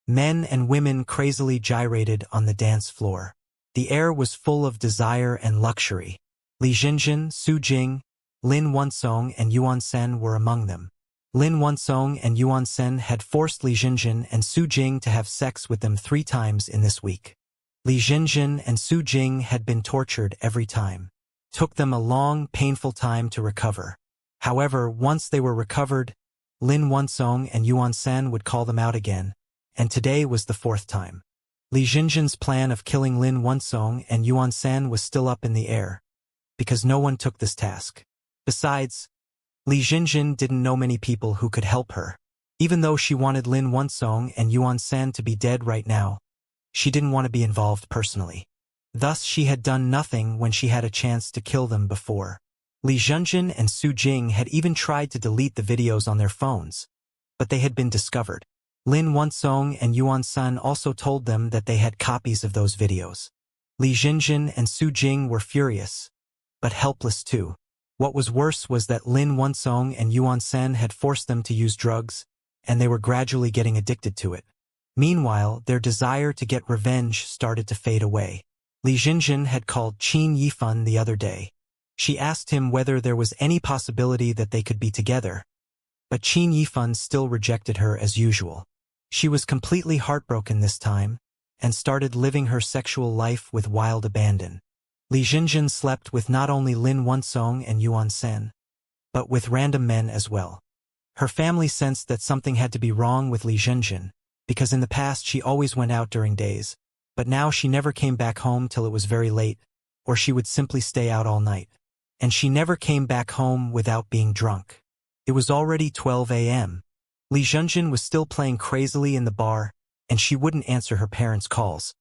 Men and women crazily gyrated on the dance floor. The air was full of desire and luxury. Li Jinjin, Su Jing, Lin Wonsong and Yuan Sen were among them. Lin Wonsong and Yuan Sen had forced Li Jinjin and Su Jing to have sex with them 3 times in this week. Li Jinjin and Su Jing had been tortured every time. Took them a long, painful time to recover. However, once they were recovered, Lin Wonsong and Yuan Sen would call them out again, and today was the 4th time. Li Jinjin's plan of killing Lin Wonsong and Yuan Sen was still up in the air, because no one took this task. Besides, Li Jinjin didn't know many people who could help her. Even though she wanted Lin Wonsong and Yuan Sen to be dead right now, she didn't want to be involved personally. Thus she had done nothing when she had a chance to kill them before. Li Jinjin and Su Jing had even tried to delete the videos on their phones, but they had been discovered. Lin Wonsong and Yuan Sen also told them that they had copies of those videos. Li Jinjin and Su Jing were furious, but helpless too. What was worse was that Lin Wonsong and Yuan Sen had forced them to use drugs, and they were gradually getting addicted to it. Meanwhile, their desire to get revenge started to fade away. Li Jinjin had called Qin Yifan the other day. She asked him whether there was any possibility that they could be together, but Qin Yifan still rejected her as usual. She was completely heartbroken this time, and started living her sexual life with wild abandon. Li Jinjin slept with not only Lin Wonsong and Yuan Sen, but with random men as well. Her family sensed that something had to be wrong with Li Jinjin, because in the past she always went out during days, but now she never came back home till it was very late, or she would simply stay out all night. And she never came back home without being drunk. It was already 12 a.m. Li Jinjin was still playing crazily in the bar, and she wouldn't answer her parents' calls,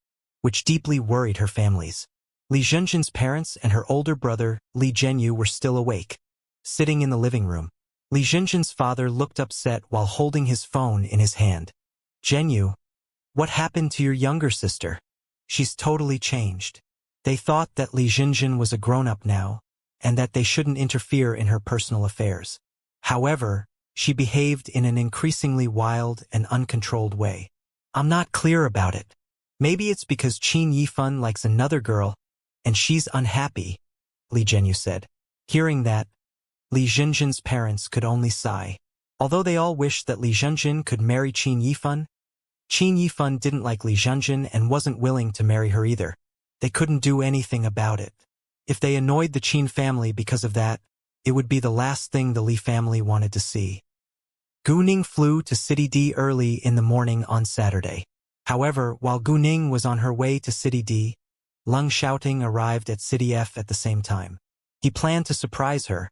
which deeply worried her families. Li Jinjin's parents and her older brother, Li Zhenyu, were still awake, sitting in the living room. Li Jinjin's father looked upset while holding his phone in his hand. "Zhenyu, what happened to your younger sister? She's totally changed." They thought that Li Jinjin was a grown-up now, and that they shouldn't interfere in her personal affairs. However, she behaved in an increasingly wild and uncontrolled way. "I'm not clear about it. Maybe it's because Qin Yifan likes another girl, and she's unhappy," Li Zhenyu said. Hearing that, Li Jinjin's parents could only sigh. Although they all wished that Li Jinjin could marry Qin Yifan didn't like Li Jinjin and wasn't willing to marry her either. They couldn't do anything about it. If they annoyed the Qin family because of that, it would be the last thing the Li family wanted to see. Gu Ning flew to City D early in the morning on Saturday. However, while Gu Ning was on her way to City D, Leng Xiaoting arrived at City F at the same time. He planned to surprise her,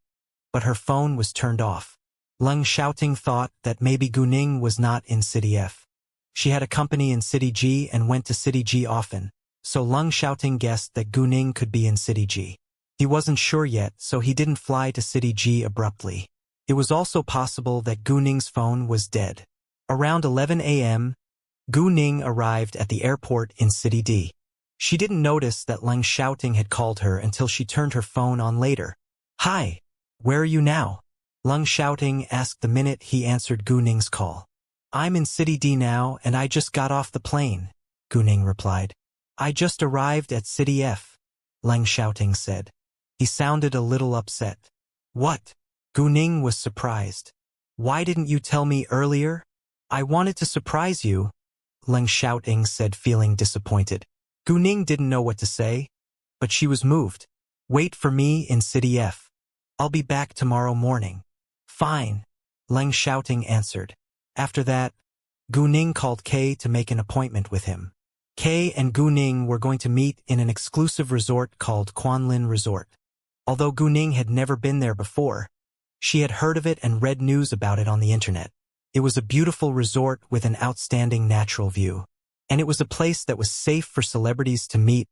but her phone was turned off. Leng Xiaoting thought that maybe Gu Ning was not in City F. She had a company in City G and went to City G often, so Leng Xiaoting guessed that Gu Ning could be in City G. He wasn't sure yet, so he didn't fly to City G abruptly. It was also possible that Gu Ning's phone was dead. Around 11 a.m., Gu Ning arrived at the airport in City D. She didn't notice that Leng Xiaoting had called her until she turned her phone on later. "Hi, where are you now?" Leng Xiaoting asked the minute he answered Gu Ning's call. "I'm in City D now and I just got off the plane," Gu Ning replied. "I just arrived at City F," Leng Xiaoting said. He sounded a little upset. "What?" Gu Ning was surprised. "Why didn't you tell me earlier?" "I wanted to surprise you," Leng Xiaoting said, feeling disappointed. Gu Ning didn't know what to say, but she was moved. "Wait for me in City F. I'll be back tomorrow morning." "Fine," Leng Xiaoting answered. After that, Gu Ning called Kay to make an appointment with him. Kay and Gu Ning were going to meet in an exclusive resort called Quanlin Resort. Although Gu Ning had never been there before, she had heard of it and read news about it on the internet. It was a beautiful resort with an outstanding natural view, and it was a place that was safe for celebrities to meet,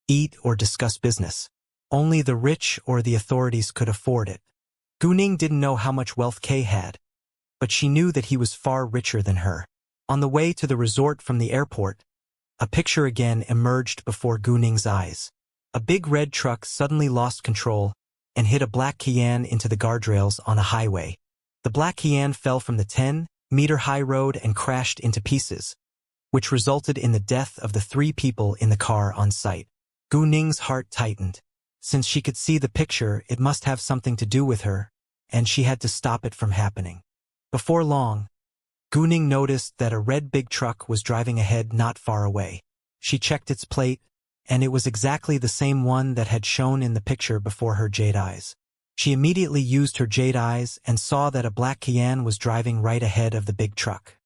eat, or discuss business. Only the rich or the authorities could afford it. Gu Ning didn't know how much wealth Kay had, but she knew that he was far richer than her. On the way to the resort from the airport, a picture again emerged before Gu Ning's eyes. A big red truck suddenly lost control and hit a black Kian into the guardrails on a highway. The black Kian fell from the 10-meter high road and crashed into pieces, which resulted in the death of the 3 people in the car on site. Gu Ning's heart tightened. Since she could see the picture, it must have something to do with her, and she had to stop it from happening. Before long, Gu Ning noticed that a red big truck was driving ahead not far away. She checked its plate, and it was exactly the same one that had shown in the picture before her jade eyes. She immediately used her jade eyes and saw that a black Kian was driving right ahead of the big truck.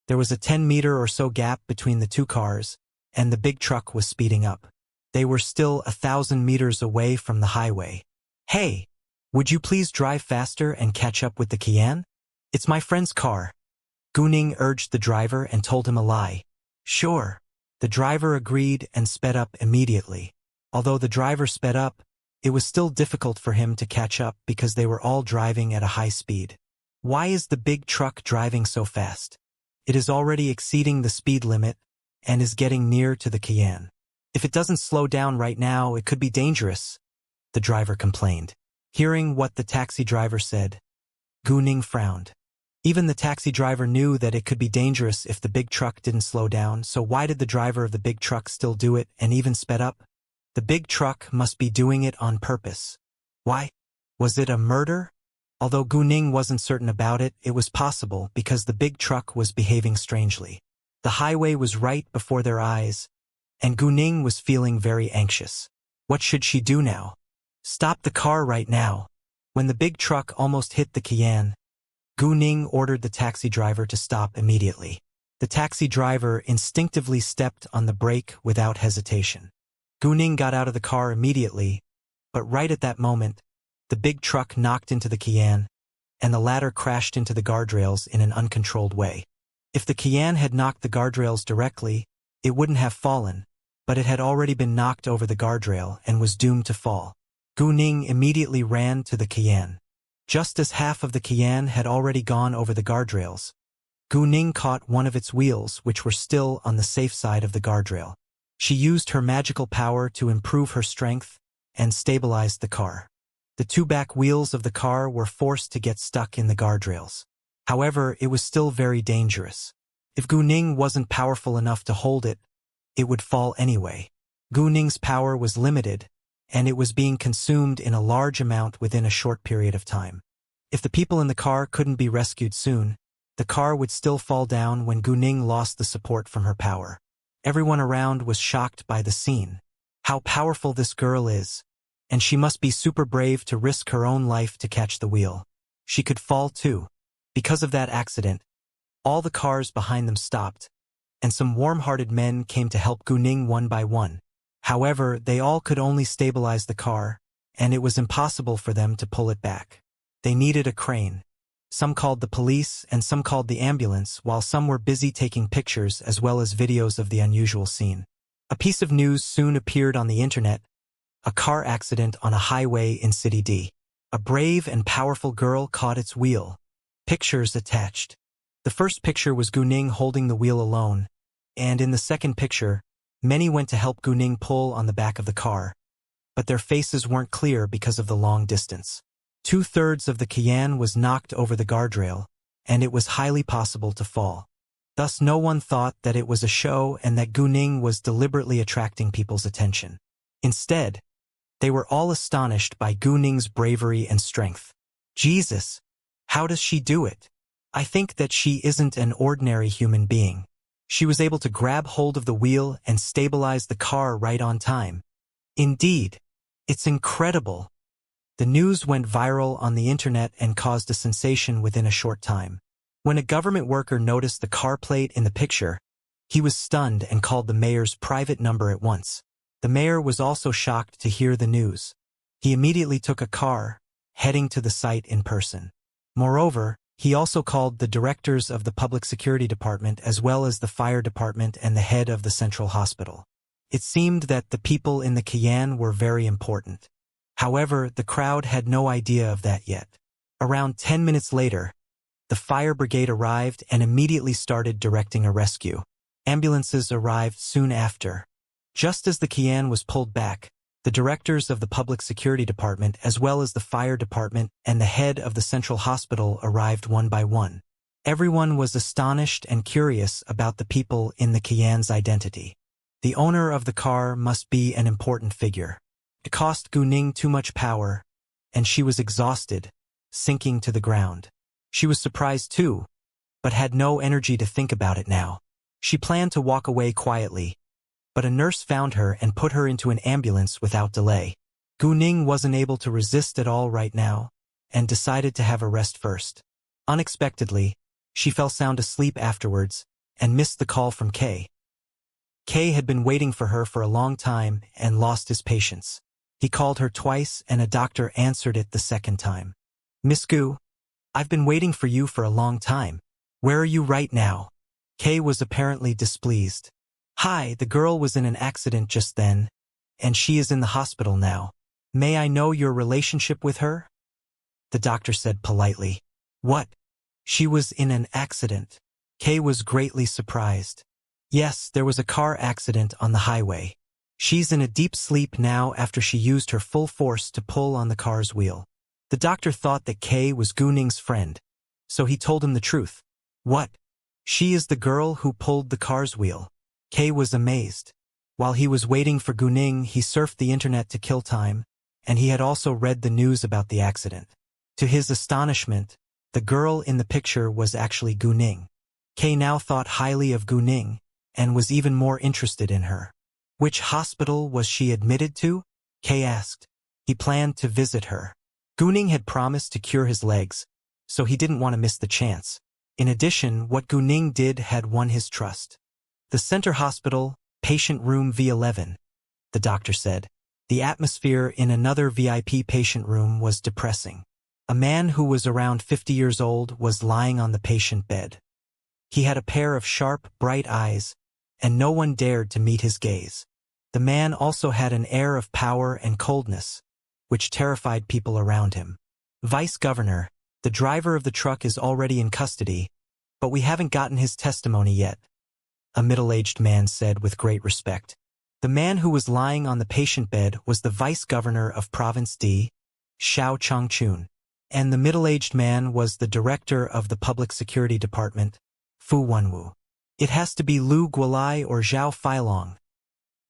There was a 10-meter or so gap between the 2 cars, and the big truck was speeding up. They were still 1,000 meters away from the highway. "Hey, would you please drive faster and catch up with the Kian? It's my friend's car." Gu Ning urged the driver and told him a lie. "Sure." The driver agreed and sped up immediately. Although the driver sped up, it was still difficult for him to catch up because they were all driving at a high speed. Why is the big truck driving so fast? It is already exceeding the speed limit and is getting near to the Kian. If it doesn't slow down right now, it could be dangerous, the driver complained. Hearing what the taxi driver said, Gu Ning frowned. Even the taxi driver knew that it could be dangerous if the big truck didn't slow down, so why did the driver of the big truck still do it and even sped up? The big truck must be doing it on purpose. Why? Was it a murder? Although Gu Ning wasn't certain about it, it was possible because the big truck was behaving strangely. The highway was right before their eyes, and Gu Ning was feeling very anxious. What should she do now? Stop the car right now. When the big truck almost hit the Kian, Gu Ning ordered the taxi driver to stop immediately. The taxi driver instinctively stepped on the brake without hesitation. Gu Ning got out of the car immediately, but right at that moment, the big truck knocked into the Kian, and the latter crashed into the guardrails in an uncontrolled way. If the Kian had knocked the guardrails directly, it wouldn't have fallen, but it had already been knocked over the guardrail and was doomed to fall. Gu Ning immediately ran to the Kian. Just as half of the Kian had already gone over the guardrails, Gu Ning caught one of its wheels, which were still on the safe side of the guardrail. She used her magical power to improve her strength and stabilized the car. The 2 back wheels of the car were forced to get stuck in the guardrails. However, it was still very dangerous. If Gu Ning wasn't powerful enough to hold it, it would fall anyway. Gu Ning's power was limited, and it was being consumed in a large amount within a short period of time. If the people in the car couldn't be rescued soon, the car would still fall down when Gu Ning lost the support from her power. Everyone around was shocked by the scene. How powerful this girl is, and she must be super brave to risk her own life to catch the wheel. She could fall too. Because of that accident, all the cars behind them stopped, and some warm-hearted men came to help Gu Ning one by one. However, they all could only stabilize the car, and it was impossible for them to pull it back. They needed a crane. Some called the police and some called the ambulance, while some were busy taking pictures as well as videos of the unusual scene. A piece of news soon appeared on the internet: a car accident on a highway in City D. A brave and powerful girl caught its wheel. Pictures attached. The first picture was Gu Ning holding the wheel alone, and in the second picture, many went to help Gu Ning pull on the back of the car, but their faces weren't clear because of the long distance. 2/3 of the Kian was knocked over the guardrail, and it was highly possible to fall. Thus no one thought that it was a show and that Gu Ning was deliberately attracting people's attention. Instead, they were all astonished by Gu Ning's bravery and strength. Jesus, how does she do it? I think that she isn't an ordinary human being. She was able to grab hold of the wheel and stabilize the car right on time. Indeed, it's incredible. The news went viral on the internet and caused a sensation within a short time. When a government worker noticed the car plate in the picture, he was stunned and called the mayor's private number at once. The mayor was also shocked to hear the news. He immediately took a car, heading to the site in person. Moreover, he also called the directors of the public security department as well as the fire department and the head of the central hospital. It seemed that the people in the Kian were very important. However, the crowd had no idea of that yet. Around 10 minutes later, the fire brigade arrived and immediately started directing a rescue. Ambulances arrived soon after. Just as the Kian was pulled back, the The directors of the public security department as well as the fire department and the head of the central hospital arrived one by one. Everyone was astonished and curious about the people in the Kian's identity. The owner of the car must be an important figure. It cost Guning too much power, and she was exhausted, sinking to the ground. She was surprised too, but had no energy to think about it now. She planned to walk away quietly, but a nurse found her and put her into an ambulance without delay. Guning wasn't able to resist at all right now, and decided to have a rest first. Unexpectedly, she fell sound asleep afterwards, and missed the call from Kay. Kay had been waiting for her for a long time and lost his patience. He called her twice and a doctor answered it the second time. "Miss Gu, I've been waiting for you for a long time. Where are you right now?" Kay was apparently displeased. "Hi, the girl was in an accident just then, and she is in the hospital now. May I know your relationship with her?" The doctor said politely. "What? She was in an accident?" Kay was greatly surprised. "Yes, there was a car accident on the highway. She's in a deep sleep now after she used her full force to pull on the car's wheel." The doctor thought that Kay was Guning's friend, so he told him the truth. "What? She is the girl who pulled the car's wheel?" Kay was amazed. While he was waiting for Guning, he surfed the internet to kill time, and he had also read the news about the accident. To his astonishment, the girl in the picture was actually Guning. Kay now thought highly of Guning, and was even more interested in her. Which hospital was she admitted to? Kay asked. He planned to visit her. Guning had promised to cure his legs, so he didn't want to miss the chance. In addition, what Guning did had won his trust. "The center hospital, patient room V11, the doctor said. The atmosphere in another VIP patient room was depressing. A man who was around 50 years old was lying on the patient bed. He had a pair of sharp, bright eyes, and no one dared to meet his gaze. The man also had an air of power and coldness, which terrified people around him. Vice Governor, the driver of the truck is already in custody, but we haven't gotten his testimony yet," a middle-aged man said with great respect. The man who was lying on the patient bed was the Vice Governor of Province D, Xiao Changchun, and the middle-aged man was the Director of the Public Security Department, Fu Wenwu. "It has to be Lu Guolai or Zhao Feilong,"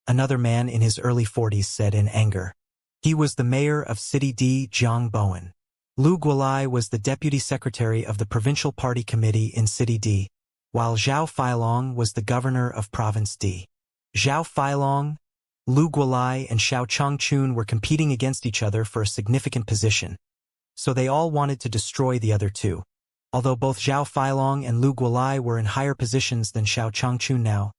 another man in his early 40s said in anger. He was the mayor of City D, Jiang Bowen. Lu Guolai was the deputy secretary of the Provincial Party Committee in City D, while Zhao Feilong was the governor of Province D. Zhao Feilong, Lu Guolai, and Xiao Changchun were competing against each other for a significant position, so they all wanted to destroy the other two. Although both Zhao Feilong and Lu Guolai were in higher positions than Xiao Changchun now,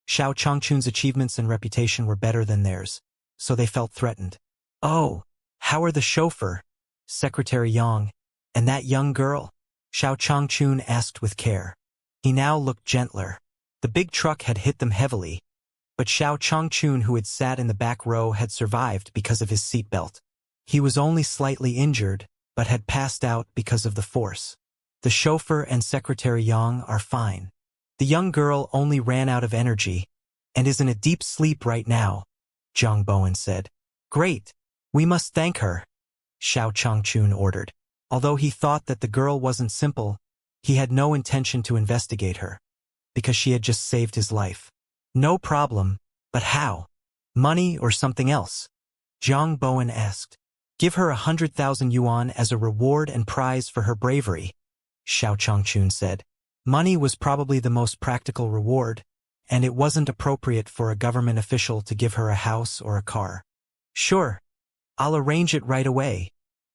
Xiao Changchun's achievements and reputation were better than theirs, so they felt threatened. "Oh, how are the chauffeur, Secretary Yang, and that young girl?" Xiao Changchun asked with care. He now looked gentler. The big truck had hit them heavily, but Xiao Changchun, who had sat in the back row, had survived because of his seatbelt. He was only slightly injured, but had passed out because of the force. "The chauffeur and Secretary Yang are fine. The young girl only ran out of energy and is in a deep sleep right now," Jiang Bowen said. "Great. We must thank her," Xiao Changchun ordered. Although he thought that the girl wasn't simple, he had no intention to investigate her, because she had just saved his life. "No problem, but how? Money or something else?" Jiang Bowen asked. "Give her 100,000 yuan as a reward and prize for her bravery," Xiao Changchun said. Money was probably the most practical reward, and it wasn't appropriate for a government official to give her a house or a car. "Sure, I'll arrange it right away,"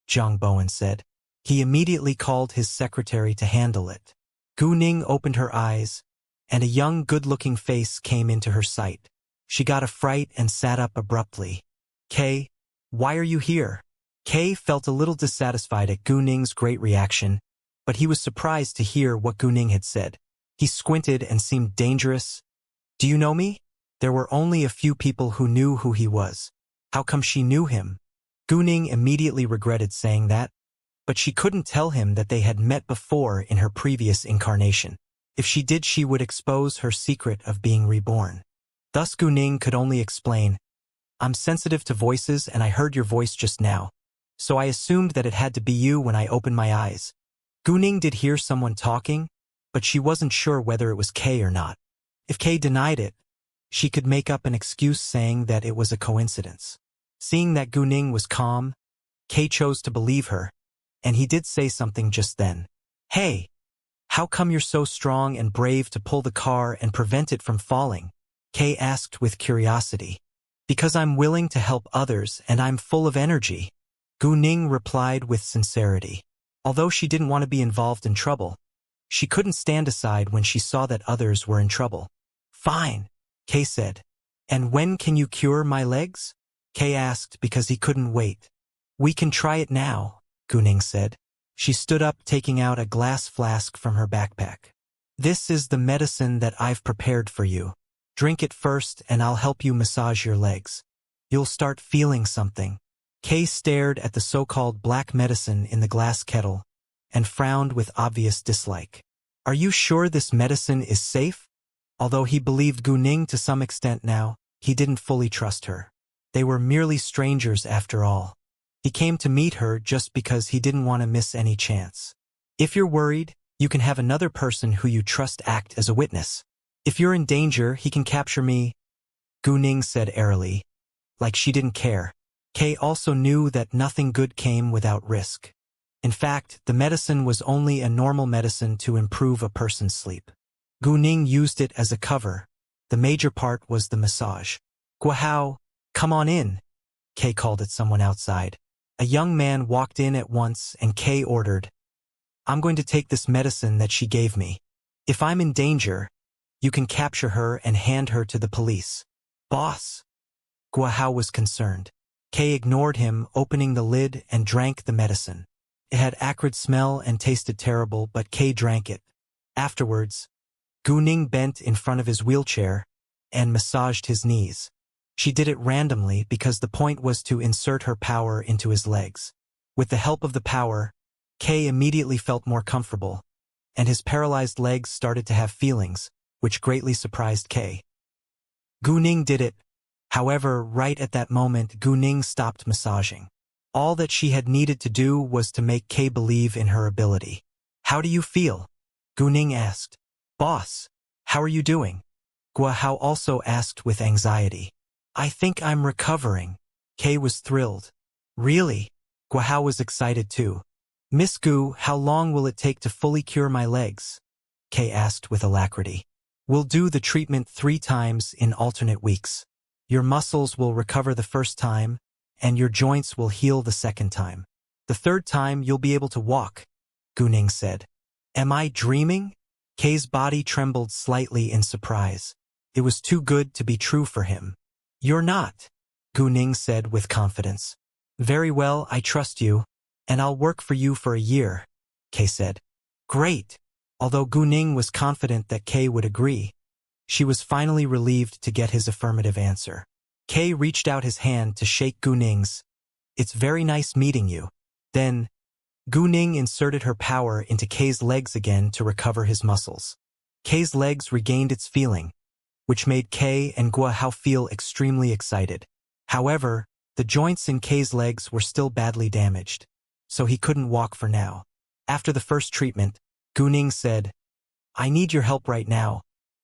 Jiang Bowen said. He immediately called his secretary to handle it. Guning opened her eyes, and a young, good-looking face came into her sight. She got a fright and sat up abruptly. "Kay, why are you here?" Kay felt a little dissatisfied at Guning's great reaction, but he was surprised to hear what Guning had said. He squinted and seemed dangerous. "Do you know me?" There were only a few people who knew who he was. How come she knew him? Guning immediately regretted saying that, but she couldn't tell him that they had met before in her previous incarnation. If she did, she would expose her secret of being reborn. Thus Guning could only explain, I'm sensitive to voices and I heard your voice just now. So I assumed that it had to be you when I opened my eyes. Gu-ning did hear someone talking, but she wasn't sure whether it was Kay or not. If Kay denied it, she could make up an excuse saying that it was a coincidence. Seeing that Gu-ning was calm, Kay chose to believe her, and he did say something just then. Hey, how come you're so strong and brave to pull the car and prevent it from falling? Kay asked with curiosity. Because I'm willing to help others and I'm full of energy. Gu-ning replied with sincerity. Although she didn't want to be involved in trouble, she couldn't stand aside when she saw that others were in trouble. Fine, Kay said. And when can you cure my legs? Kay asked because he couldn't wait. We can try it now, Gu-ning said. She stood up, taking out a glass flask from her backpack. This is the medicine that I've prepared for you. Drink it first and I'll help you massage your legs. You'll start feeling something. Kay stared at the so-called black medicine in the glass kettle and frowned with obvious dislike. Are you sure this medicine is safe? Although he believed Gu-ning to some extent now, he didn't fully trust her. They were merely strangers after all. He came to meet her just because he didn't want to miss any chance. If you're worried, you can have another person who you trust act as a witness. If you're in danger, he can capture me, Gu-ning said airily, like she didn't care. Kay also knew that nothing good came without risk. In fact, the medicine was only a normal medicine to improve a person's sleep. Gu-ning used it as a cover. The major part was the massage. Guahao, come on in, Kay called at someone outside. A young man walked in at once and Kay ordered, I'm going to take this medicine that she gave me. If I'm in danger, you can capture her and hand her to the police. Boss? Guahao was concerned. Kay ignored him, opening the lid and drank the medicine. It had acrid smell and tasted terrible, but Kay drank it. Afterwards, Gu-ning bent in front of his wheelchair and massaged his knees. She did it randomly because the point was to insert her power into his legs. With the help of the power, Kay immediately felt more comfortable, and his paralyzed legs started to have feelings, which greatly surprised Kay. Gu-ning did it. However, right at that moment, Gu-ning stopped massaging. All that she had needed to do was to make Kay believe in her ability. How do you feel? Gu-ning asked. Boss, how are you doing? Guahao also asked with anxiety. I think I'm recovering. Kay was thrilled. Really? Guahao was excited too. Miss Gu, how long will it take to fully cure my legs? Kay asked with alacrity. We'll do the treatment 3 times in alternate weeks. Your muscles will recover the first time, and your joints will heal the second time. The third time you'll be able to walk, Gu-ning said. Am I dreaming? Kay's body trembled slightly in surprise. It was too good to be true for him. You're not, Gu-ning said with confidence. Very well, I trust you, and I'll work for you for a year, Kay said. Great. Although Gu-ning was confident that Kay would agree, she was finally relieved to get his affirmative answer. Kay reached out his hand to shake Gu-ning's. It's very nice meeting you. Then, Gu-ning inserted her power into Kay's legs again to recover his muscles. Kay's legs regained its feeling, which made Kay and Guahao feel extremely excited. However, the joints in Kay's legs were still badly damaged, so he couldn't walk for now. After the first treatment, Gu-ning said, I need your help right now,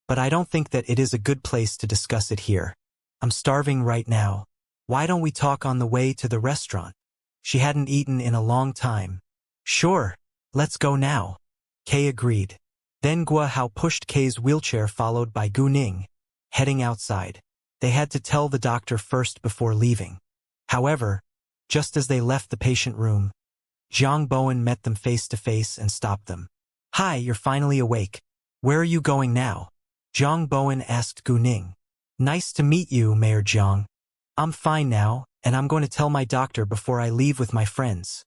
but I don't think that it is a good place to discuss it here. I'm starving right now. Why don't we talk on the way to the restaurant? She hadn't eaten in a long time. Sure, let's go now. Kay agreed. Then Guahao pushed Kay's wheelchair followed by Gu-ning, heading outside. They had to tell the doctor first before leaving. However, just as they left the patient room, Zhang Bowen met them face to face and stopped them. Hi, you're finally awake. Where are you going now? Zhang Bowen asked Gu-ning. Nice to meet you, Mayor Zhang. I'm fine now, and I'm going to tell my doctor before I leave with my friends,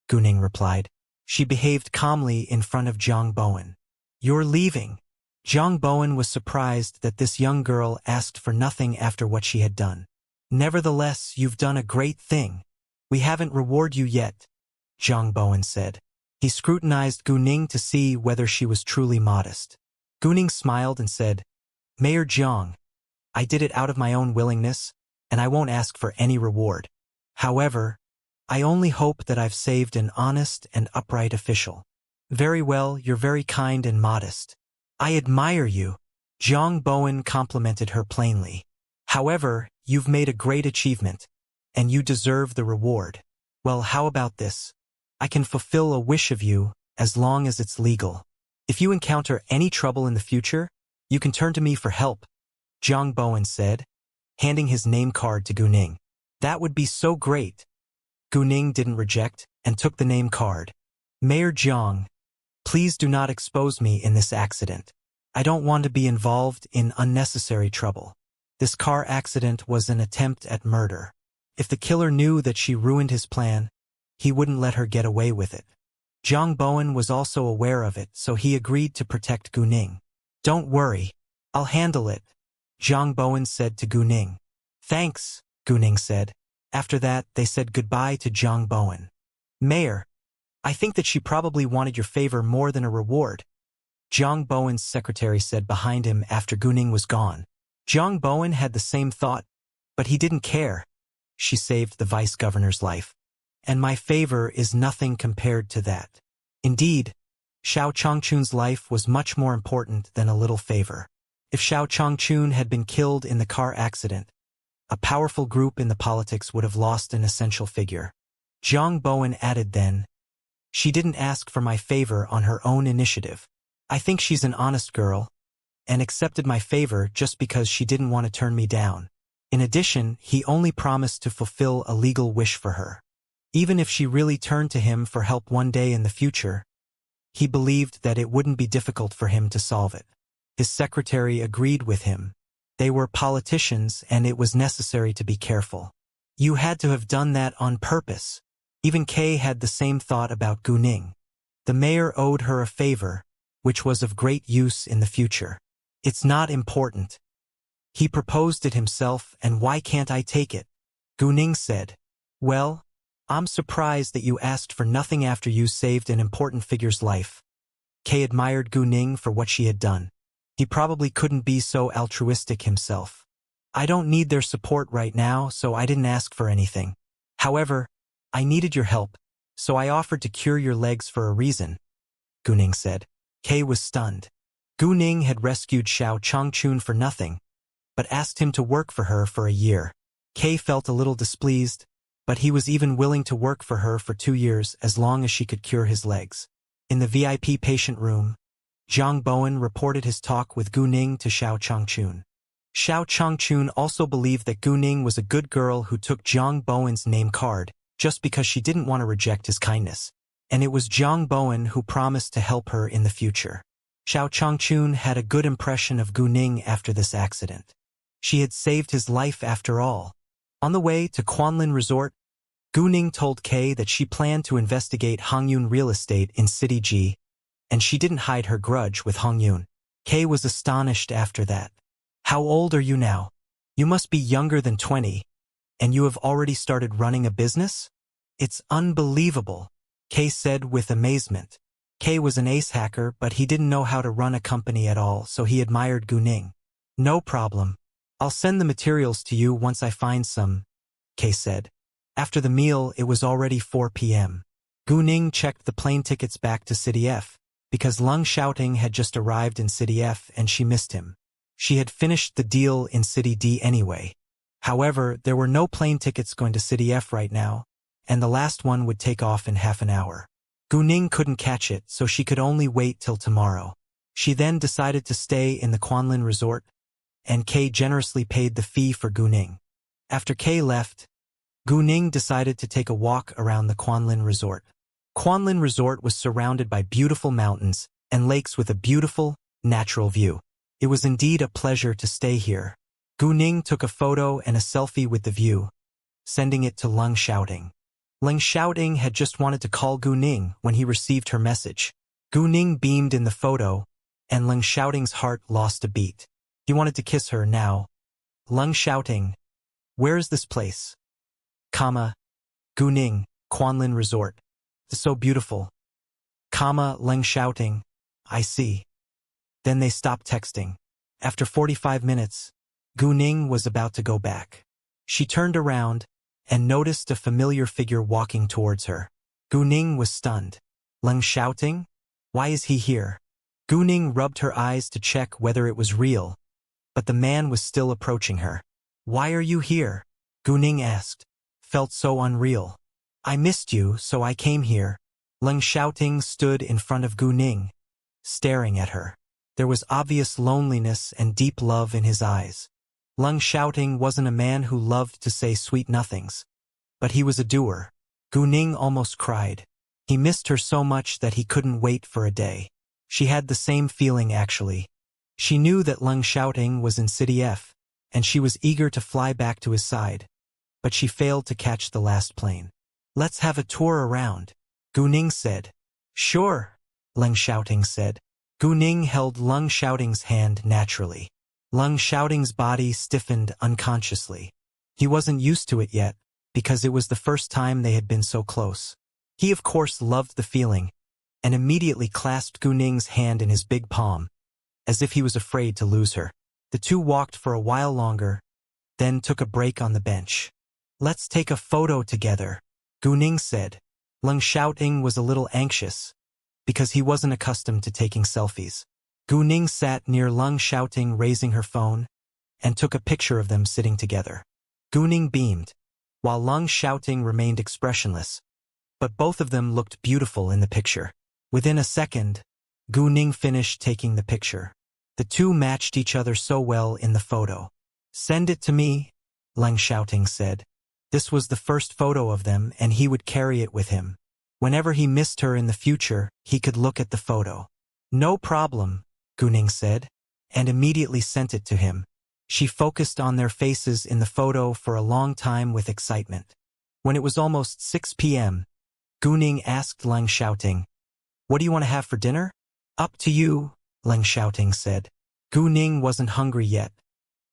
Gu-ning replied. She behaved calmly in front of Zhang Bowen. You're leaving. Zhang Bowen was surprised that this young girl asked for nothing after what she had done. Nevertheless, you've done a great thing. We haven't rewarded you yet, Zhang Bowen said. He scrutinized Gu-ning to see whether she was truly modest. Gu-ning smiled and said, Mayor Zhang, I did it out of my own willingness, and I won't ask for any reward. However, I only hope that I've saved an honest and upright official. Very well, you're very kind and modest. I admire you. Jiang Bowen complimented her plainly. However, you've made a great achievement, and you deserve the reward. Well, how about this? I can fulfill a wish of you, as long as it's legal. If you encounter any trouble in the future, you can turn to me for help, Jiang Bowen said, handing his name card to Guning. That would be so great. Guning didn't reject and took the name card. Mayor Jiang, please do not expose me in this accident. I don't want to be involved in unnecessary trouble. This car accident was an attempt at murder. If the killer knew that she ruined his plan, he wouldn't let her get away with it. Jiang Bowen was also aware of it, so he agreed to protect Guning. Don't worry, I'll handle it, Jiang Bowen said to Guning. Thanks, Guning said. After that, they said goodbye to Jiang Bowen. Mayor, I think that she probably wanted your favor more than a reward, Jiang Bowen's secretary said behind him after Guning was gone. Jiang Bowen had the same thought, but he didn't care. She saved the vice-governor's life. And my favor is nothing compared to that. Indeed, Xiao Changchun's life was much more important than a little favor. If Xiao Changchun had been killed in the car accident, a powerful group in the politics would have lost an essential figure. Jiang Bowen added then, she didn't ask for my favor on her own initiative. I think she's an honest girl, and accepted my favor just because she didn't want to turn me down. In addition, he only promised to fulfill a legal wish for her. Even if she really turned to him for help one day in the future, he believed that it wouldn't be difficult for him to solve it. His secretary agreed with him. They were politicians, and it was necessary to be careful. You had to have done that on purpose. Even Kay had the same thought about Guning. The mayor owed her a favor, which was of great use in the future. It's not important. He proposed it himself, and why can't I take it? Guning said. Well, I'm surprised that you asked for nothing after you saved an important figure's life. Kay admired Guning for what she had done. He probably couldn't be so altruistic himself. I don't need their support right now, so I didn't ask for anything. However, I needed your help, so I offered to cure your legs for a reason, Guning said. Kay was stunned. Guning had rescued Xiao Changchun for nothing, but asked him to work for her for a year. Kay felt a little displeased, but he was even willing to work for her for 2 years as long as she could cure his legs. In the VIP patient room, Jiang Bowen reported his talk with Guning to Xiao Changchun. Xiao Changchun also believed that Guning was a good girl who took Jiang Bowen's name card just because she didn't want to reject his kindness. And it was Jiang Bowen who promised to help her in the future. Xiao Changchun had a good impression of Guning after this accident. She had saved his life after all. On the way to Quanlin Resort, Guning told Kay that she planned to investigate Hongyun real estate in City G, and she didn't hide her grudge with Hongyun. Kay was astonished after that. How old are you now? You must be younger than 20, and you have already started running a business? It's unbelievable, Kay said with amazement. Kay was an ace hacker, but he didn't know how to run a company at all, so he admired Guning. No problem. I'll send the materials to you once I find some, Kay said. After the meal, it was already 4 p.m. Guning checked the plane tickets back to City F, because Lung Xiaoting had just arrived in City F and she missed him. She had finished the deal in City D anyway. However, there were no plane tickets going to City F right now, and the last one would take off in half an hour. Guning couldn't catch it, so she could only wait till tomorrow. She then decided to stay in the Quanlin Resort, and Kay generously paid the fee for Guning. After Kay left, Guning decided to take a walk around the Quanlin Resort. Quanlin Resort was surrounded by beautiful mountains and lakes with a beautiful, natural view. It was indeed a pleasure to stay here. Guning took a photo and a selfie with the view, sending it to Lung Xiaoting. Lung Xiaoting had just wanted to call Guning when he received her message. Guning beamed in the photo, and Lung Xiaoting's heart lost a beat. He wanted to kiss her now. Lung Xiaoting, where is this place? Guning, Quanlin Resort. It's so beautiful. Lung Xiaoting, I see. Then they stopped texting. After 45 minutes, Guning was about to go back. She turned around and noticed a familiar figure walking towards her. Gu Ning was stunned. Leng shouting? Why is he here? Gu Ning rubbed her eyes to check whether it was real, but the man was still approaching her. Why are you here? Gu Ning asked. Felt so unreal. I missed you, so I came here. Leng shouting stood in front of Gu Ning, staring at her. There was obvious loneliness and deep love in his eyes. Leng shouting wasn't a man who loved to say sweet nothings, but he was a doer. Gu Ning almost cried. He missed her so much that he couldn't wait for a day. She had the same feeling actually. She knew that Leng shouting was in City F, and she was eager to fly back to his side, but she failed to catch the last plane. Let's have a tour around, Gu Ning said. Sure, Leng shouting said. Gu Ning held Leng shouting's hand naturally. Leng shouting's body stiffened unconsciously. He wasn't used to it yet, because it was the first time they had been so close. He of course loved the feeling, and immediately clasped Gu Ning's hand in his big palm, as if he was afraid to lose her. The two walked for a while longer, then took a break on the bench. Let's take a photo together, Gu Ning said. Leng shouting was a little anxious, because he wasn't accustomed to taking selfies. Gu Ning sat near Leng shouting, raising her phone, and took a picture of them sitting together. Gu Ning beamed, while Leng shouting remained expressionless, but both of them looked beautiful in the picture. Within a second, Gu Ning finished taking the picture. The two matched each other so well in the photo. Send it to me, Leng shouting said. This was the first photo of them and he would carry it with him. Whenever he missed her in the future, he could look at the photo. No problem, Gu Ning said, and immediately sent it to him. She focused on their faces in the photo for a long time with excitement. When it was almost 6 p.m., Gu Ning asked Leng shouting, What do you want to have for dinner? Up to you, Leng shouting said. Gu Ning wasn't hungry yet,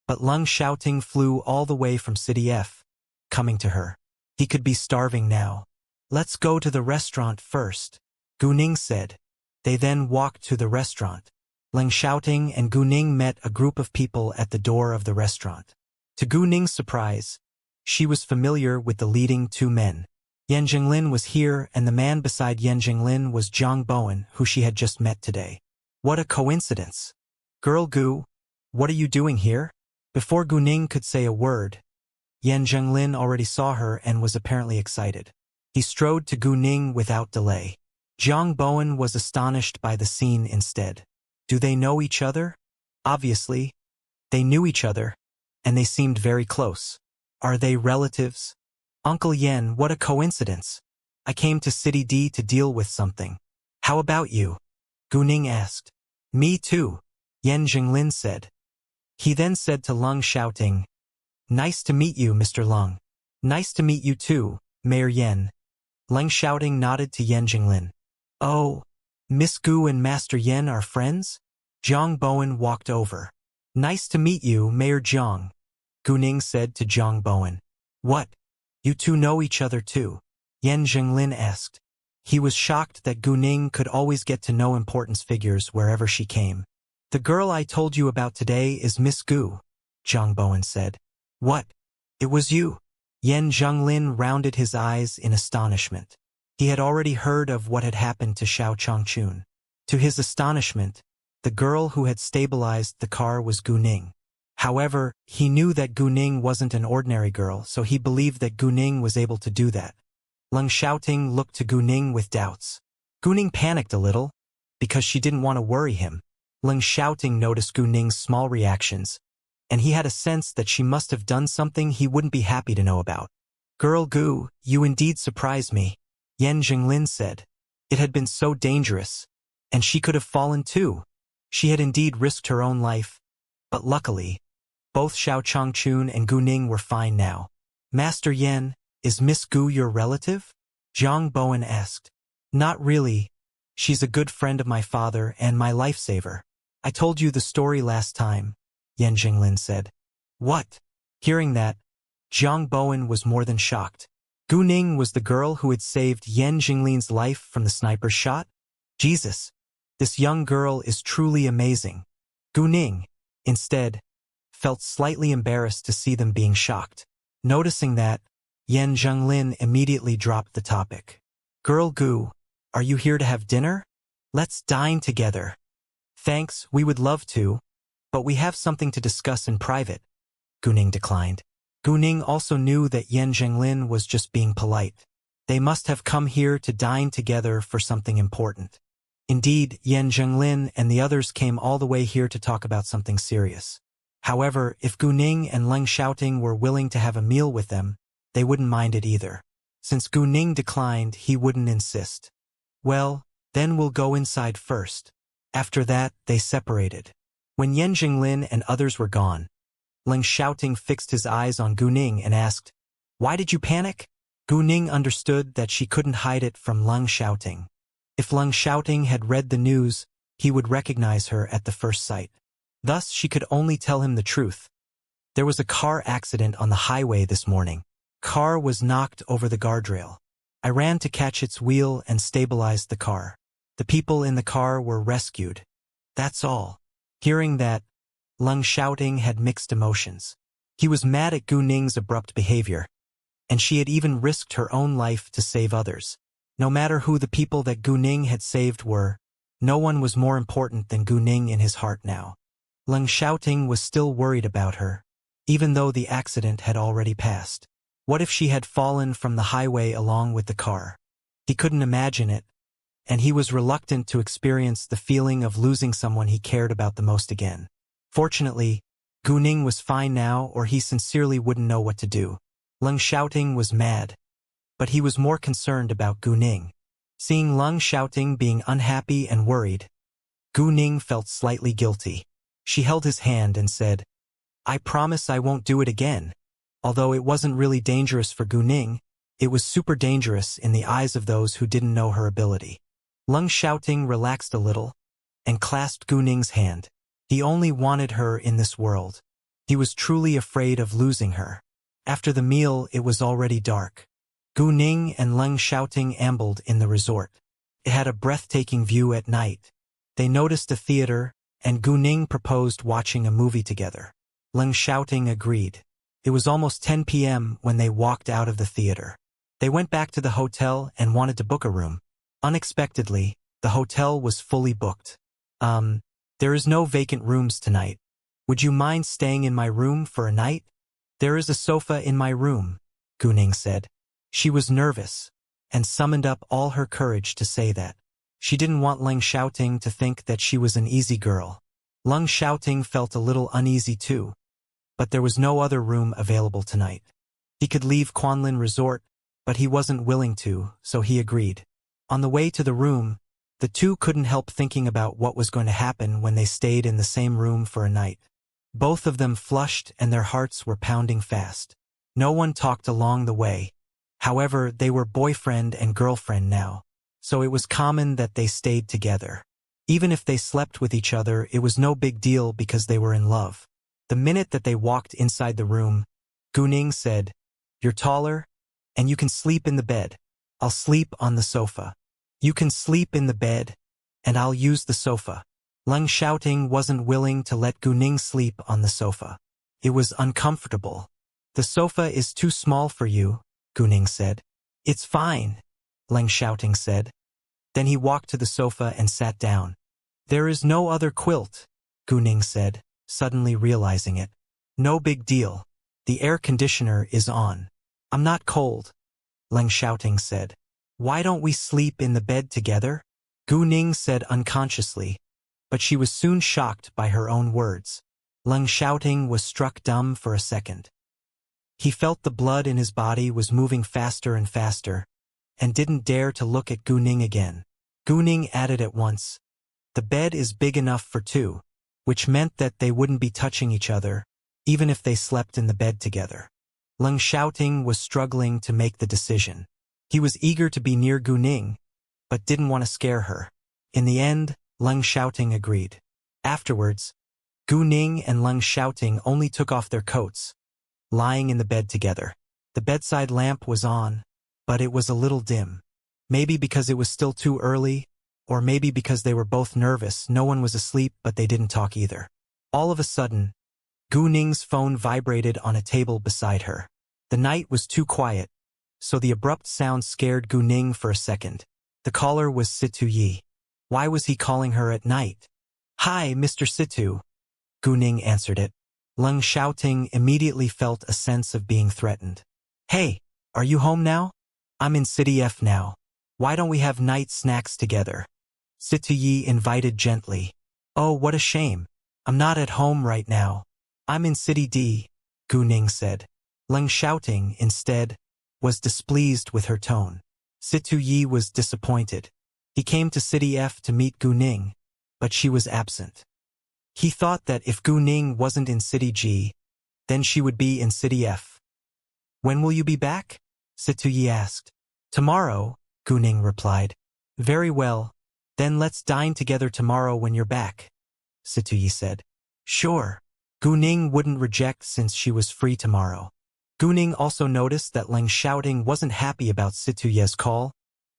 but Leng shouting flew all the way from City F, coming to her. He could be starving now. Let's go to the restaurant first, Gu Ning said. They then walked to the restaurant. Leng shouting and Gu Ning met a group of people at the door of the restaurant. To Gu Ning's surprise, she was familiar with the leading two men. Yan Jinglin was here, and the man beside Yan Jinglin was Zhang Bowen, who she had just met today. What a coincidence. Girl Gu, what are you doing here? Before Gu Ning could say a word, Yan Jinglin already saw her and was apparently excited. He strode to Gu Ning without delay. Zhang Bowen was astonished by the scene instead. Do they know each other? Obviously, they knew each other, and they seemed very close. Are they relatives? Uncle Yan, what a coincidence. I came to City D to deal with something. How about you? Gu Ning asked. Me too, Yan Jinglin said. He then said to Leng shouting, Nice to meet you, Mr. Leng. Nice to meet you too, Mayor Yan. Leng shouting nodded to Yan Jinglin. Oh, Miss Gu and Master Yan are friends? Zhang Bowen walked over. Nice to meet you, Mayor Zhang, Gu Ning said to Zhang Bowen. What? You two know each other too? Yan Jinglin asked. He was shocked that Gu Ning could always get to know importance figures wherever she came. The girl I told you about today is Miss Gu, Zhang Bowen said. What? It was you? Yan Jinglin rounded his eyes in astonishment. He had already heard of what had happened to Xiao Changchun. To his astonishment, the girl who had stabilized the car was Gu Ning. However, he knew that Gu Ning wasn't an ordinary girl, so he believed that Gu Ning was able to do that. Leng shouting looked to Gu Ning with doubts. Gu Ning panicked a little, because she didn't want to worry him. Leng shouting noticed Gu Ning's small reactions, and he had a sense that she must have done something he wouldn't be happy to know about. Girl Gu, you indeed surprised me, Yan Jinglin said. It had been so dangerous, and she could have fallen too. She had indeed risked her own life, but luckily, both Xiao Changchun and Gu Ning were fine now. Master Yan, is Miss Gu your relative? Zhang Bowen asked. Not really. She's a good friend of my father and my lifesaver. I told you the story last time, Yan Jinglin said. What? Hearing that, Zhang Bowen was more than shocked. Gu Ning was the girl who had saved Yan Jinglin's life from the sniper's shot? Jesus, this young girl is truly amazing. Gu Ning, instead, felt slightly embarrassed to see them being shocked. Noticing that, Yan Zhenglin immediately dropped the topic. Girl Gu, are you here to have dinner? Let's dine together. Thanks, we would love to, but we have something to discuss in private. Guning declined. Guning also knew that Yan Zhenglin was just being polite. They must have come here to dine together for something important. Indeed, Yan Zhenglin and the others came all the way here to talk about something serious. However, if Guning and Leng Xiaoting were willing to have a meal with them, they wouldn't mind it either. Since Guning declined, he wouldn't insist. Well, then we'll go inside first. After that, they separated. When Yan Zhenglin and others were gone, Leng Xiaoting fixed his eyes on Guning and asked, "Why did you panic?" Guning understood that she couldn't hide it from Leng Xiaoting. If Leng Xiaoting had read the news, he would recognize her at the first sight. Thus, she could only tell him the truth. There was a car accident on the highway this morning. Car was knocked over the guardrail. I ran to catch its wheel and stabilized the car. The people in the car were rescued. That's all. Hearing that, Leng Xiaoting had mixed emotions. He was mad at Guning's abrupt behavior, and she had even risked her own life to save others. No matter who the people that Guning had saved were, no one was more important than Guning in his heart now. Leng Xiaoting was still worried about her, even though the accident had already passed. What if she had fallen from the highway along with the car? He couldn't imagine it, and he was reluctant to experience the feeling of losing someone he cared about the most again. Fortunately, Guning was fine now, or he sincerely wouldn't know what to do. Leng Xiaoting was mad, but he was more concerned about Guning. Seeing Leng Xiaoting being unhappy and worried, Guning felt slightly guilty. She held his hand and said, "I promise I won't do it again." Although it wasn't really dangerous for Guning, it was super dangerous in the eyes of those who didn't know her ability. Leng Xiaoting relaxed a little and clasped Guning's hand. He only wanted her in this world. He was truly afraid of losing her. After the meal, it was already dark. Guning and Leng Xiaoting ambled in the resort. It had a breathtaking view at night. They noticed a theater, and Guning proposed watching a movie together. Leng Xiaoting agreed. It was almost 10 p.m. when they walked out of the theater. They went back to the hotel and wanted to book a room. Unexpectedly, the hotel was fully booked. There is no vacant rooms tonight. Would you mind staying in my room for a night? There is a sofa in my room, Guning said. She was nervous, and summoned up all her courage to say that. She didn't want Leng Xiaoting to think that she was an easy girl. Leng Xiaoting felt a little uneasy too, but there was no other room available tonight. He could leave Quanlin Resort, but he wasn't willing to, so he agreed. On the way to the room, the two couldn't help thinking about what was going to happen when they stayed in the same room for a night. Both of them flushed and their hearts were pounding fast. No one talked along the way. However, they were boyfriend and girlfriend now, so it was common that they stayed together. Even if they slept with each other, it was no big deal because they were in love. The minute that they walked inside the room, Guning said, "You're taller, and you can sleep in the bed. I'll sleep on the sofa. You can sleep in the bed, and I'll use the sofa." Leng Xiaoting wasn't willing to let Guning sleep on the sofa. It was uncomfortable. "The sofa is too small for you," Guning said. "It's fine," Leng Xiaoting said. Then he walked to the sofa and sat down. "There is no other quilt," Guning said, suddenly realizing it. "No big deal. The air conditioner is on. I'm not cold," Leng Xiaoting said. "Why don't we sleep in the bed together?" Guning said unconsciously, but she was soon shocked by her own words. Leng Xiaoting was struck dumb for a second. He felt the blood in his body was moving faster and faster, and didn't dare to look at Guning again. Guning added at once, "The bed is big enough for two," which meant that they wouldn't be touching each other, even if they slept in the bed together. Leng Xiaoting was struggling to make the decision. He was eager to be near Guning, but didn't want to scare her. In the end, Leng Xiaoting agreed. Afterwards, Guning and Leng Xiaoting only took off their coats, lying in the bed together. The bedside lamp was on, but it was a little dim. Maybe because it was still too early, or maybe because they were both nervous. No one was asleep, but they didn't talk either. All of a sudden, Guning's phone vibrated on a table beside her. The night was too quiet, so the abrupt sound scared Gu Ning for a second. The caller was Situ Yi. Why was he calling her at night? "Hi, Mr. Situ." Gu Ning answered it. Leng Xiaoting immediately felt a sense of being threatened. "Hey, are you home now? I'm in City F now. Why don't we have night snacks together?" Situ Yi invited gently. "Oh, what a shame. I'm not at home right now. I'm in City D," Gu Ning said. Leng Xiaoting, instead, was displeased with her tone. Situ Yi was disappointed. He came to City F to meet Gu Ning, but she was absent. He thought that if Gu Ning wasn't in City G, then she would be in City F. "When will you be back?" Situ Yi asked. "Tomorrow," Gu Ning replied. "Very well, then let's dine together tomorrow when you're back," Situ Yi said. "Sure." Gu Ning wouldn't reject since she was free tomorrow. Gu Ning also noticed that Leng Xiaoting wasn't happy about Situ Yi's call,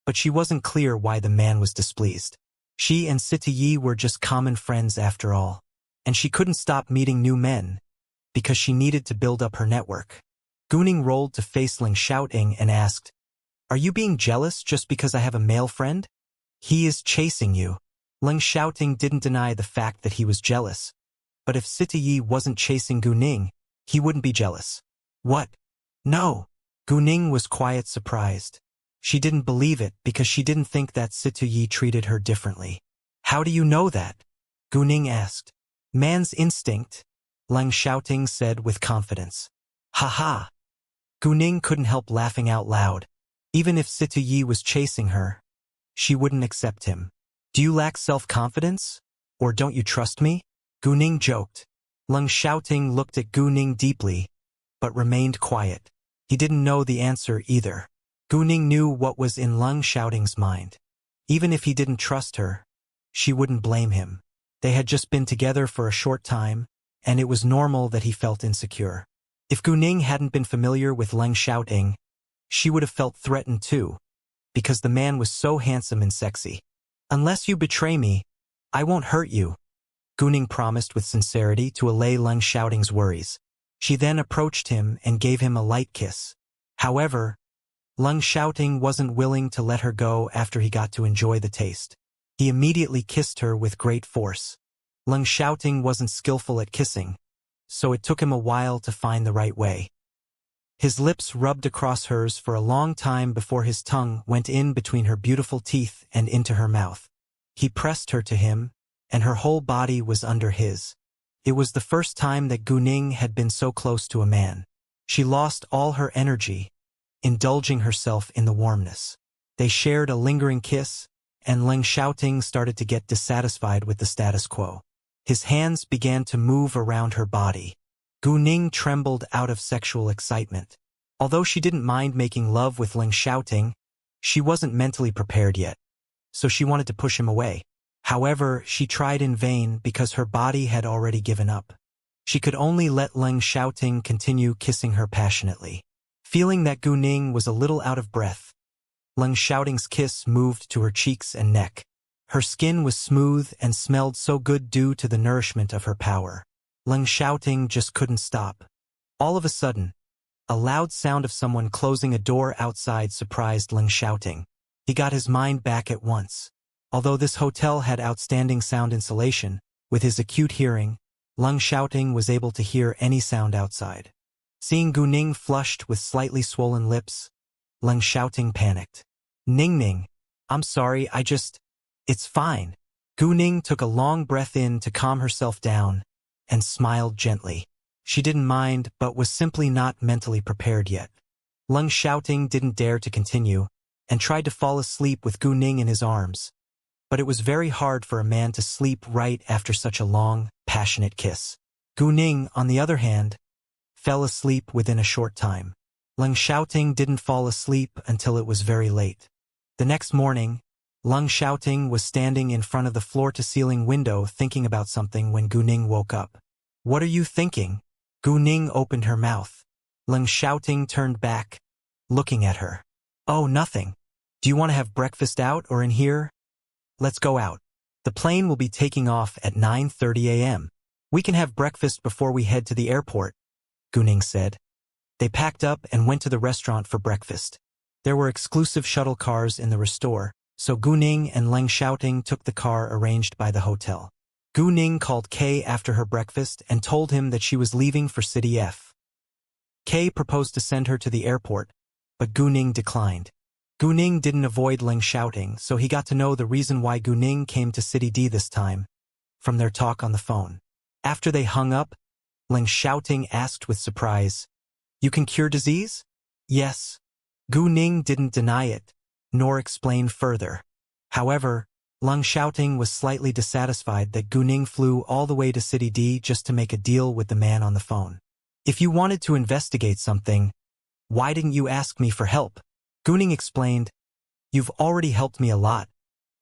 but she wasn't clear why the man was displeased. She and Situ Yi were just common friends after all, and she couldn't stop meeting new men, because she needed to build up her network. Gu Ning rolled to face Leng Xiaoting and asked, "Are you being jealous just because I have a male friend?" "He is chasing you." Leng Xiaoting didn't deny the fact that he was jealous, but if Situ Yi wasn't chasing Gu Ning, he wouldn't be jealous. "What? No." Gu Ning was quiet surprised. She didn't believe it because she didn't think that Situ Yi treated her differently. "How do you know that?" Gu Ning asked. "Man's instinct," Leng Xiaoting said with confidence. "Ha ha." Gu Ning couldn't help laughing out loud. Even if Situ Yi was chasing her, she wouldn't accept him. "Do you lack self-confidence? Or don't you trust me?" Gu Ning joked. Leng Xiaoting looked at Gu Ning deeply, but remained quiet. He didn't know the answer either. Gu Ning knew what was in Leng Xiaoting's mind. Even if he didn't trust her, she wouldn't blame him. They had just been together for a short time, and it was normal that he felt insecure. If Gu Ning hadn't been familiar with Leng Xiaoting, she would have felt threatened too, because the man was so handsome and sexy. "Unless you betray me, I won't hurt you," Gu Ning promised with sincerity to allay Leng Xiaoting's worries. She then approached him and gave him a light kiss. However, Leng Xiaoting wasn't willing to let her go after he got to enjoy the taste. He immediately kissed her with great force. Leng Xiaoting wasn't skillful at kissing, so it took him a while to find the right way. His lips rubbed across hers for a long time before his tongue went in between her beautiful teeth and into her mouth. He pressed her to him, and her whole body was under his. It was the first time that Gu Ning had been so close to a man. She lost all her energy, indulging herself in the warmness. They shared a lingering kiss, and Leng Xiaoting started to get dissatisfied with the status quo. His hands began to move around her body. Gu Ning trembled out of sexual excitement. Although she didn't mind making love with Leng Xiaoting, she wasn't mentally prepared yet, so she wanted to push him away. However, she tried in vain because her body had already given up. She could only let Leng Xiaoting continue kissing her passionately. Feeling that Gu Ning was a little out of breath, Leng Xiaoting's kiss moved to her cheeks and neck. Her skin was smooth and smelled so good due to the nourishment of her power. Leng Xiaoting just couldn't stop. All of a sudden, a loud sound of someone closing a door outside surprised Leng Xiaoting. He got his mind back at once. Although this hotel had outstanding sound insulation, with his acute hearing, Leng Xiaoting was able to hear any sound outside. Seeing Gu Ning flushed with slightly swollen lips, Leng Xiaoting panicked. "Ning, I'm sorry, it's fine." Gu Ning took a long breath in to calm herself down and smiled gently. She didn't mind but was simply not mentally prepared yet. Leng Xiaoting didn't dare to continue and tried to fall asleep with Gu Ning in his arms. But it was very hard for a man to sleep right after such a long, passionate kiss. Gu Ning, on the other hand, fell asleep within a short time. Leng Xiaoting didn't fall asleep until it was very late. The next morning, Leng Xiaoting was standing in front of the floor-to-ceiling window thinking about something when Gu Ning woke up. "What are you thinking?" Gu Ning opened her mouth. Leng Xiaoting turned back, looking at her. "Oh, nothing. Do you want to have breakfast out or in here? Let's go out. The plane will be taking off at 9:30 a.m. We can have breakfast before we head to the airport," Gu Ning said. They packed up and went to the restaurant for breakfast. There were exclusive shuttle cars in the restore, so Gu Ning and Leng Xiaoting took the car arranged by the hotel. Gu Ning called Kay after her breakfast and told him that she was leaving for City F. Kay proposed to send her to the airport, but Gu Ning declined. Gu Ning didn't avoid Leng Xiaoting, so he got to know the reason why Gu Ning came to City D this time, from their talk on the phone. After they hung up, Leng Xiaoting asked with surprise, "You can cure disease?" "Yes." Gu Ning didn't deny it, nor explain further. However, Leng Xiaoting was slightly dissatisfied that Gu Ning flew all the way to City D just to make a deal with the man on the phone. "If you wanted to investigate something, why didn't you ask me for help?" Gu Ning explained, "You've already helped me a lot,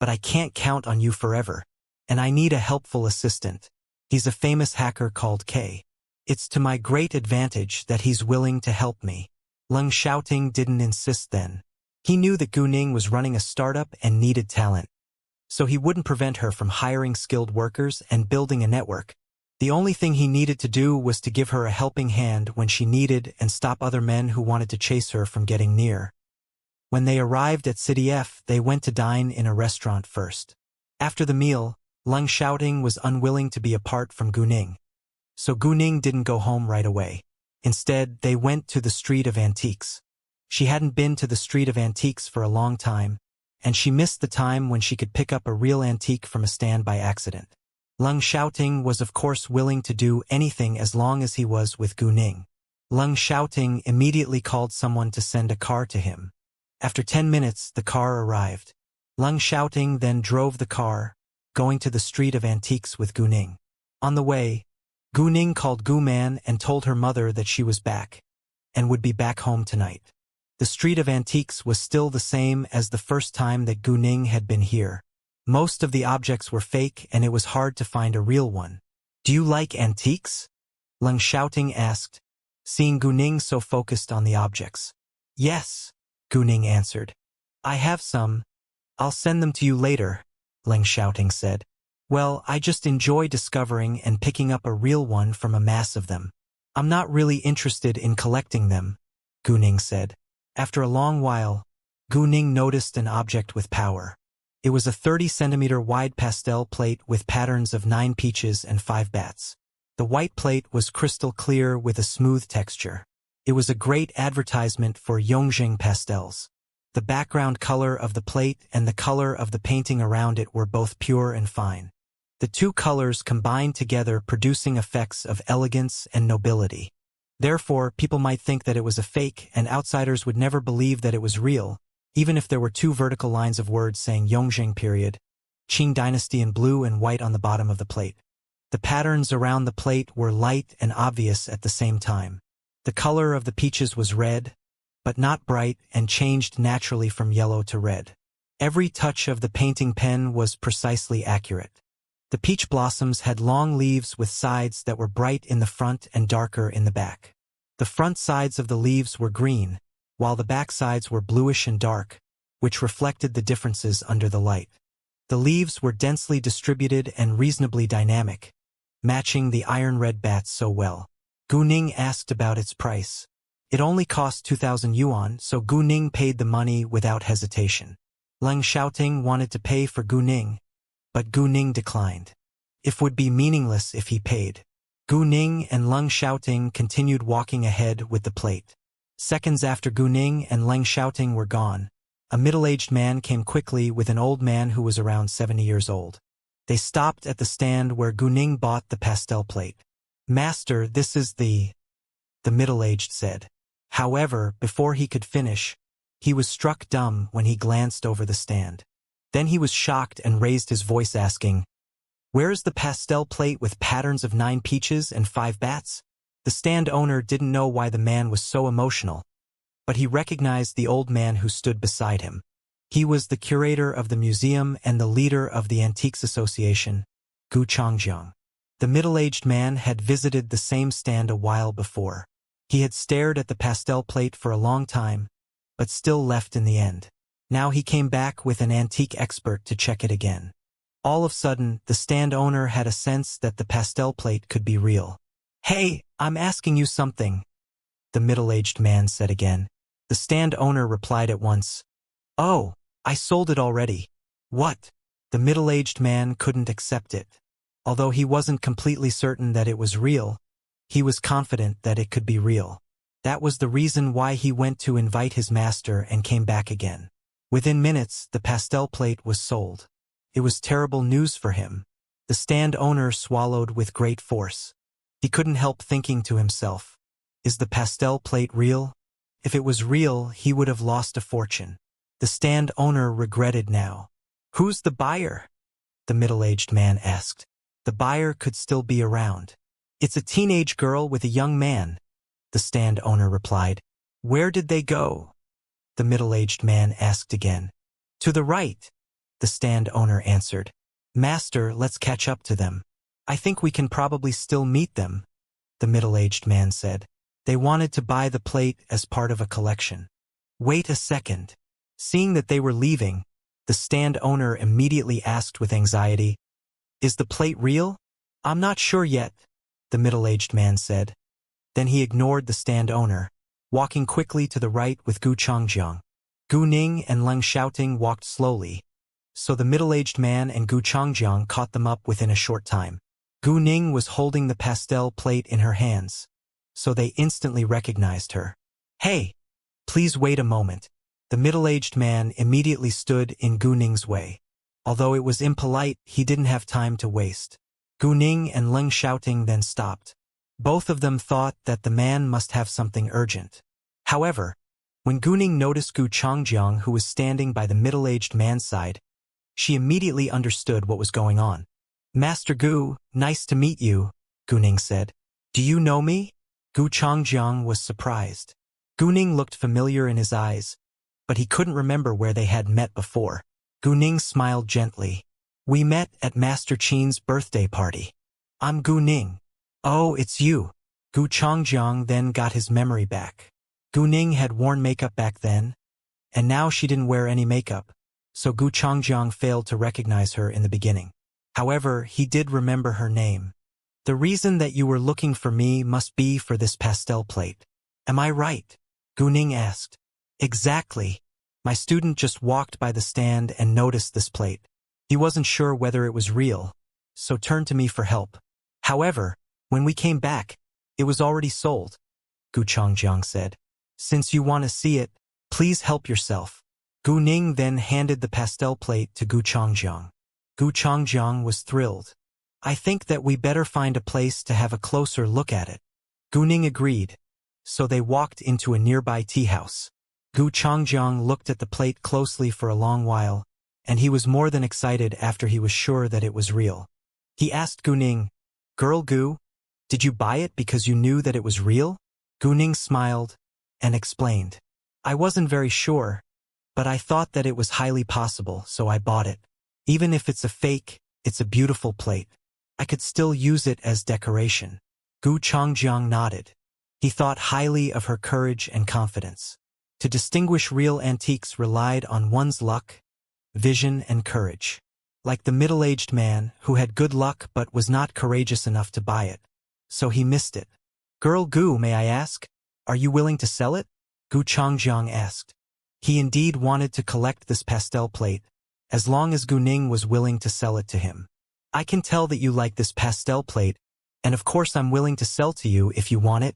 but I can't count on you forever, and I need a helpful assistant. He's a famous hacker called Kay. It's to my great advantage that he's willing to help me." Leng Xiaoting didn't insist then. He knew that Gu Ning was running a startup and needed talent, so he wouldn't prevent her from hiring skilled workers and building a network. The only thing he needed to do was to give her a helping hand when she needed and stop other men who wanted to chase her from getting near. When they arrived at City F, they went to dine in a restaurant first. After the meal, Leng Xiaoting was unwilling to be apart from Gu Ning, so Gu Ning didn't go home right away. Instead, they went to the Street of Antiques. She hadn't been to the Street of Antiques for a long time, and she missed the time when she could pick up a real antique from a stand by accident. Leng Xiaoting was of course willing to do anything as long as he was with Gu Ning. Leng Xiaoting immediately called someone to send a car to him. After 10 minutes, the car arrived. Leng Xiaoting then drove the car, going to the Street of Antiques with Gu Ning. On the way, Gu Ning called Gu Man and told her mother that she was back, and would be back home tonight. The Street of Antiques was still the same as the first time that Gu Ning had been here. Most of the objects were fake and it was hard to find a real one. "Do you like antiques?" Leng Xiaoting asked, seeing Gu Ning so focused on the objects. "Yes," Gu Ning answered. "I have some. I'll send them to you later," Leng Xiaoting said. "Well, I just enjoy discovering and picking up a real one from a mass of them. I'm not really interested in collecting them," Gu Ning said. After a long while, Gu Ning noticed an object with power. It was a 30-centimeter wide pastel plate with patterns of 9 peaches and 5 bats. The white plate was crystal clear with a smooth texture. It was a great advertisement for Yongjing pastels. The background color of the plate and the color of the painting around it were both pure and fine. The two colors combined together producing effects of elegance and nobility. Therefore, people might think that it was a fake and outsiders would never believe that it was real, even if there were 2 vertical lines of words saying Yongjing period, Qing Dynasty in blue and white on the bottom of the plate. The patterns around the plate were light and obvious at the same time. The color of the peaches was red, but not bright and changed naturally from yellow to red. Every touch of the painting pen was precisely accurate. The peach blossoms had long leaves with sides that were bright in the front and darker in the back. The front sides of the leaves were green, while the back sides were bluish and dark, which reflected the differences under the light. The leaves were densely distributed and reasonably dynamic, matching the iron-red bats so well. Gu Ning asked about its price. It only cost 2,000 yuan, so Gu Ning paid the money without hesitation. Leng Xiaoting wanted to pay for Gu Ning, but Gu Ning declined. It would be meaningless if he paid. Gu Ning and Leng Xiaoting continued walking ahead with the plate. Seconds after Gu Ning and Leng Xiaoting were gone, a middle-aged man came quickly with an old man who was around 70 years old. They stopped at the stand where Gu Ning bought the pastel plate. "Master, this is the middle-aged said. However, before he could finish, he was struck dumb when he glanced over the stand. Then he was shocked and raised his voice asking, "Where is the pastel plate with patterns of 9 peaches and 5 bats?" The stand owner didn't know why the man was so emotional, but he recognized the old man who stood beside him. He was the curator of the museum and the leader of the Antiques Association, Gu Changjiang. The middle-aged man had visited the same stand a while before. He had stared at the pastel plate for a long time, but still left in the end. Now he came back with an antique expert to check it again. All of a sudden, the stand owner had a sense that the pastel plate could be real. "Hey, I'm asking you something. the middle-aged man said again. The stand owner replied at once, "Oh, I sold it already." "What?" The middle-aged man couldn't accept it. Although he wasn't completely certain that it was real, he was confident that it could be real. That was the reason why he went to invite his master and came back again. Within minutes, the pastel plate was sold. It was terrible news for him. The stand owner swallowed with great force. He couldn't help thinking to himself, is the pastel plate real? If it was real, he would have lost a fortune. The stand owner regretted now. "Who's the buyer?" the middle-aged man asked. The buyer could still be around. "It's a teenage girl with a young man," the stand owner replied. "Where did they go?" the middle-aged man asked again. "To the right," the stand owner answered. "Master, let's catch up to them. I think we can probably still meet them," the middle-aged man said. They wanted to buy the plate as part of a collection. "Wait a second." Seeing that they were leaving, the stand owner immediately asked with anxiety, "Is the plate real?" "I'm not sure yet," the middle-aged man said. Then he ignored the stand owner, walking quickly to the right with Gu Changjiang. Gu Ning and Leng Xiaoting walked slowly, so the middle-aged man and Gu Changjiang caught them up within a short time. Gu Ning was holding the pastel plate in her hands, so they instantly recognized her. "Hey, please wait a moment." The middle-aged man immediately stood in Gu Ning's way. Although it was impolite, he didn't have time to waste. Gu Ning and Leng Xiaoting then stopped. Both of them thought that the man must have something urgent. However, when Gu Ning noticed Gu Changjiang, who was standing by the middle-aged man's side, she immediately understood what was going on. "Master Gu, nice to meet you," Gu Ning said. "Do you know me?" Gu Changjiang was surprised. Gu Ning looked familiar in his eyes, but he couldn't remember where they had met before. Gu Ning smiled gently. "We met at Master Qin's birthday party. I'm Gu Ning." "Oh, it's you." Gu Changjiang then got his memory back. Gu Ning had worn makeup back then, and now she didn't wear any makeup, so Gu Changjiang failed to recognize her in the beginning. However, he did remember her name. "The reason that you were looking for me must be for this pastel plate. Am I right?" Gu Ning asked. "Exactly. My student just walked by the stand and noticed this plate. He wasn't sure whether it was real, so turned to me for help. However, when we came back, it was already sold," Gu Changjiang said. "Since you want to see it, please help yourself." Gu Ning then handed the pastel plate to Gu Changjiang. Gu Changjiang was thrilled. "I think that we better find a place to have a closer look at it." Gu Ning agreed, so they walked into a nearby tea house. Gu Changjiang looked at the plate closely for a long while, and he was more than excited after he was sure that it was real. He asked Gu Ning, "Girl Gu, did you buy it because you knew that it was real?" Gu Ning smiled and explained, "I wasn't very sure, but I thought that it was highly possible, so I bought it. Even if it's a fake, it's a beautiful plate. I could still use it as decoration." Gu Changjiang nodded. He thought highly of her courage and confidence. To distinguish real antiques relied on one's luck, vision, and courage. Like the middle-aged man, who had good luck but was not courageous enough to buy it. So he missed it. "Girl Gu, may I ask, are you willing to sell it?" Gu Changjiang asked. He indeed wanted to collect this pastel plate, as long as Gu Ning was willing to sell it to him. "I can tell that you like this pastel plate, and of course I'm willing to sell to you if you want it,"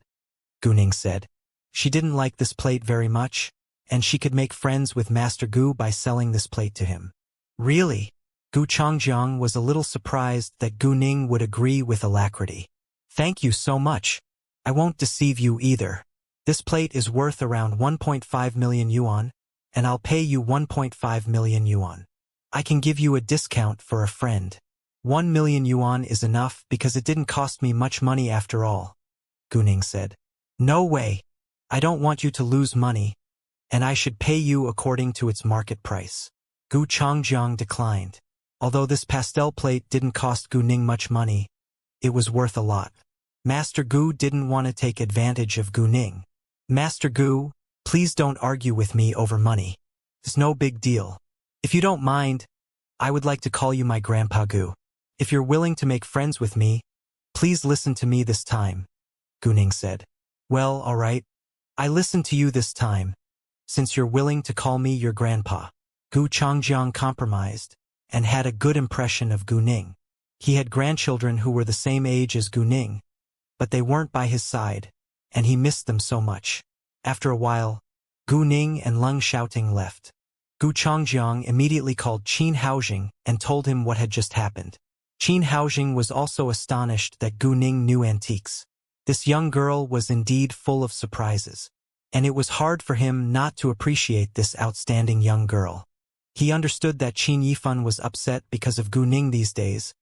Gu Ning said. She didn't like this plate very much, and she could make friends with Master Gu by selling this plate to him. "Really?" Gu Changjiang was a little surprised that Gu Ning would agree with alacrity. "Thank you so much. I won't deceive you either. This plate is worth around 1.5 million yuan, and I'll pay you 1.5 million yuan. I can give you a discount for a friend. 1 million yuan is enough because it didn't cost me much money after all," Gu Ning said. "No way. I don't want you to lose money, and I should pay you according to its market price." Gu Changjiang declined. Although this pastel plate didn't cost Gu Ning much money, it was worth a lot. Master Gu didn't want to take advantage of Gu Ning. "Master Gu, please don't argue with me over money. It's no big deal. If you don't mind, I would like to call you my Grandpa Gu. If you're willing to make friends with me, please listen to me this time," Gu Ning said. "Well, all right. I listened to you this time, since you're willing to call me your grandpa. Gu Changjiang compromised, and had a good impression of Gu Ning. He had grandchildren who were the same age as Gu Ning, but they weren't by his side, and he missed them so much. After a while, Gu Ning and Leng Xiaoting left. Gu Changjiang immediately called Qin Haojing and told him what had just happened. Qin Haojing was also astonished that Gu Ning knew antiques. This young girl was indeed full of surprises, and it was hard for him not to appreciate this outstanding young girl. He understood that Qin Yifan was upset because of Gu Ning these days,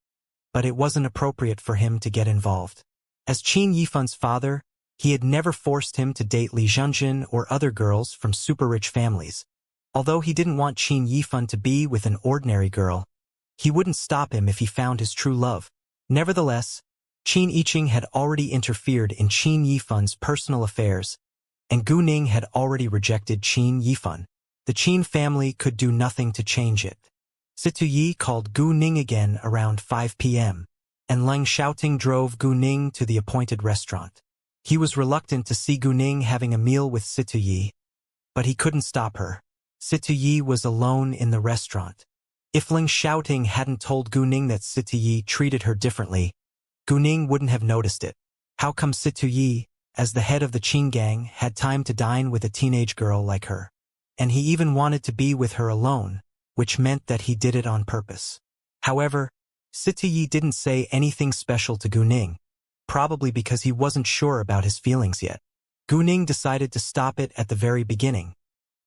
but it wasn't appropriate for him to get involved. As Qin Yifan's father, he had never forced him to date Li Zhenjin or other girls from super-rich families. Although he didn't want Qin Yifan to be with an ordinary girl, he wouldn't stop him if he found his true love. Nevertheless, Qin Yiqing had already interfered in Qin Yifan's personal affairs, and Gu Ning had already rejected Qin Yifan. The Qin family could do nothing to change it. Situ Yi called Gu Ning again around 5 p.m., and Leng Xiaoting drove Gu Ning to the appointed restaurant. He was reluctant to see Gu Ning having a meal with Situ Yi, but he couldn't stop her. Situ Yi was alone in the restaurant. If Leng Xiaoting hadn't told Gu Ning that Situ Yi treated her differently, Gu Ning wouldn't have noticed it. How come Situ Yi, as the head of the Qin gang, had time to dine with a teenage girl like her? And he even wanted to be with her alone, which meant that he did it on purpose. However, Situ Yi didn't say anything special to Gu Ning, probably because he wasn't sure about his feelings yet. Gu Ning decided to stop it at the very beginning,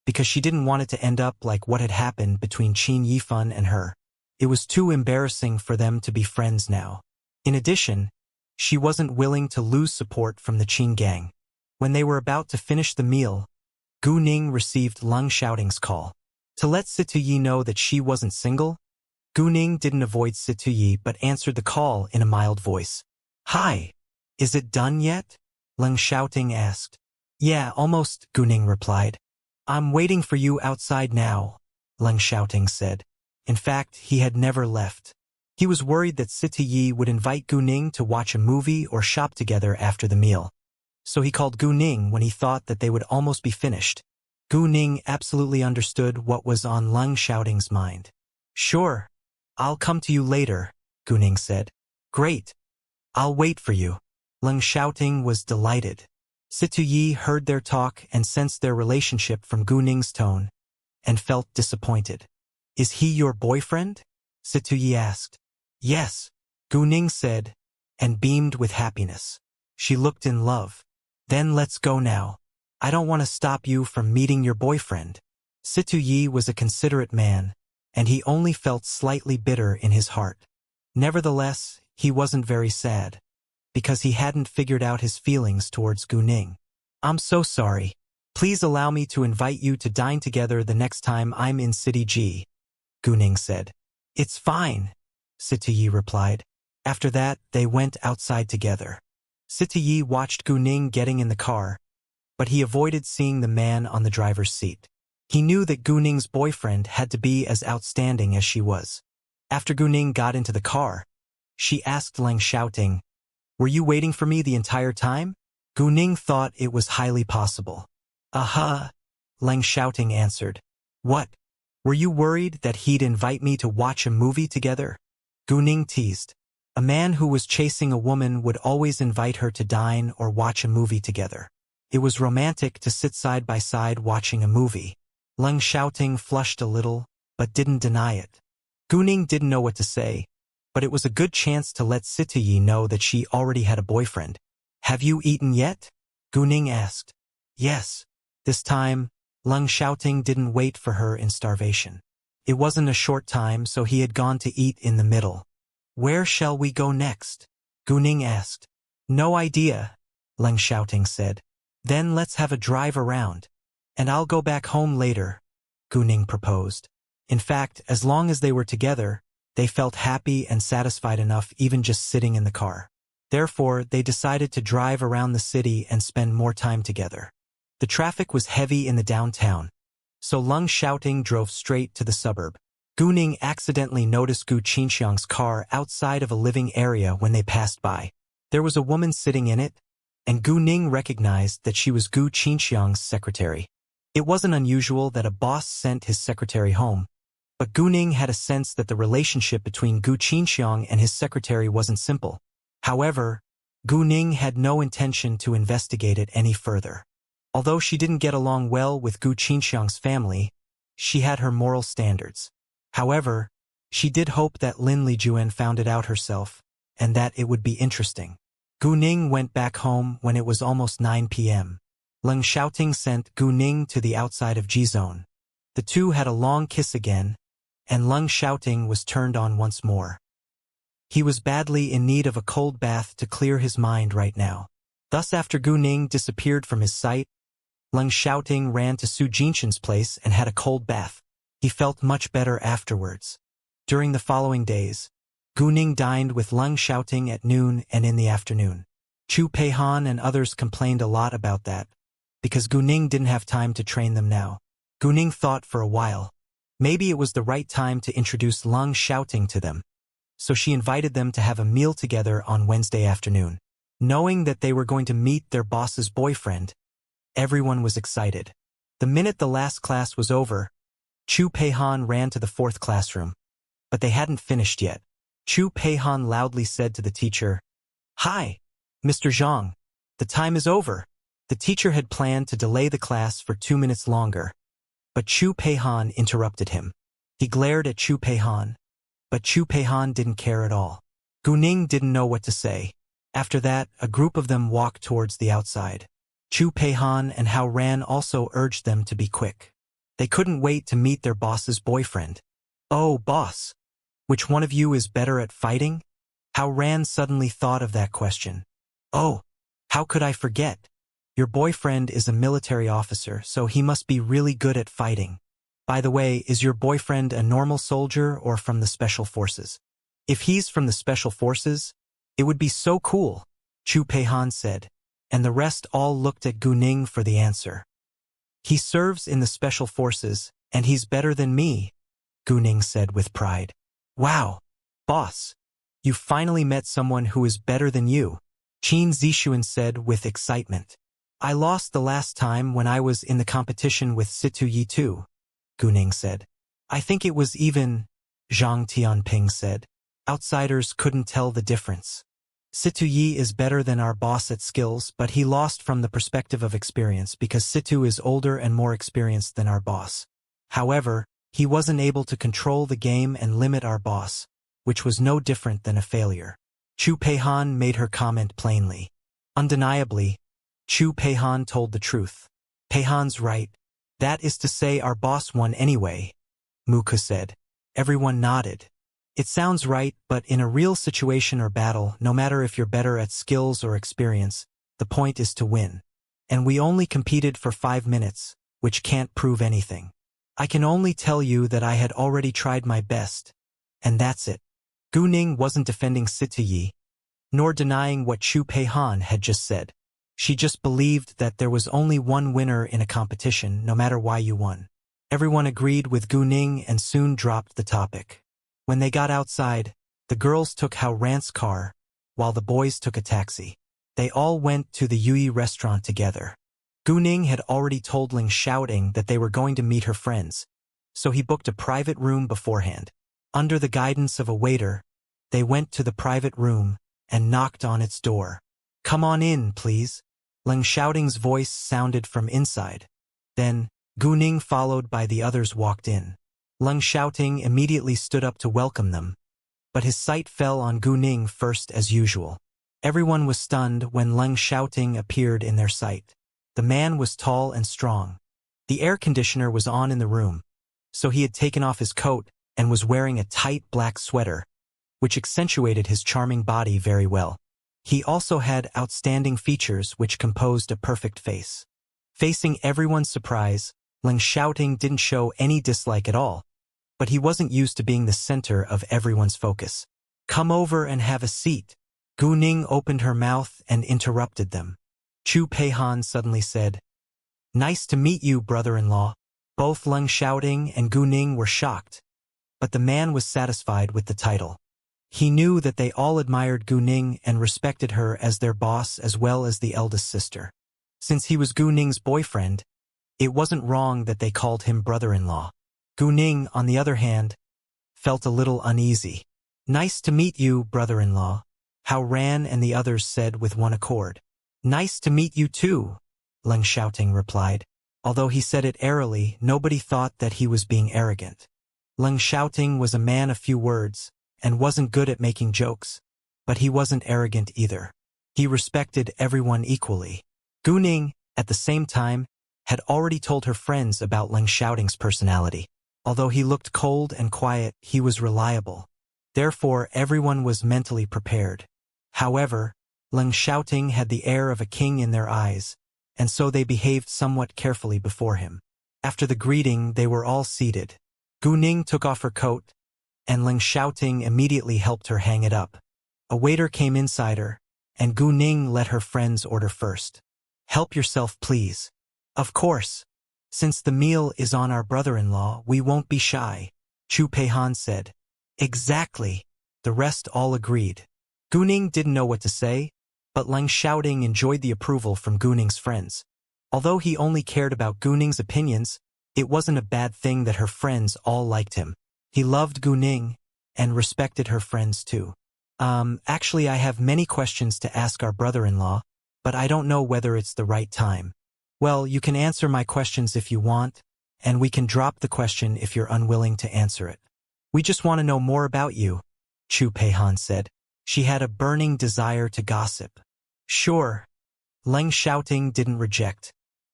because she didn't want it to end up like what had happened between Qin Yifan and her. It was too embarrassing for them to be friends now. In addition, she wasn't willing to lose support from the Qin gang. When they were about to finish the meal, Gu Ning received Leng Xiaoting's call. To let Situ Yi know that she wasn't single, Gu Ning didn't avoid Situ Yi but answered the call in a mild voice. Hi, is it done yet? Leng Xiaoting asked. Yeah, almost, Gu Ning replied. I'm waiting for you outside now, Leng Xiaoting said. In fact, he had never left. He was worried that Situ Yi would invite Gu Ning to watch a movie or shop together after the meal. So he called Gu Ning when he thought that they would almost be finished. Gu Ning absolutely understood what was on Leng Xiaoting's mind. Sure, I'll come to you later, Gu Ning said. Great, I'll wait for you. Leng Xiaoting was delighted. Situ Yi heard their talk and sensed their relationship from Gu Ning's tone, and felt disappointed. Is he your boyfriend? Situ Yi asked. Yes, Gu Ning said, and beamed with happiness. She looked in love. Then let's go now. I don't want to stop you from meeting your boyfriend. Situ Yi was a considerate man, and he only felt slightly bitter in his heart. Nevertheless, he wasn't very sad, because he hadn't figured out his feelings towards Gu Ning. I'm so sorry. Please allow me to invite you to dine together the next time I'm in City G, Gu Ning said. It's fine, Situ Yi replied. After that, they went outside together. Situ Yi watched Gu Ning getting in the car, but he avoided seeing the man on the driver's seat. He knew that Gu Ning's boyfriend had to be as outstanding as she was. After Gu Ning got into the car, she asked Leng Xiaoting, Were you waiting for me the entire time? Gu Ning thought it was highly possible. Leng Xiaoting answered. What? Were you worried that he'd invite me to watch a movie together? Gu Ning teased. A man who was chasing a woman would always invite her to dine or watch a movie together. It was romantic to sit side by side watching a movie. Leng Xiaoting flushed a little, but didn't deny it. Gu Ning didn't know what to say, but it was a good chance to let Situ Yi know that she already had a boyfriend. Have you eaten yet? Gu Ning asked. Yes. This time, Leng Xiaoting didn't wait for her in starvation. It wasn't a short time, so he had gone to eat in the middle. Where shall we go next? Gu Ning asked. No idea, Leng Xiaoting said. Then let's have a drive around. And I'll go back home later, Gu Ning proposed. In fact, as long as they were together, they felt happy and satisfied enough even just sitting in the car. Therefore, they decided to drive around the city and spend more time together. The traffic was heavy in the downtown, so Leng Xiaoting drove straight to the suburb. Gu Ning accidentally noticed Gu Qinxiang's car outside of a living area when they passed by. There was a woman sitting in it, and Gu Ning recognized that she was Gu Qinxiang's secretary. It wasn't unusual that a boss sent his secretary home, but Gu Ning had a sense that the relationship between Gu Qinxiang and his secretary wasn't simple. However, Gu Ning had no intention to investigate it any further. Although she didn't get along well with Gu Qinxiang's family, she had her moral standards. However, she did hope that Lin Lijuan found it out herself, and that it would be interesting. Gu Ning went back home when it was almost 9 p.m. Leng Xiaoting sent Gu Ning to the outside of G-Zone. The two had a long kiss again, and Leng Xiaoting was turned on once more. He was badly in need of a cold bath to clear his mind right now. Thus, after Gu Ning disappeared from his sight, Leng Xiaoting ran to Su Jinshan's place and had a cold bath. He felt much better afterwards. During the following days, Gu Ning dined with Leng Xiaoting at noon and in the afternoon. Chu Peihan and others complained a lot about that, because Gu Ning didn't have time to train them now. Gu Ning thought for a while. Maybe it was the right time to introduce Leng Xiaoting to them. So she invited them to have a meal together on Wednesday afternoon. Knowing that they were going to meet their boss's boyfriend, everyone was excited. The minute the last class was over, Chu Peihan ran to the fourth classroom. But they hadn't finished yet. Chu Peihan loudly said to the teacher, "Hi, Mr. Zhang. The time is over." The teacher had planned to delay the class for 2 minutes longer, but Chu Peihan interrupted him. He glared at Chu Peihan, but Chu Peihan didn't care at all. Gu Ning didn't know what to say. After that, a group of them walked towards the outside. Chu Peihan and Hao Ran also urged them to be quick. They couldn't wait to meet their boss's boyfriend. "Oh, boss, which one of you is better at fighting?" Hao Ran suddenly thought of that question. "Oh, how could I forget? Your boyfriend is a military officer, so he must be really good at fighting. By the way, is your boyfriend a normal soldier or from the special forces?" "If he's from the special forces, it would be so cool," Chu Peihan said, and the rest all looked at Gu Ning for the answer. "He serves in the special forces, and he's better than me," Gu Ning said with pride. "Wow, boss, you finally met someone who is better than you," Qin Zixuan said with excitement. "I lost the last time when I was in the competition with Situ Yi too," Gu Ning said. "I think it was even," Zhang Tianping said. Outsiders couldn't tell the difference. "Situ Yi is better than our boss at skills, but he lost from the perspective of experience because Situ is older and more experienced than our boss. However, he wasn't able to control the game and limit our boss, which was no different than a failure." Chu Peihan made her comment plainly. Undeniably, Chu Peihan told the truth. "Peihan's right. That is to say our boss won anyway," Muka said. Everyone nodded. "It sounds right, but in a real situation or battle, no matter if you're better at skills or experience, the point is to win. And we only competed for 5 minutes, which can't prove anything. I can only tell you that I had already tried my best, and that's it." Gu Ning wasn't defending Situ Yi, nor denying what Chu Peihan had just said. She just believed that there was only one winner in a competition, no matter why you won. Everyone agreed with Gu Ning and soon dropped the topic. When they got outside, the girls took Hao Ran's car, while the boys took a taxi. They all went to the Yui restaurant together. Gu Ning had already told Ling Xiaoting that they were going to meet her friends, so he booked a private room beforehand. Under the guidance of a waiter, they went to the private room and knocked on its door. "Come on in, please," Ling Xiaoting's voice sounded from inside. Then, Gu Ning followed by the others walked in. Leng Xiaoting immediately stood up to welcome them, but his sight fell on Gu Ning first as usual. Everyone was stunned when Leng Xiaoting appeared in their sight. The man was tall and strong. The air conditioner was on in the room, so he had taken off his coat and was wearing a tight black sweater, which accentuated his charming body very well. He also had outstanding features which composed a perfect face. Facing everyone's surprise, Leng Xiaoting didn't show any dislike at all, but he wasn't used to being the center of everyone's focus. "Come over and have a seat." Gu Ning opened her mouth and interrupted them. Chu Peihan suddenly said, "Nice to meet you, brother-in-law." Both Leng Xiaoting and Gu Ning were shocked, but the man was satisfied with the title. He knew that they all admired Gu Ning and respected her as their boss as well as the eldest sister. Since he was Gu Ning's boyfriend, it wasn't wrong that they called him brother-in-law. Gu Ning, on the other hand, felt a little uneasy. "Nice to meet you, brother-in-law," Hao Ran and the others said with one accord. "Nice to meet you too," Leng Xiaoting replied. Although he said it airily, nobody thought that he was being arrogant. Leng Xiaoting was a man of few words, and wasn't good at making jokes. But he wasn't arrogant either. He respected everyone equally. Gu Ning, at the same time, had already told her friends about Leng Xiaoting's personality. Although he looked cold and quiet, he was reliable. Therefore, everyone was mentally prepared. However, Leng Xiaoting had the air of a king in their eyes, and so they behaved somewhat carefully before him. After the greeting, they were all seated. Gu Ning took off her coat, and Leng Xiaoting immediately helped her hang it up. A waiter came inside her, and Gu Ning let her friends order first. "Help yourself, please." "Of course. Since the meal is on our brother-in-law, we won't be shy," Chu Peihan said. "Exactly." The rest all agreed. Gu Ning didn't know what to say, but Leng Xiaoting enjoyed the approval from Gu Ning's friends. Although he only cared about Gu Ning's opinions, it wasn't a bad thing that her friends all liked him. He loved Gu Ning, and respected her friends too. Actually I have many questions to ask our brother-in-law, but I don't know whether it's the right time." "Well, you can answer my questions if you want, and we can drop the question if you're unwilling to answer it. We just want to know more about you," Chu Peihan said. She had a burning desire to gossip. "Sure." Leng Xiaoting didn't reject.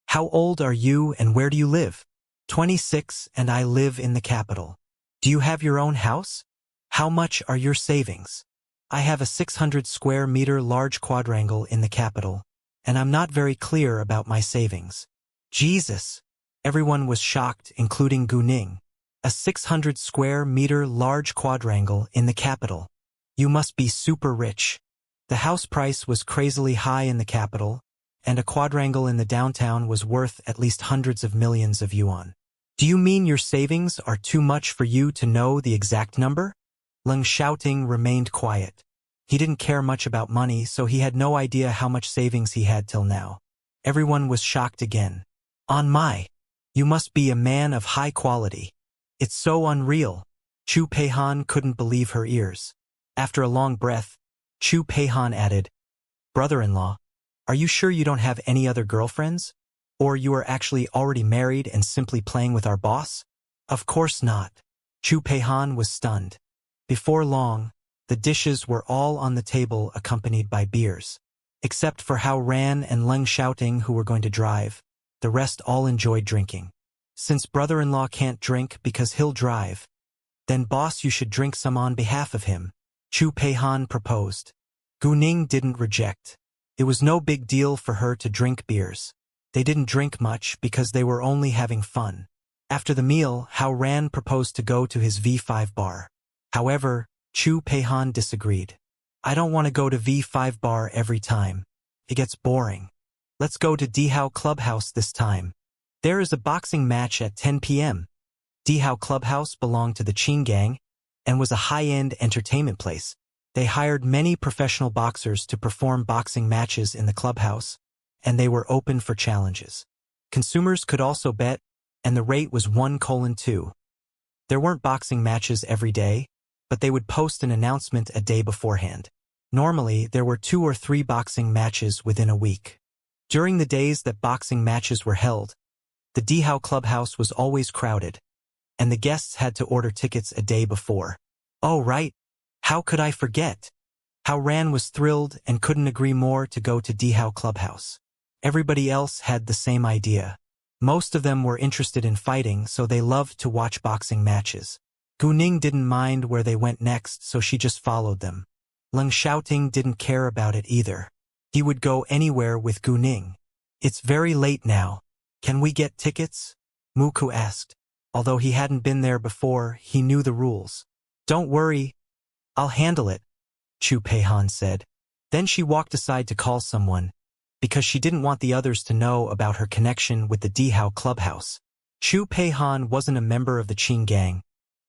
"How old are you and where do you live?" 26, and I live in the capital." "Do you have your own house? How much are your savings?" "I have a 600 square meter large quadrangle in the capital, and I'm not very clear about my savings." "Jesus!" Everyone was shocked, including Gu Ning. "A 600 square meter large quadrangle in the capital. You must be super rich." The house price was crazily high in the capital, and a quadrangle in the downtown was worth at least hundreds of millions of yuan. "Do you mean your savings are too much for you to know the exact number?" Leng Xiaoting remained quiet. He didn't care much about money, so he had no idea how much savings he had till now. Everyone was shocked again. "On my! You must be a man of high quality. It's so unreal." Chu Peihan couldn't believe her ears. After a long breath, Chu Peihan added, "Brother-in-law, are you sure you don't have any other girlfriends? Or you are actually already married and simply playing with our boss?" "Of course not." Chu Peihan was stunned. Before long, the dishes were all on the table accompanied by beers. Except for Hao Ran and Leng Xiaoting who were going to drive, the rest all enjoyed drinking. "Since brother-in-law can't drink because he'll drive, then boss, you should drink some on behalf of him," Chu Peihan proposed. Gu Ning didn't reject. It was no big deal for her to drink beers. They didn't drink much because they were only having fun. After the meal, Hao Ran proposed to go to his V5 bar. However, Chu Peihan disagreed. "I don't want to go to V5 bar every time. It gets boring. Let's go to Dihao Clubhouse this time. There is a boxing match at 10 p.m. Dihao Clubhouse belonged to the Qing gang and was a high-end entertainment place. They hired many professional boxers to perform boxing matches in the clubhouse, and they were open for challenges. Consumers could also bet, and the rate was 1:2. There weren't boxing matches every day, but they would post an announcement a day beforehand. Normally, there were 2 or 3 boxing matches within a week. During the days that boxing matches were held, the Dihao Clubhouse was always crowded, and the guests had to order tickets a day before. "Oh right, how could I forget?" Hao Ran was thrilled and couldn't agree more to go to Dihao Clubhouse. Everybody else had the same idea. Most of them were interested in fighting, so they loved to watch boxing matches. Gu Ning didn't mind where they went next, so she just followed them. Leng Xiaoting didn't care about it either. He would go anywhere with Gu Ning. "It's very late now. Can we get tickets?" Muku asked. Although he hadn't been there before, he knew the rules. "Don't worry, I'll handle it," Chu Peihan said. Then she walked aside to call someone, because she didn't want the others to know about her connection with the Dihao Clubhouse. Chu Peihan wasn't a member of the Qing gang,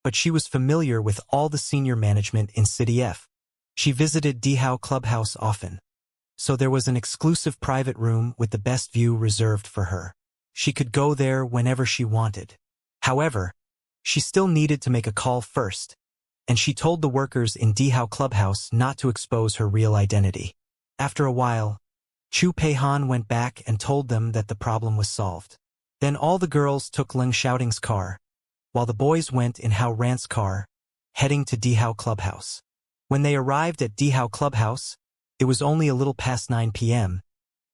but she was familiar with all the senior management in City F. She visited Dihao Clubhouse often, so there was an exclusive private room with the best view reserved for her. She could go there whenever she wanted. However, she still needed to make a call first, and she told the workers in Dihao Clubhouse not to expose her real identity. After a while, Chu Peihan went back and told them that the problem was solved. Then all the girls took Leng Xiaoting's car, while the boys went in Hao Rant's car, heading to Dihao Clubhouse. When they arrived at Dihao Clubhouse, it was only a little past 9 p.m.,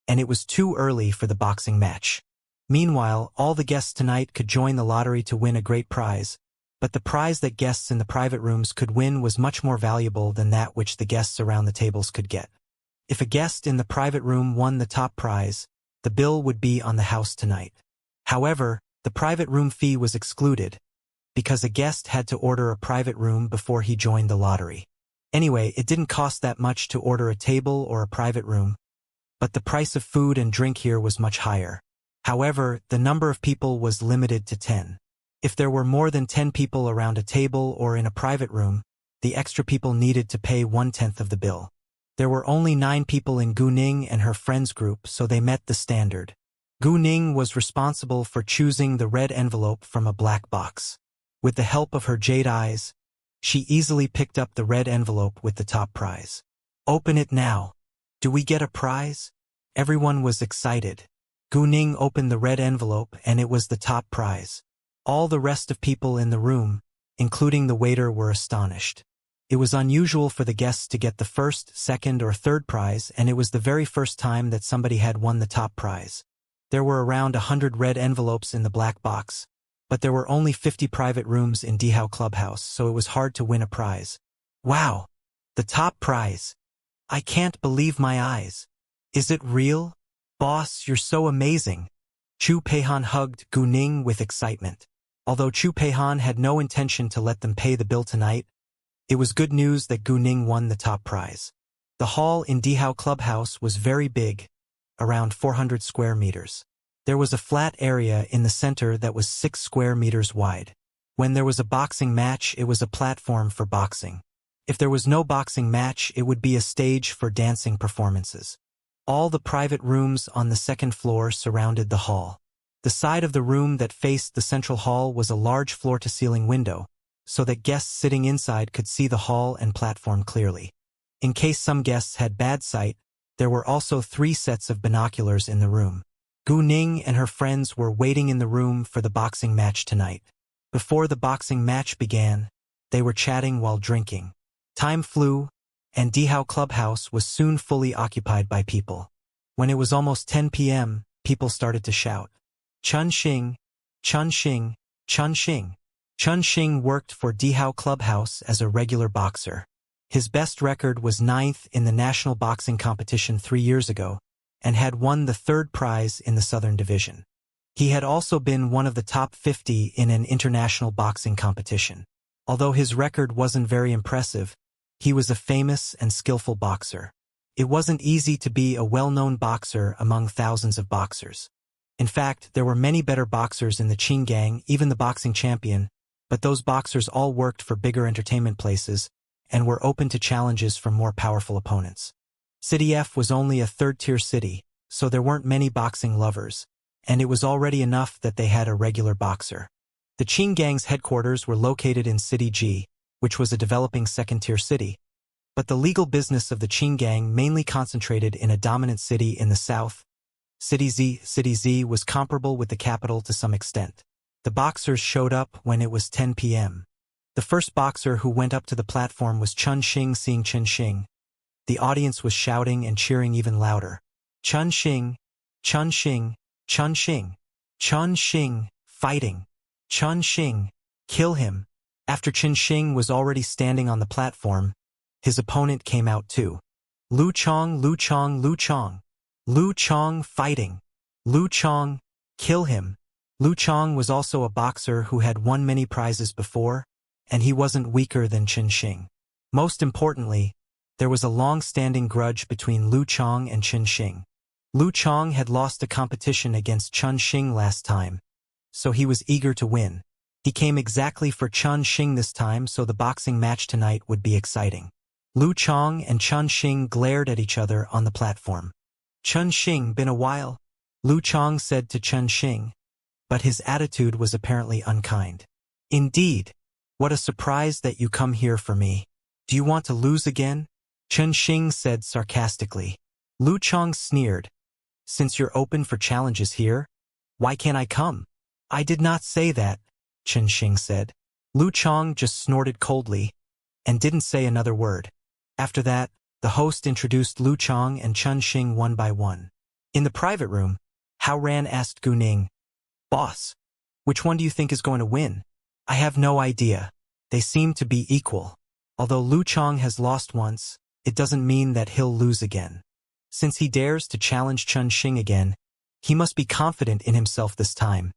and it was too early for the boxing match. Meanwhile, all the guests tonight could join the lottery to win a great prize, but the prize that guests in the private rooms could win was much more valuable than that which the guests around the tables could get. If a guest in the private room won the top prize, the bill would be on the house tonight. However, the private room fee was excluded, because a guest had to order a private room before he joined the lottery. Anyway, it didn't cost that much to order a table or a private room, but the price of food and drink here was much higher. However, the number of people was limited to 10. If there were more than 10 people around a table or in a private room, the extra people needed to pay 1/10 of the bill. There were only 9 people in Gu Ning and her friends group, so they met the standard. Gu Ning was responsible for choosing the red envelope from a black box. With the help of her jade eyes, she easily picked up the red envelope with the top prize. "Open it now. Do we get a prize?" Everyone was excited. Gu Ning opened the red envelope and it was the top prize. All the rest of people in the room, including the waiter, were astonished. It was unusual for the guests to get the first, second, or third prize, and it was the very first time that somebody had won the top prize. There were around 100 red envelopes in the black box, but there were only 50 private rooms in Dihao Clubhouse, so it was hard to win a prize. "Wow! The top prize! I can't believe my eyes. Is it real? Boss, you're so amazing." Chu Peihan hugged Gu Ning with excitement. Although Chu Peihan had no intention to let them pay the bill tonight, it was good news that Gu Ning won the top prize. The hall in Dihao Clubhouse was very big, around 400 square meters. There was a flat area in the center that was 6 square meters wide. When there was a boxing match, it was a platform for boxing. If there was no boxing match, it would be a stage for dancing performances. All the private rooms on the second floor surrounded the hall. The side of the room that faced the central hall was a large floor-to-ceiling window, so that guests sitting inside could see the hall and platform clearly. In case some guests had bad sight, there were also 3 sets of binoculars in the room. Gu Ning and her friends were waiting in the room for the boxing match tonight. Before the boxing match began, they were chatting while drinking. Time flew, and Dihao Clubhouse was soon fully occupied by people. When it was almost 10 p.m., people started to shout, "Chun Xing! Chun Xing! Chun Xing!" Chun Xing worked for Dihao Clubhouse as a regular boxer. His best record was 9th in the national boxing competition 3 years ago, and had won the 3rd prize in the Southern Division. He had also been one of the top 50 in an international boxing competition. Although his record wasn't very impressive, he was a famous and skillful boxer. It wasn't easy to be a well-known boxer among thousands of boxers. In fact, there were many better boxers in the Qing gang, even the boxing champion, but those boxers all worked for bigger entertainment places and were open to challenges from more powerful opponents. City F was only a 3rd-tier city, so there weren't many boxing lovers, and it was already enough that they had a regular boxer. The Qing gang's headquarters were located in City G, which was a developing 2nd-tier city, but the legal business of the Qing gang mainly concentrated in a dominant city in the south. City Z was comparable with the capital to some extent. The boxers showed up when it was 10 p.m. The first boxer who went up to the platform was Chun Xing. Seeing Chun Xing, the audience was shouting and cheering even louder. "Chun Xing! Chun Xing! Chun Xing! Chun Xing! Fighting! Chun Xing! Kill him!" After Chun Xing was already standing on the platform, his opponent came out too. "Lu Chong! Lu Chong! Lu Chong! Lu Chong fighting! Lu Chong! Kill him!" Lu Chong was also a boxer who had won many prizes before, and he wasn't weaker than Chun Xing. Most importantly, there was a long-standing grudge between Lu Chong and Chun Xing. Lu Chong had lost a competition against Chun Xing last time, so he was eager to win. He came exactly for Chun Xing this time, so the boxing match tonight would be exciting. Lu Chong and Chun Xing glared at each other on the platform. Chun Xing, been a while? Lu Chong said to Chun Xing, but his attitude was apparently unkind. Indeed. What a surprise that you come here for me. Do you want to lose again? Chun Xing said sarcastically. Lu Chong sneered. Since you're open for challenges here, why can't I come? I did not say that, Chun Xing said. Lu Chong just snorted coldly and didn't say another word. After that, the host introduced Lu Chong and Chun Xing one by one. In the private room, Hao Ran asked Gu Ning, Boss, which one do you think is going to win? I have no idea. They seem to be equal. Although Lu Chong has lost once, it doesn't mean that he'll lose again. Since he dares to challenge Chun Xing again, he must be confident in himself this time,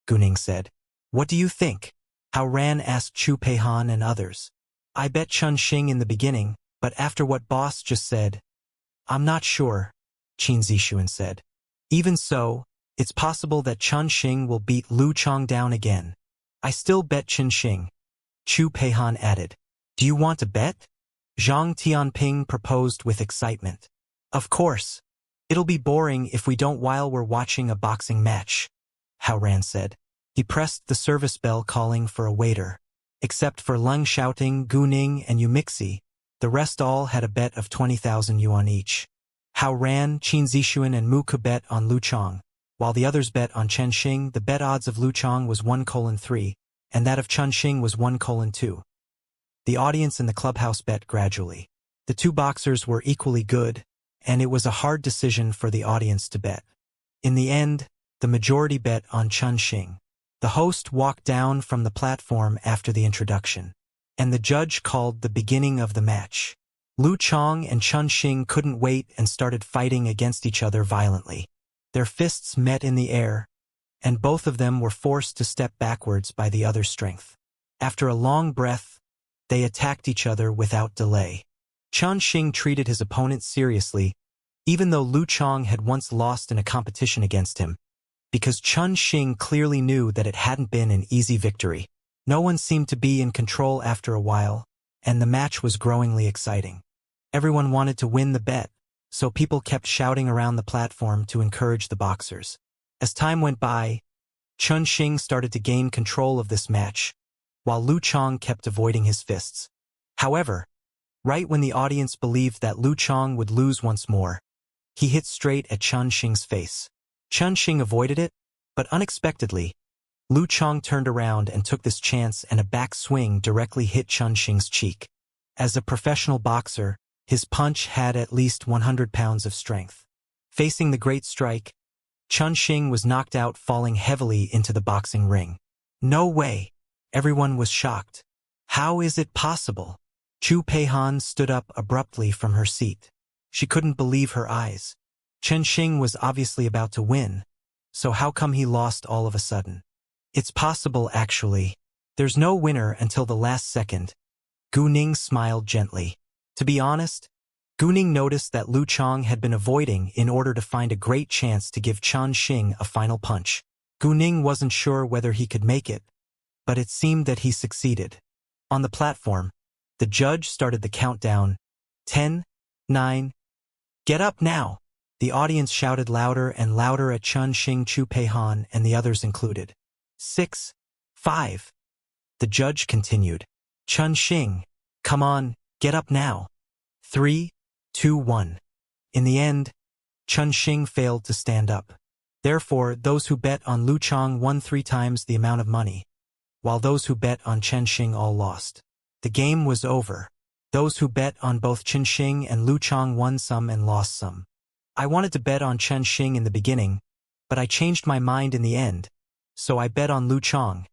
Gu Ning said. What do you think? Hao Ran asked Chu Peihan and others. I bet Chun Xing in the beginning, but after what boss just said, I'm not sure, Qin Zixuan said. Even so, it's possible that Chun Xing will beat Lu Chong down again. I still bet Chun Xing, Chu Peihan added. Do you want to bet? Zhang Tianping proposed with excitement. Of course. It'll be boring if we don't while we're watching a boxing match, Hao Ran said. He pressed the service bell calling for a waiter. Except for Leng Xiaoting, Gu Ning, and Yu Mixi, the rest all had a bet of 20,000 yuan each. Hao Ran, Qin Zixuan, and Mu Ke bet on Lu Chong, while the others bet on Chen Xing. The bet odds of Lu Chong was 1:3, and that of Chun Xing was 1:2. The audience in the clubhouse bet gradually. The two boxers were equally good, and it was a hard decision for the audience to bet. In the end, the majority bet on Chun Xing. The host walked down from the platform after the introduction, and the judge called the beginning of the match. Lu Chong and Chun Xing couldn't wait and started fighting against each other violently. Their fists met in the air, and both of them were forced to step backwards by the other's strength. After a long breath, they attacked each other without delay. Chun Xing treated his opponent seriously, even though Lu Chong had once lost in a competition against him, because Chun Xing clearly knew that it hadn't been an easy victory. No one seemed to be in control after a while, and the match was growingly exciting. Everyone wanted to win the bet, so people kept shouting around the platform to encourage the boxers. As time went by, Chun Xing started to gain control of this match, while Lu Chong kept avoiding his fists. However, right when the audience believed that Lu Chong would lose once more, he hit straight at Chun Xing's face. Chun Xing avoided it, but unexpectedly, Lu Chong turned around and took this chance, and a back swing directly hit Chun Xing's cheek. As a professional boxer, his punch had at least 100 pounds of strength. Facing the great strike, Chun Xing was knocked out, falling heavily into the boxing ring. No way! Everyone was shocked. How is it possible? Chu Peihan stood up abruptly from her seat. She couldn't believe her eyes. Chun Xing was obviously about to win, so how come he lost all of a sudden? It's possible, actually. There's no winner until the last second. Gu Ning smiled gently. To be honest, Gu Ning noticed that Lu Chong had been avoiding in order to find a great chance to give Chun Xing a final punch. Gu Ning wasn't sure whether he could make it, but it seemed that he succeeded. On the platform, the judge started the countdown. 10, 9, get up now! The audience shouted louder and louder at Chun Xing, Chu Peihan, and the others included. 6, 5. The judge continued. Chun Xing, come on, get up now. 3, 2, 1. In the end, Chun Xing failed to stand up. Therefore, those who bet on Lu Chong won 3 times the amount of money, while those who bet on Chun Xing all lost. The game was over. Those who bet on both Chun Xing and Lu Chong won some and lost some. I wanted to bet on Chun Xing in the beginning, but I changed my mind in the end, so I bet on Lu Chong,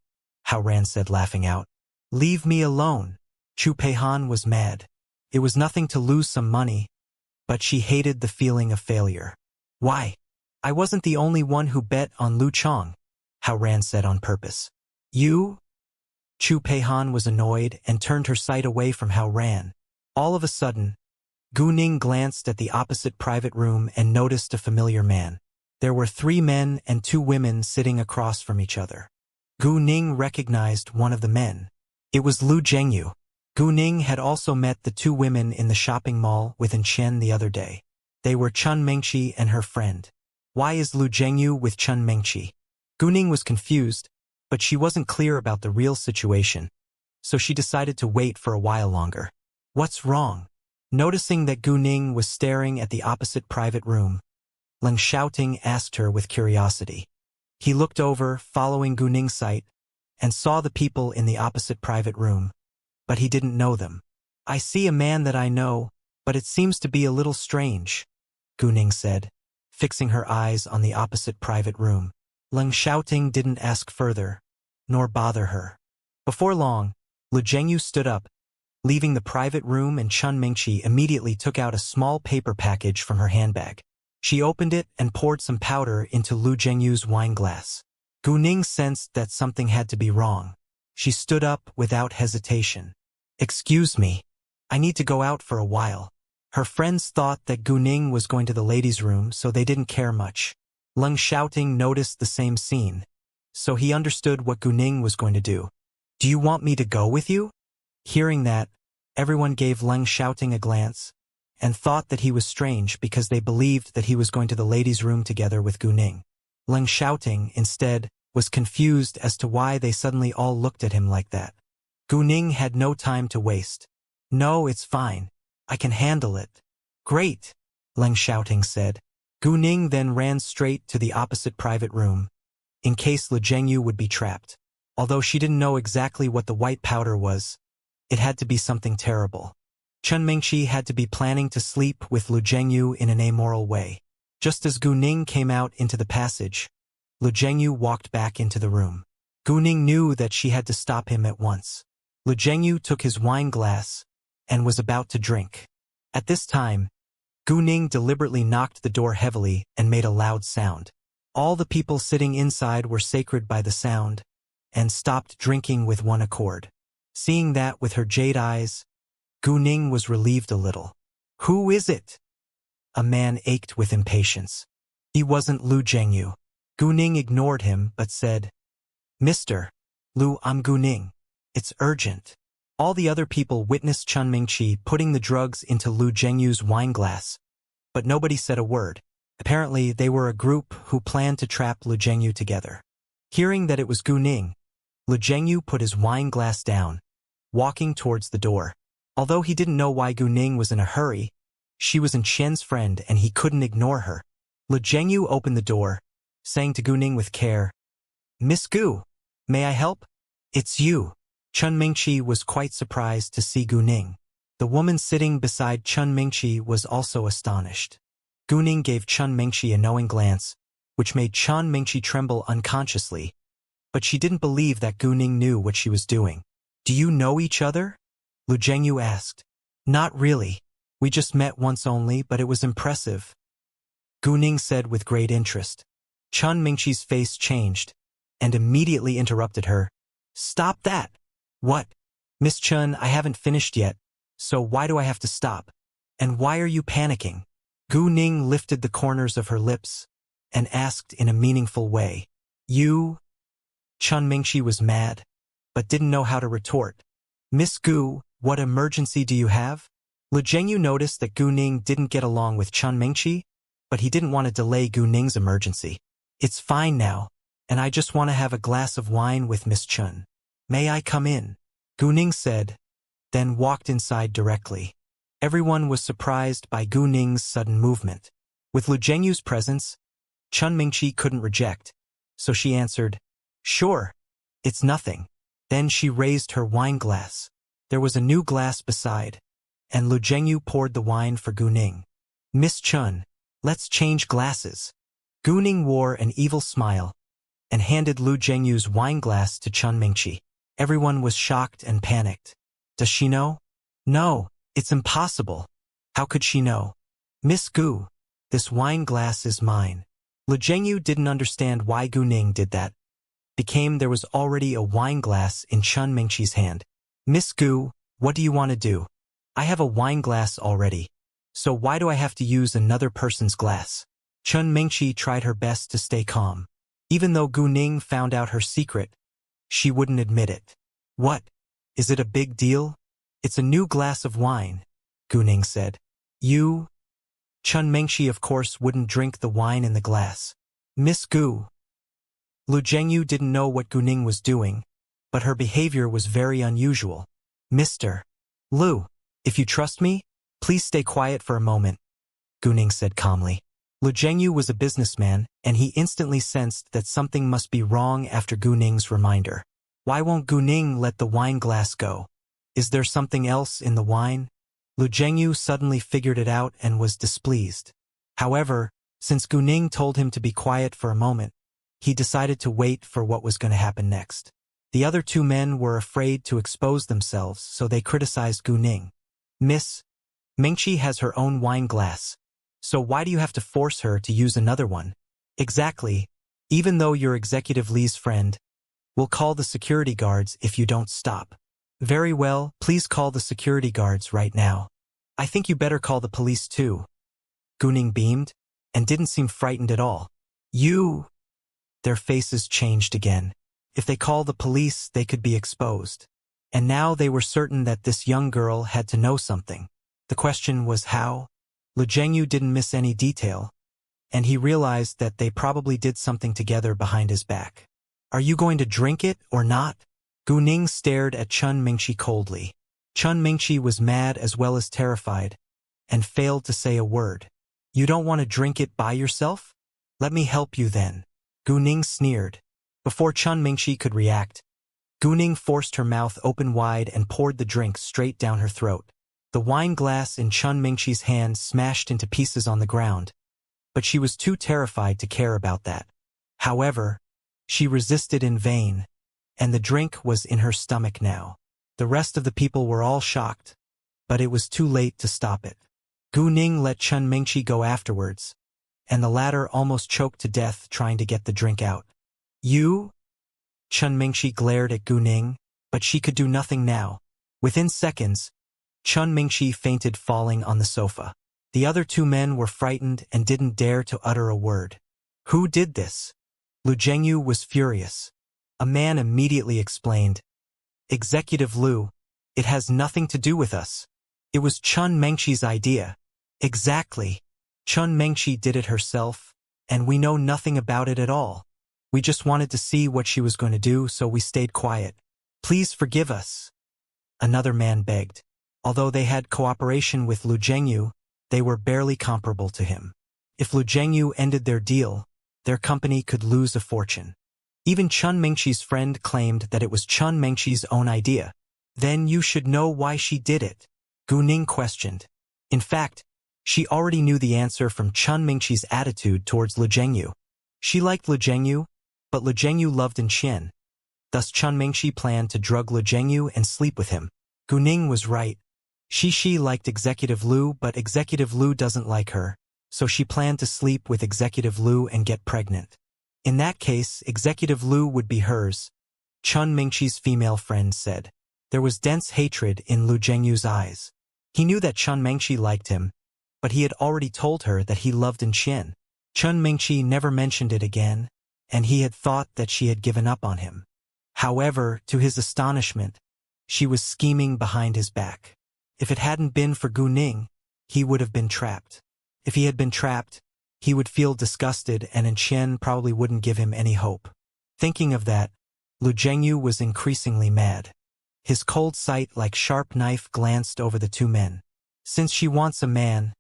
Hao Ran said, laughing out. Leave me alone. Chu Peihan was mad. It was nothing to lose some money, but she hated the feeling of failure. Why? I wasn't the only one who bet on Lu Chong, Hao Ran said on purpose. You? Chu Peihan was annoyed and turned her sight away from Hao Ran. All of a sudden, Gu Ning glanced at the opposite private room and noticed a familiar man. There were 3 men and 2 women sitting across from each other. Gu Ning recognized one of the men. It was Lu Zhengyu. Gu Ning had also met the two women in the shopping mall with Chen the other day. They were Chun Mengqi and her friend. Why is Lu Zhengyu with Chun Mengqi? Gu Ning was confused, but she wasn't clear about the real situation, so she decided to wait for a while longer. What's wrong? Noticing that Gu Ning was staring at the opposite private room, Leng Xiaoting asked her with curiosity. He looked over, following Gu Ning's sight, and saw the people in the opposite private room, but he didn't know them. I see a man that I know, but it seems to be a little strange, Gu Ning said, fixing her eyes on the opposite private room. Leng Xiaoting didn't ask further, nor bother her. Before long, Lu Zhengyu stood up, leaving the private room, and Chun Mingqi immediately took out a small paper package from her handbag. She opened it and poured some powder into Lu Zhengyu's wine glass. Gu Ning sensed that something had to be wrong. She stood up without hesitation. Excuse me. I need to go out for a while. Her friends thought that Gu Ning was going to the ladies' room, so they didn't care much. Leng Xiaoting noticed the same scene, so he understood what Gu Ning was going to do. Do you want me to go with you? Hearing that, everyone gave Leng Xiaoting a glance, and thought that he was strange because they believed that he was going to the ladies' room together with Gu Ning. Leng Xiaoting, instead, was confused as to why they suddenly all looked at him like that. Gu Ning had no time to waste. No, it's fine. I can handle it. Great, Leng Xiaoting said. Gu Ning then ran straight to the opposite private room, in case Lu Zhengyu would be trapped. Although she didn't know exactly what the white powder was, it had to be something terrible. Chun Mingqi had to be planning to sleep with Lu Zhengyu in an amoral way. Just as Gu Ning came out into the passage, Lu Zhengyu walked back into the room. Gu Ning knew that she had to stop him at once. Lu Zhengyu took his wine glass and was about to drink. At this time, Gu Ning deliberately knocked the door heavily and made a loud sound. All the people sitting inside were sacred by the sound and stopped drinking with one accord. Seeing that with her jade eyes, Gu Ning was relieved a little. Who is it? A man ached with impatience. He wasn't Lu Zhengyu. Gu Ning ignored him but said, Mr. Lu, I'm Gu Ning. It's urgent. All the other people witnessed Chun Mingqi putting the drugs into Lu Zhengyu's wine glass, but nobody said a word. Apparently, they were a group who planned to trap Lu Zhengyu together. Hearing that it was Gu Ning, Lu Zhengyu put his wine glass down, walking towards the door. Although he didn't know why Gu Ning was in a hurry, she was Qian's friend and he couldn't ignore her. Lu Zhengyu opened the door, saying to Gu Ning with care, Miss Gu, may I help? It's you. Chun Mingqi was quite surprised to see Gu Ning. The woman sitting beside Chun Mingqi was also astonished. Gu Ning gave Chun Mingqi a knowing glance, which made Chun Mingqi tremble unconsciously, but she didn't believe that Gu Ning knew what she was doing. Do you know each other? Lu Zhengyu asked. Not really. We just met once only, but it was impressive, Gu Ning said with great interest. Chun Mingqi's face changed, and immediately interrupted her. Stop that! What? Miss Chun, I haven't finished yet, so why do I have to stop? And why are you panicking? Gu Ning lifted the corners of her lips and asked in a meaningful way. You? Chun Mingqi was mad, but didn't know how to retort. Miss Gu, what emergency do you have? Lu Zhengyu noticed that Gu Ning didn't get along with Chun Mingqi, but he didn't want to delay Gu Ning's emergency. It's fine now, and I just want to have a glass of wine with Miss Chun. May I come in? Gu Ning said, then walked inside directly. Everyone was surprised by Gu Ning's sudden movement. With Lu Zhengyu's presence, Chun Mingqi couldn't reject, so she answered, Sure, it's nothing. Then she raised her wine glass. There was a new glass beside, and Lu Zhengyu poured the wine for Gu Ning. Miss Chun, let's change glasses. Gu Ning wore an evil smile and handed Lu Zhengyu's wine glass to Chun Mingqi. Everyone was shocked and panicked. Does she know? No, it's impossible. How could she know? Miss Gu, this wine glass is mine. Lu Zhengyu didn't understand why Gu Ning did that. There was already a wine glass in Chun Mingqi's hand. Miss Gu, what do you want to do? I have a wine glass already, so why do I have to use another person's glass? Chun Mingqi tried her best to stay calm. Even though Gu Ning found out her secret, she wouldn't admit it. What? Is it a big deal? It's a new glass of wine, Gu Ning said. You? Chun Mengshi of course wouldn't drink the wine in the glass. Miss Gu. Lu Zhengyu didn't know what Gu Ning was doing, but her behavior was very unusual. Mr. Lu, if you trust me, please stay quiet for a moment, Gu Ning said calmly. Lu Zhengyu was a businessman, and he instantly sensed that something must be wrong after Gu Ning's reminder. Why won't Gu Ning let the wine glass go? Is there something else in the wine? Lu Zhengyu suddenly figured it out and was displeased. However, since Gu Ning told him to be quiet for a moment, he decided to wait for what was going to happen next. The other two men were afraid to expose themselves, so they criticized Gu Ning. Miss Mengqi has her own wine glass, so why do you have to force her to use another one? Exactly. Even though you're Executive Li's friend, we'll call the security guards if you don't stop. Very well, please call the security guards right now. I think you better call the police too. Gu Ning beamed, and didn't seem frightened at all. You? Their faces changed again. If they called the police, they could be exposed. And now they were certain that this young girl had to know something. The question was how? Lu Zhengyu didn't miss any detail, and he realized that they probably did something together behind his back. Are you going to drink it or not? Gu Ning stared at Chun Mingqi coldly. Chun Mingqi was mad as well as terrified, and failed to say a word. You don't want to drink it by yourself? Let me help you then. Gu Ning sneered. Before Chun Mingqi could react, Gu Ning forced her mouth open wide and poured the drink straight down her throat. The wine glass in Chun Mingqi's hand smashed into pieces on the ground, but she was too terrified to care about that. However, she resisted in vain, and the drink was in her stomach now. The rest of the people were all shocked, but it was too late to stop it. Gu Ning let Chun Mingqi go afterwards, and the latter almost choked to death trying to get the drink out. You? Chun Mingqi glared at Gu Ning, but she could do nothing now. Within seconds, Chun Mingqi fainted falling on the sofa. The other two men were frightened and didn't dare to utter a word. Who did this? Lu Zhengyu was furious. A man immediately explained, Executive Lu, it has nothing to do with us. It was Chun Mengqi's idea. Exactly. Chun Mengqi did it herself, and we know nothing about it at all. We just wanted to see what she was going to do, so we stayed quiet. Please forgive us. Another man begged. Although they had cooperation with Lu Zhengyu, they were barely comparable to him. If Lu Zhengyu ended their deal, their company could lose a fortune. Even Chun Mingqi's friend claimed that it was Chun Mengqi's own idea. Then you should know why she did it, Gu Ning questioned. In fact, she already knew the answer from Chun Mingqi's attitude towards Lu Zhengyu. She liked Lu Zhengyu, but Lu Zhengyu loved Qian. Thus Chun Mingqi planned to drug Lu Zhengyu and sleep with him. Gu Ning was right. She liked Executive Lu, but Executive Lu doesn't like her, so she planned to sleep with Executive Lu and get pregnant. In that case, Executive Lu would be hers, Chun Mingqi's female friend said. There was dense hatred in Lu Zhengyu's eyes. He knew that Chun Mingqi liked him, but he had already told her that he loved Qian. Chun Mingqi never mentioned it again, and he had thought that she had given up on him. However, to his astonishment, she was scheming behind his back. If it hadn't been for Gu Ning, he would have been trapped. If he had been trapped, he would feel disgusted, and Qian probably wouldn't give him any hope. Thinking of that, Lu Zhengyu was increasingly mad. His cold sight like sharp knife glanced over the two men. Since she wants a man,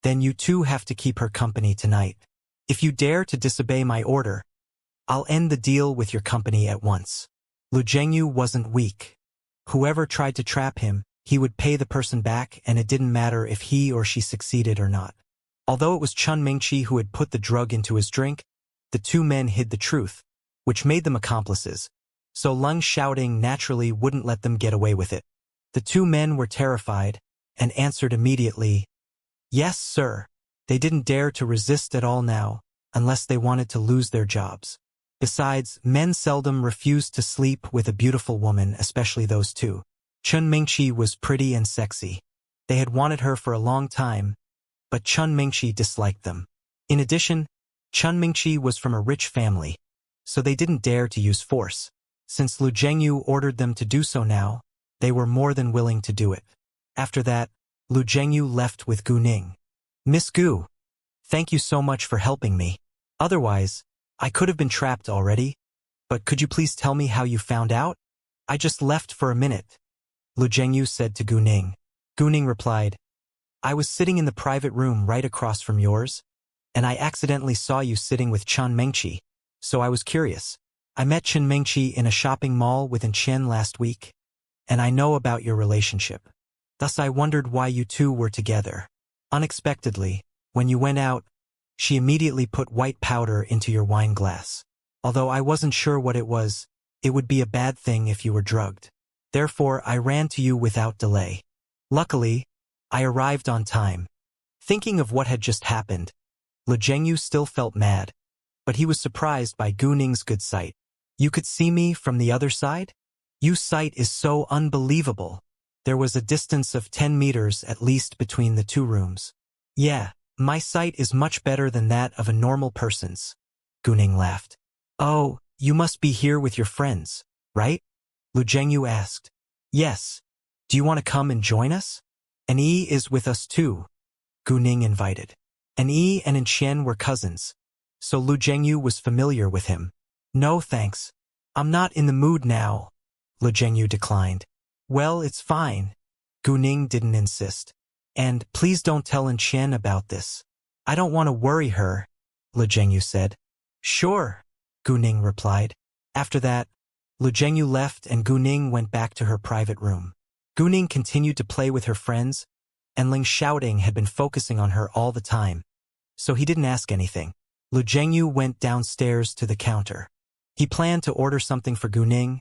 then you two have to keep her company tonight. If you dare to disobey my order, I'll end the deal with your company at once. Lu Zhengyu wasn't weak. Whoever tried to trap him, he would pay the person back, and it didn't matter if he or she succeeded or not. Although it was Chun Mingqi who had put the drug into his drink, the two men hid the truth, which made them accomplices, so Lung's shouting naturally wouldn't let them get away with it. The two men were terrified, and answered immediately, Yes, sir. They didn't dare to resist at all now, unless they wanted to lose their jobs. Besides, men seldom refused to sleep with a beautiful woman, especially those two. Chun Mingqi was pretty and sexy. They had wanted her for a long time, but Chun Mingqi disliked them. In addition, Chun Mingqi was from a rich family, so they didn't dare to use force. Since Lu Zhengyu ordered them to do so now, they were more than willing to do it. After that, Lu Zhengyu left with Gu Ning. Miss Gu, thank you so much for helping me. Otherwise, I could have been trapped already. But could you please tell me how you found out? I just left for a minute, Lu Zhengyu said to Gu Ning. Gu Ning replied, I was sitting in the private room right across from yours, and I accidentally saw you sitting with Chen Mengqi, so I was curious. I met Chen Mengqi in a shopping mall with Chen last week, and I know about your relationship. Thus I wondered why you two were together. Unexpectedly, when you went out, she immediately put white powder into your wine glass. Although I wasn't sure what it was, it would be a bad thing if you were drugged. Therefore, I ran to you without delay. Luckily, I arrived on time. Thinking of what had just happened, Lu Zhengyu still felt mad, but he was surprised by Gu Ning's good sight. You could see me from the other side? Your sight is so unbelievable. There was a distance of 10 meters at least between the two rooms. Yeah, my sight is much better than that of a normal person's. Gu Ning laughed. Oh, you must be here with your friends, right? Lu Zhengyu asked. Yes. Do you want to come and join us? And Yi is with us too, Gu Ning invited. And Yi and Chen were cousins, so Lu Zhengyu was familiar with him. No thanks. I'm not in the mood now, Lu Zhengyu declined. Well, it's fine. Gu Ning didn't insist. And please don't tell Chen about this. I don't want to worry her, Lu Zhengyu said. Sure, Gu Ning replied. After that, Lu Zhengyu left and Gu Ning went back to her private room. Gu Ning continued to play with her friends, and Ling Xiaoting had been focusing on her all the time, so he didn't ask anything. Lu Zhengyu went downstairs to the counter. He planned to order something for Gu Ning,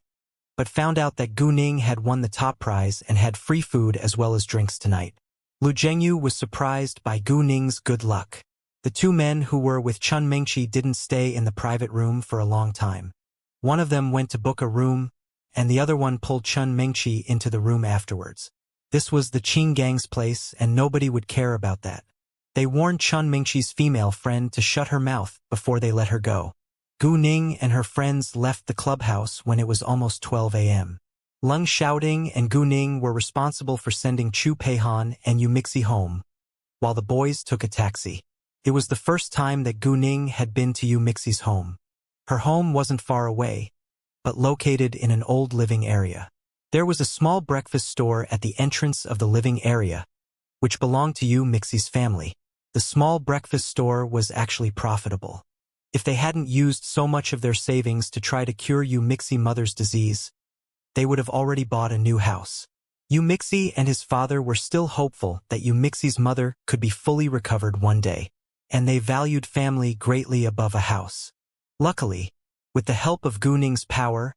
but found out that Gu Ning had won the top prize and had free food as well as drinks tonight. Lu Zhengyu was surprised by Gu Ning's good luck. The two men who were with Chen Mengqi didn't stay in the private room for a long time. One of them went to book a room, and the other one pulled Chen Mengqi into the room afterwards. This was the Qing gang's place, and nobody would care about that. They warned Chen Mengqi's female friend to shut her mouth before they let her go. Gu Ning and her friends left the clubhouse when it was almost 12 a.m. Leng Xiaoting and Gu Ning were responsible for sending Chu Peihan and Yu Mixi home, while the boys took a taxi. It was the first time that Gu Ning had been to Yu Mixi's home. Her home wasn't far away, but located in an old living area. There was a small breakfast store at the entrance of the living area, which belonged to Yu Mixi's family. The small breakfast store was actually profitable. If they hadn't used so much of their savings to try to cure Yu Mixi mother's disease, they would have already bought a new house. Yu Mixi and his father were still hopeful that Yu Mixi's mother could be fully recovered one day, and they valued family greatly above a house. Luckily, with the help of Gu Ning's power,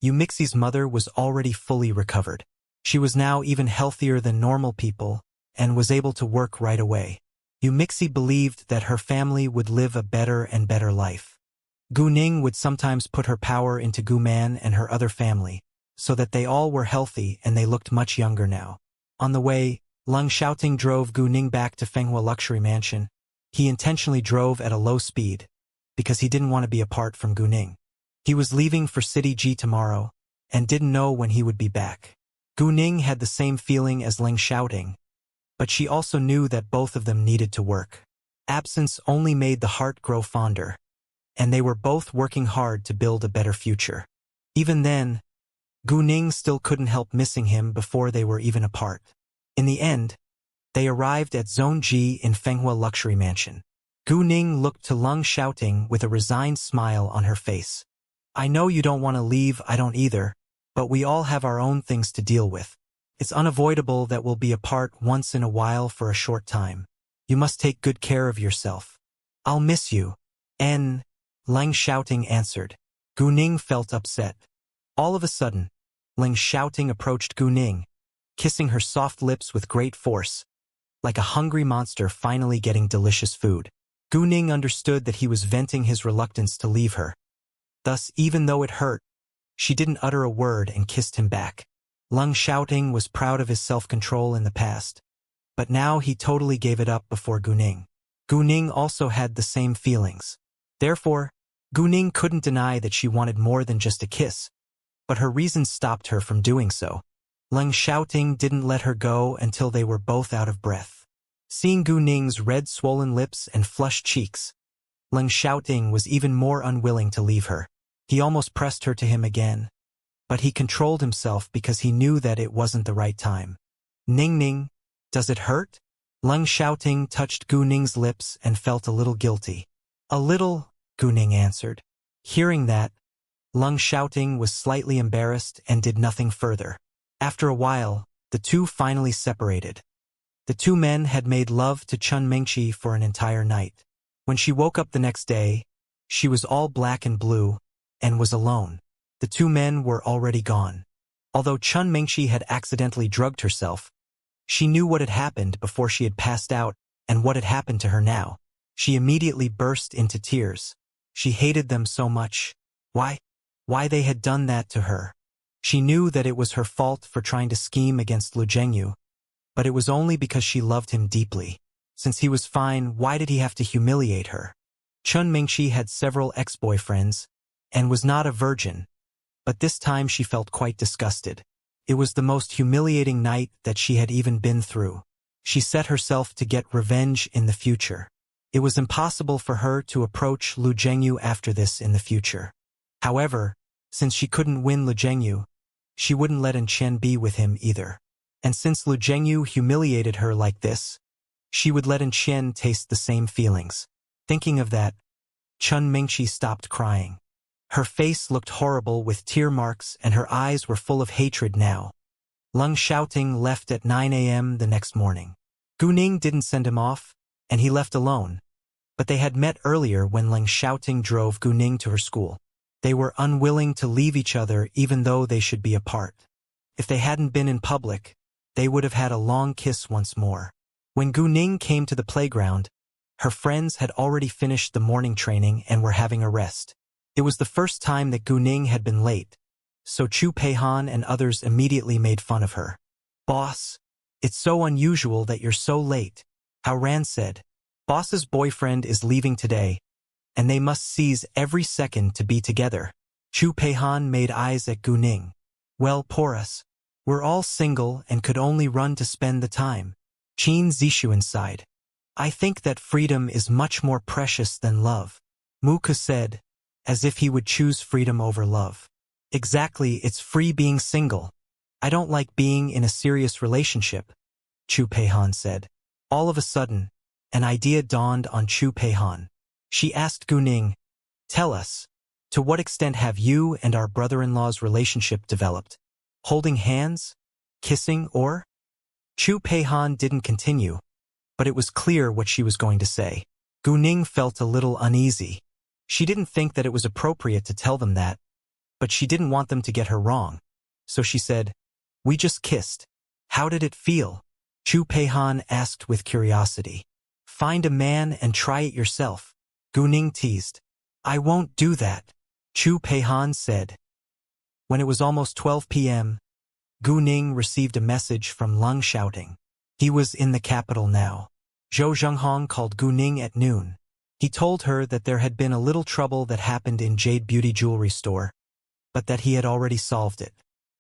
Yu Mixi's mother was already fully recovered. She was now even healthier than normal people and was able to work right away. Yu Mixi believed that her family would live a better and better life. Gu Ning would sometimes put her power into Gu Man and her other family, so that they all were healthy and they looked much younger now. On the way, Leng Xiaoting drove Gu Ning back to Fenghua Luxury Mansion. He intentionally drove at a low speed, because he didn't want to be apart from Gu Ning. He was leaving for City G tomorrow, and didn't know when he would be back. Gu Ning had the same feeling as Leng Xiaoting, but she also knew that both of them needed to work. Absence only made the heart grow fonder, and they were both working hard to build a better future. Even then, Gu Ning still couldn't help missing him before they were even apart. In the end, they arrived at Zone G in Fenghua Luxury Mansion. Gu Ning looked to Leng Xiaoting with a resigned smile on her face. I know you don't want to leave, I don't either, but we all have our own things to deal with. It's unavoidable that we'll be apart once in a while for a short time. You must take good care of yourself. I'll miss you. Leng Xiaoting answered. Gu Ning felt upset. All of a sudden, Leng Xiaoting approached Gu Ning, kissing her soft lips with great force, like a hungry monster finally getting delicious food. Gu Ning understood that he was venting his reluctance to leave her. Thus, even though it hurt, she didn't utter a word and kissed him back. Leng Xiaoting was proud of his self-control in the past, but now he totally gave it up before Gu Ning. Gu Ning also had the same feelings. Therefore, Gu Ning couldn't deny that she wanted more than just a kiss. but her reasons stopped her from doing so. Leng Xiaoting didn't let her go until they were both out of breath. Seeing Gu Ning's red swollen lips and flushed cheeks, Leng Xiaoting was even more unwilling to leave her. He almost pressed her to him again, but he controlled himself because he knew that it wasn't the right time. Ning Ning, does it hurt? Leng Xiaoting touched Gu Ning's lips and felt a little guilty. A little, Gu Ning answered. Hearing that, Leng Xiaoting was slightly embarrassed and did nothing further. After a while, the two finally separated. The two men had made love to Chun Mingqi for an entire night. When she woke up the next day, she was all black and blue, and was alone. The two men were already gone. Although Chun Mingqi had accidentally drugged herself, she knew what had happened before she had passed out and what had happened to her now. She immediately burst into tears. She hated them so much. Why they had done that to her. She knew that it was her fault for trying to scheme against Lu Zhengyu, but it was only because she loved him deeply. Since he was fine, why did he have to humiliate her? Chun Mingqi had several ex-boyfriends, and was not a virgin, but this time she felt quite disgusted. It was the most humiliating night that she had even been through. She set herself to get revenge in the future. It was impossible for her to approach Lu Zhengyu after this in the future. However, since she couldn't win Lu Zhengyu, she wouldn't let An Chen be with him either. And since Lu Zhengyu humiliated her like this, she would let An Chen taste the same feelings. Thinking of that, Chun Mingqi stopped crying. Her face looked horrible with tear marks and her eyes were full of hatred now. Leng Xiaoting left at 9 a.m. the next morning. Gu Ning didn't send him off, and he left alone. But they had met earlier when Leng Xiaoting drove Gu Ning to her school. They were unwilling to leave each other even though they should be apart. If they hadn't been in public, they would have had a long kiss once more. When Gu Ning came to the playground, her friends had already finished the morning training and were having a rest. It was the first time that Gu Ning had been late, so Chu Peihan and others immediately made fun of her. Boss, it's so unusual that you're so late. Hao Ran said. Boss's boyfriend is leaving today, and they must seize every second to be together. Chu Peihan made eyes at Gu Ning. Well, Porus, we're all single and could only run to spend the time. Qin Zixuan sighed. I think that freedom is much more precious than love. Mu Ke said, as if he would choose freedom over love. Exactly, it's free being single. I don't like being in a serious relationship, Chu Peihan said. All of a sudden, an idea dawned on Chu Peihan. She asked Gu Ning, tell us, to what extent have you and our brother-in-law's relationship developed? Holding hands? Kissing or? Chu Peihan didn't continue, but it was clear what she was going to say. Gu Ning felt a little uneasy. She didn't think that it was appropriate to tell them that, but she didn't want them to get her wrong. So she said, we just kissed. How did it feel? Chu Peihan asked with curiosity. Find a man and try it yourself. Gu Ning teased. I won't do that, Chu Peihan said. When it was almost 12 p.m., Gu Ning received a message from Leng Xiaoting. He was in the capital now. Zhou Zhenghong called Gu Ning at noon. He told her that there had been a little trouble that happened in Jade Beauty Jewelry store, but that he had already solved it.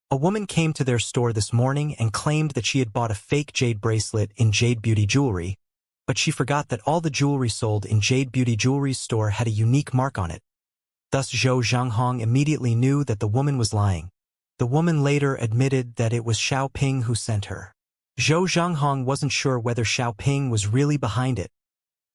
A woman came to their store this morning and claimed that she had bought a fake jade bracelet in Jade Beauty Jewelry, but she forgot that all the jewelry sold in Jade Beauty Jewelry's store had a unique mark on it. Thus Zhou Zhenghong immediately knew that the woman was lying. The woman later admitted that it was Xiaoping who sent her. Zhou Zhenghong wasn't sure whether Xiaoping was really behind it,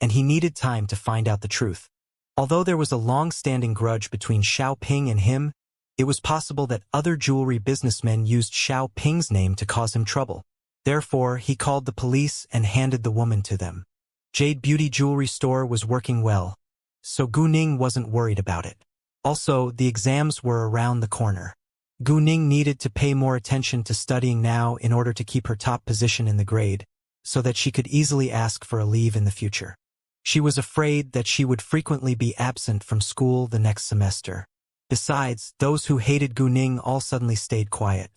and he needed time to find out the truth. Although there was a long-standing grudge between Xiaoping and him, it was possible that other jewelry businessmen used Xiaoping's name to cause him trouble. Therefore, he called the police and handed the woman to them. Jade Beauty Jewelry store was working well, so Gu Ning wasn't worried about it. Also, the exams were around the corner. Gu Ning needed to pay more attention to studying now in order to keep her top position in the grade, so that she could easily ask for a leave in the future. She was afraid that she would frequently be absent from school the next semester. Besides, those who hated Gu Ning all suddenly stayed quiet.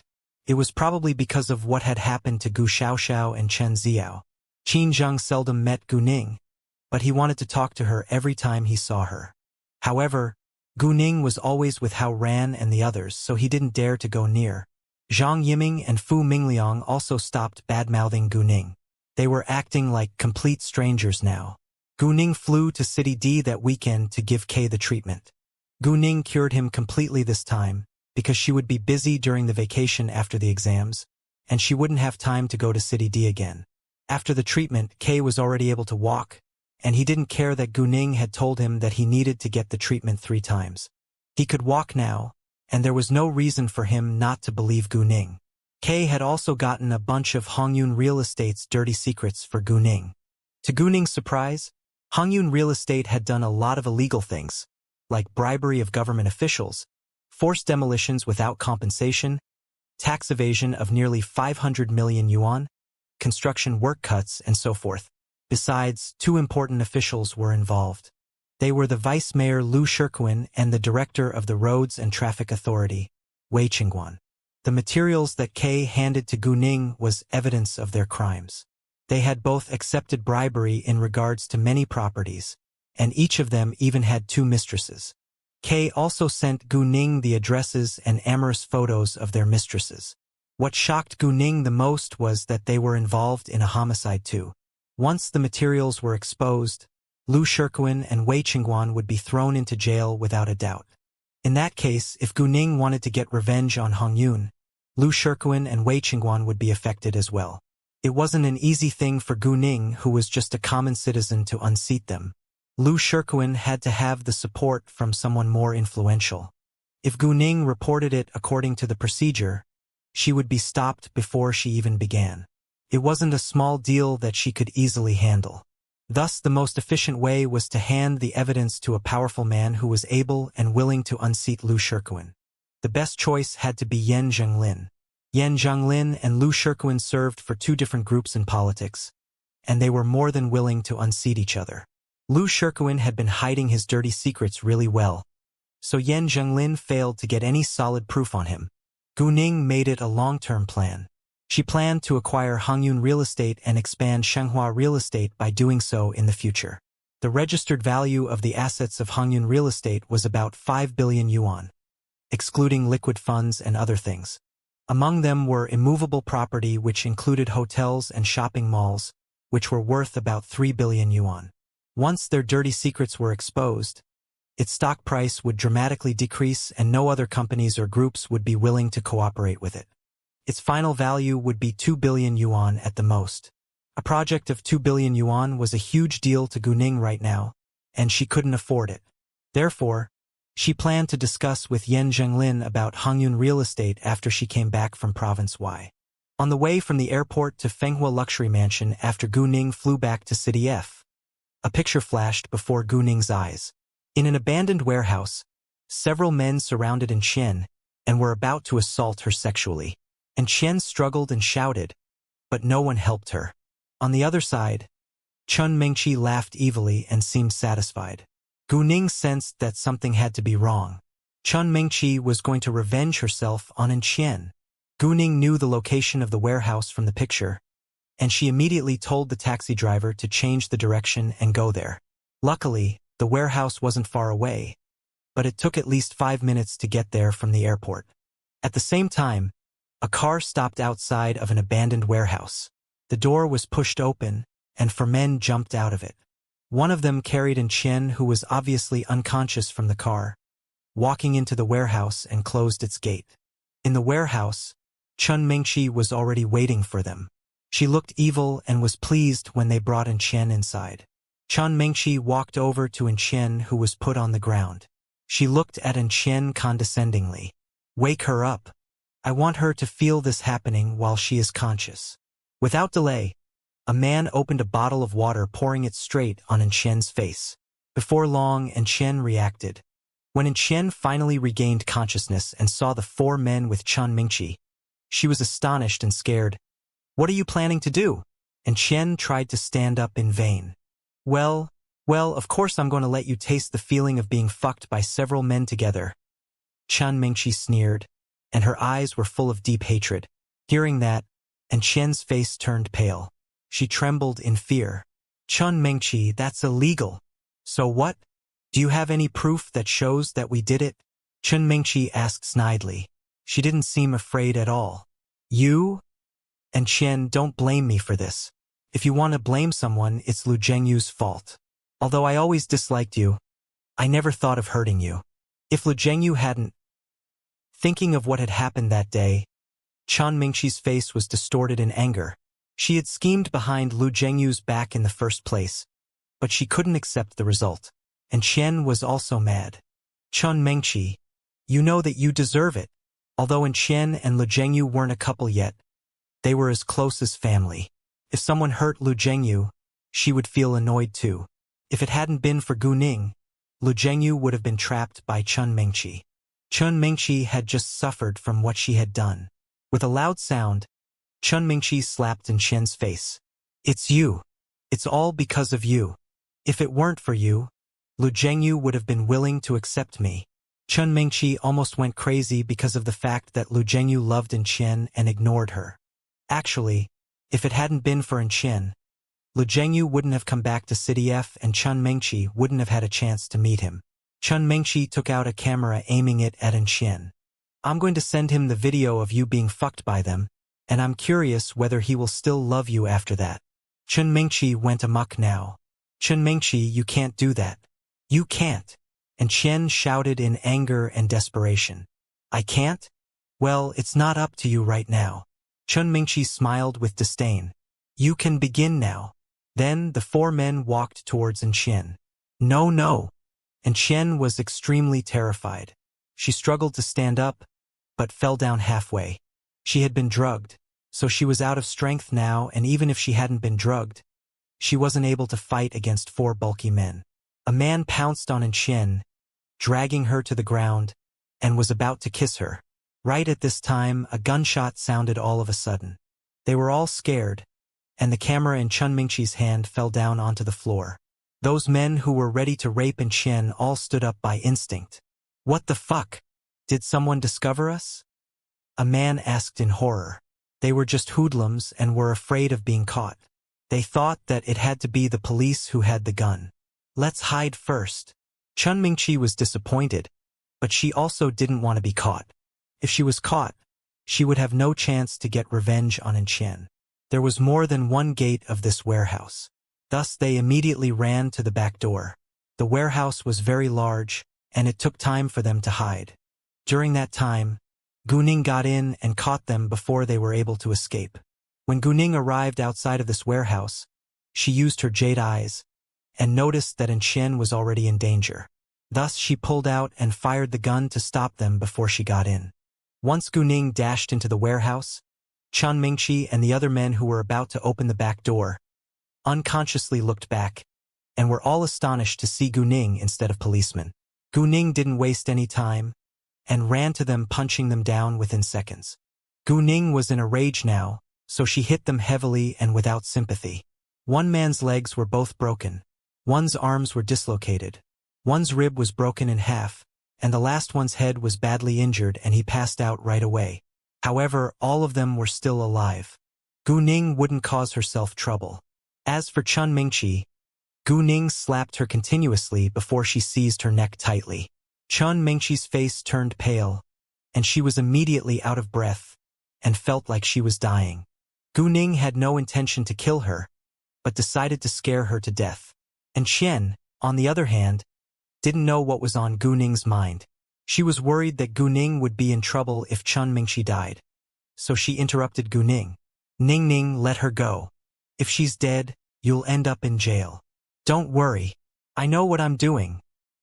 It was probably because of what had happened to Gu Xiaoxiao and Chen Xiao. Qin Zheng seldom met Gu Ning, but he wanted to talk to her every time he saw her. However, Gu Ning was always with Hao Ran and the others, so he didn't dare to go near. Zhang Yiming and Fu Mingliang also stopped bad-mouthing Gu Ning. They were acting like complete strangers now. Gu Ning flew to City D that weekend to give Kay the treatment. Gu Ning cured him completely this time, because she would be busy during the vacation after the exams, and she wouldn't have time to go to City D again. After the treatment, Kay was already able to walk, and he didn't care that Gu Ning had told him that he needed to get the treatment 3 times. He could walk now, and there was no reason for him not to believe Gu Ning. Kay had also gotten a bunch of Hongyun Real Estate's dirty secrets for Gu Ning. To Gu Ning's surprise, Hongyun Real Estate had done a lot of illegal things, like bribery of government officials, forced demolitions without compensation, tax evasion of nearly 500 million yuan, construction work cuts, and so forth. Besides, 2 important officials were involved. They were the Vice Mayor Lu Shirkuan and the Director of the Roads and Traffic Authority, Wei Qingguan. The materials that Kay handed to Gu Ning was evidence of their crimes. They had both accepted bribery in regards to many properties, and each of them even had 2 mistresses. Kay also sent Gu Ning the addresses and amorous photos of their mistresses. What shocked Gu Ning the most was that they were involved in a homicide too. Once the materials were exposed, Lu Shirkuan and Wei Qingguan would be thrown into jail without a doubt. In that case, if Gu Ning wanted to get revenge on Hongyun, Lu Shirkuan and Wei Qingguan would be affected as well. It wasn't an easy thing for Gu Ning, who was just a common citizen, to unseat them. Lu Shirkuan had to have the support from someone more influential. If Gu Ning reported it according to the procedure, she would be stopped before she even began. It wasn't a small deal that she could easily handle. Thus, the most efficient way was to hand the evidence to a powerful man who was able and willing to unseat Lu Shirkuan. The best choice had to be Yan Zhenglin. Yan Zhenglin and Lu Shirkuan served for 2 different groups in politics, and they were more than willing to unseat each other. Lu Shirkuan had been hiding his dirty secrets really well, so Yan Zhenglin failed to get any solid proof on him. Gu Ning made it a long-term plan. She planned to acquire Hongyun Real Estate and expand Shenghua Real Estate by doing so in the future. The registered value of the assets of Hongyun Real Estate was about 5 billion yuan, excluding liquid funds and other things. Among them were immovable property, which included hotels and shopping malls, which were worth about 3 billion yuan. Once their dirty secrets were exposed, its stock price would dramatically decrease and no other companies or groups would be willing to cooperate with it. Its final value would be 2 billion yuan at the most. A project of 2 billion yuan was a huge deal to Gu Ning right now, and she couldn't afford it. Therefore, she planned to discuss with Yan Zhenglin about Hongyun Real Estate after she came back from Province Y. On the way from the airport to Fenghua Luxury Mansion after Gu Ning flew back to City F, a picture flashed before Gu Ning's eyes. In an abandoned warehouse, several men surrounded Chen and were about to assault her sexually. Chen struggled and shouted, but no one helped her. On the other side, Chun Mingqi laughed evilly and seemed satisfied. Gu Ning sensed that something had to be wrong. Chun Mingqi was going to revenge herself on Chen. Gu Ning knew the location of the warehouse from the picture, and she immediately told the taxi driver to change the direction and go there. Luckily, the warehouse wasn't far away, but it took at least 5 minutes to get there from the airport. At the same time, a car stopped outside of an abandoned warehouse. The door was pushed open, and 4 men jumped out of it. One of them carried Chen, who was obviously unconscious, from the car, walking into the warehouse and closed its gate. In the warehouse, Chun Mingqi was already waiting for them. She looked evil and was pleased when they brought Chen inside. Chun Mingqi walked over to Chen, who was put on the ground. She looked at Chen condescendingly. "Wake her up. I want her to feel this happening while she is conscious." Without delay, a man opened a bottle of water, pouring it straight on Chen's face. Before long, Chen reacted. When Chen finally regained consciousness and saw the 4 men with Chun Mingqi, she was astonished and scared. "What are you planning to do?" Chen tried to stand up in vain. Well, of course I'm going to let you taste the feeling of being fucked by several men together." Chun Mingqi sneered, and her eyes were full of deep hatred. Hearing that, Chen's face turned pale. She trembled in fear. "Chun Mingqi, that's illegal." "So what?" Do you have any proof that shows that we did it? Chen Mingqi asked snidely. She didn't seem afraid at all. You? And Qian, don't blame me for this. If you want to blame someone, it's Lu Zhengyu's fault. Although I always disliked you, I never thought of hurting you. If Lu Zhengyu hadn't... Thinking of what had happened that day, Chen Mingqi's face was distorted in anger. She had schemed behind Lu Zhengyu's back in the first place, but she couldn't accept the result. And Qian was also mad. Chen Mingqi, you know that you deserve it. Although Qian and Lu Zhengyu weren't a couple yet, they were as close as family. If someone hurt Lu Zhengyu, she would feel annoyed too. If it hadn't been for Gu Ning, Lu Zhengyu would have been trapped by Chen Mingqi. Chen Mingqi had just suffered from what she had done. With a loud sound, Chen Mingqi slapped Qian's face. It's you. It's all because of you. If it weren't for you, Lu Zhengyu would have been willing to accept me. Chen Mingqi almost went crazy because of the fact that Lu Zhengyu loved Qian and ignored her. Actually, if it hadn't been for Qian, Lu Zhengyu wouldn't have come back to City F and Chen Mingqi wouldn't have had a chance to meet him. Chen Mingqi took out a camera aiming it at Qian. I'm going to send him the video of you being fucked by them, and I'm curious whether he will still love you after that. Chen Mingqi went amok now. Chen Mingqi, you can't do that. You can't. And Qian shouted in anger and desperation. I can't? Well, it's not up to you right now. Chen Mingqi smiled with disdain. You can begin now. Then the four men walked towards Qian. No, no. And Qian was extremely terrified. She struggled to stand up, but fell down halfway. She had been drugged, so she was out of strength now, and even if she hadn't been drugged, she wasn't able to fight against four bulky men. A man pounced on Qian, dragging her to the ground, and was about to kiss her. Right at this time, a gunshot sounded all of a sudden. They were all scared, and the camera in Chen Mingqi's hand fell down onto the floor. Those men who were ready to rape Qian all stood up by instinct. What the fuck? Did someone discover us? A man asked in horror. They were just hoodlums and were afraid of being caught. They thought that it had to be the police who had the gun. Let's hide first. Chen Mingqi was disappointed, but she also didn't want to be caught. If she was caught, she would have no chance to get revenge on Qian. There was more than one gate of this warehouse. Thus they immediately ran to the back door. The warehouse was very large, and it took time for them to hide. During that time, Gu Ning got in and caught them before they were able to escape. When Gu Ning arrived outside of this warehouse, she used her jade eyes and noticed that Qian was already in danger. Thus she pulled out and fired the gun to stop them before she got in. Once Gu Ning dashed into the warehouse, Chen Mingqi and the other men who were about to open the back door unconsciously looked back and were all astonished to see Gu Ning instead of policemen. Gu Ning didn't waste any time and ran to them, punching them down within seconds. Gu Ning was in a rage now, so she hit them heavily and without sympathy. One man's legs were both broken, one's arms were dislocated, one's rib was broken in half, and the last one's head was badly injured and he passed out right away. However, all of them were still alive. Gu Ning wouldn't cause herself trouble. As for Chen Mingqi, Gu Ning slapped her continuously before she seized her neck tightly. Chen Mingqi's face turned pale, and she was immediately out of breath and felt like she was dying. Gu Ning had no intention to kill her, but decided to scare her to death. And Qian, on the other hand, didn't know what was on Gu Ning's mind. She was worried that Gu Ning would be in trouble if Chen Mingqi died. So she interrupted Gu Ning. Ning Ning, let her go. If she's dead, you'll end up in jail. Don't worry. I know what I'm doing,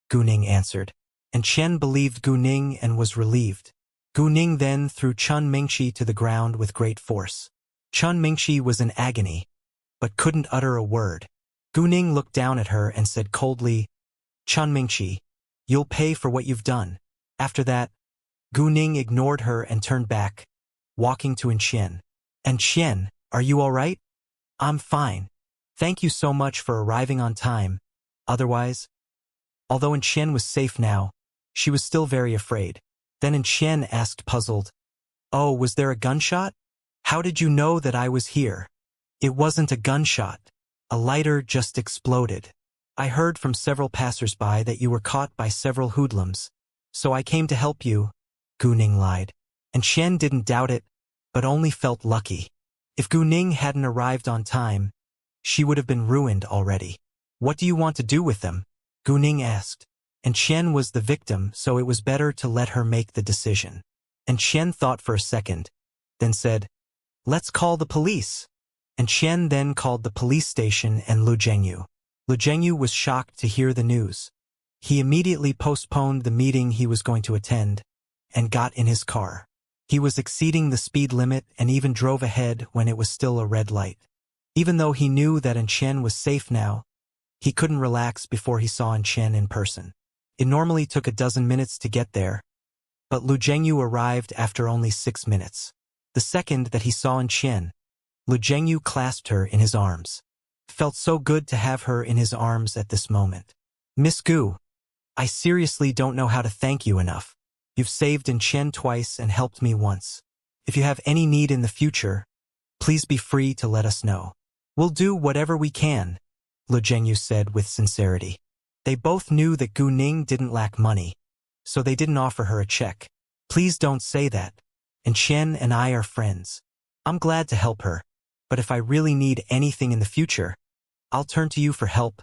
Gu Ning answered. And Qian believed Gu Ning and was relieved. Gu Ning then threw Chen Mingqi to the ground with great force. Chen Mingqi was in agony, but couldn't utter a word. Gu Ning looked down at her and said coldly, Chen Mingqi, you'll pay for what you've done. After that, Gu Ning ignored her and turned back, walking to Qian. And Qian, are you all right? I'm fine. Thank you so much for arriving on time. Otherwise, although Qian was safe now, she was still very afraid. Then Qian asked, puzzled, Oh, was there a gunshot? How did you know that I was here? It wasn't a gunshot. A lighter just exploded. I heard from several passers-by that you were caught by several hoodlums, so I came to help you, Gu Ning lied. And Qian didn't doubt it, but only felt lucky. If Gu Ning hadn't arrived on time, she would have been ruined already. What do you want to do with them? Gu Ning asked. And Qian was the victim, so it was better to let her make the decision. And Qian thought for a second, then said, let's call the police. And Qian then called the police station and Lu Zhengyu. Lu Zhengyu was shocked to hear the news. He immediately postponed the meeting he was going to attend and got in his car. He was exceeding the speed limit and even drove ahead when it was still a red light. Even though he knew that Qian was safe now, he couldn't relax before he saw Qian in person. It normally took a dozen minutes to get there, but Lu Zhengyu arrived after only 6 minutes. The second that he saw Qian, Lu Zhengyu clasped her in his arms. It felt so good to have her in his arms at this moment. Miss Gu, I seriously don't know how to thank you enough. You've saved Qian twice and helped me once. If you have any need in the future, please be free to let us know. We'll do whatever we can, Lu Zhengyu said with sincerity. They both knew that Gu Ning didn't lack money, so they didn't offer her a check. Please don't say that. And Qian and I are friends. I'm glad to help her, but if I really need anything in the future, I'll turn to you for help,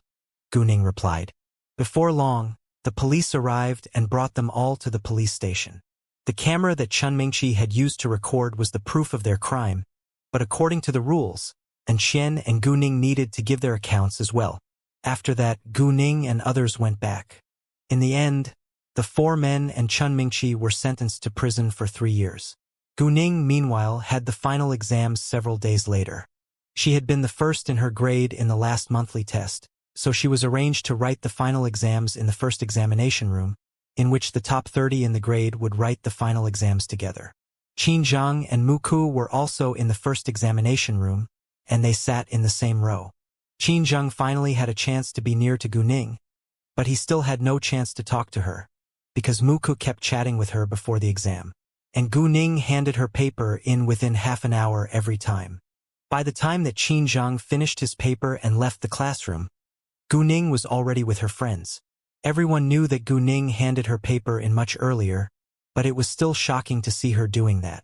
Gu Ning replied. Before long, the police arrived and brought them all to the police station. The camera that Chen Mingqi had used to record was the proof of their crime, but according to the rules, Qian and Gu Ning needed to give their accounts as well. After that, Gu Ning and others went back. In the end, the 4 men and Chen Mingqi were sentenced to prison for 3 years. Gu Ning, meanwhile, had the final exams several days later. She had been the first in her grade in the last monthly test, so she was arranged to write the final exams in the first examination room, in which the top 30 in the grade would write the final exams together. Qin Zhang and Mu Ku were also in the first examination room, and they sat in the same row. Qin Zhang finally had a chance to be near to Gu Ning, but he still had no chance to talk to her, because Mu Ku kept chatting with her before the exam. And Gu Ning handed her paper in within half an hour every time. By the time that Qin Zhang finished his paper and left the classroom, Gu Ning was already with her friends. Everyone knew that Gu Ning handed her paper in much earlier, but it was still shocking to see her doing that.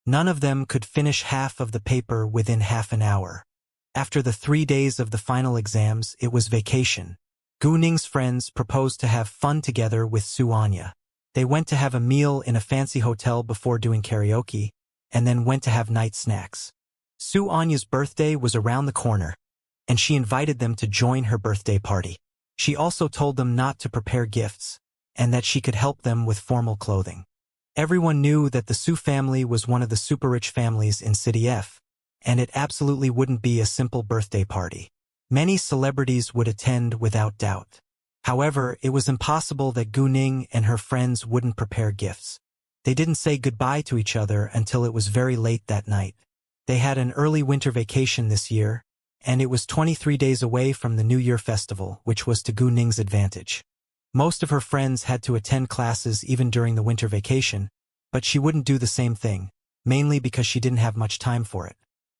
None of them could finish half of the paper within half an hour. After the 3 days of the final exams, it was vacation. Gu Ning's friends proposed to have fun together with Su Anya. They went to have a meal in a fancy hotel before doing karaoke, and then went to have night snacks. Su Anya's birthday was around the corner, and she invited them to join her birthday party. She also told them not to prepare gifts, and that she could help them with formal clothing. Everyone knew that the Su family was one of the super-rich families in City F, and it absolutely wouldn't be a simple birthday party. Many celebrities would attend without doubt. However, it was impossible that Gu Ning and her friends wouldn't prepare gifts. They didn't say goodbye to each other until it was very late that night. They had an early winter vacation this year, and it was 23 days away from the New Year festival, which was to Gu Ning's advantage. Most of her friends had to attend classes even during the winter vacation, but she wouldn't do the same thing, mainly because she didn't have much time for it.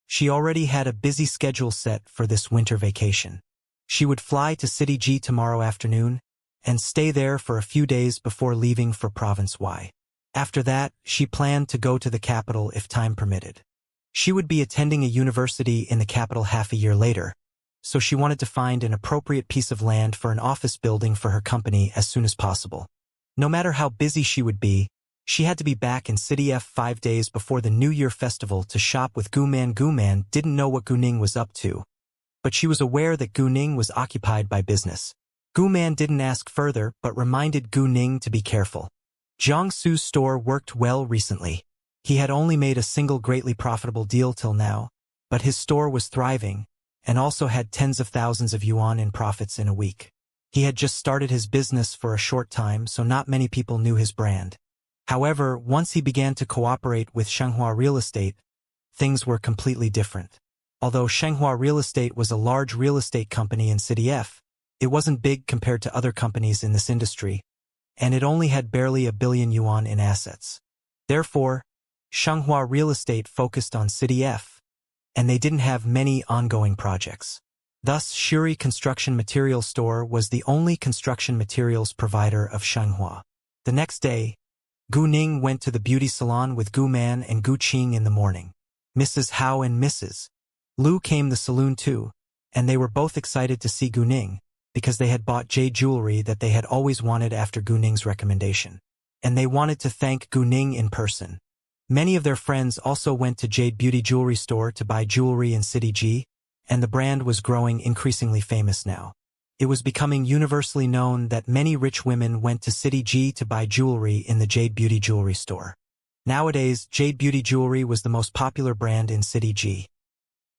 She already had a busy schedule set for this winter vacation. She would fly to City G tomorrow afternoon and stay there for a few days before leaving for Province Y. After that, she planned to go to the capital if time permitted. She would be attending a university in the capital half a year later, so she wanted to find an appropriate piece of land for an office building for her company as soon as possible. No matter how busy she would be, she had to be back in City F 5 days before the New Year festival to shop with Gu Man. Gu Man didn't know what Gu Ning was up to, but she was aware that Gu Ning was occupied by business. Gu Man didn't ask further but reminded Gu Ning to be careful. Jiang Su's store worked well recently. He had only made a single greatly profitable deal till now, but his store was thriving and also had tens of thousands of yuan in profits in a week. He had just started his business for a short time, so not many people knew his brand. However, once he began to cooperate with Shenghua Real Estate, things were completely different. Although Shenghua Real Estate was a large real estate company in City F, it wasn't big compared to other companies in this industry, and it only had barely 1 billion yuan in assets. Therefore, Shenghua Real Estate focused on City F, and they didn't have many ongoing projects. Thus, Shuri Construction Materials Store was the only construction materials provider of Shanghua. The next day, Gu Ning went to the beauty salon with Gu Man and Gu Qing in the morning. Mrs. Hao and Mrs. Liu came the saloon too, and they were both excited to see Gu Ning, because they had bought jade jewelry that they had always wanted after Gu Ning's recommendation. And they wanted to thank Gu Ning in person. Many of their friends also went to Jade Beauty Jewelry Store to buy jewelry in City G, and the brand was growing increasingly famous now. It was becoming universally known that many rich women went to City G to buy jewelry in the Jade Beauty Jewelry Store. Nowadays, Jade Beauty Jewelry was the most popular brand in City G.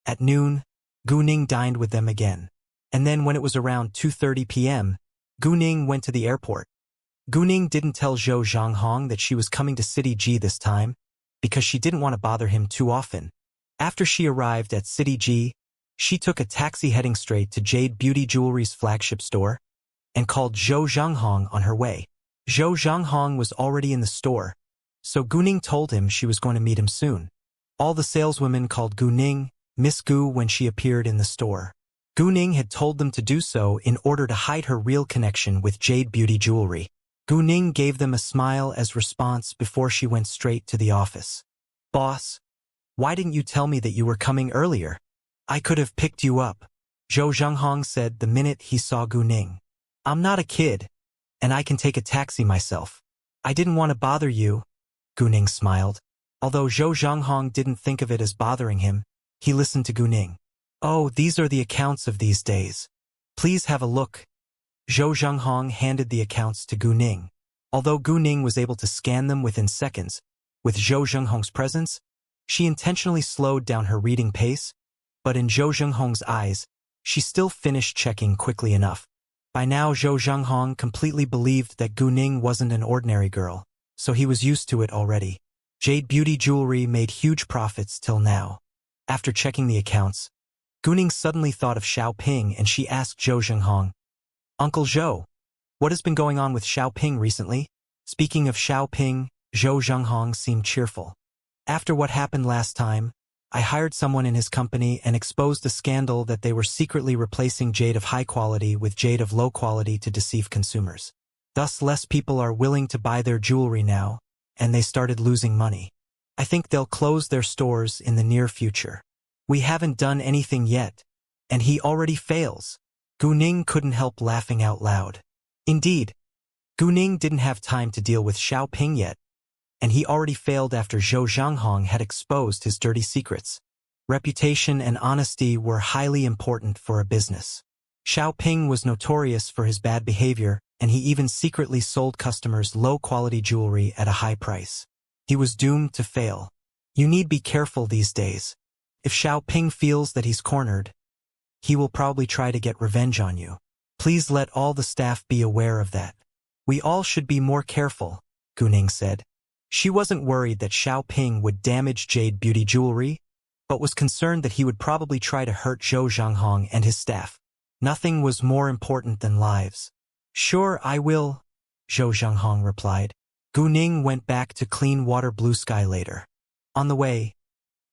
At noon, Gu Ning dined with them again. And then when it was around 2:30 p.m., Gu Ning went to the airport. Gu Ning didn't tell Zhou Zhanghong that she was coming to City G this time, because she didn't want to bother him too often. After she arrived at City G, she took a taxi heading straight to Jade Beauty Jewelry's flagship store, and called Zhou Zhanghong on her way. Zhou Zhanghong was already in the store, so Gu Ning told him she was going to meet him soon. All the saleswomen called Gu Ning Miss Gu when she appeared in the store. Gu Ning had told them to do so in order to hide her real connection with Jade Beauty Jewelry. Gu Ning gave them a smile as response before she went straight to the office. "Boss, why didn't you tell me that you were coming earlier? I could have picked you up," Zhou Zhanghong said the minute he saw Gu Ning. "I'm not a kid, and I can take a taxi myself. I didn't want to bother you," Gu Ning smiled. Although Zhou Zhanghong didn't think of it as bothering him, he listened to Gu Ning. "Oh, these are the accounts of these days. Please have a look." Zhou Zhanghong handed the accounts to Gu Ning. Although Gu Ning was able to scan them within seconds, with Zhou Zhanghong's presence, she intentionally slowed down her reading pace, but in Zhou Zhanghong's eyes, she still finished checking quickly enough. By now Zhou Zhanghong completely believed that Gu Ning wasn't an ordinary girl, so he was used to it already. Jade Beauty Jewelry made huge profits till now. After checking the accounts, Gu Ning suddenly thought of Xiaoping and she asked Zhou Zhanghong, "Uncle Zhou, what has been going on with Xiaoping recently?" Speaking of Xiaoping, Zhou Zhanghong seemed cheerful. "After what happened last time, I hired someone in his company and exposed the scandal that they were secretly replacing jade of high quality with jade of low quality to deceive consumers. Thus less people are willing to buy their jewelry now, and they started losing money. I think they'll close their stores in the near future. We haven't done anything yet, and he already fails." Gu Ning couldn't help laughing out loud. Indeed, Gu Ning didn't have time to deal with Xiaoping yet, and he already failed after Zhou Zhanghong had exposed his dirty secrets. Reputation and honesty were highly important for a business. Xiaoping was notorious for his bad behavior, and he even secretly sold customers low-quality jewelry at a high price. He was doomed to fail. You need be careful these days. If Xiaoping feels that he's cornered, he will probably try to get revenge on you. Please let all the staff be aware of that. We all should be more careful, Gu Ning said. She wasn't worried that Xiaoping would damage Jade Beauty Jewelry, but was concerned that he would probably try to hurt Zhou Zhanghong and his staff. Nothing was more important than lives. Sure, I will, Zhou Zhanghong replied. Gu Ning went back to Clean Water Blue Sky later. On the way,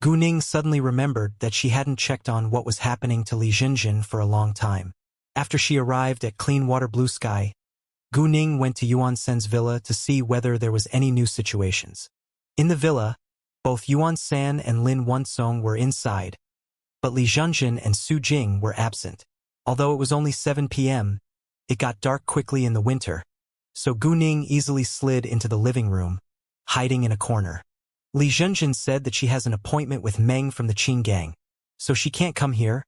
Gu Ning suddenly remembered that she hadn't checked on what was happening to Li Jinjin for a long time. After she arrived at Clean Water Blue Sky, Gu Ning went to Yuan Sen's villa to see whether there was any new situations. In the villa, both Yuan San and Lin Wunsong were inside, but Li Jinjin and Su Jing were absent. Although it was only 7 p.m., it got dark quickly in the winter, so Gu Ning easily slid into the living room, hiding in a corner. Li Jinjin said that she has an appointment with Meng from the Qin gang, so she can't come here.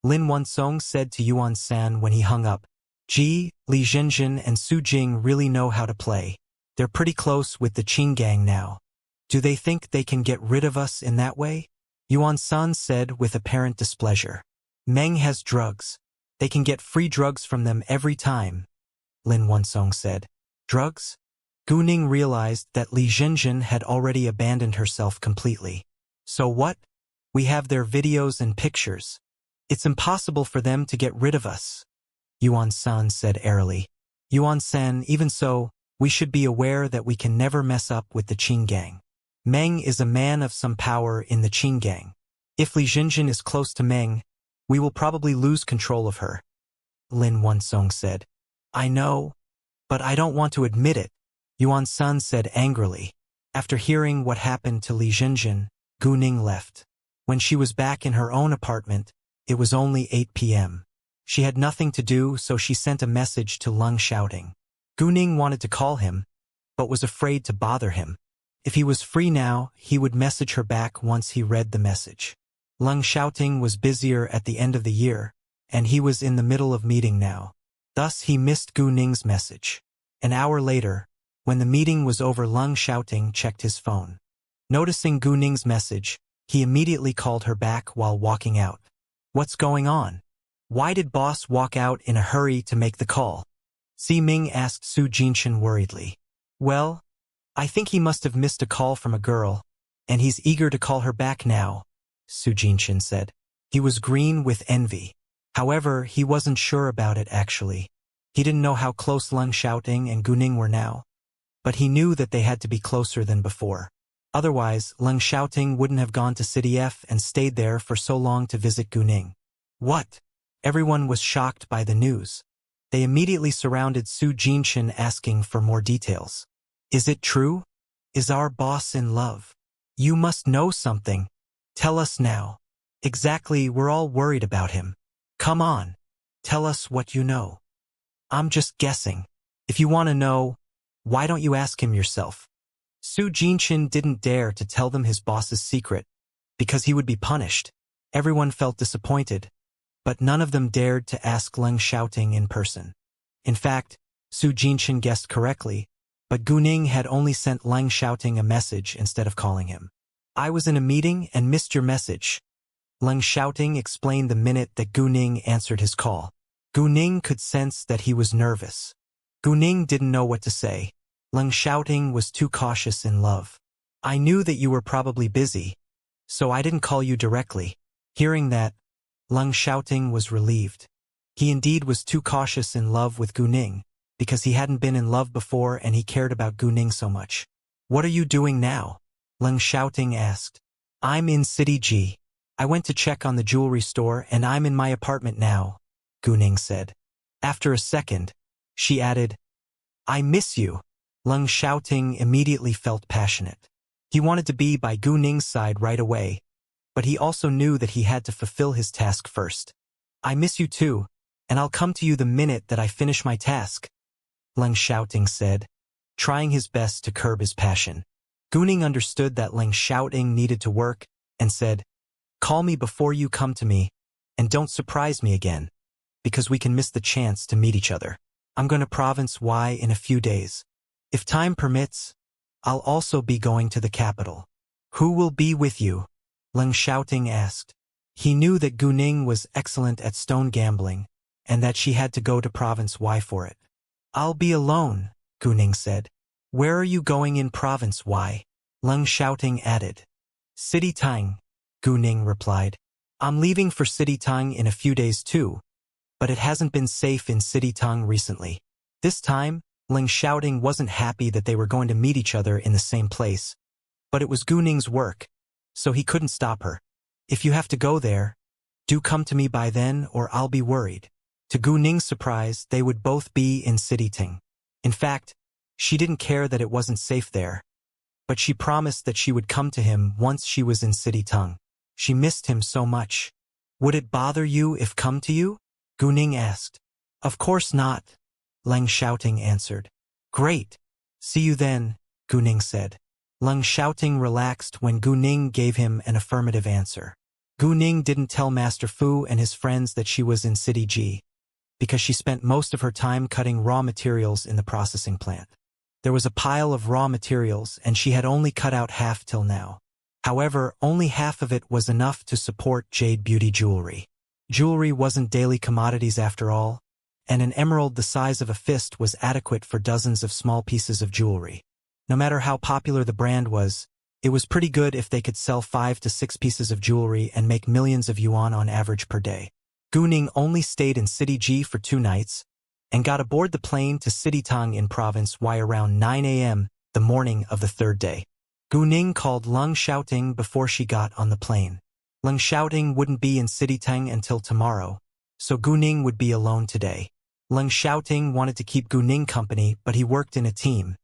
Lin Wunsong said to Yuan San when he hung up, "Gee, Li Jinjin and Su Jing really know how to play. They're pretty close with the Qin gang now. Do they think they can get rid of us in that way?" Yuan San said with apparent displeasure. "Meng has drugs. They can get free drugs from them every time," Lin Wunsong said. Drugs? Gu Ning realized that Li Jinjin had already abandoned herself completely. So what? We have their videos and pictures. It's impossible for them to get rid of us, Yuan San said airily. Yuan San, even so, we should be aware that we can never mess up with the Qin gang. Meng is a man of some power in the Qin gang. If Li Jinjin is close to Meng, We will probably lose control of her. Lin Wonsong said. I know, but I don't want to admit it, Yuan Sun said angrily. After hearing what happened to Li Jinjin, Gu Ning left. When she was back in her own apartment, it was only 8 p.m. She had nothing to do, so she sent a message to Leng Xiaoting. Gu Ning wanted to call him, but was afraid to bother him. If he was free now, he would message her back once he read the message. Leng Xiaoting was busier at the end of the year, and he was in the middle of meeting now. Thus he missed Gu Ning's message. An hour later, when the meeting was over, Leng Xiaoting checked his phone. Noticing Gu Ning's message, he immediately called her back while walking out. What's going on? Why did boss walk out in a hurry to make the call? Si Ming asked Su Jinshan worriedly. Well, I think he must have missed a call from a girl, and he's eager to call her back now, Su Jinshan said. He was green with envy. However, he wasn't sure about it actually. He didn't know how close Leng Xiaoting and Gu Ning were now, but he knew that they had to be closer than before. Otherwise, Leng Xiaoting wouldn't have gone to City F and stayed there for so long to visit Gu Ning. What? Everyone was shocked by the news. They immediately surrounded Su Jinshan asking for more details. Is it true? Is our boss in love? You must know something. Tell us now. Exactly, we're all worried about him. Come on. Tell us what you know. I'm just guessing. If you want to know, why don't you ask him yourself? Su Jinshan didn't dare to tell them his boss's secret, because he would be punished. Everyone felt disappointed, but none of them dared to ask Leng Xiaoting in person. In fact, Su Jinshan guessed correctly, but Gu Ning had only sent Leng Xiaoting a message instead of calling him. I was in a meeting and missed your message. Leng Xiaoting explained the minute that Gu Ning answered his call. Gu Ning could sense that he was nervous. Gu Ning didn't know what to say. Leng Xiaoting was too cautious in love. I knew that you were probably busy, so I didn't call you directly. Hearing that, Leng Xiaoting was relieved. He indeed was too cautious in love with Gu Ning, because he hadn't been in love before and he cared about Gu Ning so much. What are you doing now? Leng Xiaoting asked. I'm in City G. I went to check on the jewelry store and I'm in my apartment now, Gu Ning said. After a second, she added, I miss you. Leng Xiaoting immediately felt passionate. He wanted to be by Gu Ning's side right away, but he also knew that he had to fulfill his task first. I miss you too, and I'll come to you the minute that I finish my task, Leng Xiaoting said, trying his best to curb his passion. Gu Ning understood that Leng Xiaoting needed to work and said, Call me before you come to me, and don't surprise me again, because we can miss the chance to meet each other. I'm going to Province Y in a few days. If time permits, I'll also be going to the capital. Who will be with you? Leng Xiaoting asked. He knew that Gu Ning was excellent at stone gambling, and that she had to go to Province Y for it. I'll be alone, Gu Ning said. Where are you going in Province Y? Leng Xiaoting added. City Tang, Gu Ning replied. I'm leaving for City Tang in a few days too, but it hasn't been safe in City Tang recently. This time, Leng Xiaoting wasn't happy that they were going to meet each other in the same place, but it was Gu Ning's work, so he couldn't stop her. If you have to go there, do come to me by then or I'll be worried. To Gu Ning's surprise, they would both be in City Tang. In fact, she didn't care that it wasn't safe there, but she promised that she would come to him once she was in City Tang. She missed him so much. Would it bother you if come to you? Gu Ning asked. Of course not, Leng Xiaoting answered. Great. See you then, Gu Ning said. Leng Xiaoting relaxed when Gu Ning gave him an affirmative answer. Gu Ning didn't tell Master Fu and his friends that she was in City G, because she spent most of her time cutting raw materials in the processing plant. There was a pile of raw materials and she had only cut out half till now. However, only half of it was enough to support jade beauty jewelry. Jewelry wasn't daily commodities after all, and an emerald the size of a fist was adequate for dozens of small pieces of jewelry. No matter how popular the brand was, it was pretty good if they could sell 5 to 6 pieces of jewelry and make millions of yuan on average per day. Gu Ning only stayed in City G for 2 nights, and got aboard the plane to City Tang in Province Y around 9 a.m. the morning of the 3rd day. Gu Ning called Leng Xiaoting before she got on the plane. Leng Xiaoting wouldn't be in City Teng until tomorrow, so Gu Ning would be alone today. Leng Xiaoting wanted to keep Gu Ning company, but he worked in a team,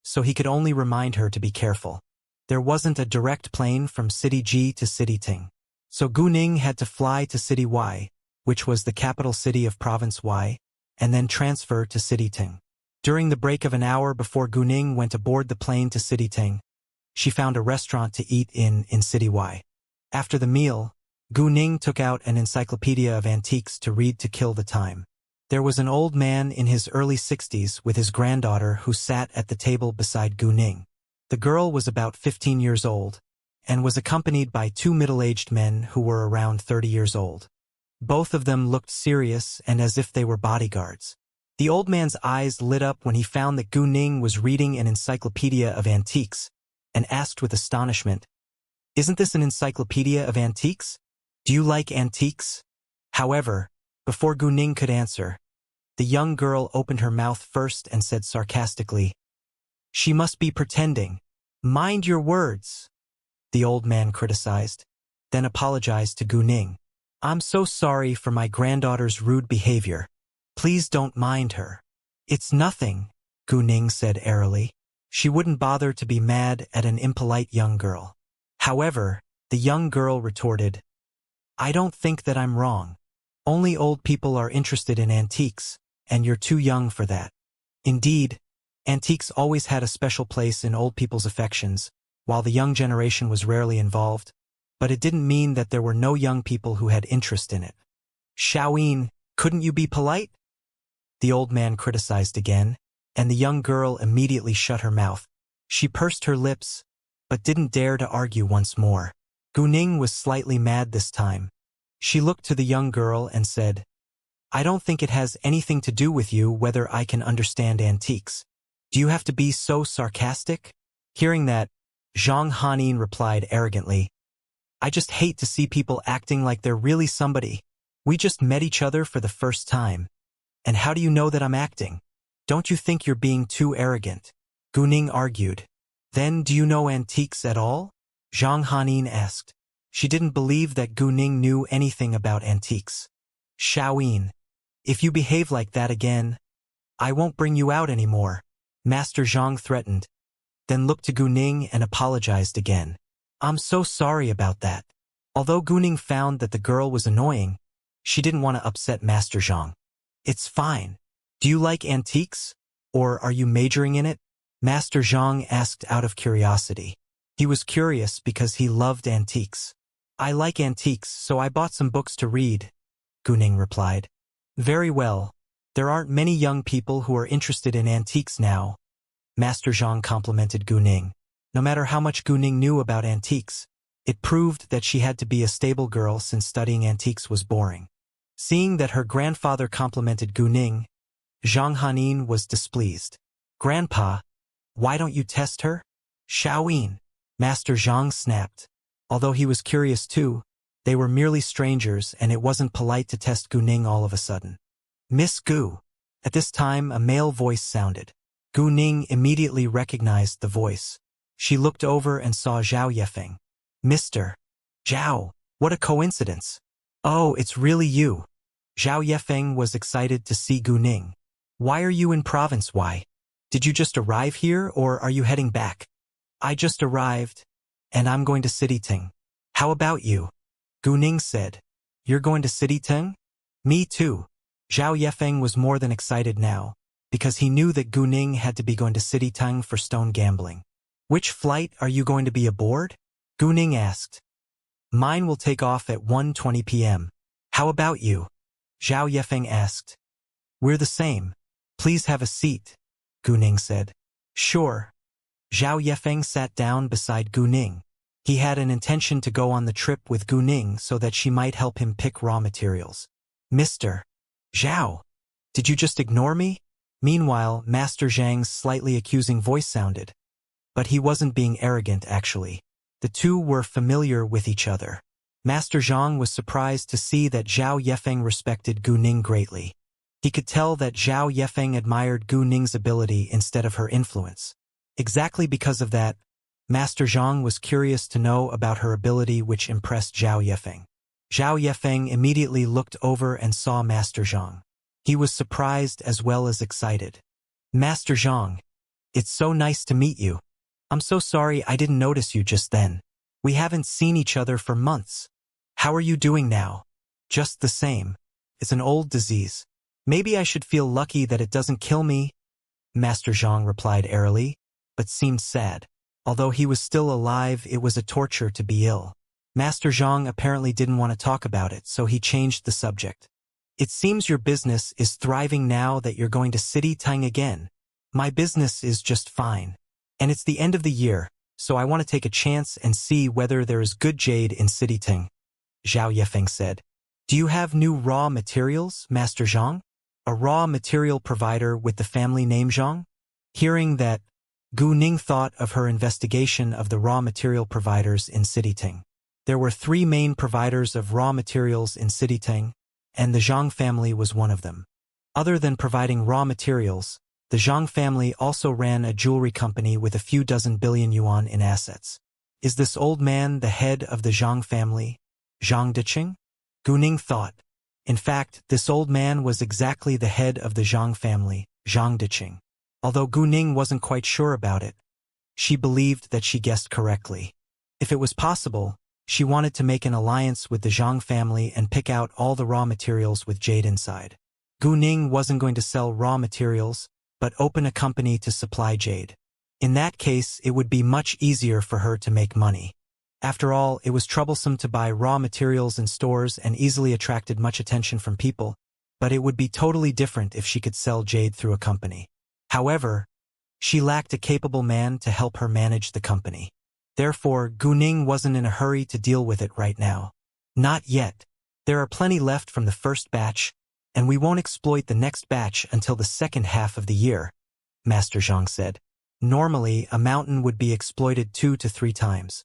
so he could only remind her to be careful. There wasn't a direct plane from City G to City Ting, so Gu Ning had to fly to City Y, which was the capital city of Province Y, and then transfer to City Ting. During the break of an hour before Gu Ning went aboard the plane to City Ting, she found a restaurant to eat in City Y. After the meal, Gu Ning took out an encyclopedia of antiques to read to kill the time. There was an old man in his early 60s with his granddaughter who sat at the table beside Gu Ning. The girl was about 15 years old and was accompanied by two middle-aged men who were around 30 years old. Both of them looked serious and as if they were bodyguards. The old man's eyes lit up when he found that Gu Ning was reading an encyclopedia of antiques and asked with astonishment, "Isn't this an encyclopedia of antiques? Do you like antiques?" However, before Gu Ning could answer, the young girl opened her mouth first and said sarcastically, "She must be pretending. Mind your words," the old man criticized, then apologized to Gu Ning. "I'm so sorry for my granddaughter's rude behavior. Please don't mind her." "It's nothing," Gu Ning said airily. She wouldn't bother to be mad at an impolite young girl. However, the young girl retorted, "I don't think that I'm wrong. Only old people are interested in antiques, and you're too young for that." Indeed, antiques always had a special place in old people's affections, while the young generation was rarely involved, but it didn't mean that there were no young people who had interest in it. "Xiaoyin, couldn't you be polite?" the old man criticized again, and the young girl immediately shut her mouth. She pursed her lips, but didn't dare to argue once more. Gu Ning was slightly mad this time. She looked to the young girl and said, "I don't think it has anything to do with you whether I can understand antiques. Do you have to be so sarcastic?" Hearing that, Zhang Hanin replied arrogantly, "I just hate to see people acting like they're really somebody. We just met each other for the first time. And how do you know that I'm acting? Don't you think you're being too arrogant?" Gu Ning argued. "Then do you know antiques at all?" Zhang Hanin asked. She didn't believe that Gu Ning knew anything about antiques. "Xiaoyin, if you behave like that again, I won't bring you out anymore," Master Zhang threatened, then looked to Gu Ning and apologized again. "I'm so sorry about that." Although Gu Ning found that the girl was annoying, she didn't want to upset Master Zhang. "It's fine. Do you like antiques? Or are you majoring in it?" Master Zhang asked out of curiosity. He was curious because he loved antiques. "I like antiques, so I bought some books to read," Gu Ning replied. "Very well. There aren't many young people who are interested in antiques now," Master Zhang complimented Gu Ning. No matter how much Gu Ning knew about antiques, it proved that she had to be a stable girl since studying antiques was boring. Seeing that her grandfather complimented Gu Ning, Zhang Hanin was displeased. "Grandpa, why don't you test her?" "Xiaoyin," Master Zhang snapped. Although he was curious too, they were merely strangers and it wasn't polite to test Gu Ning all of a sudden. "Miss Gu." At this time a male voice sounded. Gu Ning immediately recognized the voice. She looked over and saw Zhao Yefeng. "Mr. Zhao, what a coincidence. Oh, it's really you." Zhao Yefeng was excited to see Gu Ning. "Why are you in Province Y? Did you just arrive here or are you heading back?" "I just arrived, and I'm going to City Ting." "How about you?" Gu Ning said. "You're going to City Ting?" "Me too." Zhao Yefeng was more than excited now, because he knew that Gu Ning had to be going to City Ting for stone gambling. "Which flight are you going to be aboard?" Gu Ning asked. "Mine will take off at 1:20 p.m. "How about you?" Zhao Yefeng asked. "We're the same. Please have a seat," Gu Ning said. "Sure." Zhao Yefeng sat down beside Gu Ning. He had an intention to go on the trip with Gu Ning so that she might help him pick raw materials. "Mr. Zhao, did you just ignore me?" Meanwhile, Master Zhang's slightly accusing voice sounded. But he wasn't being arrogant, actually. The two were familiar with each other. Master Zhang was surprised to see that Zhao Yefeng respected Gu Ning greatly. He could tell that Zhao Yefeng admired Gu Ning's ability instead of her influence. Exactly because of that, Master Zhang was curious to know about her ability, which impressed Zhao Yefeng. Zhao Yefeng immediately looked over and saw Master Zhang. He was surprised as well as excited. Master Zhang, it's so nice to meet you. I'm so sorry I didn't notice you just then. We haven't seen each other for months. How are you doing now? Just the same. It's an old disease. Maybe I should feel lucky that it doesn't kill me, Master Zhang replied airily, but seemed sad. Although he was still alive, it was a torture to be ill. Master Zhang apparently didn't want to talk about it, so he changed the subject. It seems your business is thriving now that you're going to City Tang again. My business is just fine. And it's the end of the year, so I want to take a chance and see whether there is good jade in City Tang, Zhao Yefeng said. Do you have new raw materials, Master Zhang? A raw material provider with the family name Zhang? Hearing that, Gu Ning thought of her investigation of the raw material providers in Cityting. There were 3 main providers of raw materials in Cityting, and the Zhang family was one of them. Other than providing raw materials, the Zhang family also ran a jewelry company with a few dozen billion yuan in assets. Is this old man the head of the Zhang family, Zhang Diqing? Gu Ning thought. In fact, this old man was exactly the head of the Zhang family, Zhang Diqing. Although Gu Ning wasn't quite sure about it, she believed that she guessed correctly. If it was possible, she wanted to make an alliance with the Zhang family and pick out all the raw materials with jade inside. Gu Ning wasn't going to sell raw materials, but open a company to supply jade. In that case, it would be much easier for her to make money. After all, it was troublesome to buy raw materials in stores and easily attracted much attention from people, but it would be totally different if she could sell jade through a company. However, she lacked a capable man to help her manage the company. Therefore, Gu Ning wasn't in a hurry to deal with it right now. Not yet. There are plenty left from the first batch, and we won't exploit the next batch until the second half of the year, Master Zhang said. Normally, a mountain would be exploited 2 to 3 times.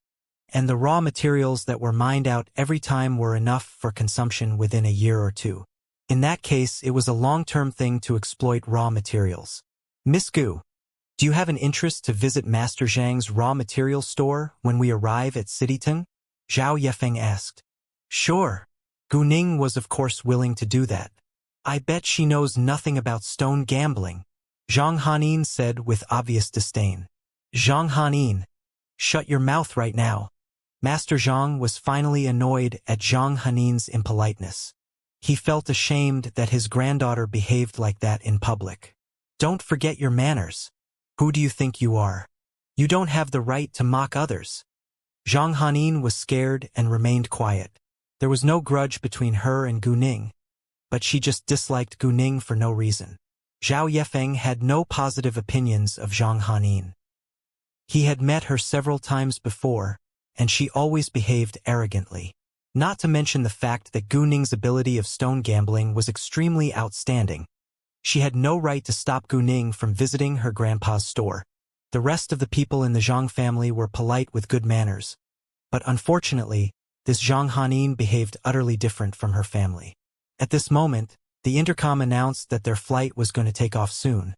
And the raw materials that were mined out every time were enough for consumption within a year or 2. In that case, it was a long-term thing to exploit raw materials. Miss Gu, do you have an interest to visit Master Zhang's raw material store when we arrive at Cityton? Zhao Yefeng asked. Sure. Gu Ning was of course willing to do that. I bet she knows nothing about stone gambling, Zhang Hanin said with obvious disdain. Zhang Hanin, shut your mouth right now. Master Zhang was finally annoyed at Zhang Hanin's impoliteness. He felt ashamed that his granddaughter behaved like that in public. Don't forget your manners. Who do you think you are? You don't have the right to mock others. Zhang Hanin was scared and remained quiet. There was no grudge between her and Gu Ning, but she just disliked Gu Ning for no reason. Zhao Yefeng had no positive opinions of Zhang Hanin. He had met her several times before, and she always behaved arrogantly. Not to mention the fact that Gu Ning's ability of stone gambling was extremely outstanding. She had no right to stop Gu Ning from visiting her grandpa's store. The rest of the people in the Zhang family were polite with good manners. But unfortunately, this Zhang Hanin behaved utterly different from her family. At this moment, the intercom announced that their flight was going to take off soon.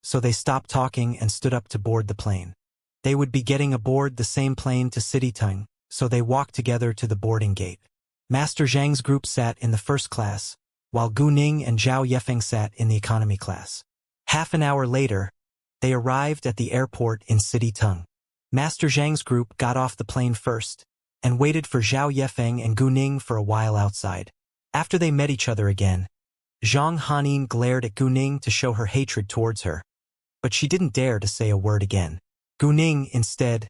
So they stopped talking and stood up to board the plane. They would be getting aboard the same plane to Citytung, so they walked together to the boarding gate. Master Zhang's group sat in the first class, while Gu Ning and Zhao Yefeng sat in the economy class. Half an hour later, they arrived at the airport in Citytung. Master Zhang's group got off the plane first, and waited for Zhao Yefeng and Gu Ning for a while outside. After they met each other again, Zhang Hanin glared at Gu Ning to show her hatred towards her. But she didn't dare to say a word again. Gu Ning, instead,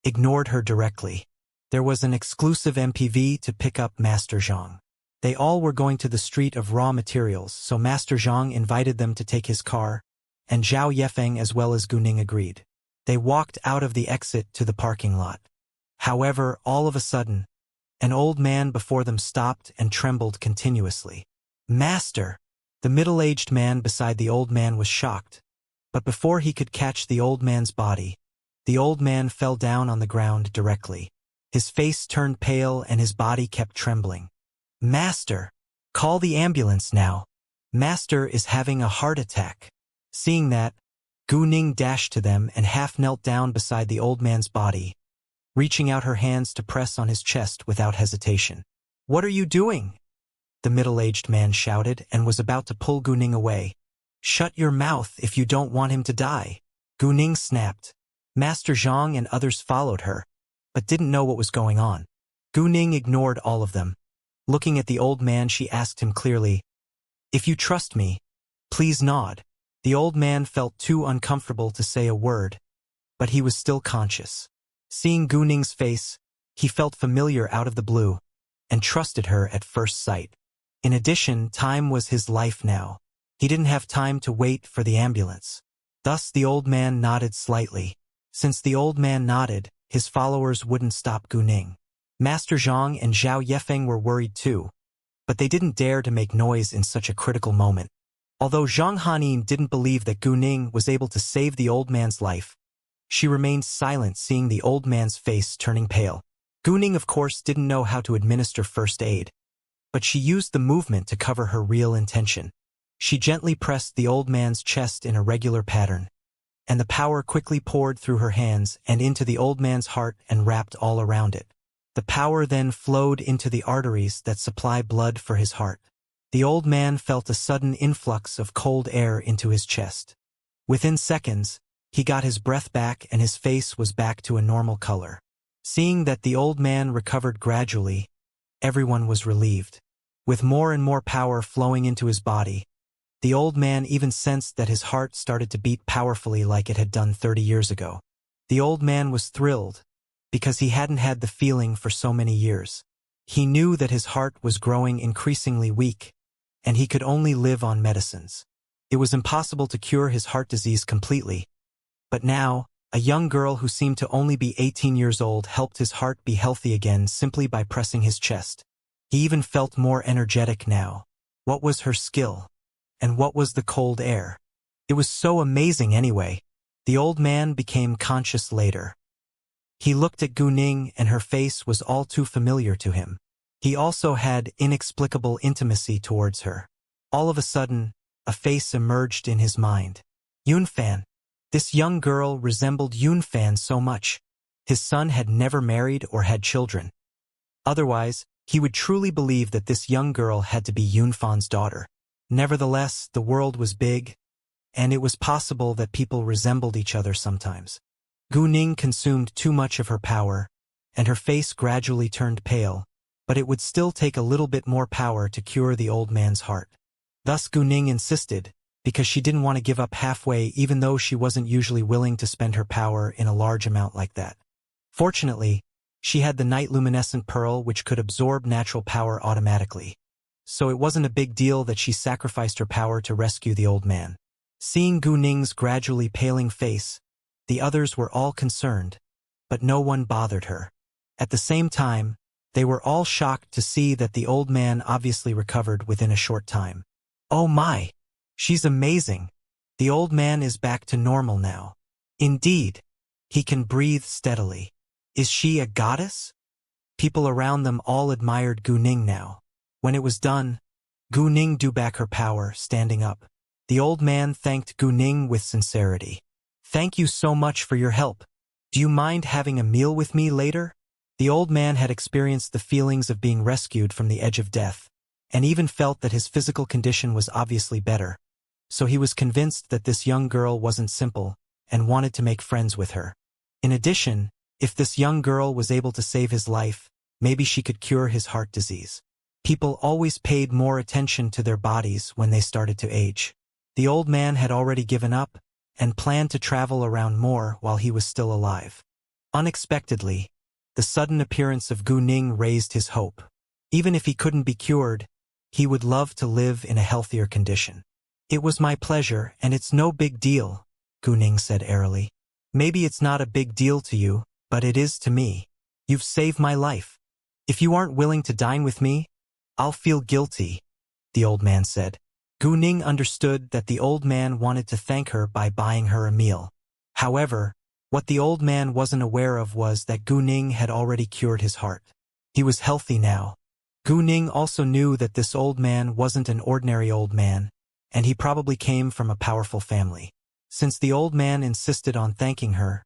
ignored her directly. There was an exclusive MPV to pick up Master Zhang. They all were going to the street of raw materials, so Master Zhang invited them to take his car, and Zhao Yefeng as well as Gu Ning agreed. They walked out of the exit to the parking lot. However, all of a sudden, an old man before them stopped and trembled continuously. Master! The middle-aged man beside the old man was shocked. But before he could catch the old man's body, the old man fell down on the ground directly. His face turned pale and his body kept trembling. Master! Call the ambulance now. Master is having a heart attack. Seeing that, Gu Ning dashed to them and half knelt down beside the old man's body, reaching out her hands to press on his chest without hesitation. "What are you doing?" the middle-aged man shouted and was about to pull Gu Ning away. "Shut your mouth if you don't want him to die," Gu Ning snapped. Master Zhang and others followed her, but didn't know what was going on. Gu Ning ignored all of them. Looking at the old man, she asked him clearly, "If you trust me, please nod." The old man felt too uncomfortable to say a word, but he was still conscious. Seeing Gu Ning's face, he felt familiar out of the blue, and trusted her at first sight. In addition, time was his life now. He didn't have time to wait for the ambulance. Thus the old man nodded slightly. Since the old man nodded, his followers wouldn't stop Gu Ning. Master Zhang and Zhao Yefeng were worried too, but they didn't dare to make noise in such a critical moment. Although Zhang Hanin didn't believe that Gu Ning was able to save the old man's life, she remained silent, seeing the old man's face turning pale. Gu Ning, of course, didn't know how to administer first aid, but she used the movement to cover her real intention. She gently pressed the old man's chest in a regular pattern, and the power quickly poured through her hands and into the old man's heart and wrapped all around it. The power then flowed into the arteries that supply blood for his heart. The old man felt a sudden influx of cold air into his chest. Within seconds, he got his breath back and his face was back to a normal color. Seeing that the old man recovered gradually, everyone was relieved. With more and more power flowing into his body, the old man even sensed that his heart started to beat powerfully like it had done 30 years ago. The old man was thrilled, because he hadn't had the feeling for so many years. He knew that his heart was growing increasingly weak, and he could only live on medicines. It was impossible to cure his heart disease completely. But now, a young girl who seemed to only be 18 years old helped his heart be healthy again simply by pressing his chest. He even felt more energetic now. What was her skill? And what was the cold air? It was so amazing anyway. The old man became conscious later. He looked at Gu Ning and her face was all too familiar to him. He also had inexplicable intimacy towards her. All of a sudden, a face emerged in his mind. Yunfan. This young girl resembled Yunfan so much. His son had never married or had children. Otherwise, he would truly believe that this young girl had to be Yunfan's daughter. Nevertheless, the world was big, and it was possible that people resembled each other sometimes. Gu Ning consumed too much of her power, and her face gradually turned pale, but it would still take a little bit more power to cure the old man's heart. Thus Gu Ning insisted, because she didn't want to give up halfway even though she wasn't usually willing to spend her power in a large amount like that. Fortunately, she had the night luminescent pearl which could absorb natural power automatically, so it wasn't a big deal that she sacrificed her power to rescue the old man. Seeing Gu Ning's gradually paling face, the others were all concerned, but no one bothered her. At the same time, they were all shocked to see that the old man obviously recovered within a short time. "Oh my! She's amazing! The old man is back to normal now. Indeed, he can breathe steadily. Is she a goddess?" People around them all admired Gu Ning now. When it was done, Gu Ning drew back her power, standing up. The old man thanked Gu Ning with sincerity. "Thank you so much for your help. Do you mind having a meal with me later?" The old man had experienced the feelings of being rescued from the edge of death, and even felt that his physical condition was obviously better. So he was convinced that this young girl wasn't simple, and wanted to make friends with her. In addition, if this young girl was able to save his life, maybe she could cure his heart disease. People always paid more attention to their bodies when they started to age. The old man had already given up, and planned to travel around more while he was still alive. Unexpectedly, the sudden appearance of Gu Ning raised his hope. Even if he couldn't be cured, he would love to live in a healthier condition. "It was my pleasure, and it's no big deal," Gu Ning said airily. "Maybe it's not a big deal to you, but it is to me. You've saved my life. If you aren't willing to dine with me, I'll feel guilty," the old man said. Gu Ning understood that the old man wanted to thank her by buying her a meal. However, what the old man wasn't aware of was that Gu Ning had already cured his heart. He was healthy now. Gu Ning also knew that this old man wasn't an ordinary old man, and he probably came from a powerful family. Since the old man insisted on thanking her,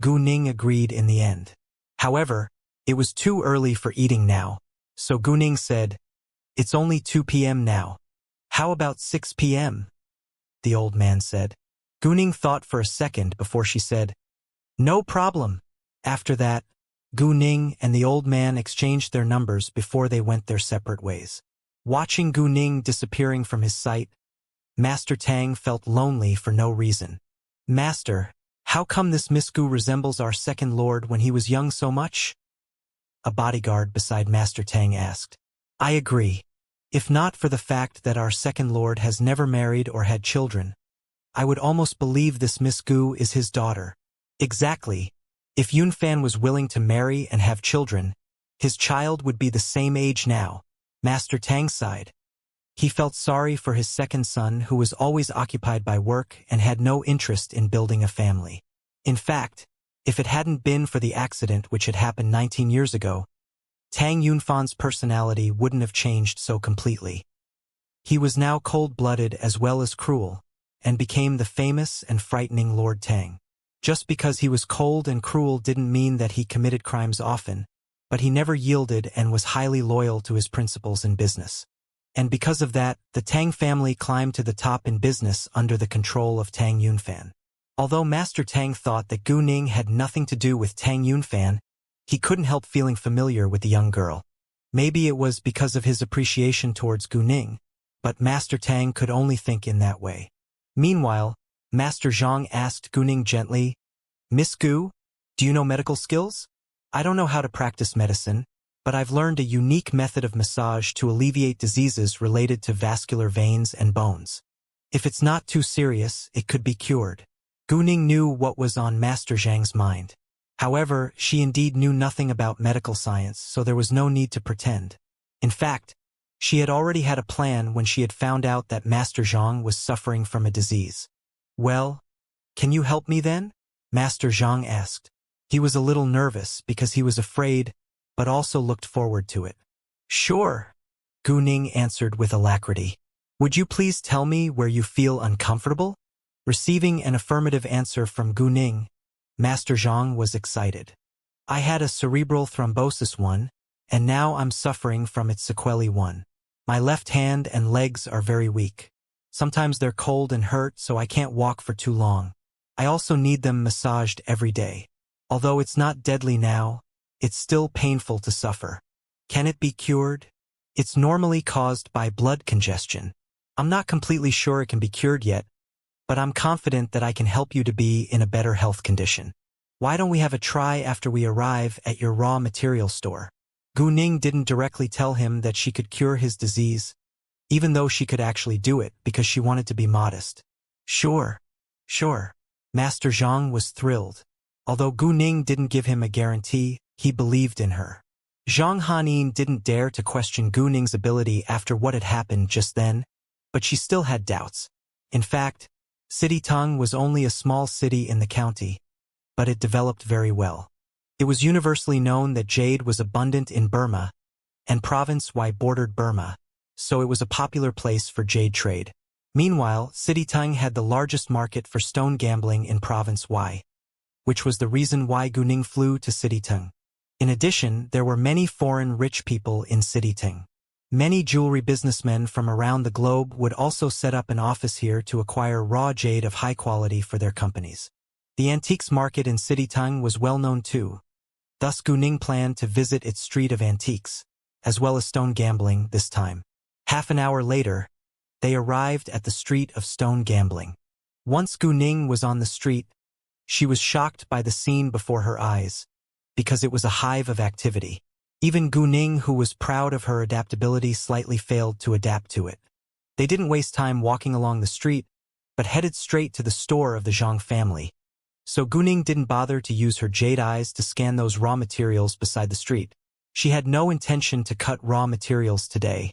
Gu Ning agreed in the end. However, it was too early for eating now, so Gu Ning said, "It's only 2 p.m. now. How about 6 p.m.?" the old man said. Gu Ning thought for a second before she said, "No problem." After that, Gu Ning and the old man exchanged their numbers before they went their separate ways. Watching Gu Ning disappearing from his sight, Master Tang felt lonely for no reason. "Master, how come this Miss Gu resembles our second lord when he was young so much?" a bodyguard beside Master Tang asked. "I agree. If not for the fact that our second lord has never married or had children, I would almost believe this Miss Gu is his daughter." Exactly. If Yunfan was willing to marry and have children, his child would be the same age now. Master Tang sighed. He felt sorry for his second son who was always occupied by work and had no interest in building a family. In fact, if it hadn't been for the accident which had happened 19 years ago, Tang Yunfan's personality wouldn't have changed so completely. He was now cold-blooded as well as cruel, and became the famous and frightening Lord Tang. Just because he was cold and cruel didn't mean that he committed crimes often, but he never yielded and was highly loyal to his principles in business. And because of that, the Tang family climbed to the top in business under the control of Tang Yunfan. Although Master Tang thought that Gu Ning had nothing to do with Tang Yunfan, he couldn't help feeling familiar with the young girl. Maybe it was because of his appreciation towards Gu Ning, but Master Tang could only think in that way. Meanwhile, Master Zhang asked Gu Ning gently, "Miss Gu, do you know medical skills? I don't know how to practice medicine, but I've learned a unique method of massage to alleviate diseases related to vascular veins and bones. If it's not too serious, it could be cured." Gu Ning knew what was on Master Zhang's mind. However, she indeed knew nothing about medical science, so there was no need to pretend. In fact, she had already had a plan when she had found out that Master Zhang was suffering from a disease. "Well, can you help me then?" Master Zhang asked. He was a little nervous because he was afraid, but also looked forward to it. "Sure," Gu Ning answered with alacrity. "Would you please tell me where you feel uncomfortable?" Receiving an affirmative answer from Gu Ning, Master Zhang was excited. "I had a cerebral thrombosis one, and now I'm suffering from its sequelae one. My left hand and legs are very weak. Sometimes they're cold and hurt, so I can't walk for too long. I also need them massaged every day. Although it's not deadly now, it's still painful to suffer. Can it be cured? It's normally caused by blood congestion. I'm not completely sure it can be cured yet, but I'm confident that I can help you to be in a better health condition. Why don't we have a try after we arrive at your raw material store?" Gu Ning didn't directly tell him that she could cure his disease, even though she could actually do it because she wanted to be modest. Sure. Master Zhang was thrilled. Although Gu Ning didn't give him a guarantee, he believed in her. Zhang Hanin didn't dare to question Gu Ning's ability after what had happened just then, but she still had doubts. In fact, City Tung was only a small city in the county, but it developed very well. It was universally known that jade was abundant in Burma, and Province Y bordered Burma, so it was a popular place for jade trade. Meanwhile, City Tung had the largest market for stone gambling in Province Y, which was the reason why Gu Ning flew to City Tung. In addition, there were many foreign rich people in City Tung. Many jewelry businessmen from around the globe would also set up an office here to acquire raw jade of high quality for their companies. The antiques market in City Tung was well known too. Thus Gu Ning planned to visit its street of antiques, as well as stone gambling this time. Half an hour later, they arrived at the street of stone gambling. Once Gu Ning was on the street, she was shocked by the scene before her eyes, because it was a hive of activity. Even Gu Ning, who was proud of her adaptability, slightly failed to adapt to it. They didn't waste time walking along the street, but headed straight to the store of the Zhang family. So Gu Ning didn't bother to use her jade eyes to scan those raw materials beside the street. She had no intention to cut raw materials today,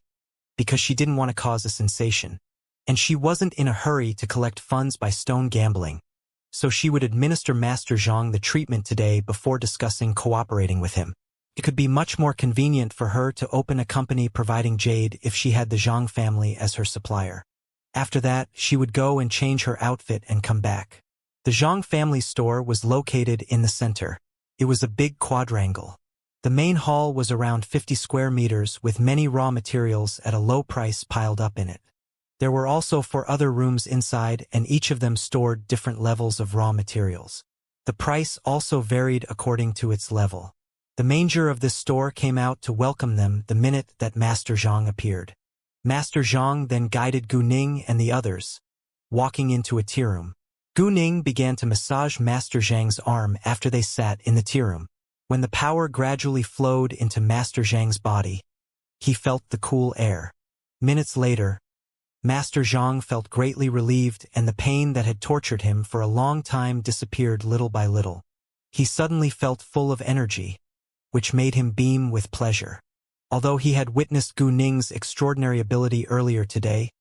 because she didn't want to cause a sensation, and she wasn't in a hurry to collect funds by stone gambling, so she would administer Master Zhang the treatment today before discussing cooperating with him. It could be much more convenient for her to open a company providing jade if she had the Zhang family as her supplier. After that, she would go and change her outfit and come back. The Zhang family store was located in the center. It was a big quadrangle. The main hall was around 50 square meters with many raw materials at a low price piled up in it. There were also 4 other rooms inside, and each of them stored different levels of raw materials. The price also varied according to its level. The manager of this store came out to welcome them the minute that Master Zhang appeared. Master Zhang then guided Gu Ning and the others, walking into a tea room. Gu Ning began to massage Master Zhang's arm after they sat in the tea room. When the power gradually flowed into Master Zhang's body, he felt the cool air. Minutes later, Master Zhang felt greatly relieved, and the pain that had tortured him for a long time disappeared little by little. He suddenly felt full of energy, which made him beam with pleasure. Although he had witnessed Gu Ning's extraordinary ability earlier today,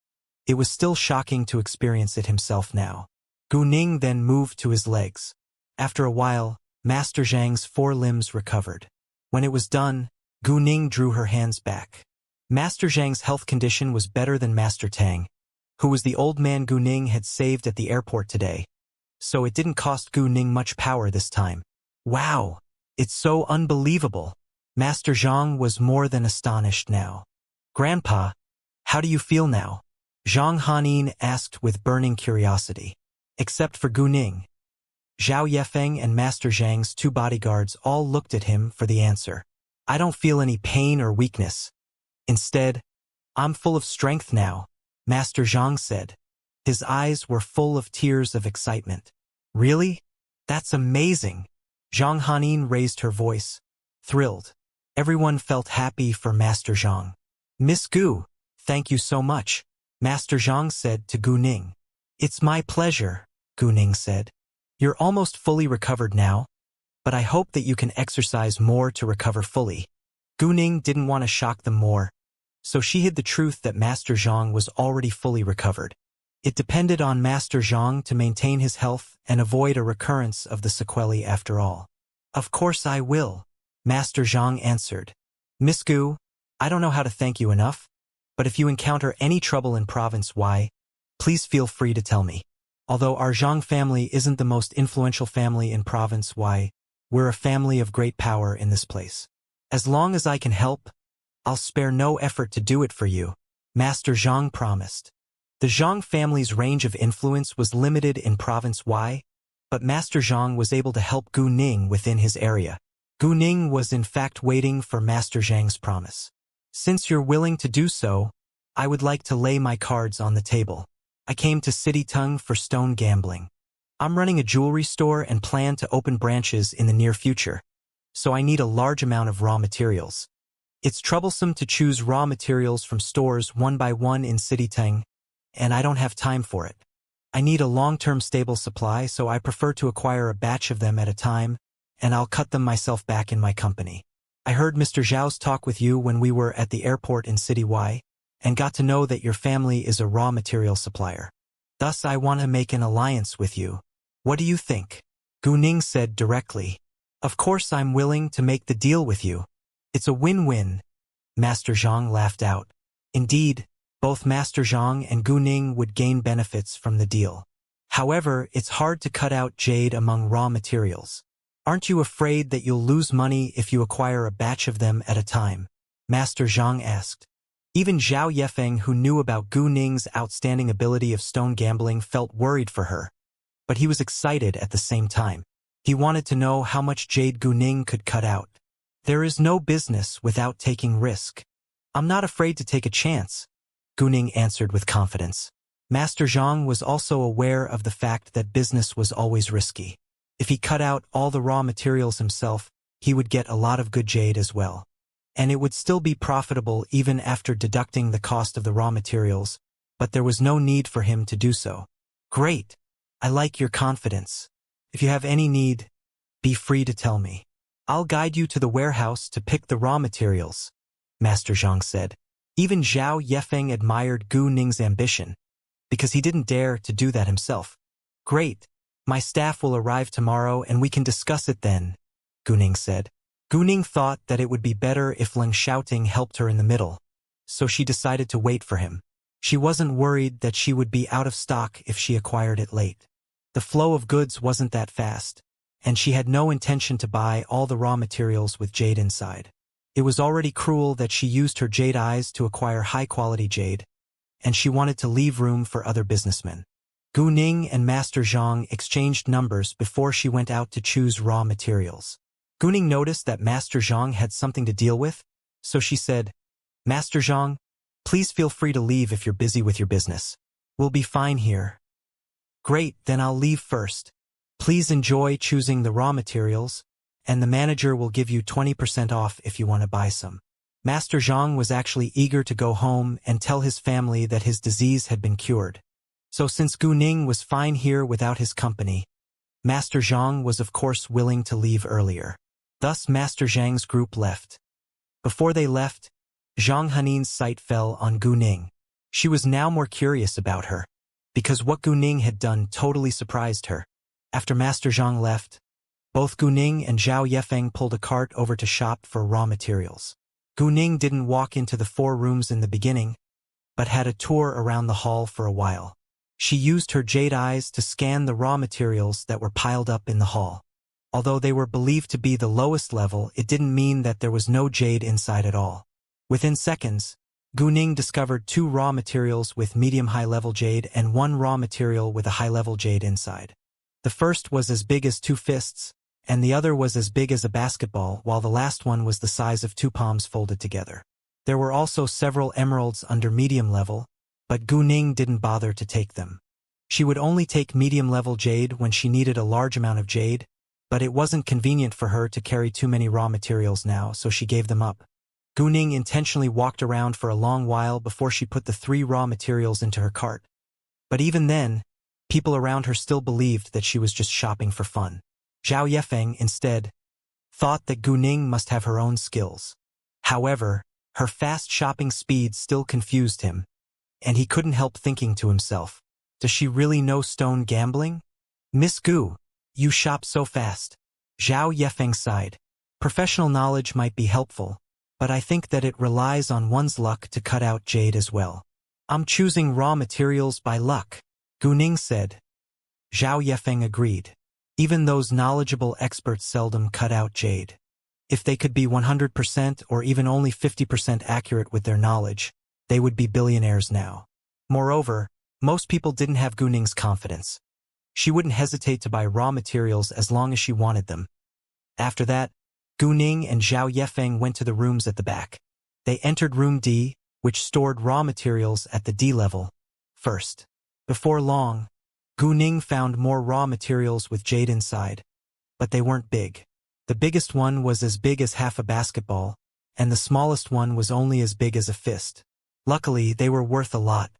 it was still shocking to experience it himself now. Gu Ning then moved to his legs. After a while, Master Zhang's 4 limbs recovered. When it was done, Gu Ning drew her hands back. Master Zhang's health condition was better than Master Tang, who was the old man Gu Ning had saved at the airport today, so it didn't cost Gu Ning much power this time. Wow! It's so unbelievable! Master Zhang was more than astonished now. Grandpa, how do you feel now? Zhang Hanin asked with burning curiosity. Except for Gu Ning, Zhao Yefeng and Master Zhang's 2 bodyguards all looked at him for the answer. I don't feel any pain or weakness. Instead, I'm full of strength now, Master Zhang said. His eyes were full of tears of excitement. Really? That's amazing. Zhang Hanin raised her voice, thrilled. Everyone felt happy for Master Zhang. Miss Gu, thank you so much, Master Zhang said to Gu Ning. It's my pleasure, Gu Ning said. You're almost fully recovered now, but I hope that you can exercise more to recover fully. Gu Ning didn't want to shock them more, so she hid the truth that Master Zhang was already fully recovered. It depended on Master Zhang to maintain his health and avoid a recurrence of the sequelae after all. Of course I will, Master Zhang answered. Miss Gu, I don't know how to thank you enough, but if you encounter any trouble in Province Y, please feel free to tell me. Although our Zhang family isn't the most influential family in Province Y, we're a family of great power in this place. As long as I can help, I'll spare no effort to do it for you, Master Zhang promised. The Zhang family's range of influence was limited in Province Y, but Master Zhang was able to help Gu Ning within his area. Gu Ning was in fact waiting for Master Zhang's promise. Since you're willing to do so, I would like to lay my cards on the table. I came to City Tung for stone gambling. I'm running a jewelry store and plan to open branches in the near future, so I need a large amount of raw materials. It's troublesome to choose raw materials from stores one by one in City Tung, and I don't have time for it. I need a long-term stable supply, so I prefer to acquire a batch of them at a time, and I'll cut them myself back in my company. I heard Mr. Zhao's talk with you when we were at the airport in City Y, and got to know that your family is a raw material supplier. Thus I want to make an alliance with you. What do you think? Gu Ning said directly. Of course I'm willing to make the deal with you. It's a win-win. Master Zhang laughed out. Indeed, both Master Zhang and Gu Ning would gain benefits from the deal. However, it's hard to cut out jade among raw materials. Aren't you afraid that you'll lose money if you acquire a batch of them at a time? Master Zhang asked. Even Zhao Yefeng, who knew about Gu Ning's outstanding ability of stone gambling, felt worried for her. But he was excited at the same time. He wanted to know how much jade Gu Ning could cut out. There is no business without taking risk. I'm not afraid to take a chance, Gu Ning answered with confidence. Master Zhang was also aware of the fact that business was always risky. If he cut out all the raw materials himself, he would get a lot of good jade as well. And it would still be profitable even after deducting the cost of the raw materials, but there was no need for him to do so. Great! I like your confidence. If you have any need, be free to tell me. I'll guide you to the warehouse to pick the raw materials, Master Zhang said. Even Zhao Yefeng admired Gu Ning's ambition, because he didn't dare to do that himself. Great! My staff will arrive tomorrow and we can discuss it then, Gu Ning said. Gu Ning thought that it would be better if Leng Xiaoting helped her in the middle, so she decided to wait for him. She wasn't worried that she would be out of stock if she acquired it late. The flow of goods wasn't that fast, and she had no intention to buy all the raw materials with jade inside. It was already cruel that she used her jade eyes to acquire high-quality jade, and she wanted to leave room for other businessmen. Gu Ning and Master Zhang exchanged numbers before she went out to choose raw materials. Gu Ning noticed that Master Zhang had something to deal with, so she said, "Master Zhang, please feel free to leave if you're busy with your business. We'll be fine here." "Great, then I'll leave first. Please enjoy choosing the raw materials, and the manager will give you 20% off if you want to buy some." Master Zhang was actually eager to go home and tell his family that his disease had been cured. So since Gu Ning was fine here without his company, Master Zhang was of course willing to leave earlier. Thus Master Zhang's group left. Before they left, Zhang Henin's sight fell on Gu Ning. She was now more curious about her, because what Gu Ning had done totally surprised her. After Master Zhang left, both Gu Ning and Zhao Yefeng pulled a cart over to shop for raw materials. Gu Ning didn't walk into the 4 rooms in the beginning, but had a tour around the hall for a while. She used her jade eyes to scan the raw materials that were piled up in the hall. Although they were believed to be the lowest level, it didn't mean that there was no jade inside at all. Within seconds, Gu Ning discovered 2 raw materials with medium-high level jade and 1 raw material with a high-level jade inside. The first was as big as 2 fists, and the other was as big as a basketball, while the last one was the size of 2 palms folded together. There were also several emeralds under medium level, but Gu Ning didn't bother to take them. She would only take medium-level jade when she needed a large amount of jade, but it wasn't convenient for her to carry too many raw materials now, so she gave them up. Gu Ning intentionally walked around for a long while before she put the 3 raw materials into her cart. But even then, people around her still believed that she was just shopping for fun. Zhao Yefeng, instead, thought that Gu Ning must have her own skills. However, her fast shopping speed still confused him, and he couldn't help thinking to himself, does she really know stone gambling? "Miss Gu, you shop so fast." Zhao Yefeng sighed. "Professional knowledge might be helpful, but I think that it relies on one's luck to cut out jade as well." "I'm choosing raw materials by luck," Gu Ning said. Zhao Yefeng agreed. Even those knowledgeable experts seldom cut out jade. If they could be 100% or even only 50% accurate with their knowledge, they would be billionaires now. Moreover, most people didn't have Gu Ning's confidence. She wouldn't hesitate to buy raw materials as long as she wanted them. After that, Gu Ning and Zhao Yefeng went to the rooms at the back. They entered room D, which stored raw materials at the D level, first. Before long, Gu Ning found more raw materials with jade inside, but they weren't big. The biggest one was as big as half a basketball, and the smallest one was only as big as a fist. Luckily, they were worth a lot.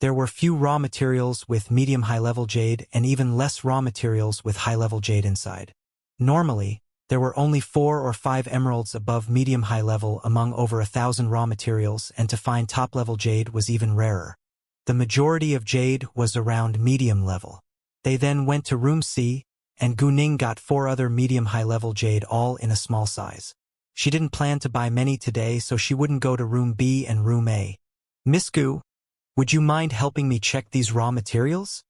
There were few raw materials with medium-high level jade and even less raw materials with high-level jade inside. Normally, there were only 4 or 5 emeralds above medium-high level among over 1,000 raw materials, and to find top-level jade was even rarer. The majority of jade was around medium level. They then went to room C, and Gu Ning got 4 other medium-high level jade, all in a small size. She didn't plan to buy many today, so she wouldn't go to room B and room A. "Miss Gu, would you mind helping me check these raw materials?"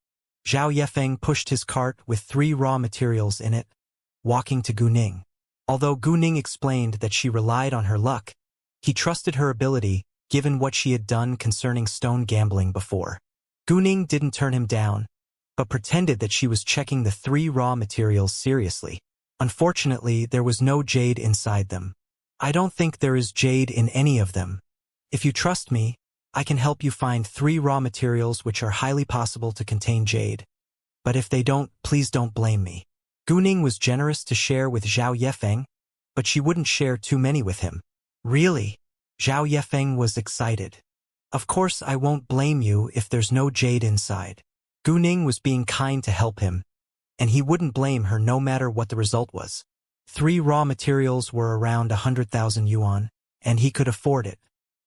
Zhao Yefeng pushed his cart with 3 raw materials in it, walking to Gu Ning. Although Gu Ning explained that she relied on her luck, he trusted her ability, given what she had done concerning stone gambling before. Gu Ning didn't turn him down, but pretended that she was checking the 3 raw materials seriously. Unfortunately, there was no jade inside them. "I don't think there is jade in any of them. If you trust me, I can help you find 3 raw materials which are highly possible to contain jade. But if they don't, please don't blame me." Gu Ning was generous to share with Zhao Yefeng, but she wouldn't share too many with him. "Really?" Zhao Yefeng was excited. "Of course I won't blame you if there's no jade inside." Gu Ning was being kind to help him, and he wouldn't blame her no matter what the result was. 3 raw materials were around 100,000 yuan, and he could afford it.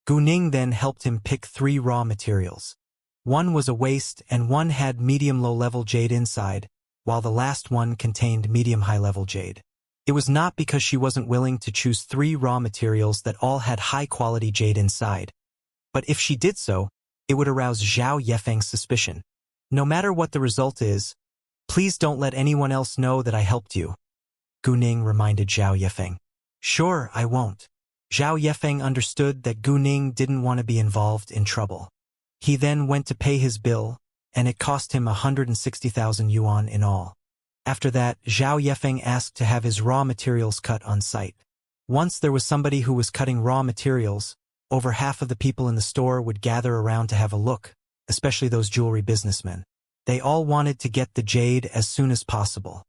Gu Ning then helped him pick 3 raw materials. One was a waste and one had medium-low level jade inside, while the last one contained medium-high level jade. It was not because she wasn't willing to choose 3 raw materials that all had high-quality jade inside. But if she did so, It would arouse Zhao Yefeng's suspicion. No matter what the result is, please don't let anyone else know that I helped you, Gu Ning reminded Zhao Yefeng. Sure, I won't. Zhao Yefeng understood that Gu Ning didn't want to be involved in trouble. He then went to pay his bill, and it cost him 160,000 yuan in all. After that, Zhao Yefeng asked to have his raw materials cut on site. Once there was somebody who was cutting raw materials, over half of the people in the store would gather around to have a look, especially those jewelry businessmen. They all wanted to get the jade as soon as possible.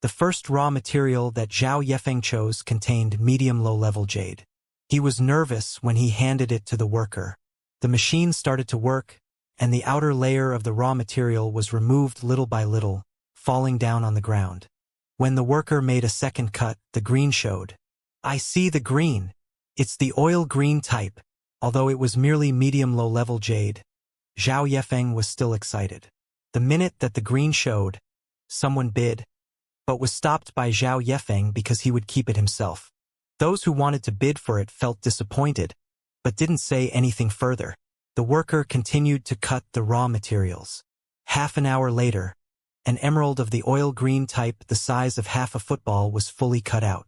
The first raw material that Zhao Yefeng chose contained medium-low-level jade. He was nervous when he handed it to the worker. The machine started to work, and the outer layer of the raw material was removed little by little, falling down on the ground. When the worker made a second cut, the green showed. I see the green. It's the oil green type. Although it was merely medium-low-level jade, Zhao Yefeng was still excited. The minute that the green showed, someone bid, but was stopped by Zhao Yefeng because he would keep it himself. Those who wanted to bid for it felt disappointed, but didn't say anything further. The worker continued to cut the raw materials. Half an hour later, an emerald of the oil green type the size of half a football was fully cut out.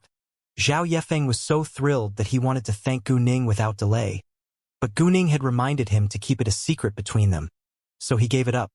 Zhao Yefeng was so thrilled that he wanted to thank Gu Ning without delay, but Gu Ning had reminded him to keep it a secret between them, so he gave it up.